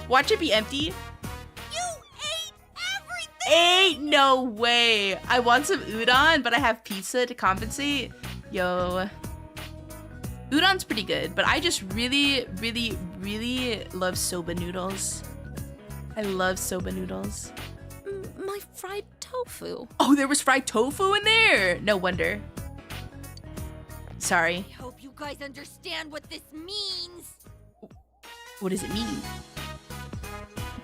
Watch it be empty. You ate everything! Ain't no way. I want some udon, but I have pizza to compensate. Yo. Udon's pretty good, but I just really, really, really love soba noodles. I love soba noodles. My fried tofu. Oh, there was fried tofu in there. No wonder. Sorry. I hope you guys understand what this means. What does it mean?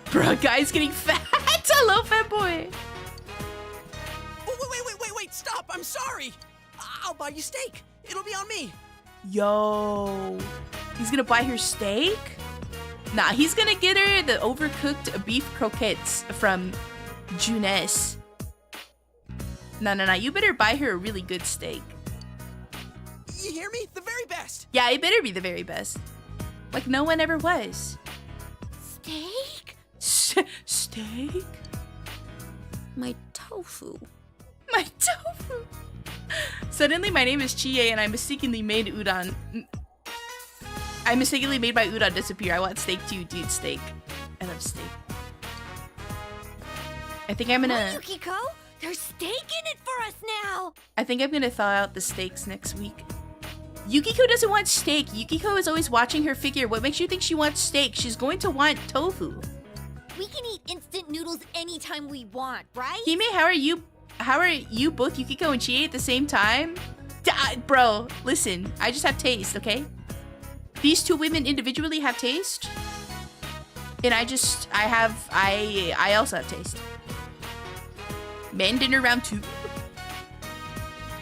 Bruh, guy's getting fat. Hello, fat boy. Wait, stop. I'm sorry. I'll buy you steak. It'll be on me. Yo, he's gonna buy her steak? Nah, he's gonna get her the overcooked beef croquettes from Junes. No, you better buy her a really good steak. You hear me? The very best. Yeah, it better be the very best. Like no one ever was. Steak? Steak? My tofu. My tofu. Suddenly my name is Chie and I mistakenly made udon. I mistakenly made my udon disappear. I want steak too, dude. Steak. I love steak. I think I'm gonna... What, Yukiko? There's steak in it for us now! I think I'm gonna thaw out the steaks next week. Yukiko doesn't want steak. Yukiko is always watching her figure. What makes you think she wants steak? She's going to want tofu. We can eat instant noodles anytime we want, right? Hime, how are you both Yukiko and Chie at the same time? Bro, listen. I just have taste, okay? These two women individually have taste. And I also have taste. Men dinner round 2.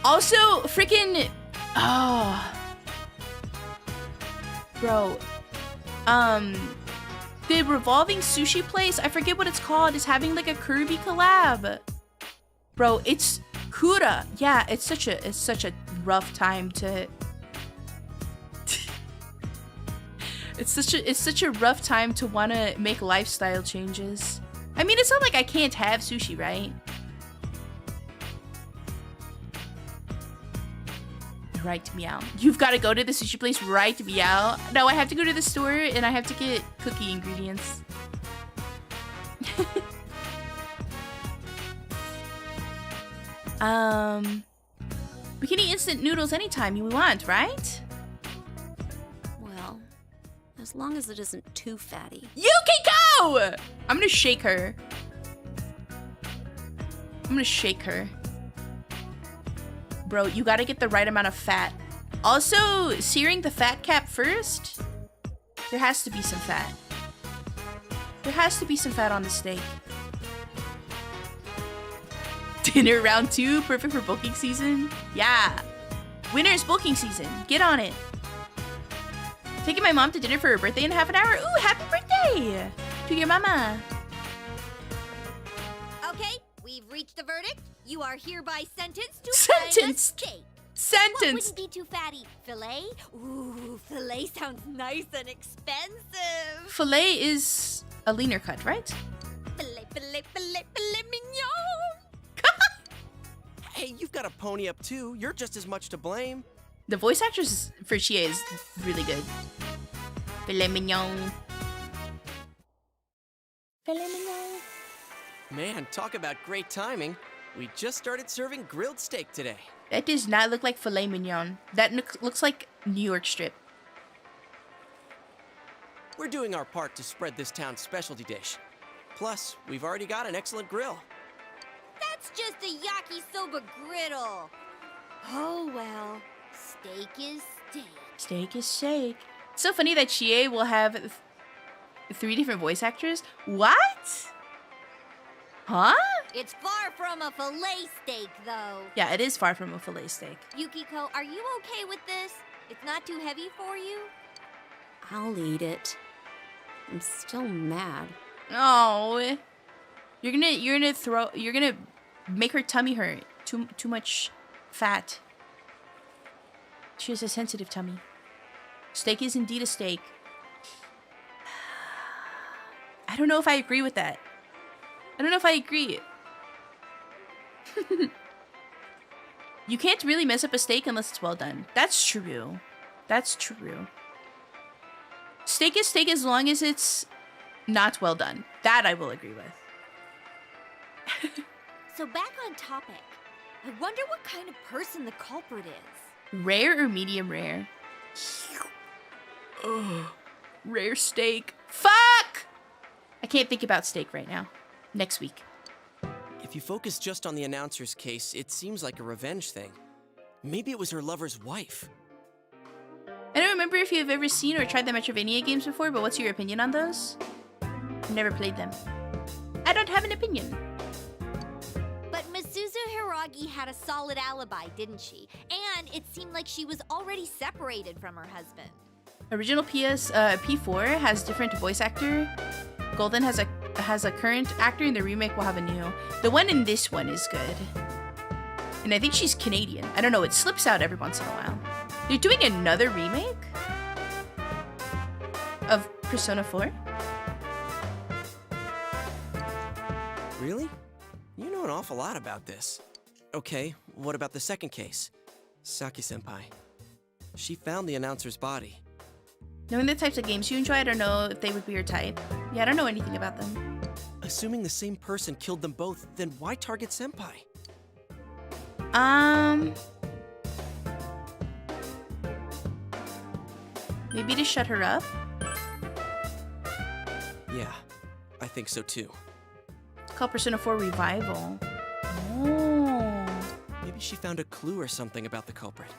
Also, freaking... Oh. Bro. The revolving sushi place, I forget what it's called, is having like a Kirby collab. Bro, it's Kura. Yeah, it's such a rough time to... It's such a rough time to want to make lifestyle changes. I mean, it's not like I can't have sushi, right? Right, meow. You've got to go to the sushi place, right, meow? No, I have to go to the store and I have to get cookie ingredients. We can eat instant noodles anytime we want, right? Well, as long as it isn't too fatty. Yukiko! I'm gonna shake her. Bro, you gotta get the right amount of fat. Also, searing the fat cap first. There has to be some fat. There has to be some fat on the steak. Dinner round 2, perfect for bulking season. Yeah. Winter's bulking season. Get on it. Taking my mom to dinner for her birthday in half an hour. Ooh, happy birthday to your mama. Okay, we've reached a verdict. You are hereby sentenced to Sentenced. steak. What Sentenced. wouldn't be too fatty? Filet? Ooh, filet sounds nice and expensive. Filet is a leaner cut, right? Filet, filet, filet, filet mignon. Hey, you've got a pony up too. You're just as much to blame. The voice actress for Chie is really good. Filet mignon. Filet mignon. Man, talk about great timing. We just started serving grilled steak today. That does not look like filet mignon. That looks like New York strip. We're doing our part to spread this town's specialty dish. Plus, we've already got an excellent grill. That's just a yakisoba griddle. Oh well, steak is steak. Steak is steak. It's so funny that Chie will have 3 different voice actors. What? Huh? It's far from a filet steak, though. Yeah, it is far from a filet steak. Yukiko, are you okay with this? It's not too heavy for you? I'll eat it. I'm still mad. Oh, you're gonna make her tummy hurt. Too much fat. She has a sensitive tummy. Steak is indeed a steak. I don't know if I agree with that. I don't know if I agree. You can't really mess up a steak unless it's well done. That's true. That's true. Steak is steak as long as it's not well done. That I will agree with. So back on topic. I wonder what kind of person the culprit is. Rare or medium rare? Ugh. Rare steak. Fuck! I can't think about steak right now. Next week. If you focus just on the announcer's case, it seems like a revenge thing. Maybe it was her lover's wife. I don't remember if you've ever seen or tried the Metrovania games before, but what's your opinion on those? I've never played them. I don't have an opinion. But Misuzu Hiragi had a solid alibi, didn't she? And it seemed like she was already separated from her husband. Original P4 has different voice actor. Golden has a current actor, and the remake will have a new. The one in this one is good. And I think she's Canadian. I don't know, it slips out every once in a while. They're doing another remake of Persona 4? Really? You know an awful lot about this. Okay, what about the second case? Saki-senpai. She found the announcer's body. Knowing the types of games you enjoy, I don't know if they would be your type. Yeah, I don't know anything about them. Assuming the same person killed them both, then why target Senpai? Maybe to shut her up? Yeah, I think so too. Call Persona 4 Revival. Oh. Maybe she found a clue or something about the culprit.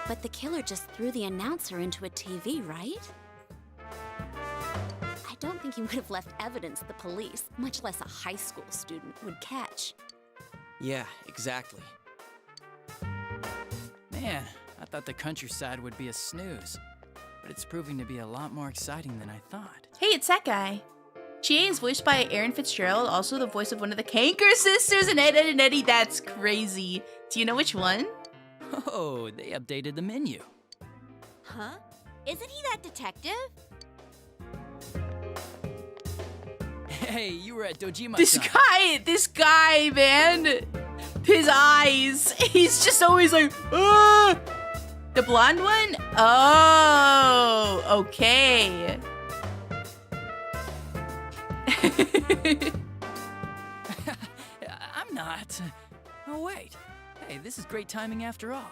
But the killer just threw the announcer into a TV, right? I don't think he would have left evidence the police, much less a high school student, would catch. Yeah, exactly. Man, I thought the countryside would be a snooze, but it's proving to be a lot more exciting than I thought. Hey, it's that guy. Chie is voiced by Erin Fitzgerald, also the voice of one of the Kanker sisters in Ed, Edd n Eddy. That's crazy. Do you know which one? Oh, they updated the menu. Huh? Isn't he that detective? Hey, you were at Dojima. This guy, man. His eyes. He's just always like, ah! The blonde one? Oh, okay. I'm not. Oh, wait. Hey, this is great timing after all.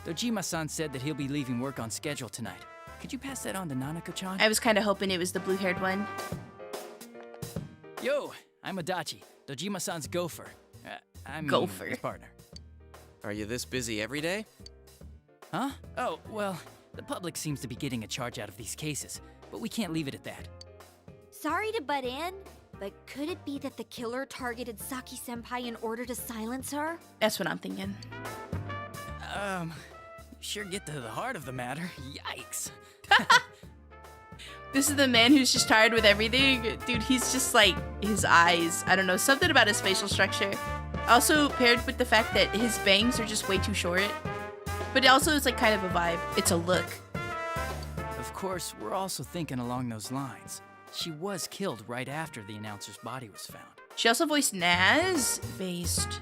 Dojima-san said that he'll be leaving work on schedule tonight. Could you pass that on to Nanako-chan? I was kind of hoping it was the blue-haired one. Yo, I'm Adachi, Dojima-san's gopher. Gopher. His partner. Are you this busy every day? Huh? Oh, well, the public seems to be getting a charge out of these cases, but we can't leave it at that. Sorry to butt in, But could it be that the killer targeted Saki-senpai in order to silence her? That's what I'm thinking. Sure get to the heart of the matter. Yikes. This is the man who's just tired with everything. Dude, he's just like, his eyes. I don't know, something about his facial structure. Also paired with the fact that his bangs are just way too short. But also it's like kind of a vibe. It's a look. Of course, we're also thinking along those lines. She was killed right after the announcer's body was found. She also voiced Naz based.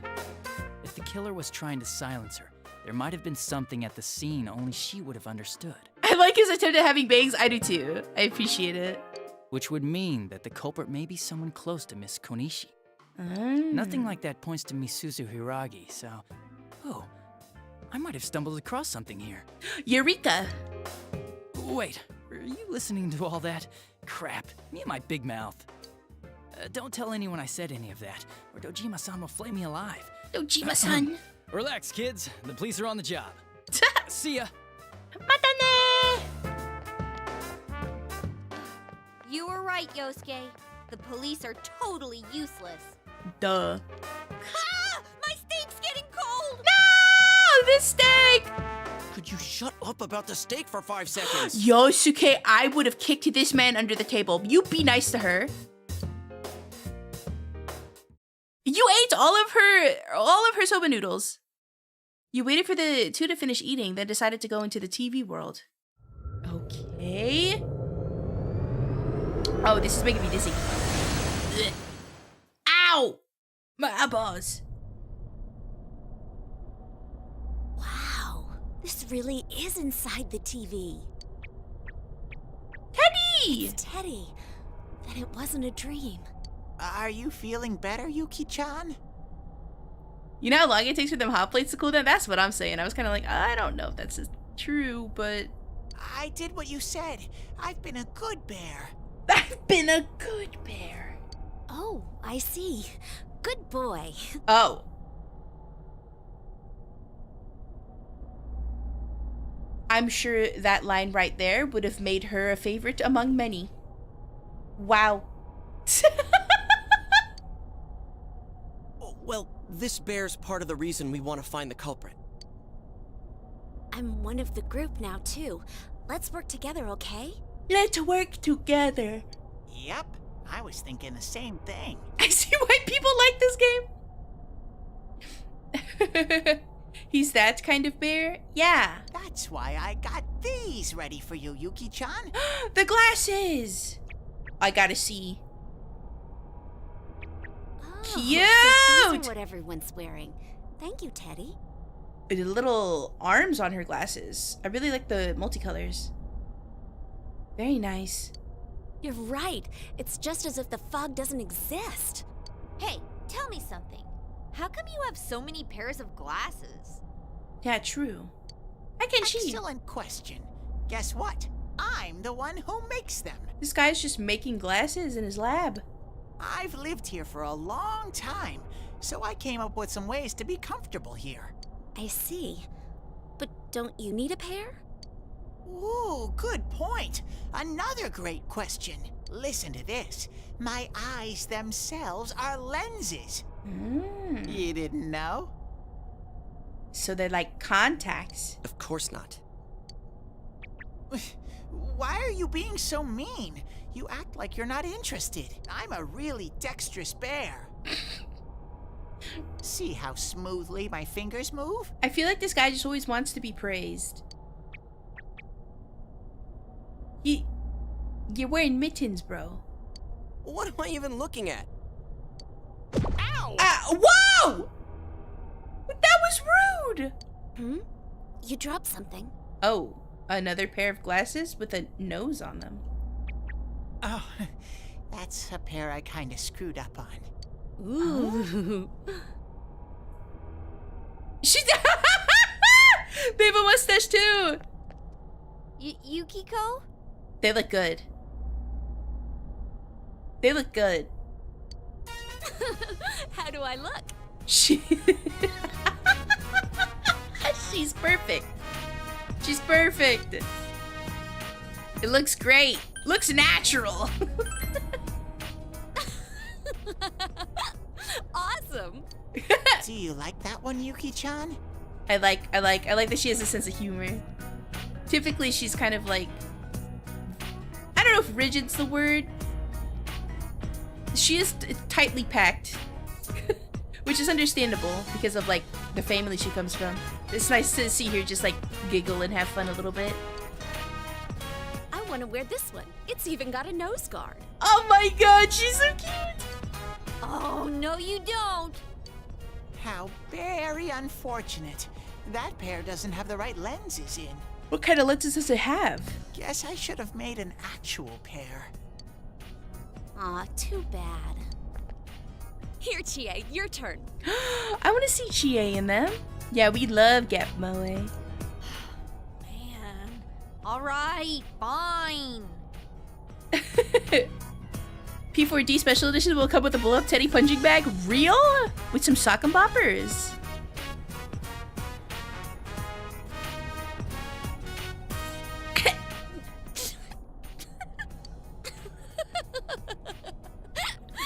If the killer was trying to silence her, there might have been something at the scene only she would have understood. I like his attempt at having bangs. I do too. I appreciate it. Which would mean that the culprit may be someone close to Miss Konishi. Nothing like that points to Misuzu Hiragi, so... Oh, I might have stumbled across something here. Eureka! Wait, are you listening to all that? Crap, me and my big mouth. Don't tell anyone I said any of that, or Dojima-san will flay me alive. Dojima-san! Relax, kids. The police are on the job. See ya! Matane! You were right, Yosuke. The police are totally useless. Duh. Ah! My steak's getting cold! No! This steak! Could you shut up about the steak for 5 seconds? Yosuke, I would have kicked this man under the table. You be nice to her. You ate all of her soba noodles. You waited for the two to finish eating, then decided to go into the TV world. Okay. Oh, this is making me dizzy. Ugh. Ow! My eyeballs. Wow, this really is inside the TV. Teddy! It's Teddy. Then it wasn't a dream. Are you feeling better, Yuki-chan? You know how long it takes for them hot plates to cool down? That's what I'm saying. I was kind of like, I don't know if that's true, but... I did what you said. I've been a good bear. I've been a good bear. Oh, I see. Good boy. Oh. I'm sure that line right there would have made her a favorite among many. Wow. Well, this bear's part of the reason we want to find the culprit. I'm one of the group now, too. Let's work together, okay? Let's work together. Yep, I was thinking the same thing. I see why people like this game. He's that kind of bear? Yeah. That's why I got these ready for you, Yuki-chan. The glasses! I gotta see. Oh, Cute! So these are what everyone's wearing. Thank you, Teddy. The little arms on her glasses. I really like the multicolors. Very nice. You're right. It's just as if the fog doesn't exist. Hey, tell me something. How come you have so many pairs of glasses? Yeah, true. I can see. Excellent question. Guess what? I'm the one who makes them. This guy's just making glasses in his lab. I've lived here for a long time, so I came up with some ways to be comfortable here. I see. But don't you need a pair? Ooh, good point. Another great question. Listen to this. My eyes themselves are lenses. You didn't know? So they're like contacts. Of course not. Why are you being so mean? You act like you're not interested. I'm a really dexterous bear. See how smoothly my fingers move? I feel like this guy just always wants to be praised. You're wearing mittens, bro. What am I even looking at? Ow! Whoa! That was rude! You dropped something. Oh, another pair of glasses with a nose on them. Oh, that's a pair I kinda screwed up on. Ooh. They have a mustache too! Yukiko? They look good. They look good. How do I look? She's perfect. She's perfect. It looks great. Looks natural. Do you like that one, Yuki-chan? I like that she has a sense of humor. Typically, she's kind of like, I don't know if rigid's the word. She is tightly packed, which is understandable because of like the family she comes from. It's nice to see her just like giggle and have fun a little bit. I want to wear this one. It's even got a nose guard. Oh my god, she's so cute! Oh, no you don't. How very unfortunate. That pair doesn't have the right lenses in. What kind of lenses does it have? Guess I should have made an actual pair. Aw, too bad. Here, Chie, your turn. I want to see Chie in them. Yeah, we love Gap Moe. Man. All right, fine. P4D Special Edition will come with a blow-up teddy punching bag. Real? With some sock and boppers.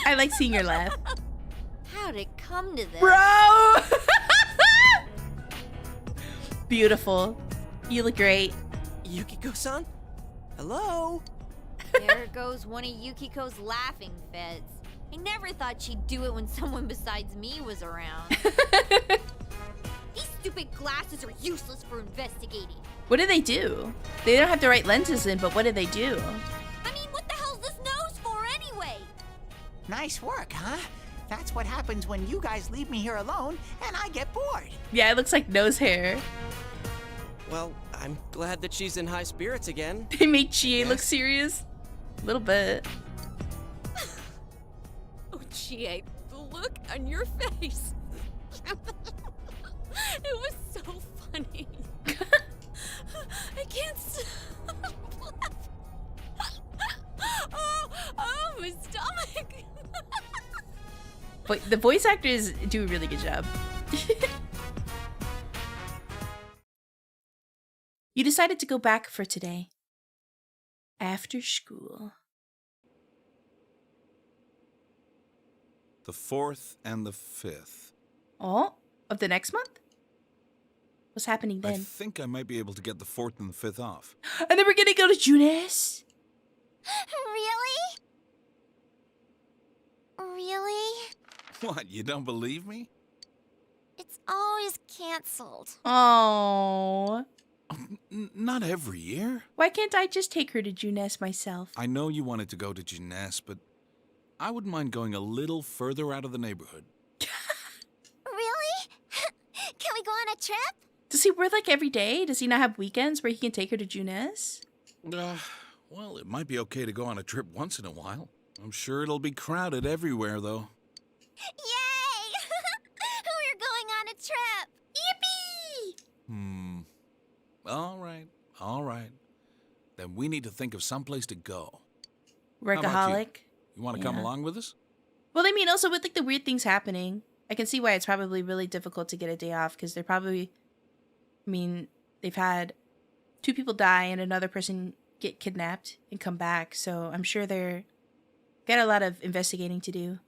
I like seeing her laugh. How'd it come to this? Bro! Beautiful. You look great. Yukiko-san? Hello? There goes one of Yukiko's laughing fits. I never thought she'd do it when someone besides me was around. These stupid glasses are useless for investigating. What do? They don't have the right lenses in, but what do? I mean, what the hell's this nose for anyway? Nice work, huh? That's what happens when you guys leave me here alone and I get bored. Yeah, it looks like nose hair. Well, I'm glad that she's in high spirits again. They make Chie look serious. A little bit. Oh, Chie, the look on your face. It was so funny. I can't stop laughing. Oh, my stomach. But the voice actors do a really good job. You decided to go back for today. After school. The 4th and the 5th. Oh, of the next month? What's happening then? I think I might be able to get the 4th and the 5th off. And then we're gonna go to Junes? Really? Really? What, you don't believe me? It's always canceled. Oh. Not every year. Why can't I just take her to Junes myself? I know you wanted to go to Jeunesse, but I wouldn't mind going a little further out of the neighborhood. Really? Can we go on a trip? Does he work like every day? Does he not have weekends where he can take her to Junes? Well, it might be okay to go on a trip once in a while. I'm sure it'll be crowded everywhere, though. Yay! We're going on a trip! Yippee! All right. Then we need to think of someplace to go. Workaholic. You want to come along with us? Well, I mean, also with like the weird things happening, I can see why it's probably really difficult to get a day off because they're probably, I mean, they've had 2 people die and another person get kidnapped and come back. So I'm sure they're got a lot of investigating to do.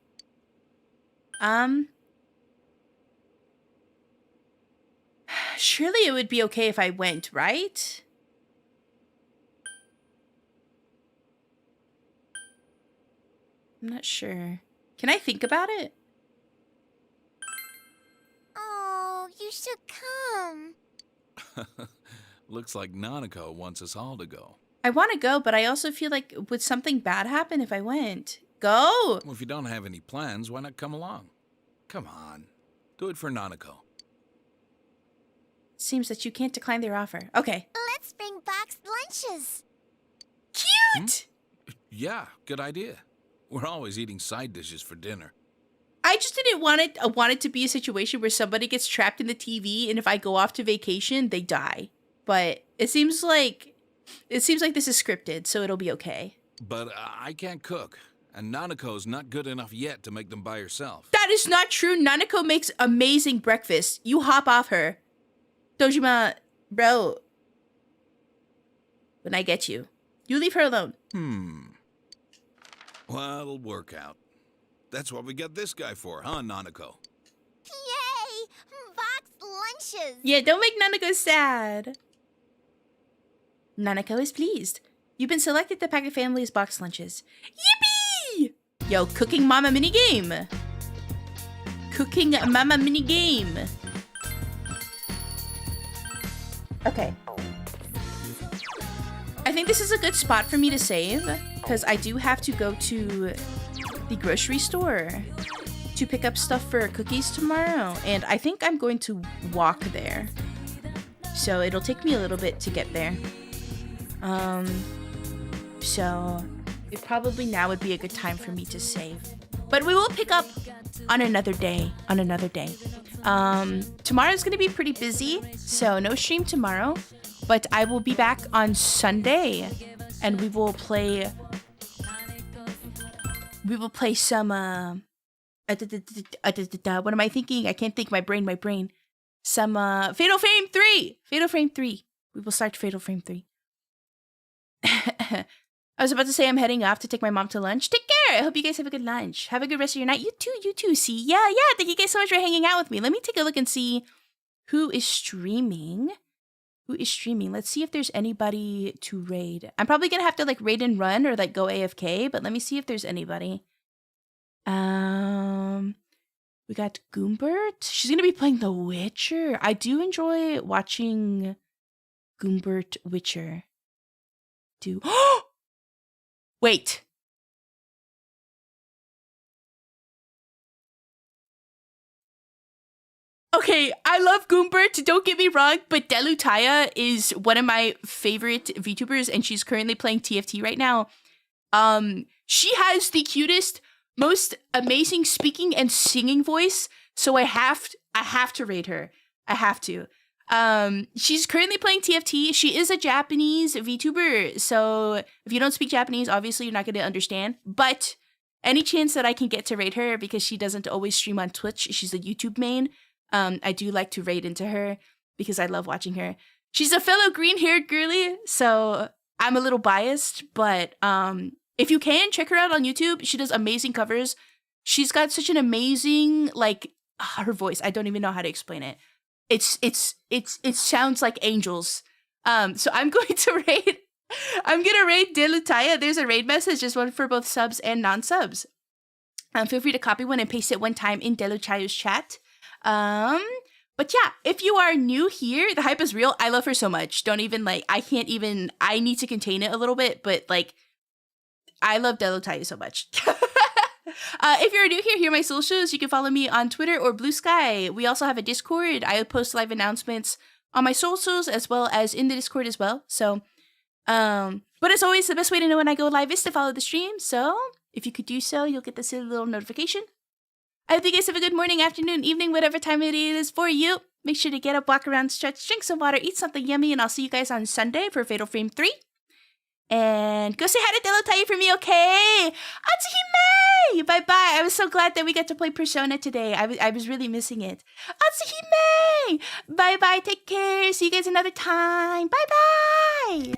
Surely it would be okay if I went, right? I'm not sure. Can I think about it? Oh, you should come. Looks like Nanako wants us all to go. I want to go, but I also feel like would something bad happen if I went? Go! Well, if you don't have any plans, why not come along? Come on. Do it for Nanako. Seems that you can't decline their offer. Okay. Let's bring boxed lunches. Cute! Yeah, good idea. We're always eating side dishes for dinner. I just didn't want it to be a situation where somebody gets trapped in the TV and if I go off to vacation, they die. But it seems like this is scripted, so it'll be okay. But I can't cook, and Nanako's not good enough yet to make them by herself. That is not true. Nanako makes amazing breakfast. You hop off her. Dojima, bro. When I get you. You leave her alone. Well, it'll work out. That's what we got this guy for, huh, Nanako? He lunches. Yeah, don't make Nanako sad. Nanako is pleased. You've been selected to pack your family's box lunches. Yippee! Yo, cooking mama minigame. Cooking mama minigame. Okay. I think this is a good spot for me to save, because I do have to go to the grocery store to pick up stuff for cookies tomorrow, and I think I'm going to walk there. So it'll take me a little bit to get there. So it probably now would be a good time for me to save. But we will pick up on another day, Tomorrow's gonna be pretty busy, so no stream tomorrow, but I will be back on Sunday, and we will play some, what am I thinking? I can't think, my brain. Some, Fatal Frame 3! We will start Fatal Frame 3. I was about to say I'm heading off to take my mom to lunch. Take care! I hope you guys have a good lunch. Have a good rest of your night. You too, see? Yeah, thank you guys so much for hanging out with me. Let me take a look and see who is streaming. Let's see if there's anybody to raid. I'm probably gonna have to like raid and run or like go AFK, but let me see if there's anybody. We got Goombert. She's gonna be playing The Witcher. I do enjoy watching Goombert Witcher. Wait. Okay, I love Goombert, don't get me wrong, but Delutaya is one of my favorite VTubers, and she's currently playing TFT right now. She has the cutest, most amazing speaking and singing voice, so I have to raid her. I have to. She's currently playing TFT. She is a Japanese VTuber, so if you don't speak Japanese, obviously you're not going to understand, but any chance that I can get to raid her, because she doesn't always stream on Twitch, she's a YouTube main, I do like to raid into her because I love watching her. She's a fellow green-haired girly, so I'm a little biased, but if you can, check her out on YouTube. She does amazing covers. She's got such an amazing, like, her voice. I don't even know how to explain it. It sounds like angels. So I'm going to raid. I'm gonna raid Delutaya. There's a raid message, just one for both subs and non-subs. Feel free to copy one and paste it one time in Delutaya's chat. But yeah, if you are new here, the hype is real. I love her so much. Don't even like, I need to contain it a little bit, but like, I love Delutaya so much. If you're new here are my socials. You can follow me on Twitter or Blue Sky. We also have a Discord. I post live announcements on my socials as well as in the Discord as well. So, but as always, the best way to know when I go live is to follow the stream. So if you could do so, you'll get this little notification. I hope you guys have a good morning, afternoon, evening, whatever time it is for you. Make sure to get up, walk around, stretch, drink some water, eat something yummy, and I'll see you guys on Sunday for Fatal Frame 3. And go say hi to Delutaya for me, okay? Atsuhime! Bye-bye. I was so glad that we got to play Persona today. I was really missing it. Atsuhime! Bye-bye. Take care. See you guys another time. Bye-bye!